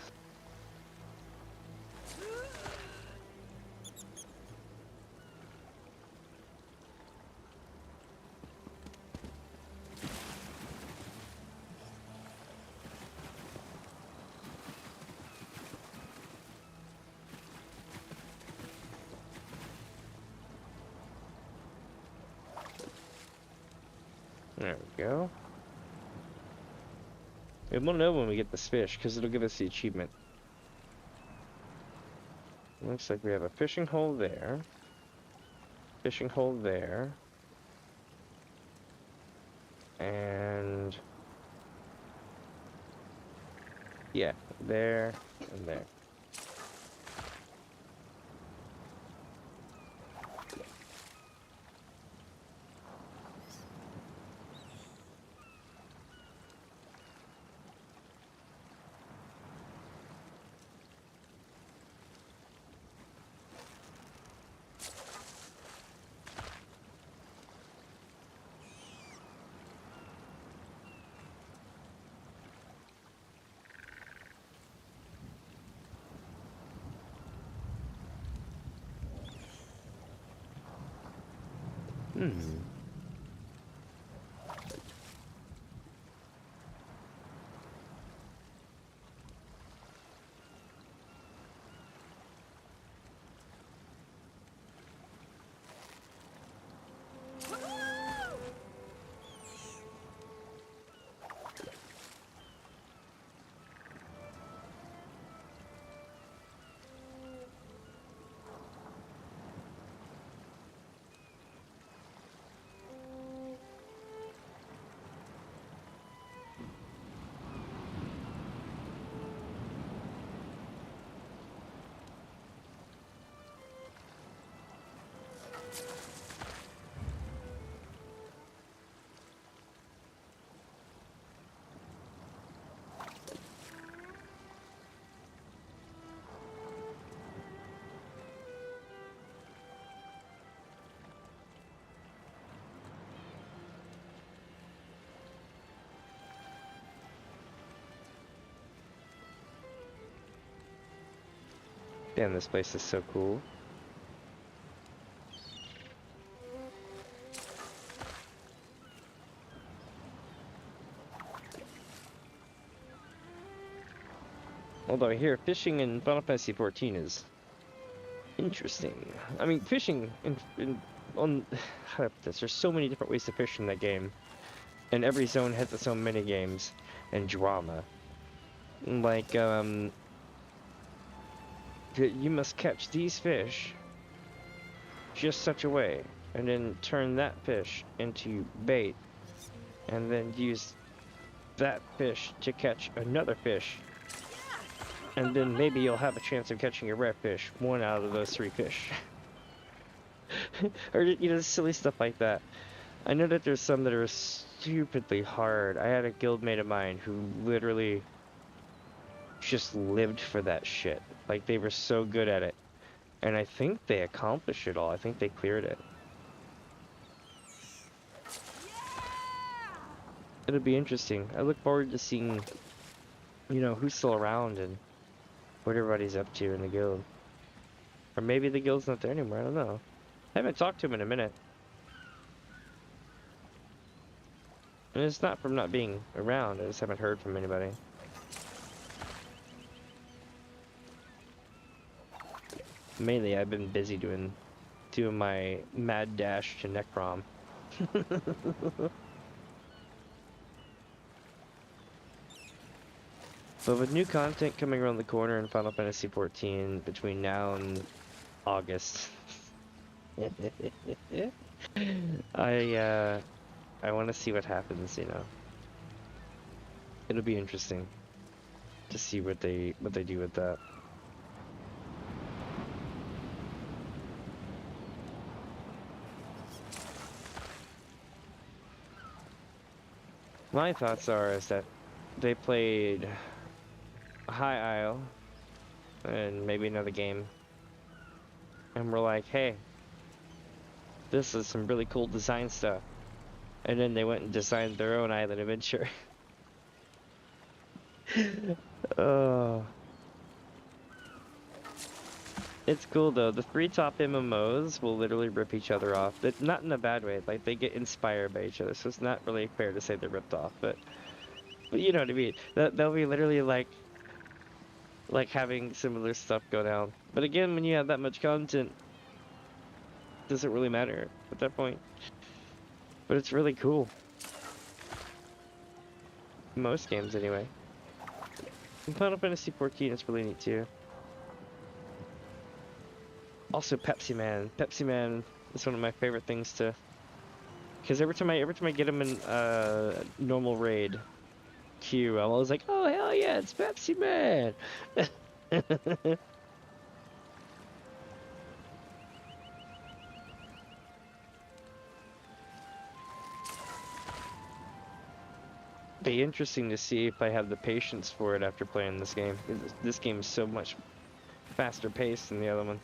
There we go. And we'll know when we get this fish, because it'll give us the achievement. Looks like we have a fishing hole there. Fishing hole there. And... yeah, there and there. Damn, this place is so cool. Although I hear fishing in Final Fantasy XIV is interesting. I mean, fishing on how do I put this? There's so many different ways to fish in that game, and every zone has its own mini games and drama. Like you must catch these fish just such a way, and then turn that fish into bait, and then use that fish to catch another fish, and then maybe you'll have a chance of catching a rare fish, one out of those 3 fish. Or, you know, silly stuff like that. I know that there's some that are stupidly hard. I had a guildmate of mine who literally just lived for that shit. Like, they were so good at it. And I think they accomplished it all. I think they cleared it. It'll be interesting. I look forward to seeing, you know, who's still around and what everybody's up to in the guild. Or maybe the guild's not there anymore, I don't know. I haven't talked to him in a minute. And it's not from not being around, I just haven't heard from anybody. Mainly, I've been busy doing my mad dash to Necrom. But with new content coming around the corner in Final Fantasy XIV between now and August, I want to see what happens. You know, it'll be interesting to see what they do with that. My thoughts is that they played High Isle and maybe another game, and we're like, hey, this is some really cool design stuff, and then they went and designed their own island adventure. Oh, it's cool though. The 3 top MMOs will literally rip each other off, but not in a bad way. Like, they get inspired by each other, so it's not really fair to say they're ripped off, but you know what I mean. They'll be literally like having similar stuff go down. But again, when you have that much content, it doesn't really matter at that point. But it's really cool. Most games, anyway. And Final Fantasy 14 is really neat too. Also, Pepsi Man. Pepsi Man is one of my favorite things to, because every time I get him in normal raid queue, I'm always like, oh hell yeah, it's Pepsi Man. Be interesting to see if I have the patience for it after playing this game. This game is so much faster paced than the other one.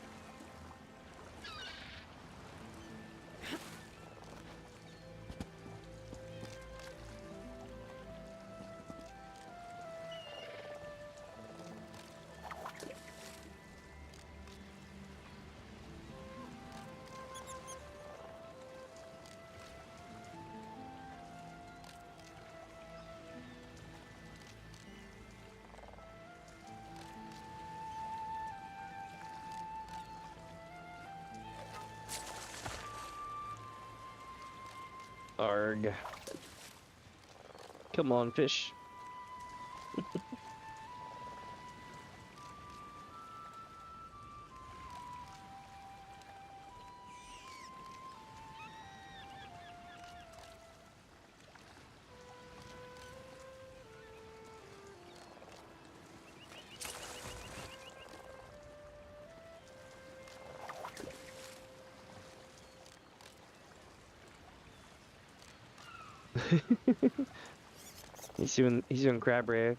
Arg. Come on, fish. He's doing crab ray.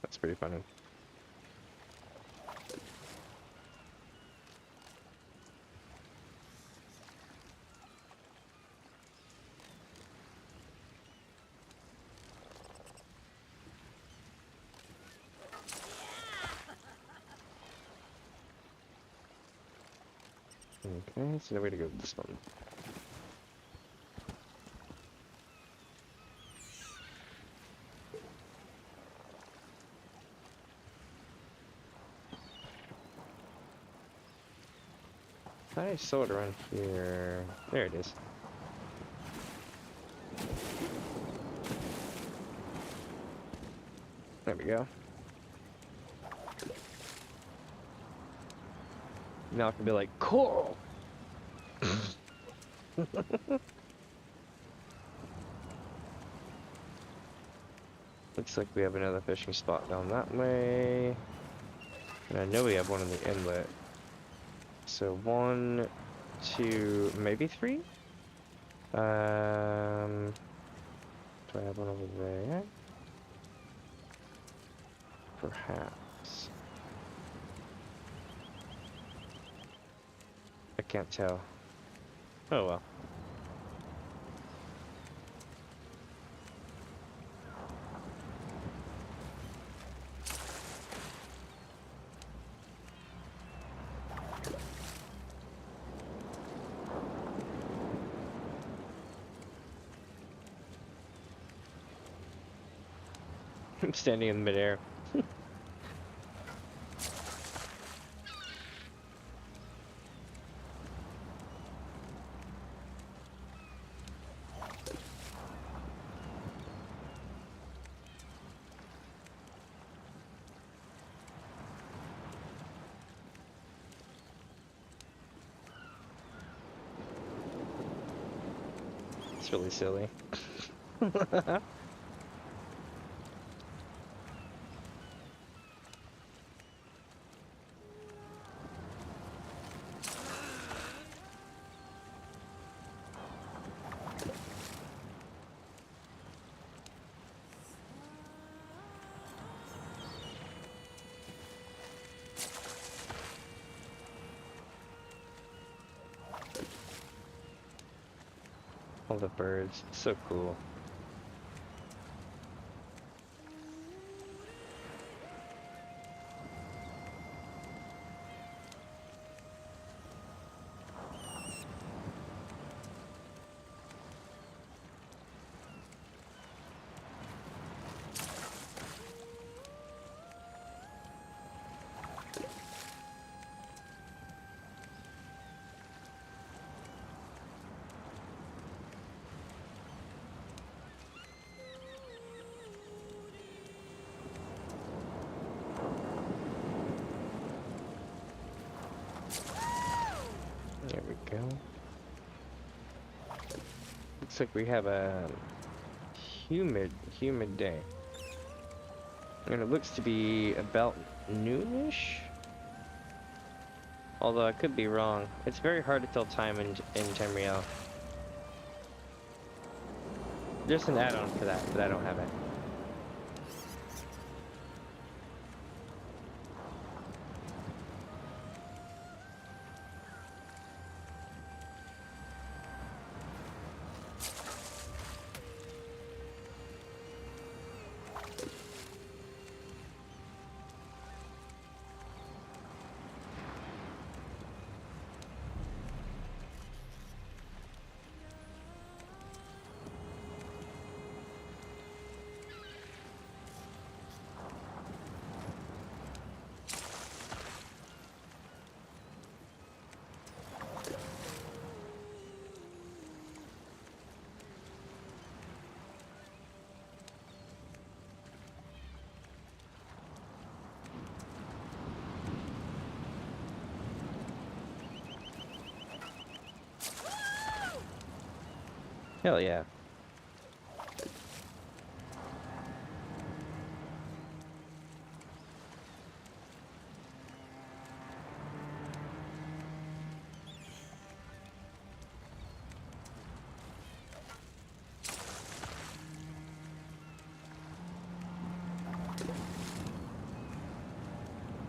That's pretty funny. Okay, so no way to go with this one. I saw it around here. There it is. There we go. Now I can be like, coral! Looks like we have another fishing spot down that way. And I know we have one in the inlet. So 1, 2, maybe 3? Do I have one over there? Perhaps. I can't tell. Oh well. I'm standing in midair. It's really silly. All the birds, so cool. go. Looks like we have a humid day. And it looks to be about noonish. Although I could be wrong. It's very hard to tell time in Tamriel. There's an add-on for that, but I don't have it. Hell yeah.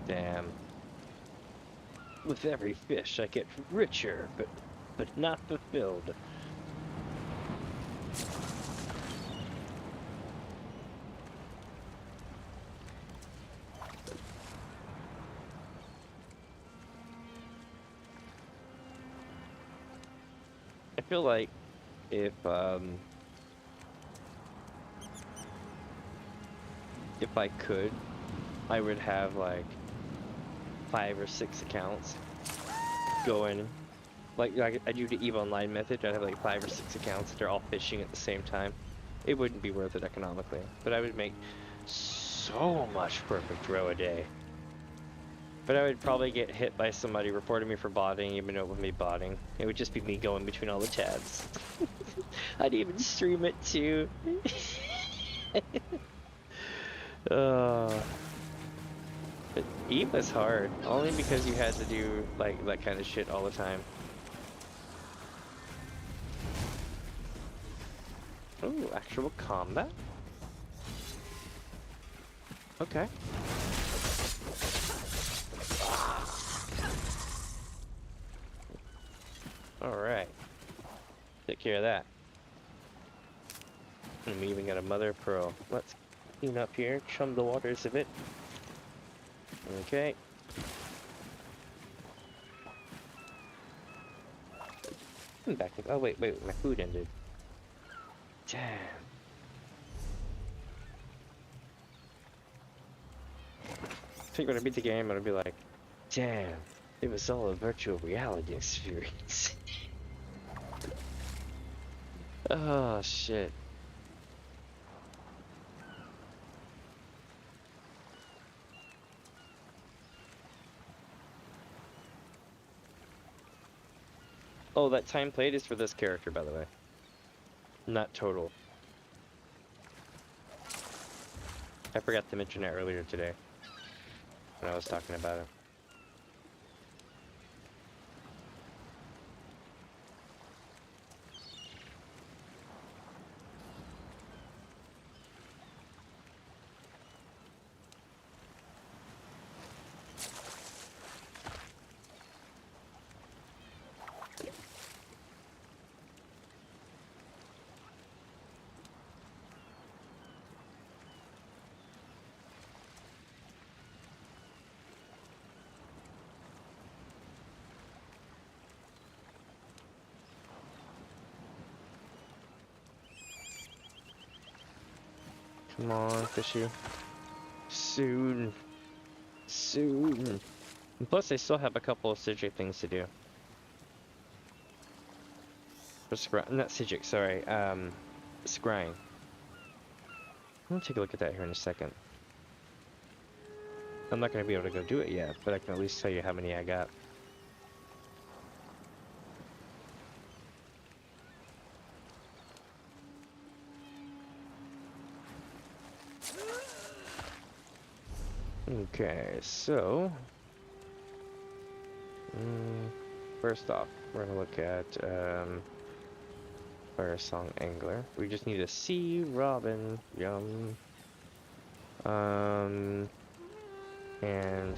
Damn. With every fish I get richer, but not fulfilled. I feel like if I could, I would have like 5 or 6 accounts going. Like I do the EVE Online method, I'd have like 5 or 6 accounts that are all fishing at the same time. It wouldn't be worth it economically, but I would make so much perfect row a day. But I would probably get hit by somebody reporting me for botting, even though it wouldn't be botting. It would just be me going between all the tabs. I'd even stream it too. But EVE was hard, only because you had to do like that kind of shit all the time. Ooh, actual combat? Okay. Alright. Take care of that. And we even got a mother of pearl. Let's clean up here, chum the waters a bit. Okay. Back to, oh wait, my food ended. Damn. I think when I beat the game, I'm gonna be like, damn, it was all a virtual reality experience. Oh shit. Oh, that time played is for this character, by the way. Not total. I forgot to mention that earlier today when I was talking about it. Come on, fishy. Soon. Soon. And plus, I still have a couple of Psijic things to do. Not Psijic, sorry. Scrying. I'll take a look at that here in a second. I'm not going to be able to go do it yet, but I can at least tell you how many I got. Okay, so first off, we're gonna look at Firesong Angler. We just need a sea robin, yum. And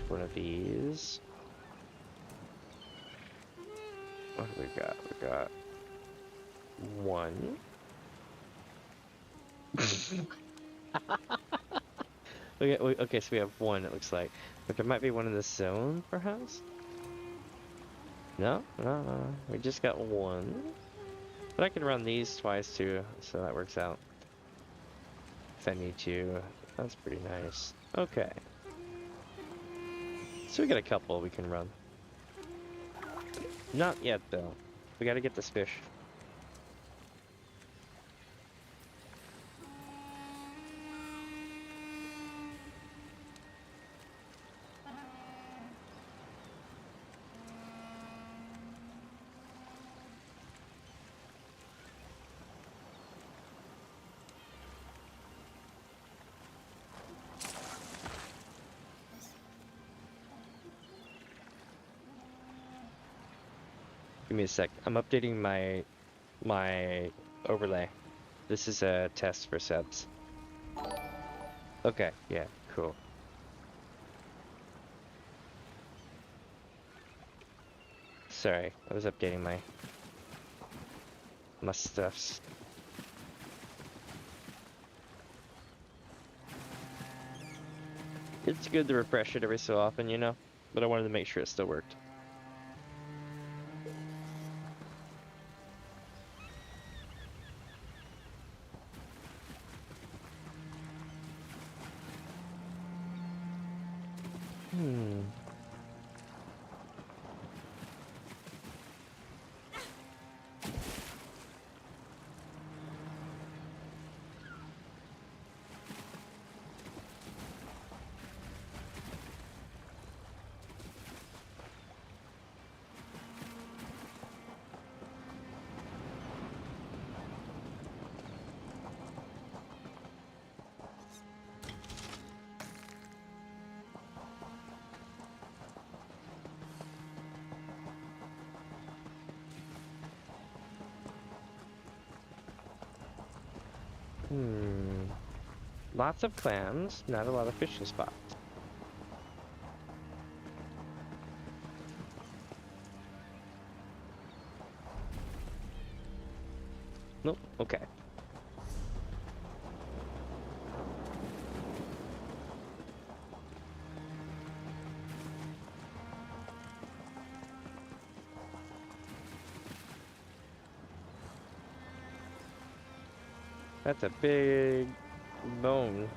one of these. What do we got? We got one. Okay, so we have one, it looks like. But there might be one in the zone, perhaps? No? No. We just got one. But I can run these twice, too, so that works out. If I need to. That's pretty nice. Okay. So we got a couple we can run. Not yet, though. We gotta get this fish. Give me a sec. I'm updating my overlay. This is a test for subs. Okay, yeah, cool. Sorry, I was updating my stuffs. It's good to refresh it every so often, you know, but I wanted to make sure it still worked. Lots of clams, not a lot of fishing spots. Nope, okay. That's a big bone.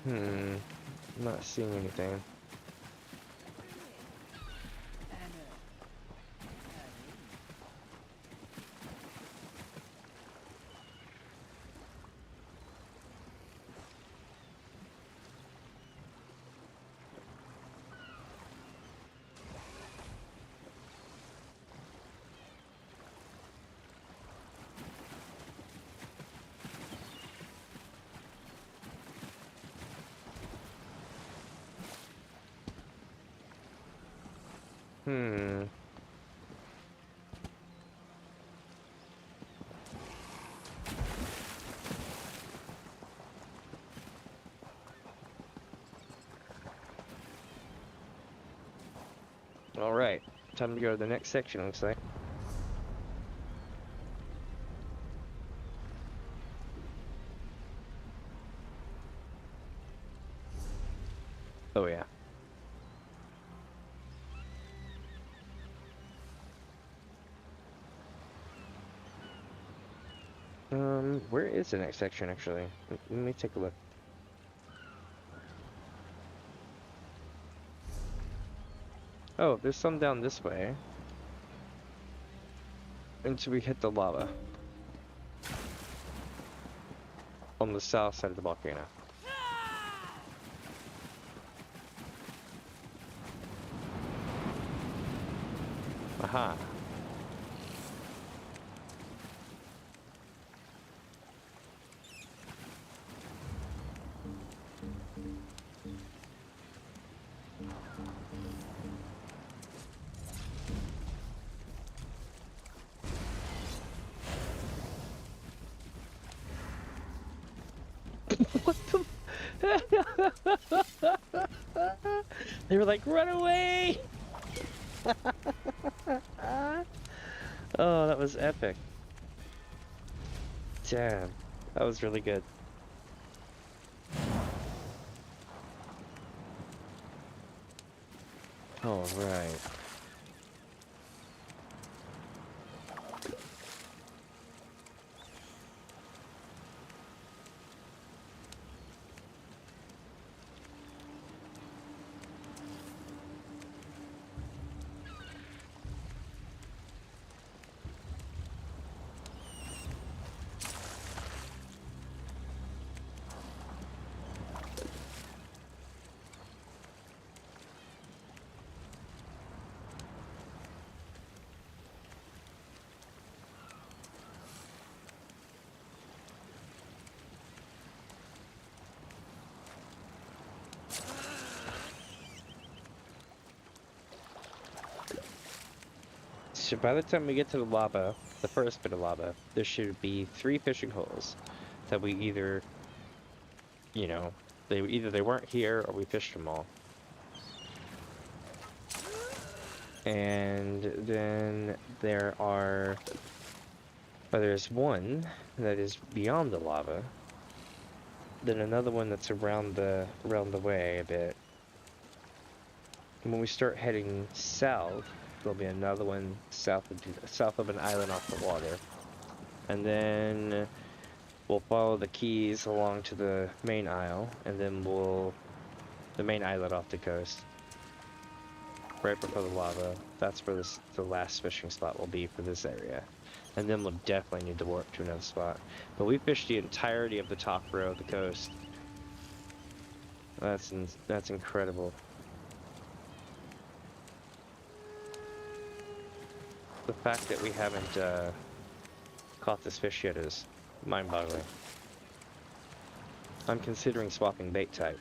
I'm not seeing anything. Alright, time to go to the next section, looks like. Oh yeah. Where is the next section, actually? Let me take a look. Oh, there's some down this way. Until we hit the lava. On the south side of the volcano. Aha. What the? They were like, run away! Oh, that was epic. Damn, that was really good. All right. So by the time we get to the lava, the first bit of lava, there should be 3 fishing holes that we either, you know, they weren't here or we fished them all. And then there's one that is beyond the lava. Then another one that's around the way a bit. And when we start heading south, there'll be another one south of an island off the water. And then we'll follow the keys along to the main isle, and then the main islet off the coast. Right before the lava, that's where the last fishing spot will be for this area. And then we'll definitely need to warp to another spot. But we fished the entirety of the top row of the coast. That's incredible. The fact that we haven't caught this fish yet is mind-boggling. I'm considering swapping bait type.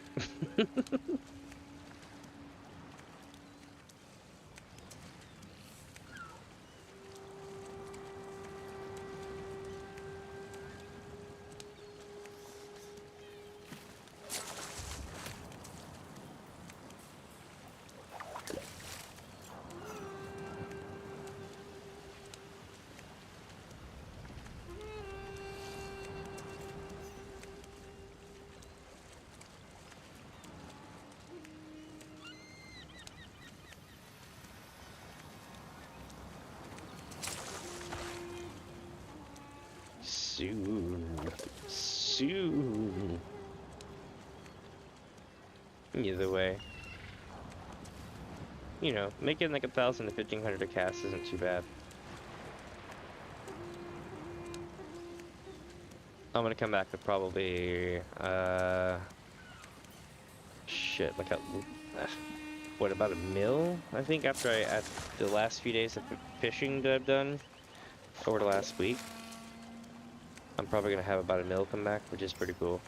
Soon. Either way, you know, making like 1,000 to 1,500 a cast isn't too bad. I'm gonna come back with probably shit, like what, about a mil? I think after the last few days of fishing that I've done over the last week. I'm probably going to have about a mil come back, which is pretty cool.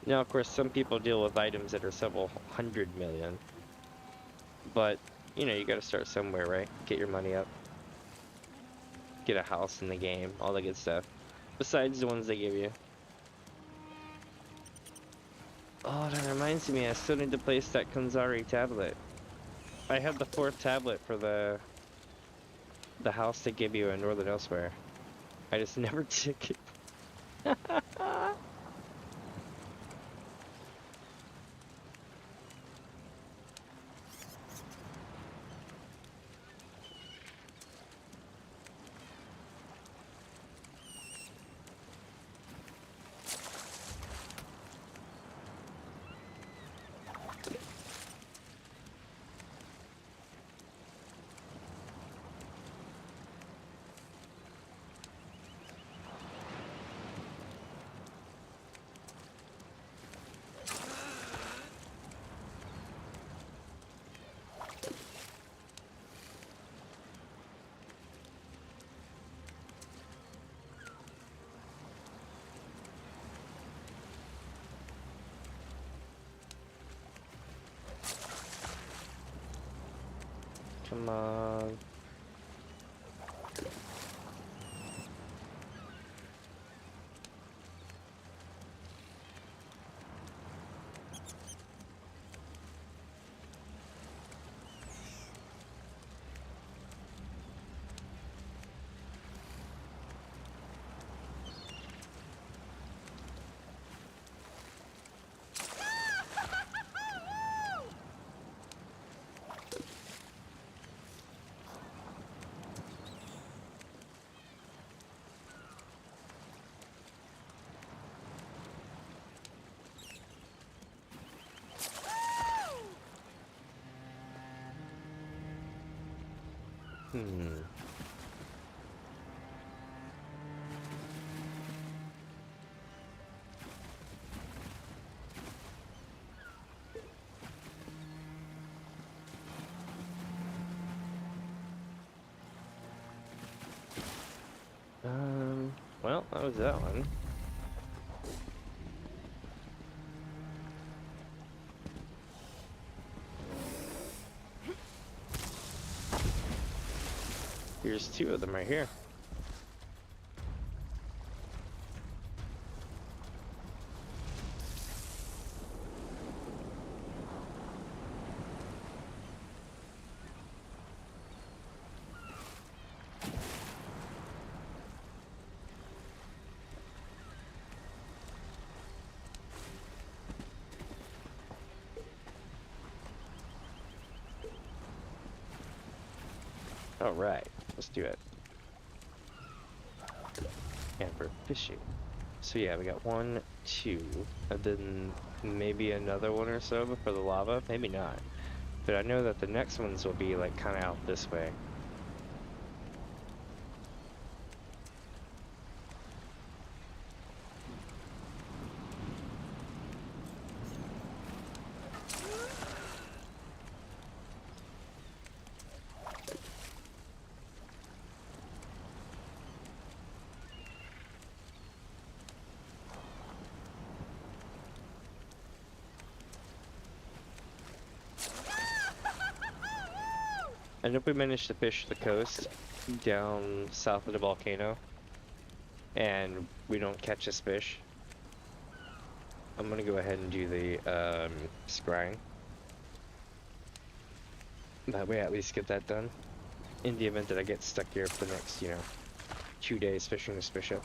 Now, of course, some people deal with items that are several 100 million. But, you know, you got to start somewhere, right? Get your money up. Get a house in the game, all that good stuff. Besides the ones they give you. Oh, that reminds me, I still need to place that Kanzari tablet. I have the 4th tablet for the house they give you in Northern Elsewhere. I just never took it. Come on. Well, that was that one. Here's two of them right here. All right, let's do it. And we're fishing. So yeah, we got 1, 2, and then maybe another one or so before the lava. Maybe not. But I know that the next ones will be like kind of out this way. And if we manage to fish the coast down south of the volcano and we don't catch this fish, I'm gonna go ahead and do the scrying. That way I at least get that done. In the event that I get stuck here for the next, 2 days fishing this fish up.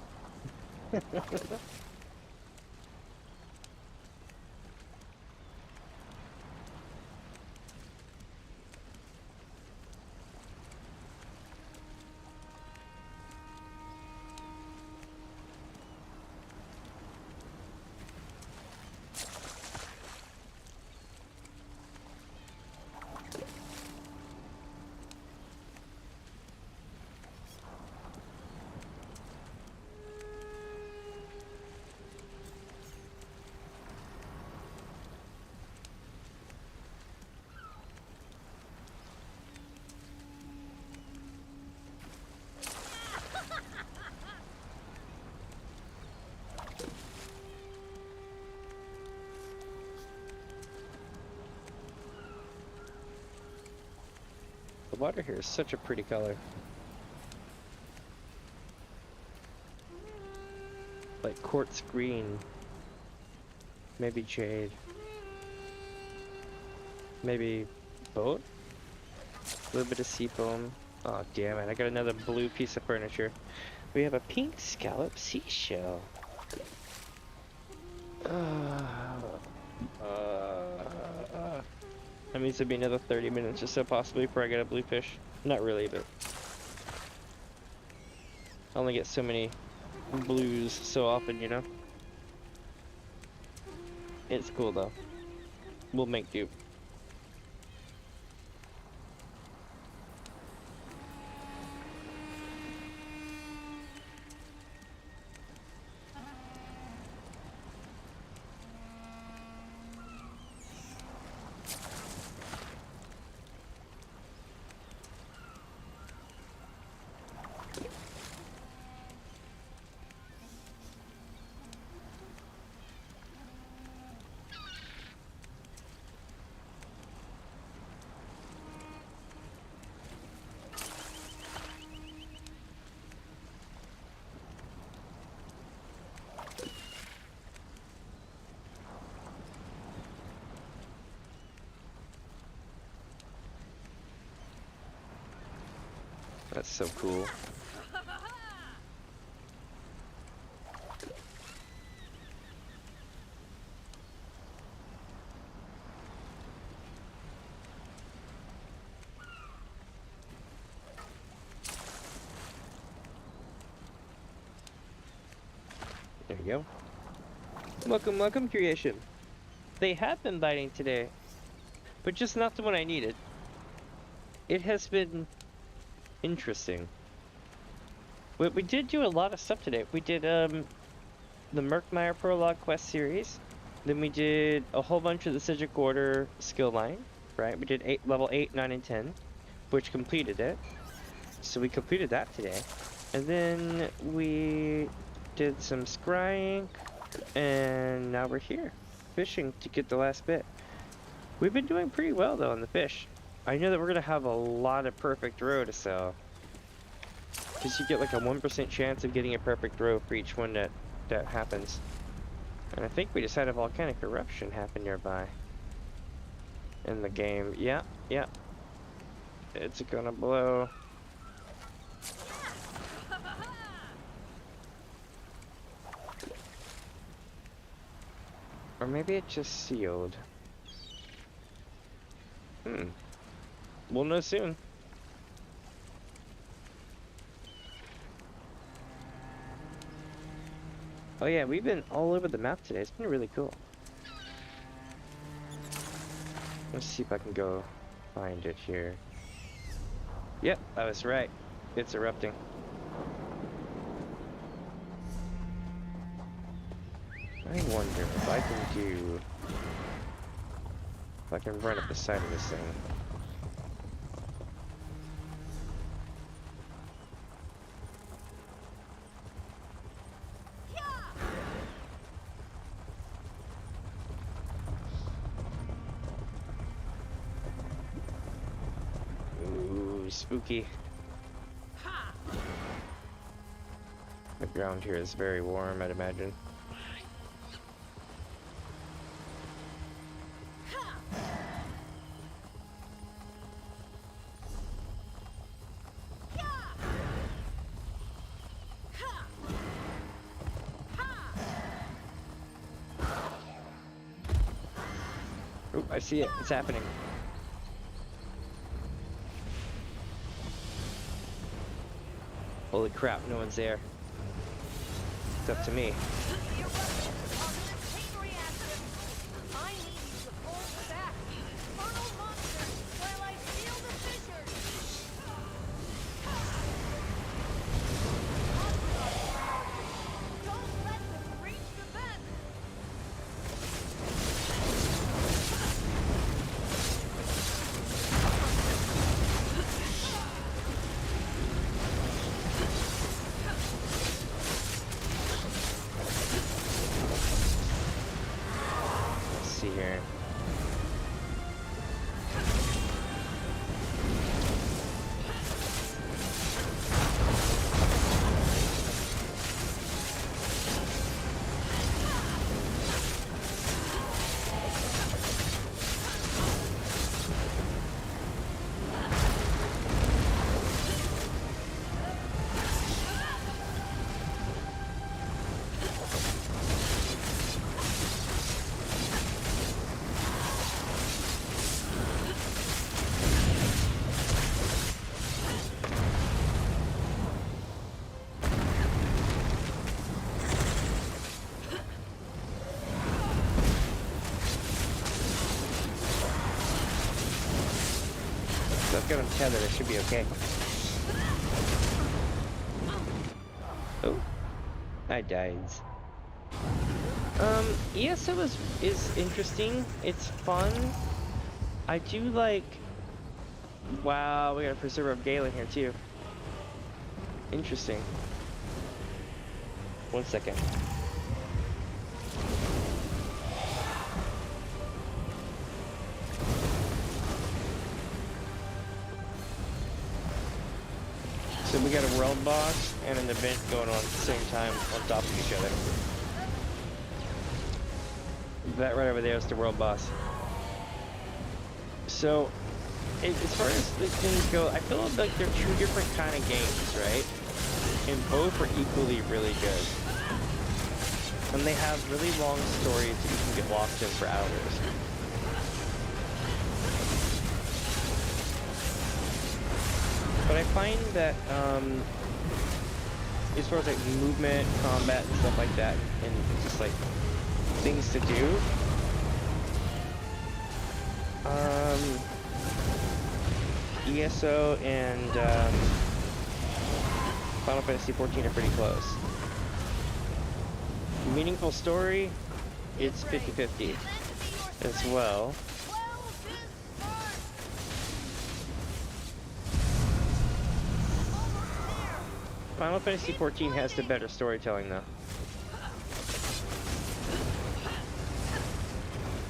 The water here is such a pretty color. Like quartz green. Maybe jade. Maybe both? A little bit of seafoam. Oh damn it, I got another blue piece of furniture. We have a pink scallop seashell. That means it'll be another 30 minutes or so possibly before I get a bluefish. Not really, but I only get so many blues so often, It's cool though. We'll make do. That's so cool. There you go. Welcome, welcome, creation. They have been biting today, but just not the one I needed. It has been interesting. We did do a lot of stuff today. We did the Murkmire Prologue quest series. Then we did a whole bunch of the Psijic Order skill line, right? We did level 8, 9, and 10, which completed it. So we completed that today. And then we did some scrying, and now we're here, fishing to get the last bit. We've been doing pretty well though on the fish. I know that we're gonna have a lot of perfect roe to sell, because you get like a 1% chance of getting a perfect roe for each one that happens. And I think we just had a volcanic eruption happen nearby in the game. Yeah, yeah. It's gonna blow. Or maybe it just sealed. We'll know soon. Oh yeah, we've been all over the map today. It's been really cool. Let's see if I can go find it here. Yep, I was right. It's erupting. I wonder if I can do... if I can run up the side of this thing. Ooh, spooky. The ground here is very warm, I'd imagine. I see it. It's happening. Holy crap, no one's there. It's up to me. Here. I've got him tethered, it should be okay. Oh, I died. ESO is interesting. It's fun. I do like. Wow, we got a Preserver of Galen here too. Interesting. 1 second. So we got a world boss and an event going on at the same time on top of each other. That right over there is the world boss. So as far as the things go, I feel like they're two different kind of games, right? And both are equally really good. And they have really long stories that you can get lost in for hours. But I find that, as far as like movement, combat, and stuff like that, and just like things to do, ESO and Final Fantasy XIV are pretty close. Meaningful story, it's 50-50 as well. Final Fantasy XIV has the better storytelling though.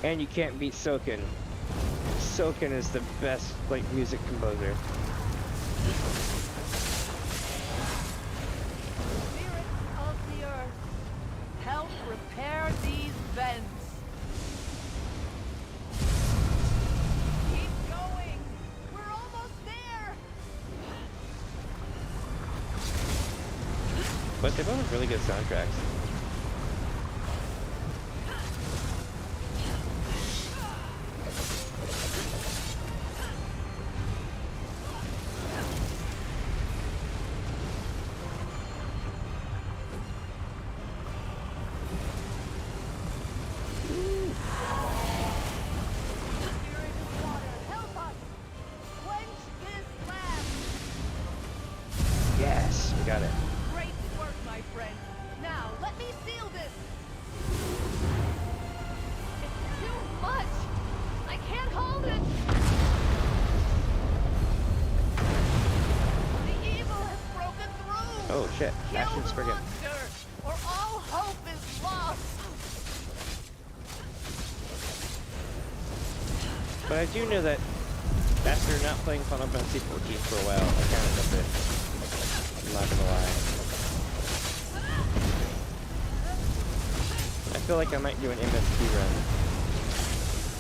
And you can't beat Soken. Soken is the best, like, music composer. Spirits of the earth, help repair these vents. Keep going. We're almost there. But they both have really good soundtracks. Yes, we got it. Great work, my friend. Now, let me seal this. It's too much. I can't hold it. The evil has broken through. Oh shit, Ashton's Kill the friggin'. monster, or all hope is lost. But I do know that after not playing Final Fantasy XIV for a while, I kind of miss it. I'm not gonna lie. I feel like I might do an MSP run.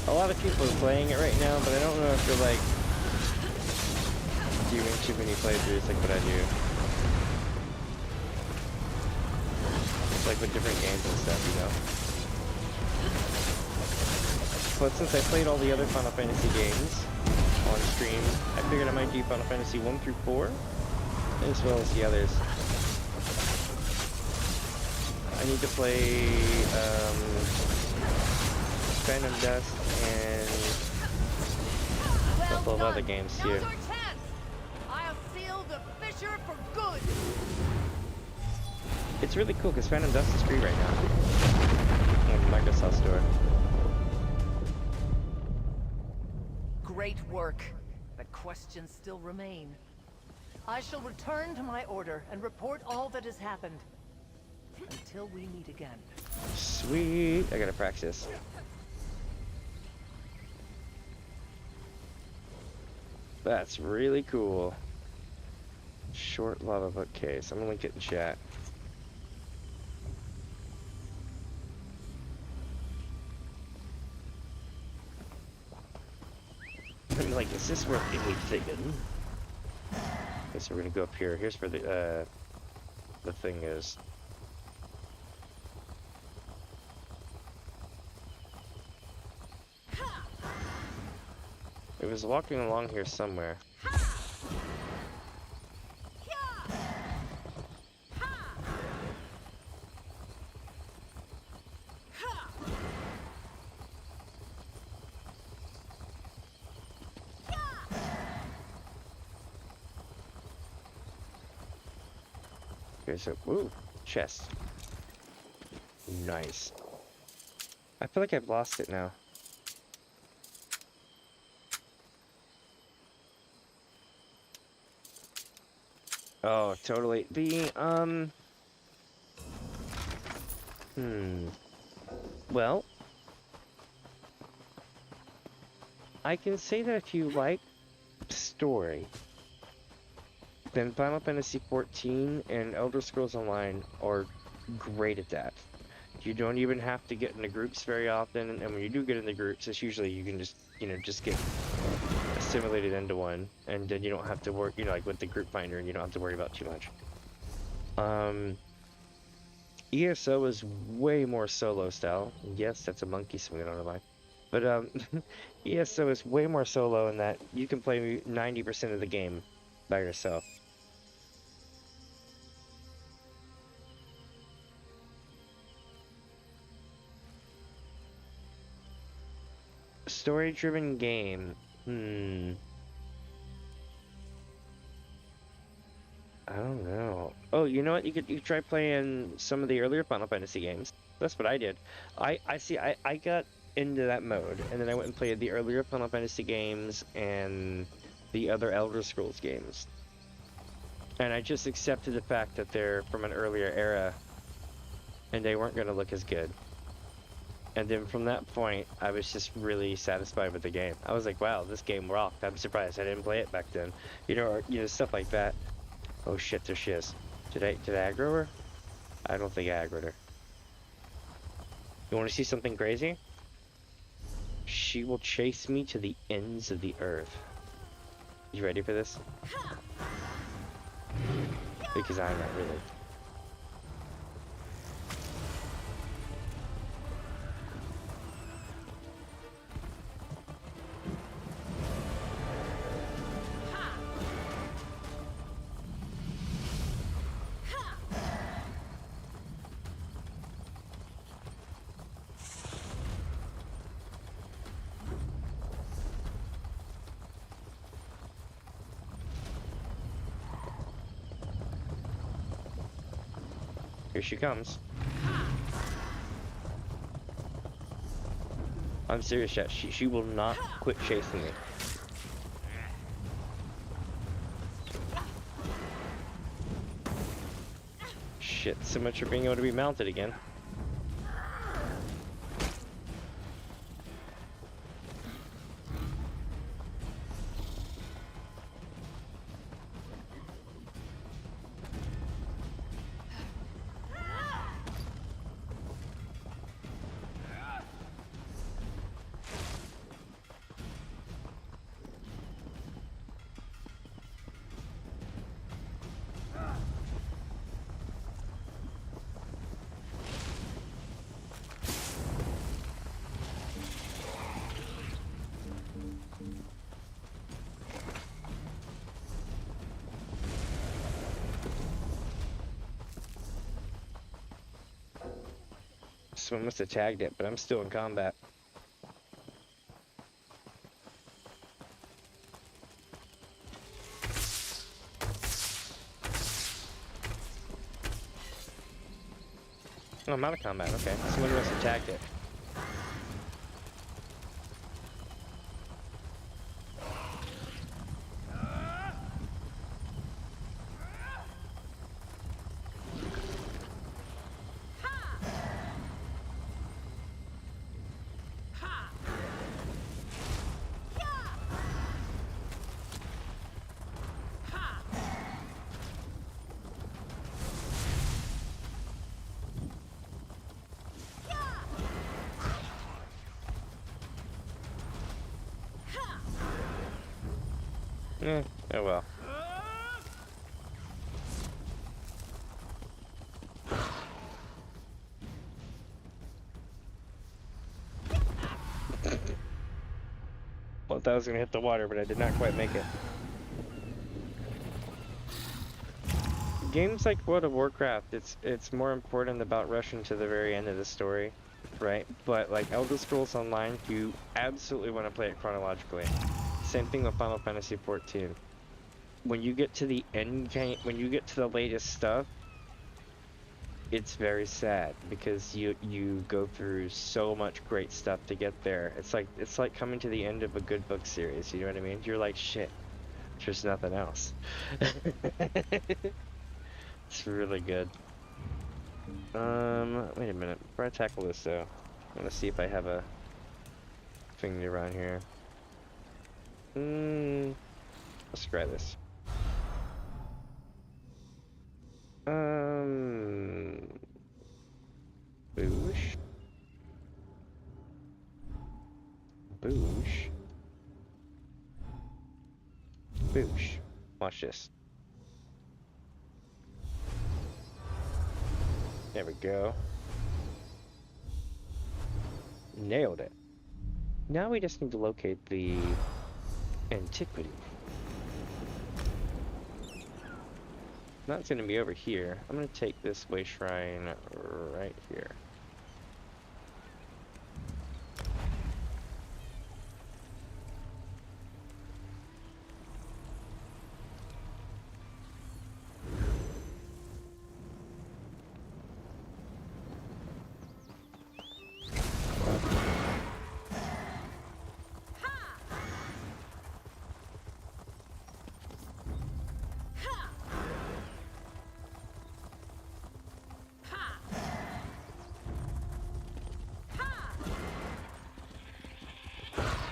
A lot of people are playing it right now, but I don't know if they're like doing too many playthroughs like what I do. It's like with different games and stuff, you know. But since I played all the other Final Fantasy games on stream, I figured I might do Final Fantasy 1 through 4, as well as the others. I need to play Phantom Dust and a couple of other games too. Now's our chance. I'll seal the fissure for good. It's really cool because Phantom Dust is free right now on the Microsoft Store. Great work, but questions still remain. I shall return to my order and report all that has happened. Until we meet again. Sweet. I gotta practice. That's really cool. Short lava bookcase. I'm gonna link it in chat. I'm like, is this worth anything? Okay, so we're gonna go up here. Here's where the thing is. It was walking along here somewhere. Okay, so, ooh, chest. Nice. I feel like I've lost it now. Oh, totally. Well, I can say that if you like story, then Final Fantasy XIV and Elder Scrolls Online are great at that. You don't even have to get into groups very often, and when you do get into groups, it's usually you can just, you know, just get assimilated into one, and then you don't have to work, you know, like with the group finder, you don't have to worry about too much. ESO is way more solo style. Yes, that's a monkey swing, I don't know why. But ESO is way more solo in that you can play 90% of the game by yourself. Story-driven game. I don't know. Oh, you know what? You could try playing some of the earlier Final Fantasy games. That's what I did. I got into that mode, and then I went and played the earlier Final Fantasy games and the other Elder Scrolls games. And I just accepted the fact that they're from an earlier era, and they weren't going to look as good. And then from that point, I was just really satisfied with the game. I was like, wow, this game rocked. I'm surprised I didn't play it back then. You know, or, you know, stuff like that. Oh shit, there she is. Did I aggro her? I don't think I aggroed her. You want to see something crazy? She will chase me to the ends of the earth. You ready for this? Because I'm not really. Here she comes. I'm serious, chat. She will not quit chasing me. Shit, so much for being able to be mounted again. Someone must have tagged it, but I'm still in combat. Oh, I'm out of combat, okay. Someone must have tagged it. Oh well. Well, I thought I was gonna hit the water, but I did not quite make it. Games like World of Warcraft, it's more important about rushing to the very end of the story, right? But like Elder Scrolls Online, you absolutely want to play it chronologically. Same thing with Final Fantasy XIV. When you get to the end game, when you get to the latest stuff, it's very sad because you go through so much great stuff to get there. It's like coming to the end of a good book series. You know what I mean? You're like, shit, there's nothing else. It's really good. Wait a minute. Before I tackle this though, I want to see if I have a thing around here. Let's try this. Boosh. Boosh. Boosh. Watch this. There we go. Nailed it. Now we just need to locate the antiquity. That's going to be over here. I'm going to take this way shrine right here.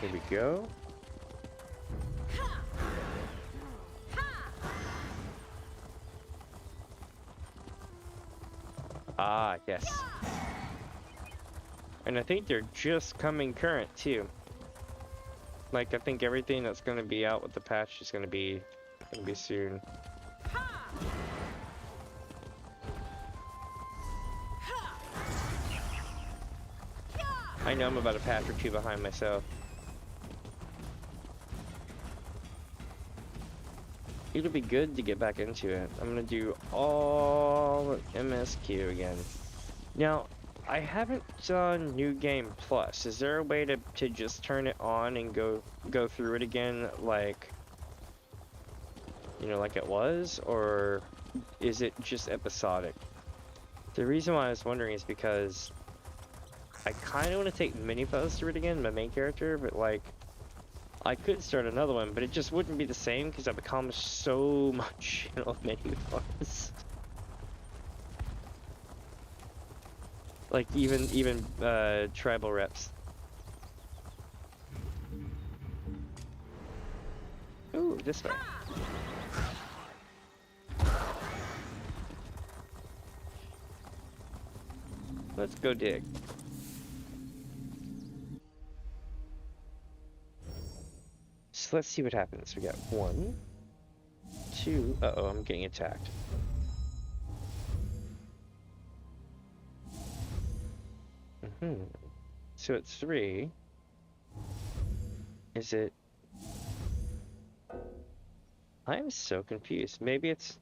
Here we go. Ah, yes. And I think they're just coming current too. Like I think everything that's going to be out with the patch is going to be soon. I know I'm about a patch or two behind myself. It'll be good to get back into it. I'm gonna do all MSQ again. Now, I haven't done New Game Plus. Is there a way to just turn it on and go through it again like, you know, like it was? Or is it just episodic? The reason why I was wondering is because I kind of want to take mini photos through it again, my main character, but like, I could start another one, but it just wouldn't be the same because I've accomplished so much in all mini photos. Like even tribal reps. Ooh, this way. Let's go dig. So let's see what happens. We got 1, 2. Uh-oh, I'm getting attacked. So it's 3. Is it? I'm so confused. Maybe it's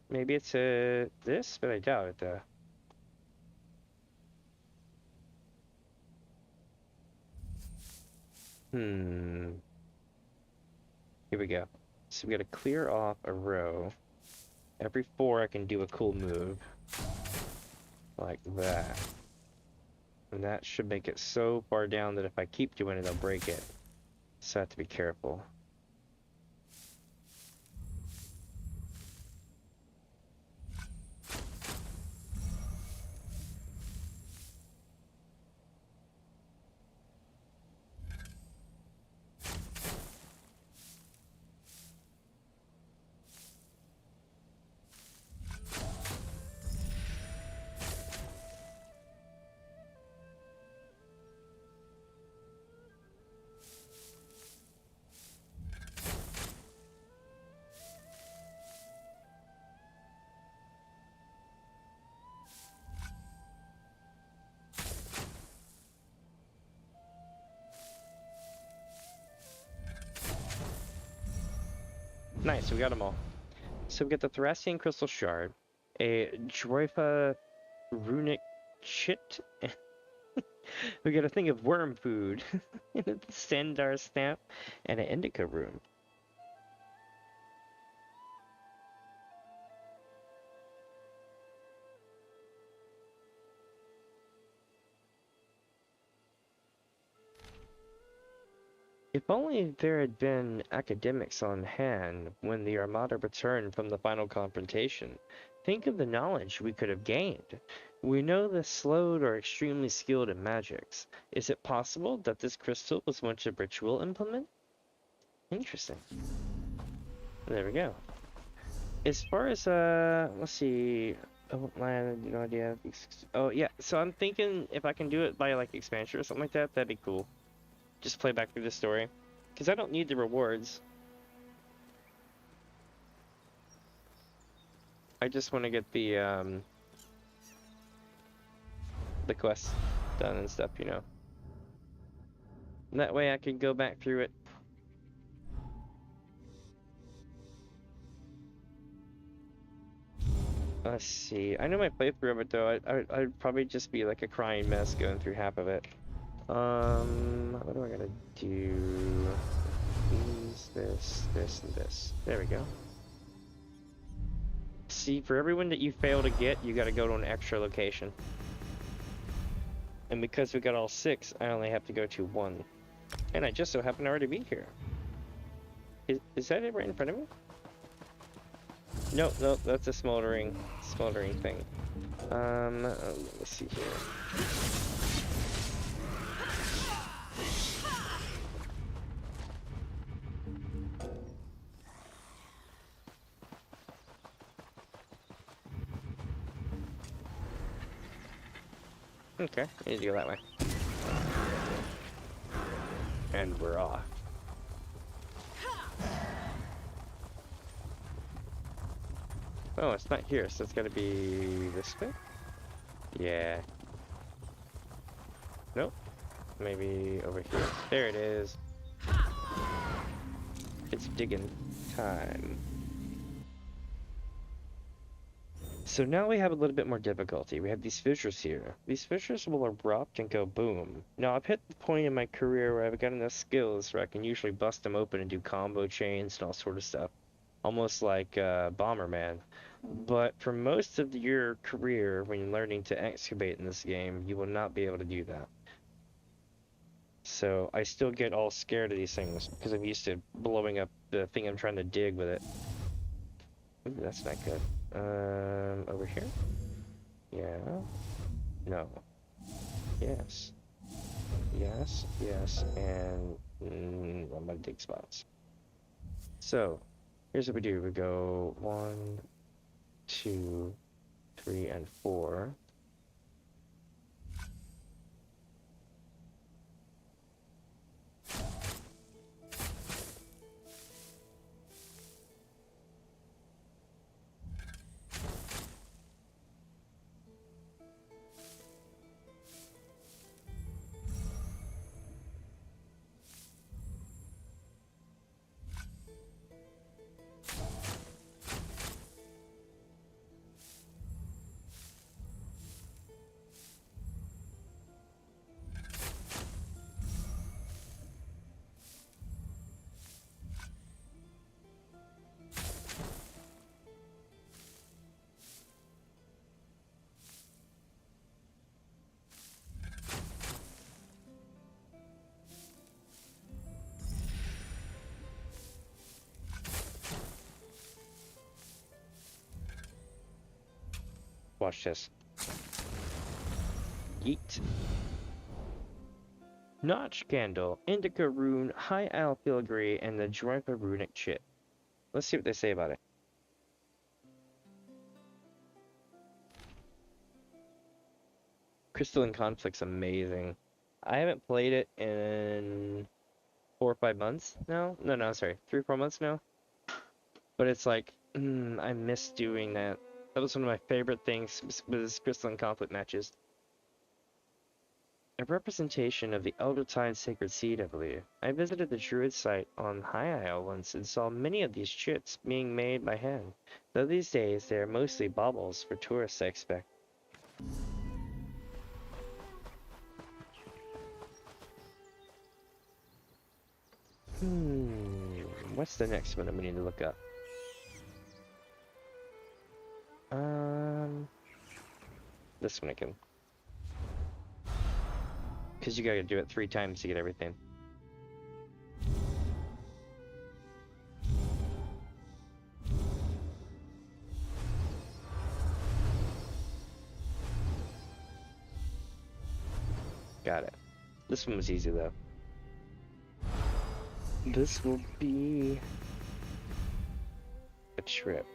this, but I doubt it though. Here we go. So we gotta clear off a row. Every 4 I can do a cool move. Like that. And that should make it so far down that if I keep doing it, I'll break it. So I have to be careful. Nice, we got them all. So we got the Thracian Crystal Shard, a Droifa Runic Chit, we got a thing of worm food, a Sandar Stamp, and an Indica Rune. If only there had been academics on hand when the Armada returned from the final confrontation. Think of the knowledge we could have gained. We know the slowed are extremely skilled in magics. Is it possible that this crystal was once a ritual implement? Interesting. There we go. As far as, let's see. Oh, I have no idea. Oh, yeah. So I'm thinking if I can do it by, like, expansion or something like that, that'd be cool. Just play back through the story. Because I don't need the rewards. I just want to get the quest done and stuff, you know. And that way I can go back through it. Let's see. I know my playthrough of it though. I'd probably just be like a crying mess going through half of it. What do I gotta do? This, and this. There we go. See, for everyone that you fail to get, you gotta go to an extra location. And because we got all 6, I only have to go to 1. And I just so happen to already be here. Is that it right in front of me? No, that's a smoldering thing. Let's see here. Okay, I need to go that way. And we're off. Oh, it's not here, so it's gotta be this way? Yeah. Nope. Maybe over here. There it is. It's digging time. So now we have a little bit more difficulty. We have these fissures here. These fissures will erupt and go boom. Now I've hit the point in my career where I've got enough skills where I can usually bust them open and do combo chains and all sort of stuff. Almost like Bomberman. But for most of your career, when you're learning to excavate in this game, you will not be able to do that. So I still get all scared of these things because I'm used to blowing up the thing I'm trying to dig with it. Ooh, that's not good. Over here? Yeah. No. Yes. Yes, yes, and I'm gonna dig spots. So, here's what we do. We go 1, 2, 3, and 4. Watch this. Yeet. Notch Candle, Indica Rune, High Isle Filigree, and the Joyful Runic Chip. Let's see what they say about it. Crystalline Conflict's amazing. I haven't played it in 4 or 5 months now. No, sorry, 3 or 4 months now. But it's like, I miss doing that. That was one of my favorite things with Crystalline Conflict matches. A representation of the Elder Tide Sacred Seed, I believe. I visited the Druid site on High Isle once and saw many of these chits being made by hand, though these days they are mostly baubles for tourists, I expect. What's the next one that we need to look up? This one I can. Because you gotta do it 3 times to get everything. Got it. This one was easy though. This will be a trip.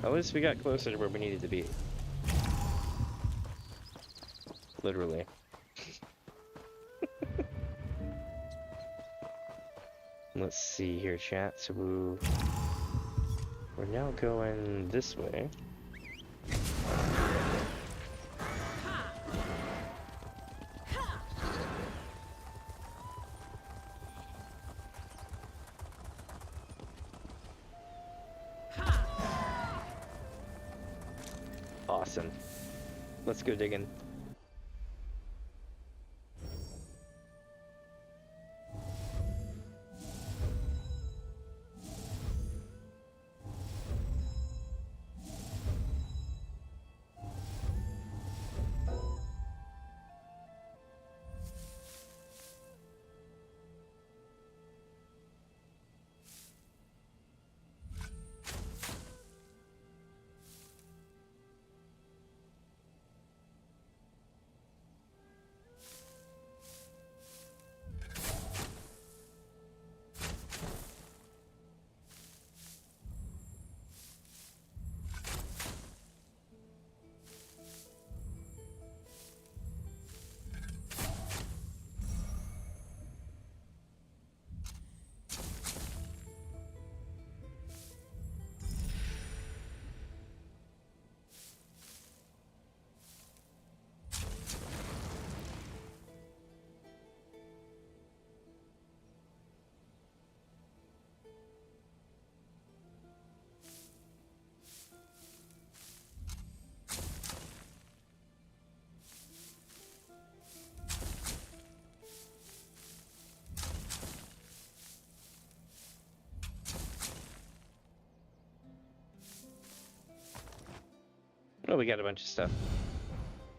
At least we got closer to where we needed to be. Literally. Let's see here, chat. So we're now going this way. Awesome. Let's go digging. Oh, we got a bunch of stuff.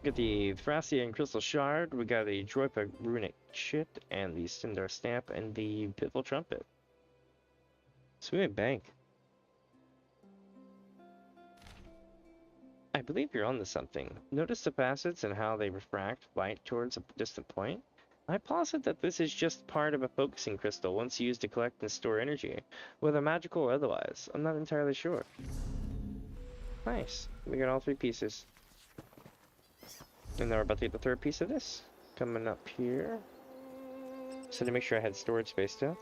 We got the Thracian Crystal Shard, we got the Droipa Runic Chit, and the Sindar Stamp, and the Piffle Trumpet. So we went bank. I believe you're onto something. Notice the facets and how they refract light towards a distant point? I posit that this is just part of a focusing crystal once used to collect and store energy, whether magical or otherwise. I'm not entirely sure. Nice. We got all three pieces. And now we're about to get the third piece of this. Coming up here. So to make sure I had storage space still.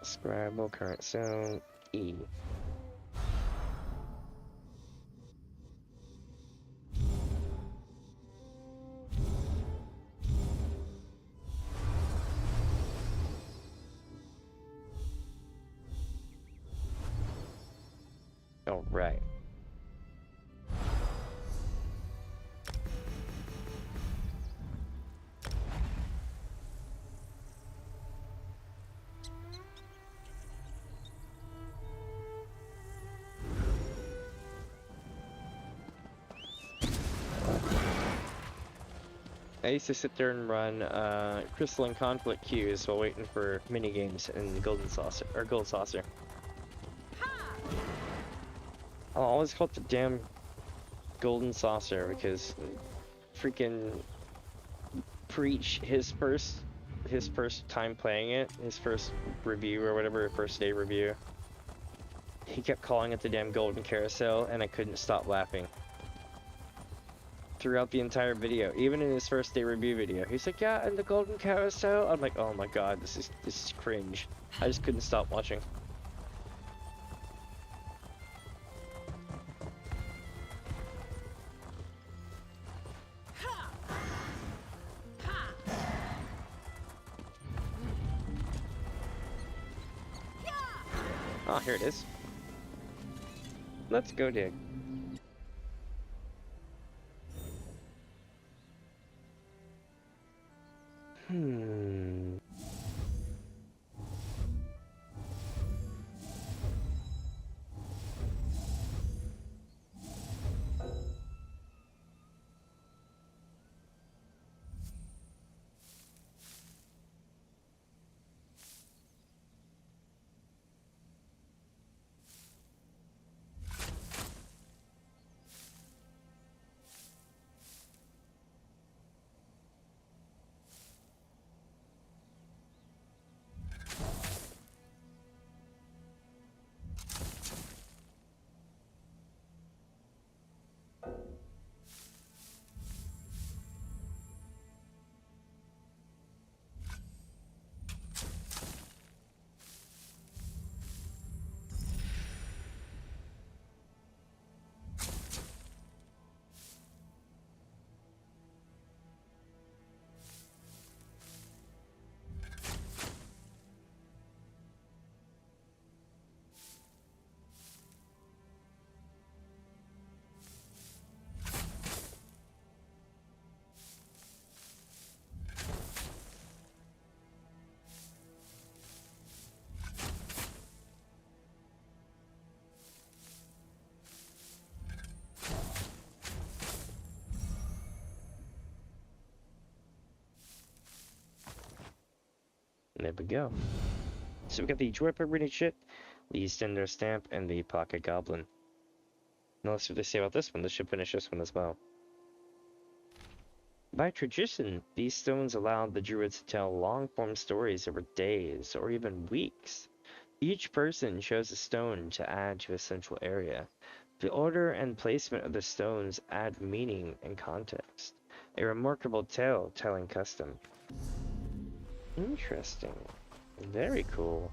Scribble, current zone, E. All right. I used to sit there and run crystalline conflict queues while waiting for mini games in the Golden Saucer or Gold Saucer. I'll always call it the damn Golden Saucer because freaking Preach his first time playing it, his first review or whatever, first day review. He kept calling it the damn Golden Carousel, and I couldn't stop laughing. Throughout the entire video, even in his first day review video, he's like, "Yeah, and the Golden Carousel." I'm like, "Oh my god, this is cringe." I just couldn't stop watching. Oh, here it is. Let's go dig. There we go. So we got the Dwarf Reading Ship, the Stender Stamp, and the Pocket Goblin. Now let's see what they say about this one. This should finish this one as well. By tradition, these stones allowed the druids to tell long-form stories over days or even weeks. Each person chose a stone to add to a central area. The order and placement of the stones add meaning and context. A remarkable tale-telling custom. Interesting. Very cool.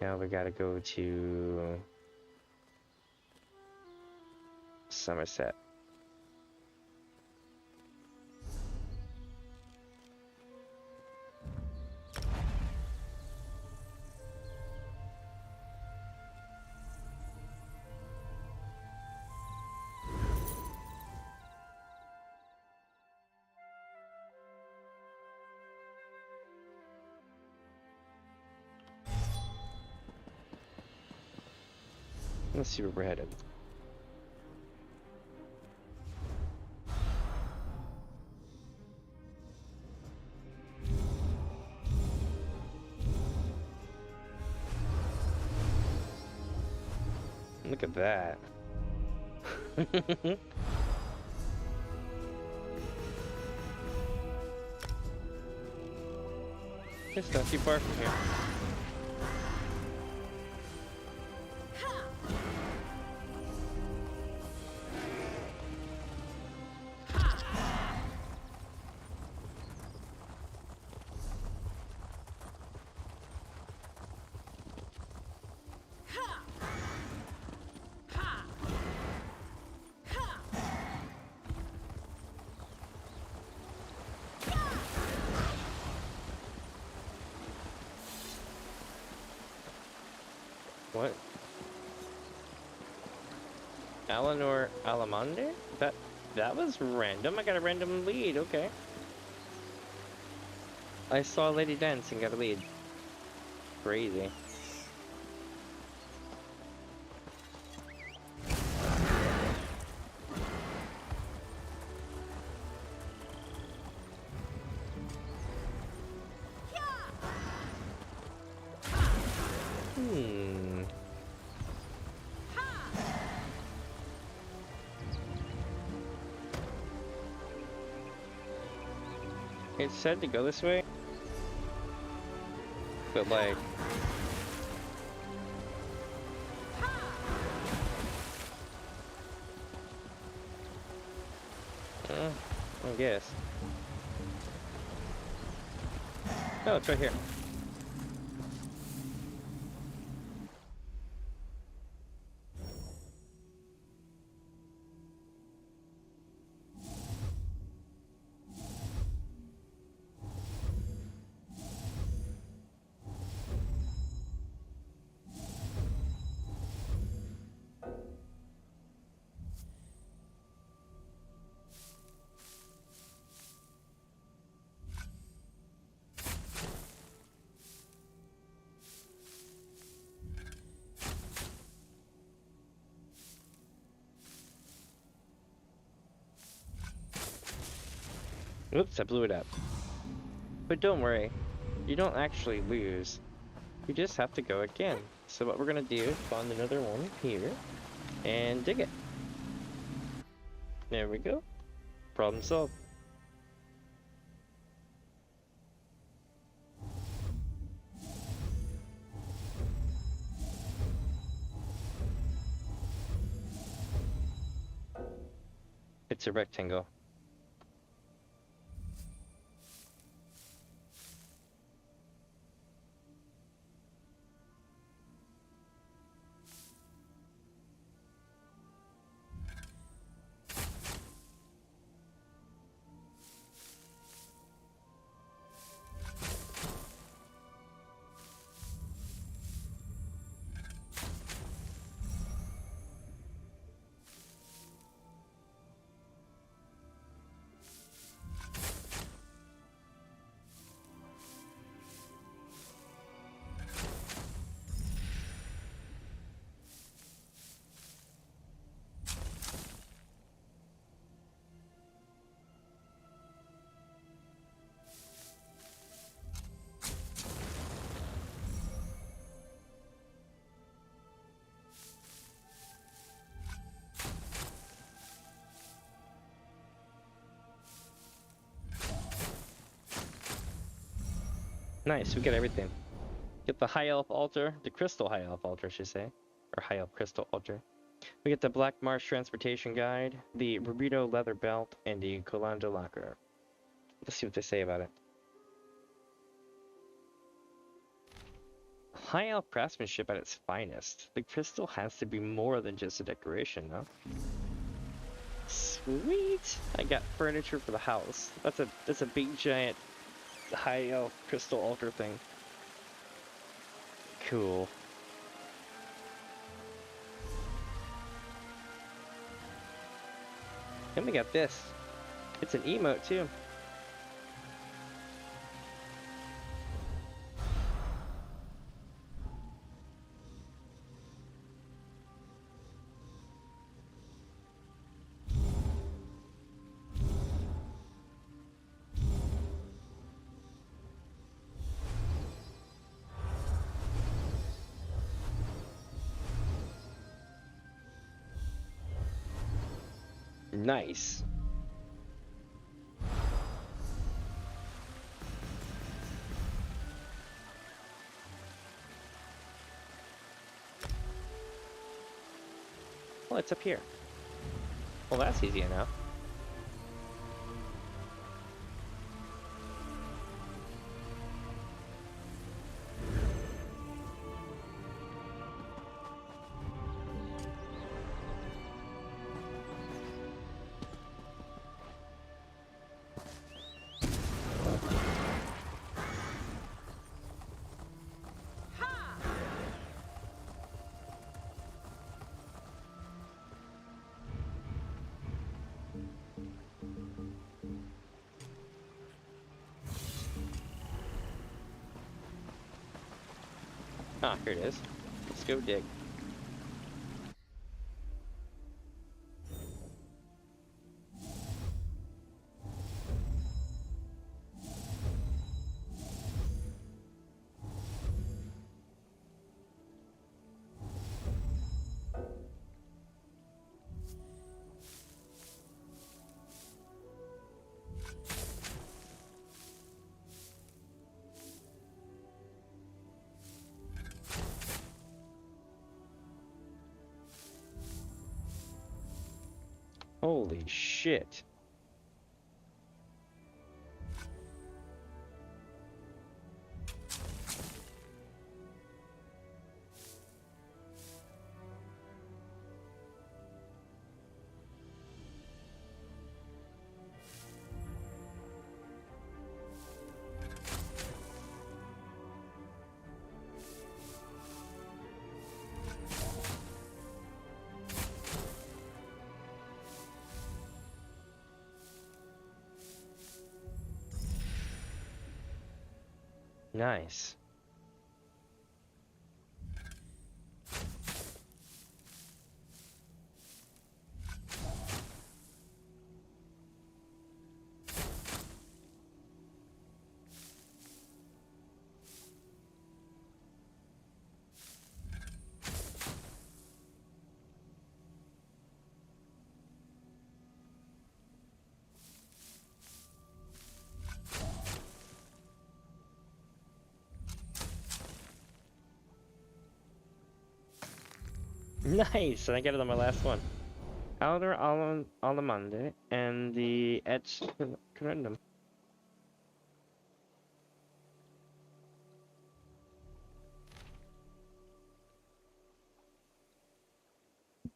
Now we gotta go to Somerset. Let's see where we're headed. Look at that. It's not too far from here. What? Eleanor Alamander? That was random. I got a random lead, okay. I saw a lady dance and got a lead. Crazy. It said to go this way, but like, I guess. Oh, it's right here. Oops, I blew it up. But don't worry, you don't actually lose. You just have to go again. So what we're gonna do is find another one here and dig it. There we go. Problem solved. It's a rectangle. Nice, we get everything. Get the High Elf altar, the Crystal High Elf altar, I should say. Or High Elf Crystal altar. We get the Black Marsh Transportation Guide, the Burrito Leather Belt, and the Colanda Locker. Let's see what they say about it. High Elf craftsmanship at its finest. The crystal has to be more than just a decoration, no? Sweet! I got furniture for the house. That's a big giant High Elf crystal altar thing. Cool. Then we got this. It's an emote too. Nice. Well, it's up here. Well, that's easy enough. Ah, here it is. Let's go dig. Holy shit. Nice. Nice, and I get it on my last one. Outer Alamande and the Edge Corundum.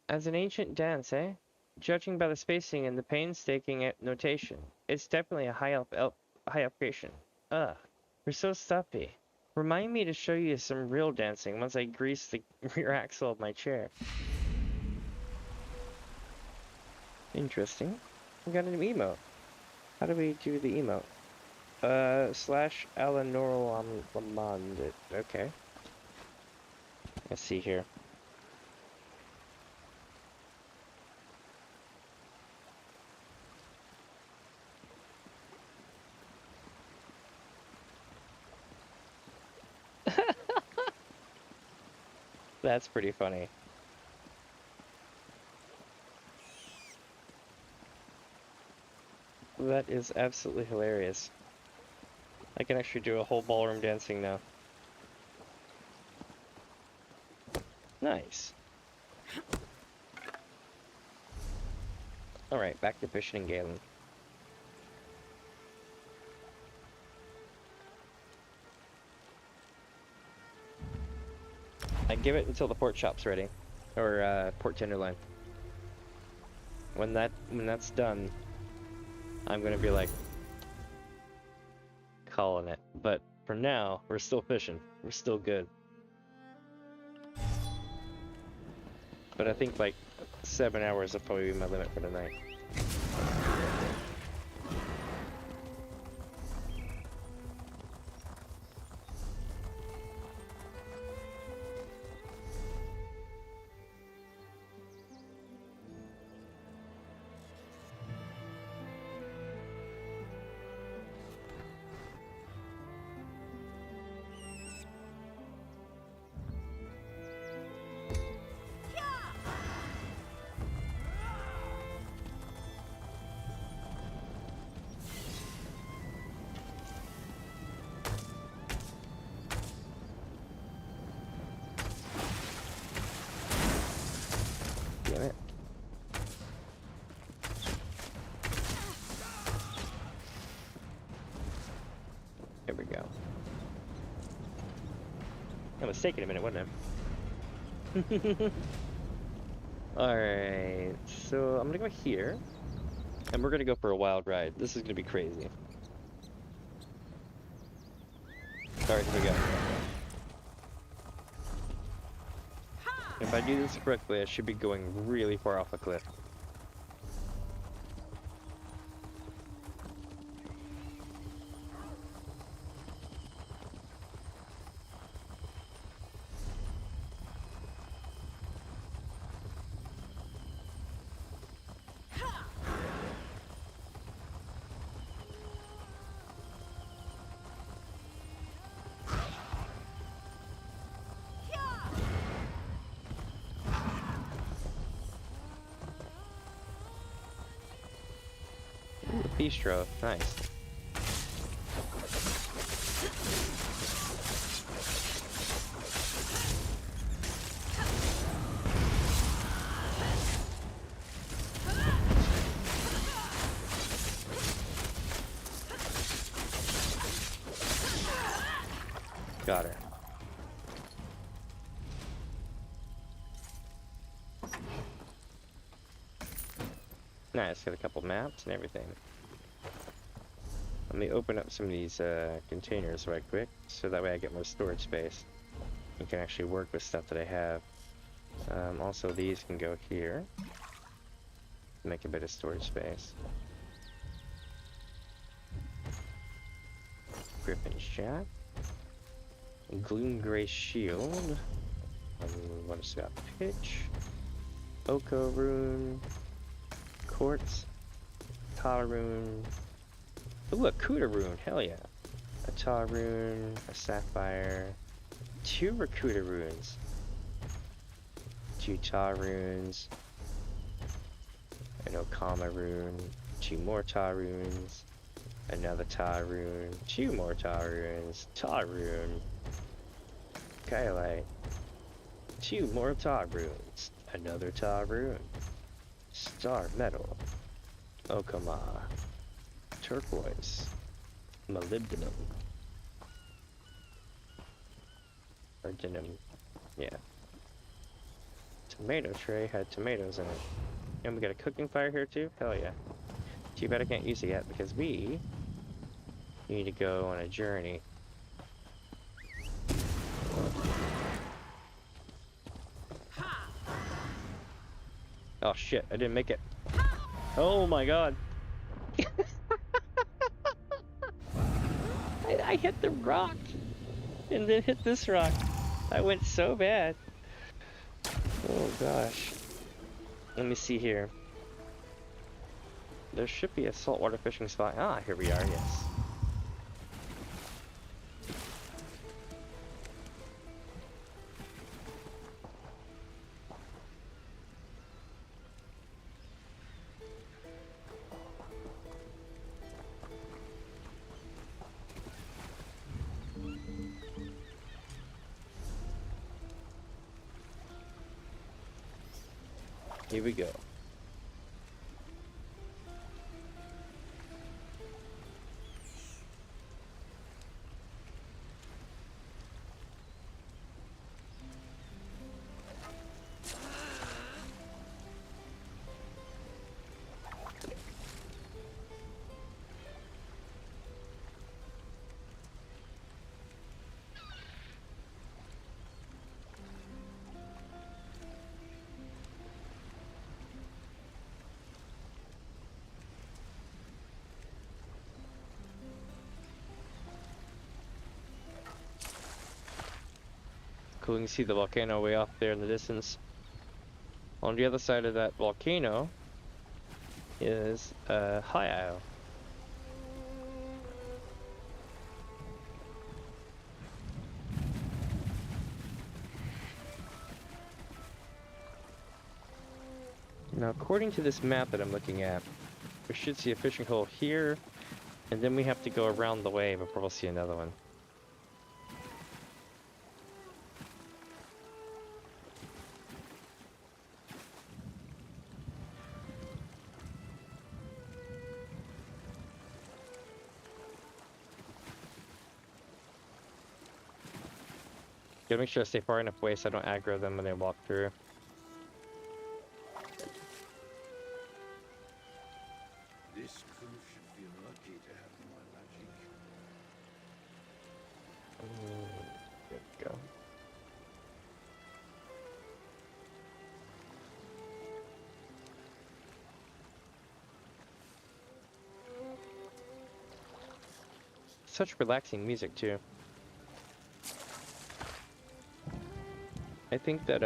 As an ancient dance, eh? Judging by the spacing and the painstaking notation, it's definitely a high elf creation. Ugh, we're so stuffy. Remind me to show you some real dancing once I grease the rear axle of my chair. Interesting. We got an emote. How do we do the emote? Slash Alanoro Lamond. Okay. Let's see here. That's pretty funny. That is absolutely hilarious. I can actually do a whole ballroom dancing now. Nice. Alright, back to fishing and Galen. I give it until the port shop's ready. Or, port tenderloin. When that's done, I'm gonna be like, calling it. But for now, we're still fishing. We're still good. But I think like 7 hours will probably be my limit for the night. Damn it. There we go. That was taking a minute, wasn't it? Alright, so I'm gonna go here. And we're gonna go for a wild ride. This is gonna be crazy. Alright, here we go. If I do this correctly, I should be going really far off a cliff. Bistro, nice. Got her. Nice, got a couple maps and everything. Let me open up some of these containers right quick, so that way I get more storage space. You can actually work with stuff that I have. Also, these can go here. Make a bit of storage space. Griffin's Shaft. Gloom Gray Shield. What else got? Pitch. Oko Rune. Quartz. Tala Rune. Ooh, a Kuda Rune, hell yeah. A Tar Rune, a Sapphire, 2 Rakuda Runes, 2 Tar Runes, an Okama Rune, 2 more Tar Runes, another Tar Rune, 2 more Tar Runes, Tar Rune, Kailai, 2 more Tar Runes, another Tar Rune, Star Metal, Okama, Turquoise, Molybdenum, or Denum, yeah. Tomato tray had tomatoes in it. And we got a cooking fire here too? Hell yeah. Too bad I can't use it yet because we need to go on a journey. Oh shit, I didn't make it. Oh my god. I hit the rock and then hit this rock. I went so bad. Oh gosh. Let me see here. There should be a saltwater fishing spot. Ah, here we are, yes. Here we go. Cool, you can see the volcano way off there in the distance. On the other side of that volcano is High Isle. Now, according to this map that I'm looking at, we should see a fishing hole here, and then we have to go around the way before we'll see another one. Gotta make sure I stay far enough away so I don't aggro them when they walk through. This crew should feel lucky to have my magic. There we go. Such relaxing music too. I think that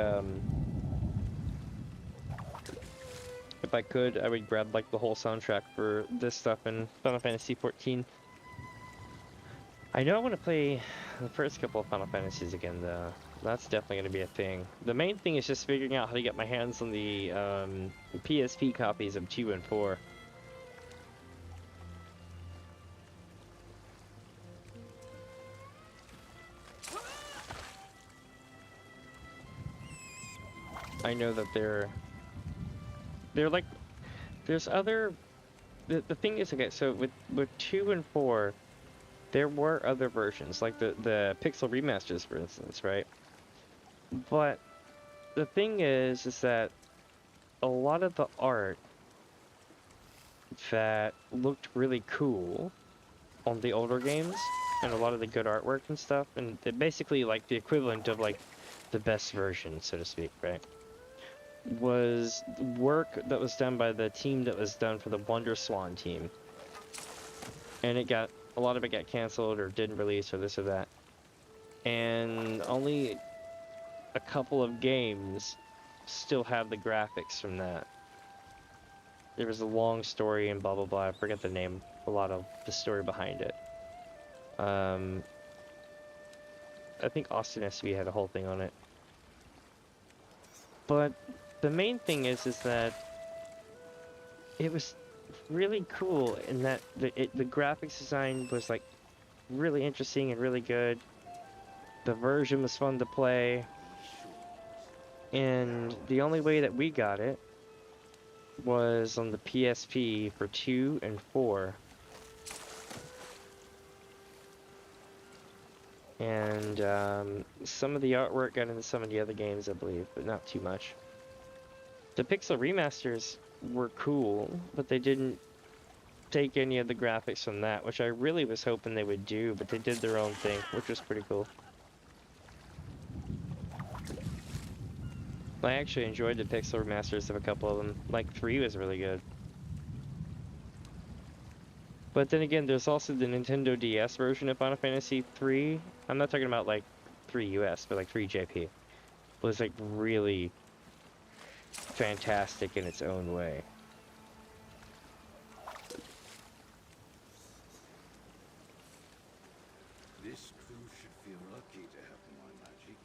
if I could, I would grab like the whole soundtrack for this stuff in Final Fantasy XIV. I know I want to play the first couple of Final Fantasies again though. That's definitely going to be a thing. The main thing is just figuring out how to get my hands on the PSP copies of 2 and 4. I know that they're like, there's other, the thing is, okay, so with 2 and 4, there were other versions, like the Pixel remasters, for instance, right? But the thing is that a lot of the art that looked really cool on the older games, and a lot of the good artwork and stuff, and basically like the equivalent of like the best version, so to speak, right? Was work that was done by the team that was done for the Wonder Swan team, and a lot of it got canceled or didn't release or this or that, and only a couple of games still have the graphics from that. There was a long story and blah blah blah, I forget the name, a lot of the story behind it. I think Austin SB had a whole thing on it, but the main thing is that it was really cool in that the graphics design was like really interesting and really good. The version was fun to play, and the only way that we got it was on the PSP for 2 and 4. And some of the artwork got into some of the other games, I believe, but not too much. The Pixel remasters were cool, but they didn't take any of the graphics from that, which I really was hoping they would do, but they did their own thing, which was pretty cool. I actually enjoyed the Pixel remasters of a couple of them. Like 3 was really good. But then again, there's also the Nintendo DS version of Final Fantasy 3. I'm not talking about like 3 US, but like 3 JP. It was like really fantastic in its own way. This crew should feel lucky to have my magic.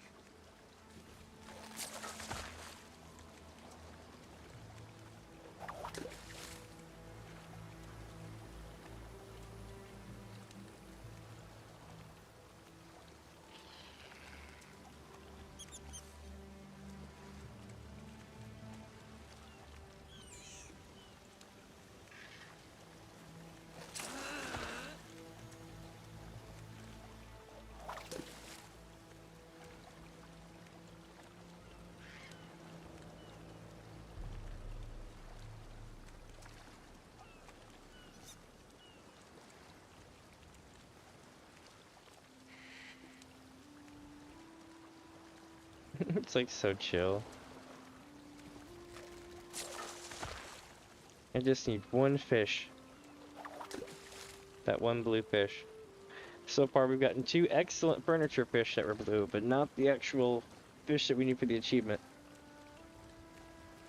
It's like so chill. I just need one fish. That one blue fish. So far we've gotten 2 excellent furniture fish that were blue, but not the actual fish that we need for the achievement.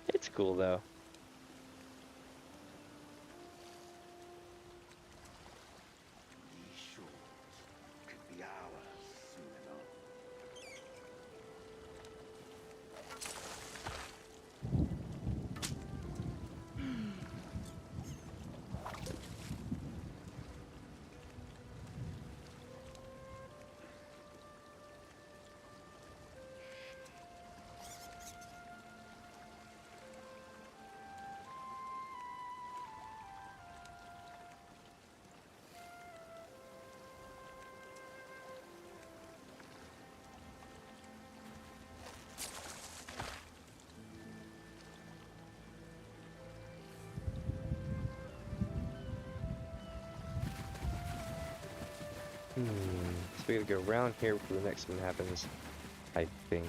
It's cool though. So we gotta go around here before the next one happens, I think.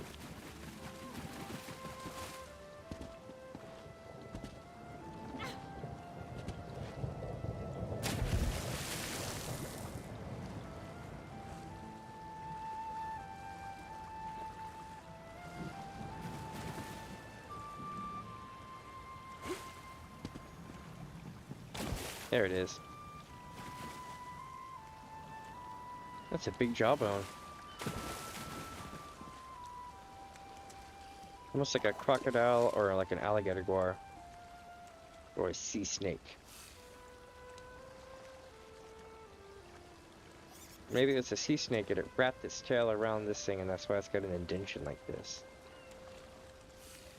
There it is. That's a big jawbone. Almost like a crocodile or like an alligator guar. Or a sea snake. Maybe it's a sea snake and it wrapped its tail around this thing and that's why it's got an indentation like this.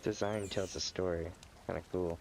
Design tells a story. Kinda cool.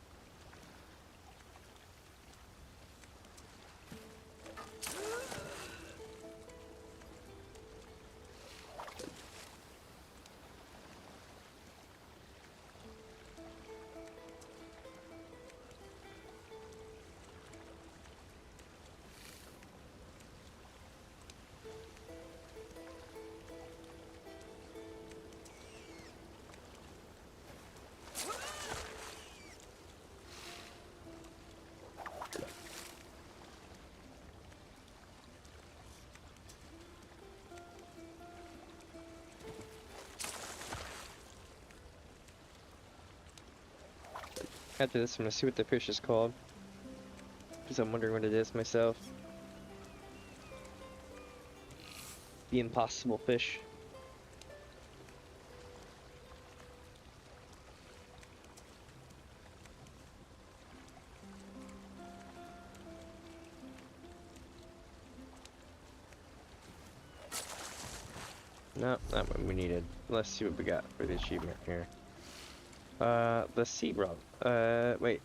After this, I'm gonna see what the fish is called. Because I'm wondering what it is myself. The impossible fish. No, not what we needed. Let's see what we got for the achievement here. The sea robin. Wait.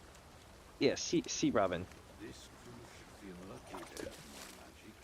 Yeah, sea robin. This crew should feel lucky to have more magic.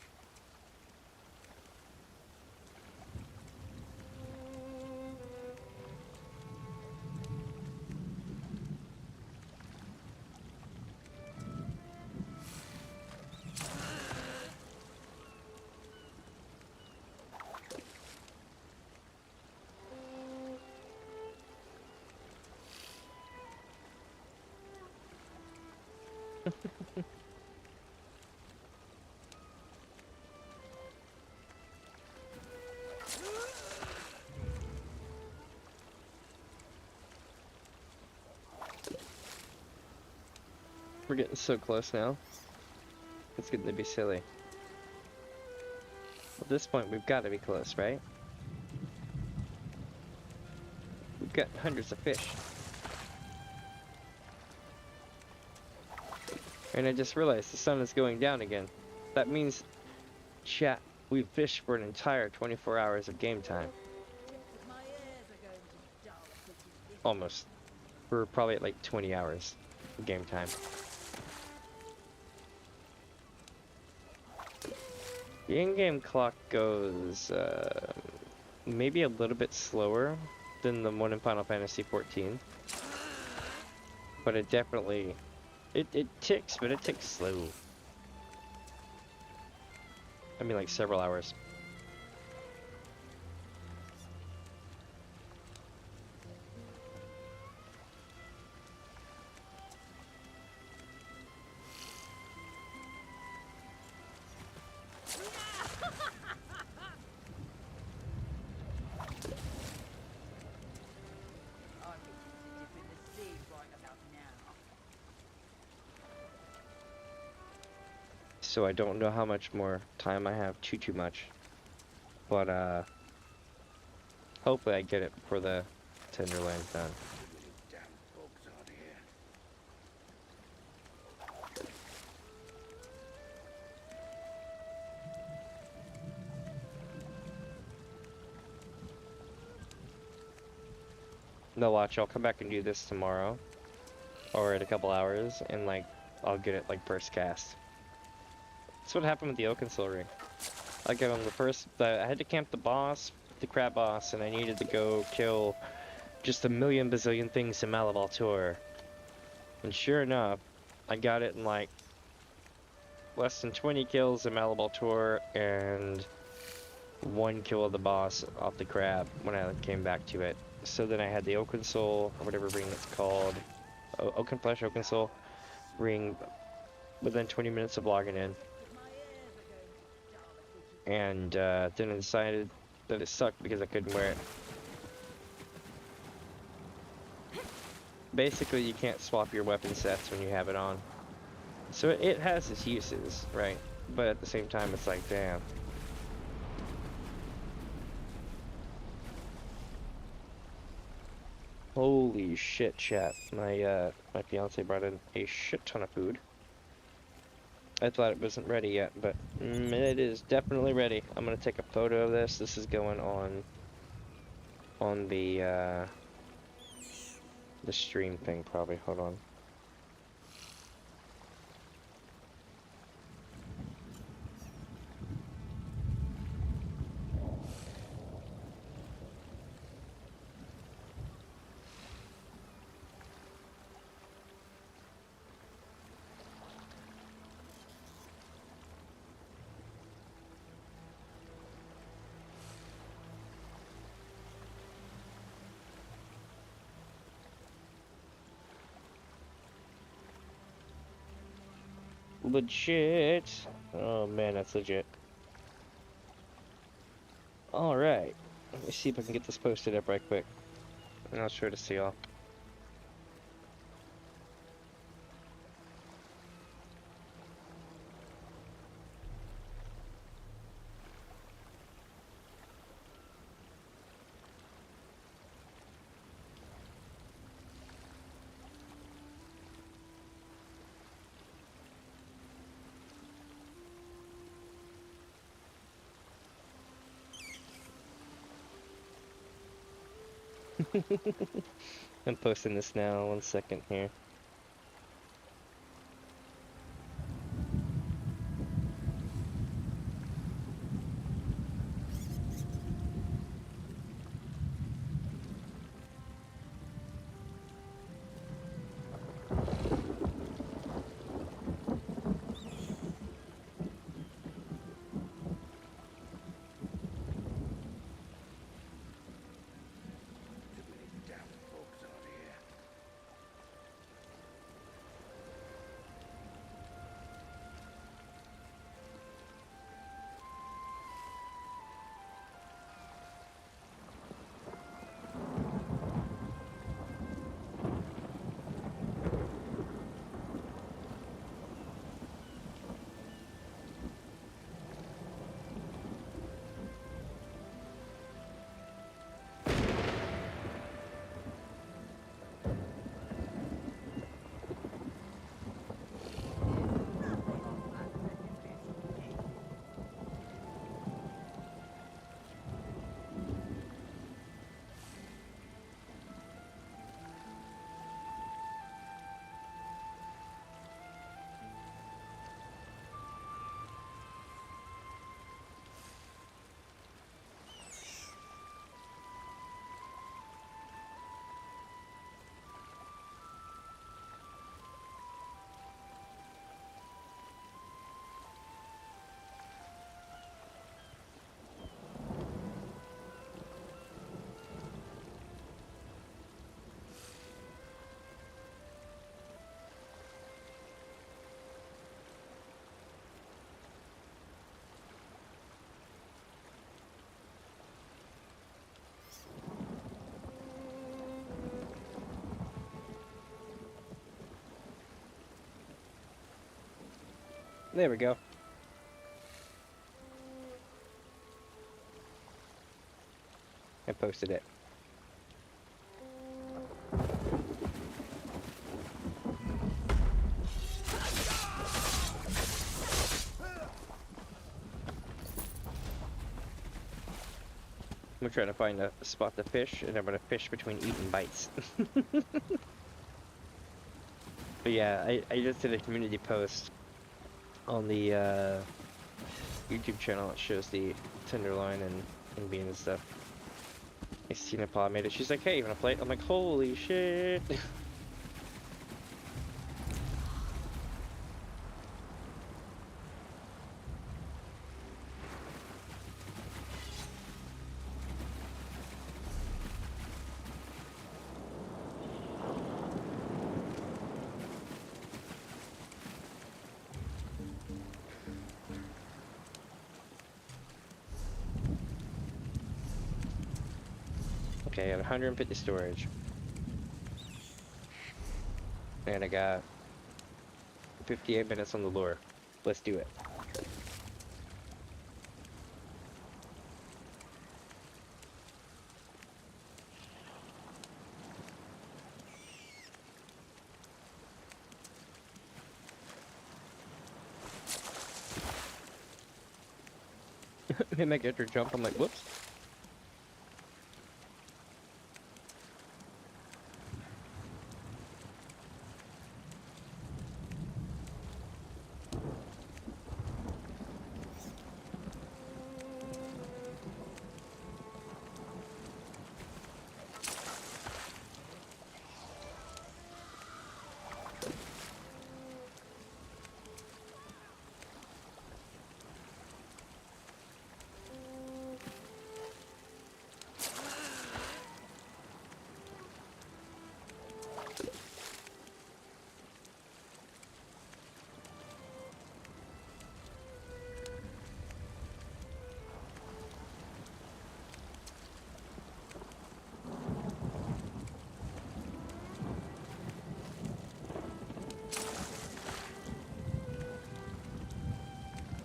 We're getting so close now. It's getting to be silly. At this point, we've got to be close, right? We've got hundreds of fish. And I just realized the sun is going down again. That means, chat, we've fished for an entire 24 hours of game time. Almost. We're probably at like 20 hours of game time. The in-game clock goes maybe a little bit slower than the one in Final Fantasy XIV. But it definitely... It ticks, but it ticks slow. I mean like several hours. So I don't know how much more time I have, too much. But, hopefully I get it before the Tenderland's done. No, watch, I'll come back and do this tomorrow. Or in a couple hours, and like, I'll get it like first cast. That's what happened with the Oakensoul ring. I got on the first, I had to camp the boss, the crab boss, and I needed to go kill just a million bazillion things in Malaval. And sure enough, I got it in like less than 20 kills in Malaval and 1 kill of the boss off the crab when I came back to it. So then I had the Oakensoul, or whatever ring it's called, Oakensoul ring within 20 minutes of logging in. And then I decided that it sucked because I couldn't wear it. Basically, you can't swap your weapon sets when you have it on. So it has its uses, right? But at the same time, it's like, damn. Holy shit, chat. My fiance brought in a shit ton of food. I thought it wasn't ready yet, but it is definitely ready. I'm gonna take a photo of this. This is going on the stream thing probably. Hold on. Legit. Oh man, that's legit. Alright. Let me see if I can get this posted up right quick. And I'll show it to see y'all. I'm posting this now, 1 second here. There we go. and posted it. I'm trying to find a spot to fish, and I'm gonna fish between eating bites. But yeah, I just did a community post on the YouTube channel that shows the tenderloin and bean and stuff. Christina Paw made it. She's like, "Hey, you wanna play it?" I'm like, "Holy shit!" Okay, I have 150 storage. And I got 58 minutes on the lure. Let's do it. They make it her jump. I'm like, whoops.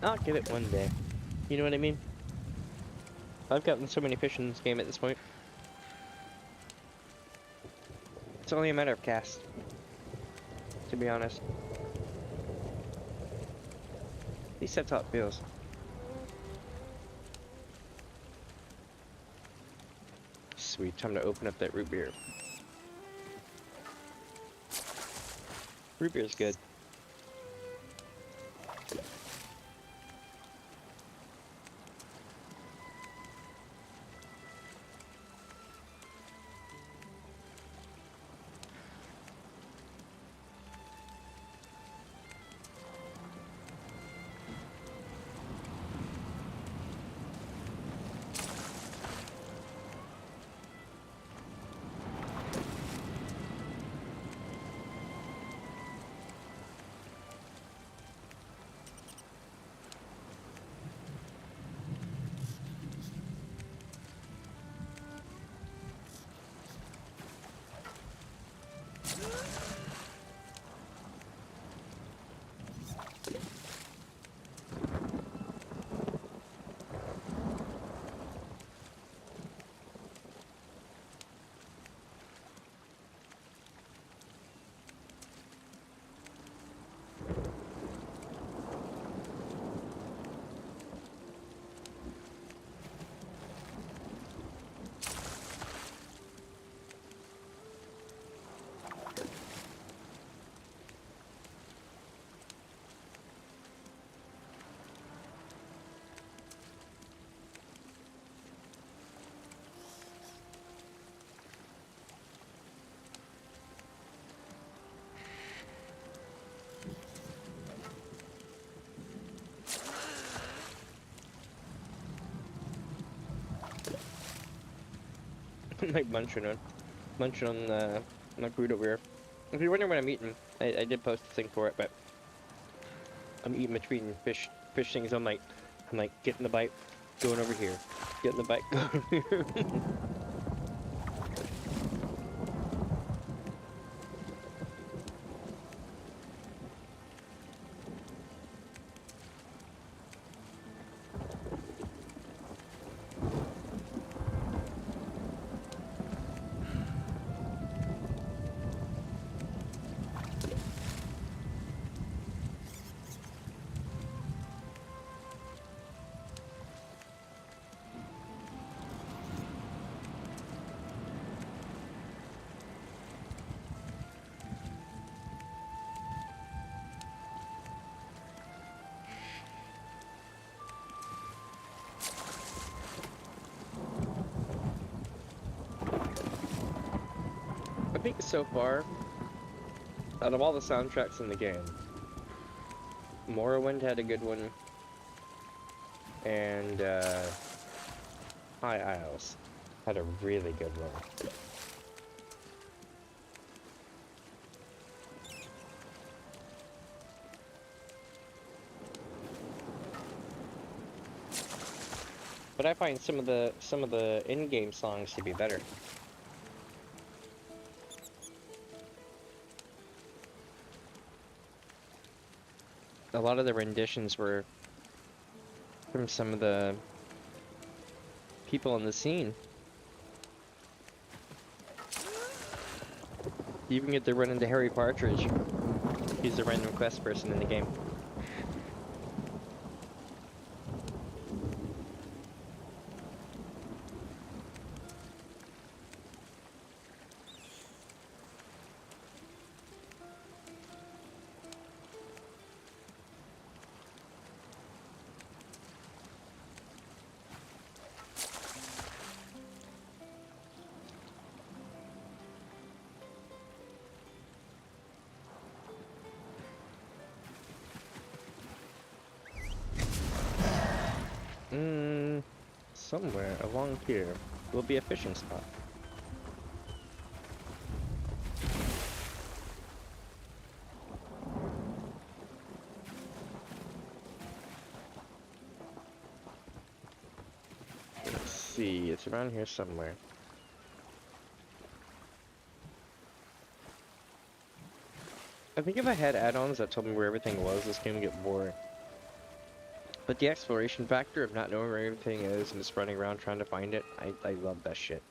I'll get it one day. You know what I mean? I've gotten so many fish in this game at this point. It's only a matter of cast, to be honest. At least that's how it feels. Sweet, time to open up that root beer. Root beer's good. Like munching on my food over here. If you're wondering what I'm eating, I did post a thing for it, but I'm eating between fish things. I'm like getting the bite, going over here, getting the bite, going over here. think so far, out of all the soundtracks in the game, Morrowind had a good one, and High Isles had a really good one. But I find some of the in-game songs to be better. A lot of the renditions were from some of the people in the scene. You even get to run into Harry Partridge. He's the random quest person in the game. Somewhere along here will be a fishing spot. Let's see, it's around here somewhere. I think if I had add-ons that told me where everything was, this game would get boring. But the exploration factor of not knowing where everything is and just running around trying to find it, I love that shit.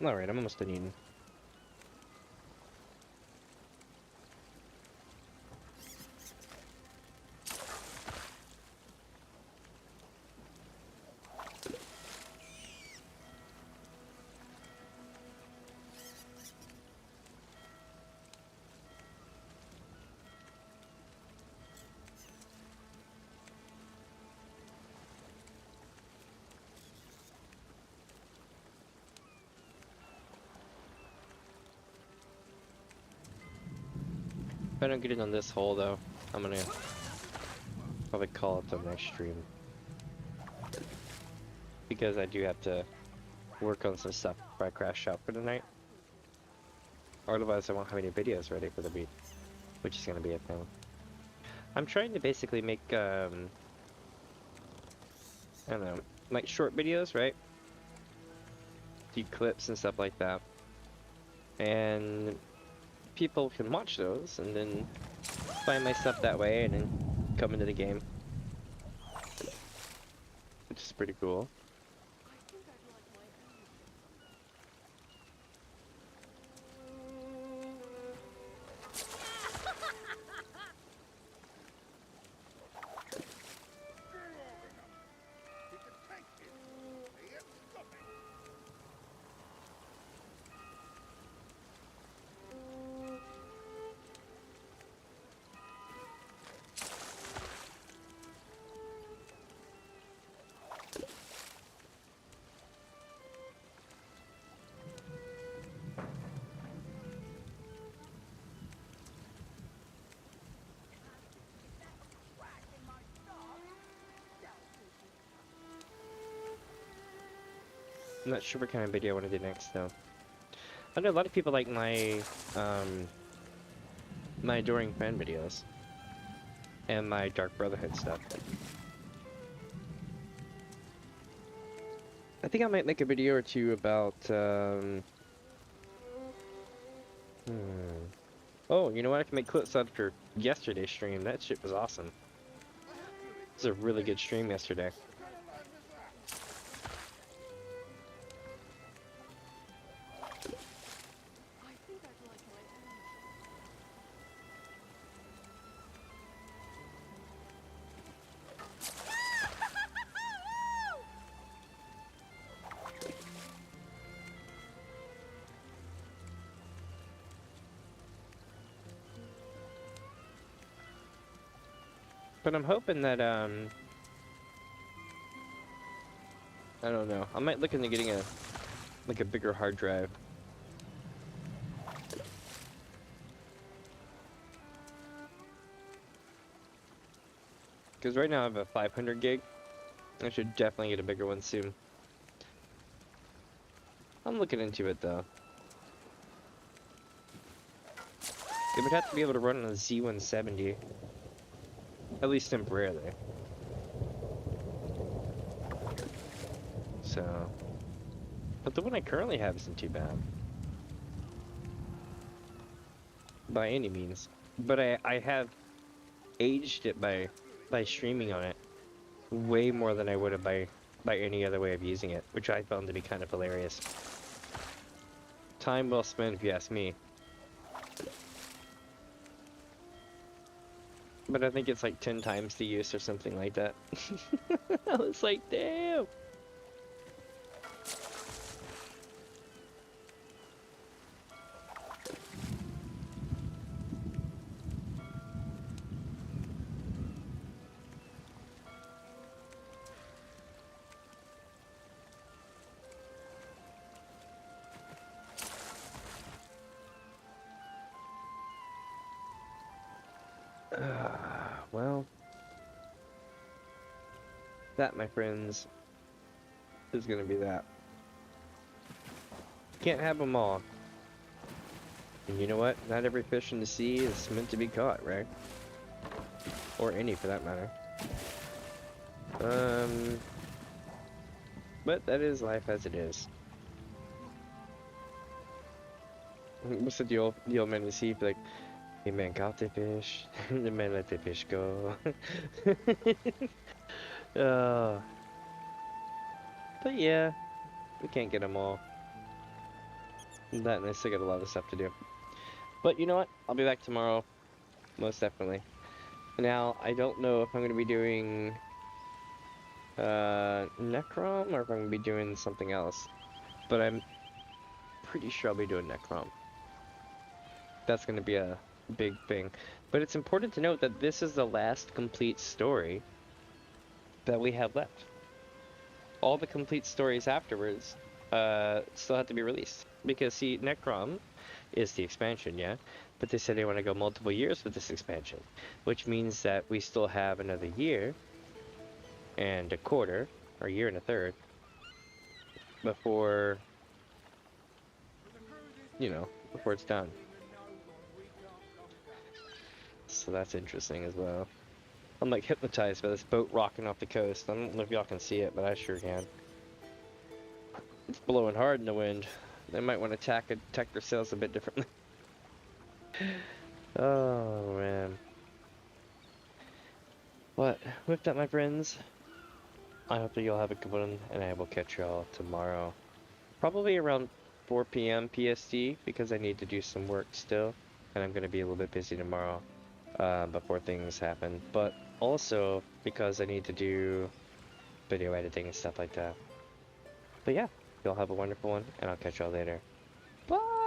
Alright, I'm almost done eating. If I don't get it on this hole though, I'm gonna probably call it the next stream. Because I do have to work on some stuff before I crash out for the night. Or otherwise I won't have any videos ready for the beat, which is gonna be a thing. I'm trying to basically make, I don't know, like short videos, right? Do clips and stuff like that. And people can watch those and then find my stuff that way and then come into the game, which is pretty cool. I'm not sure what kind of video I want to do next though. I know a lot of people like my my Adoring Friend videos and my Dark Brotherhood stuff. I think I might make a video or two about oh, you know what? I can make clips out for yesterday's stream. That shit was awesome. It was a really good stream yesterday. But I'm hoping that, I don't know. I might look into getting a bigger hard drive. Because right now I have a 500 gig. I should definitely get a bigger one soon. I'm looking into it though. It would have to be able to run on a Z170. At least temporarily. So, but the one I currently have isn't too bad. By any means. But I have aged it by streaming on it way more than I would have by any other way of using it, which I found to be kind of hilarious. Time well spent if you ask me. But I think it's like 10 times the use or something like that. I was like, damn! Well, that, my friends, is gonna be that. Can't have them all. And you know what? Not every fish in the sea is meant to be caught, right? Or any, for that matter. But that is life as it is. What's the old man in the sea? Like, the man caught the fish, the man let the fish go. But yeah, we can't get them all. That and I still got a lot of stuff to do. But you know what? I'll be back tomorrow, most definitely. Now, I don't know if I'm going to be doing Necrom or if I'm going to be doing something else. But I'm pretty sure I'll be doing Necrom. That's going to be a big thing. But it's important to note that this is the last complete story that we have left. All the complete stories afterwards still have to be released. Because, see, Necrom is the expansion, yeah? But they said they want to go multiple years with this expansion. Which means that we still have another year and a quarter, or a year and a third, before, you know, before it's done. So that's interesting as well. I'm like hypnotized by this boat rocking off the coast. I don't know if y'all can see it, but I sure can. It's blowing hard in the wind. They might want to tack their sails a bit differently. Oh man. But with that, my friends, I hope that y'all have a good one, and I will catch y'all tomorrow. Probably around 4 p.m. PST, because I need to do some work still, and I'm going to be a little bit busy tomorrow. Before things happen, but also because I need to do video editing and stuff like that. But yeah, y'all have a wonderful one, and I'll catch y'all later. Bye!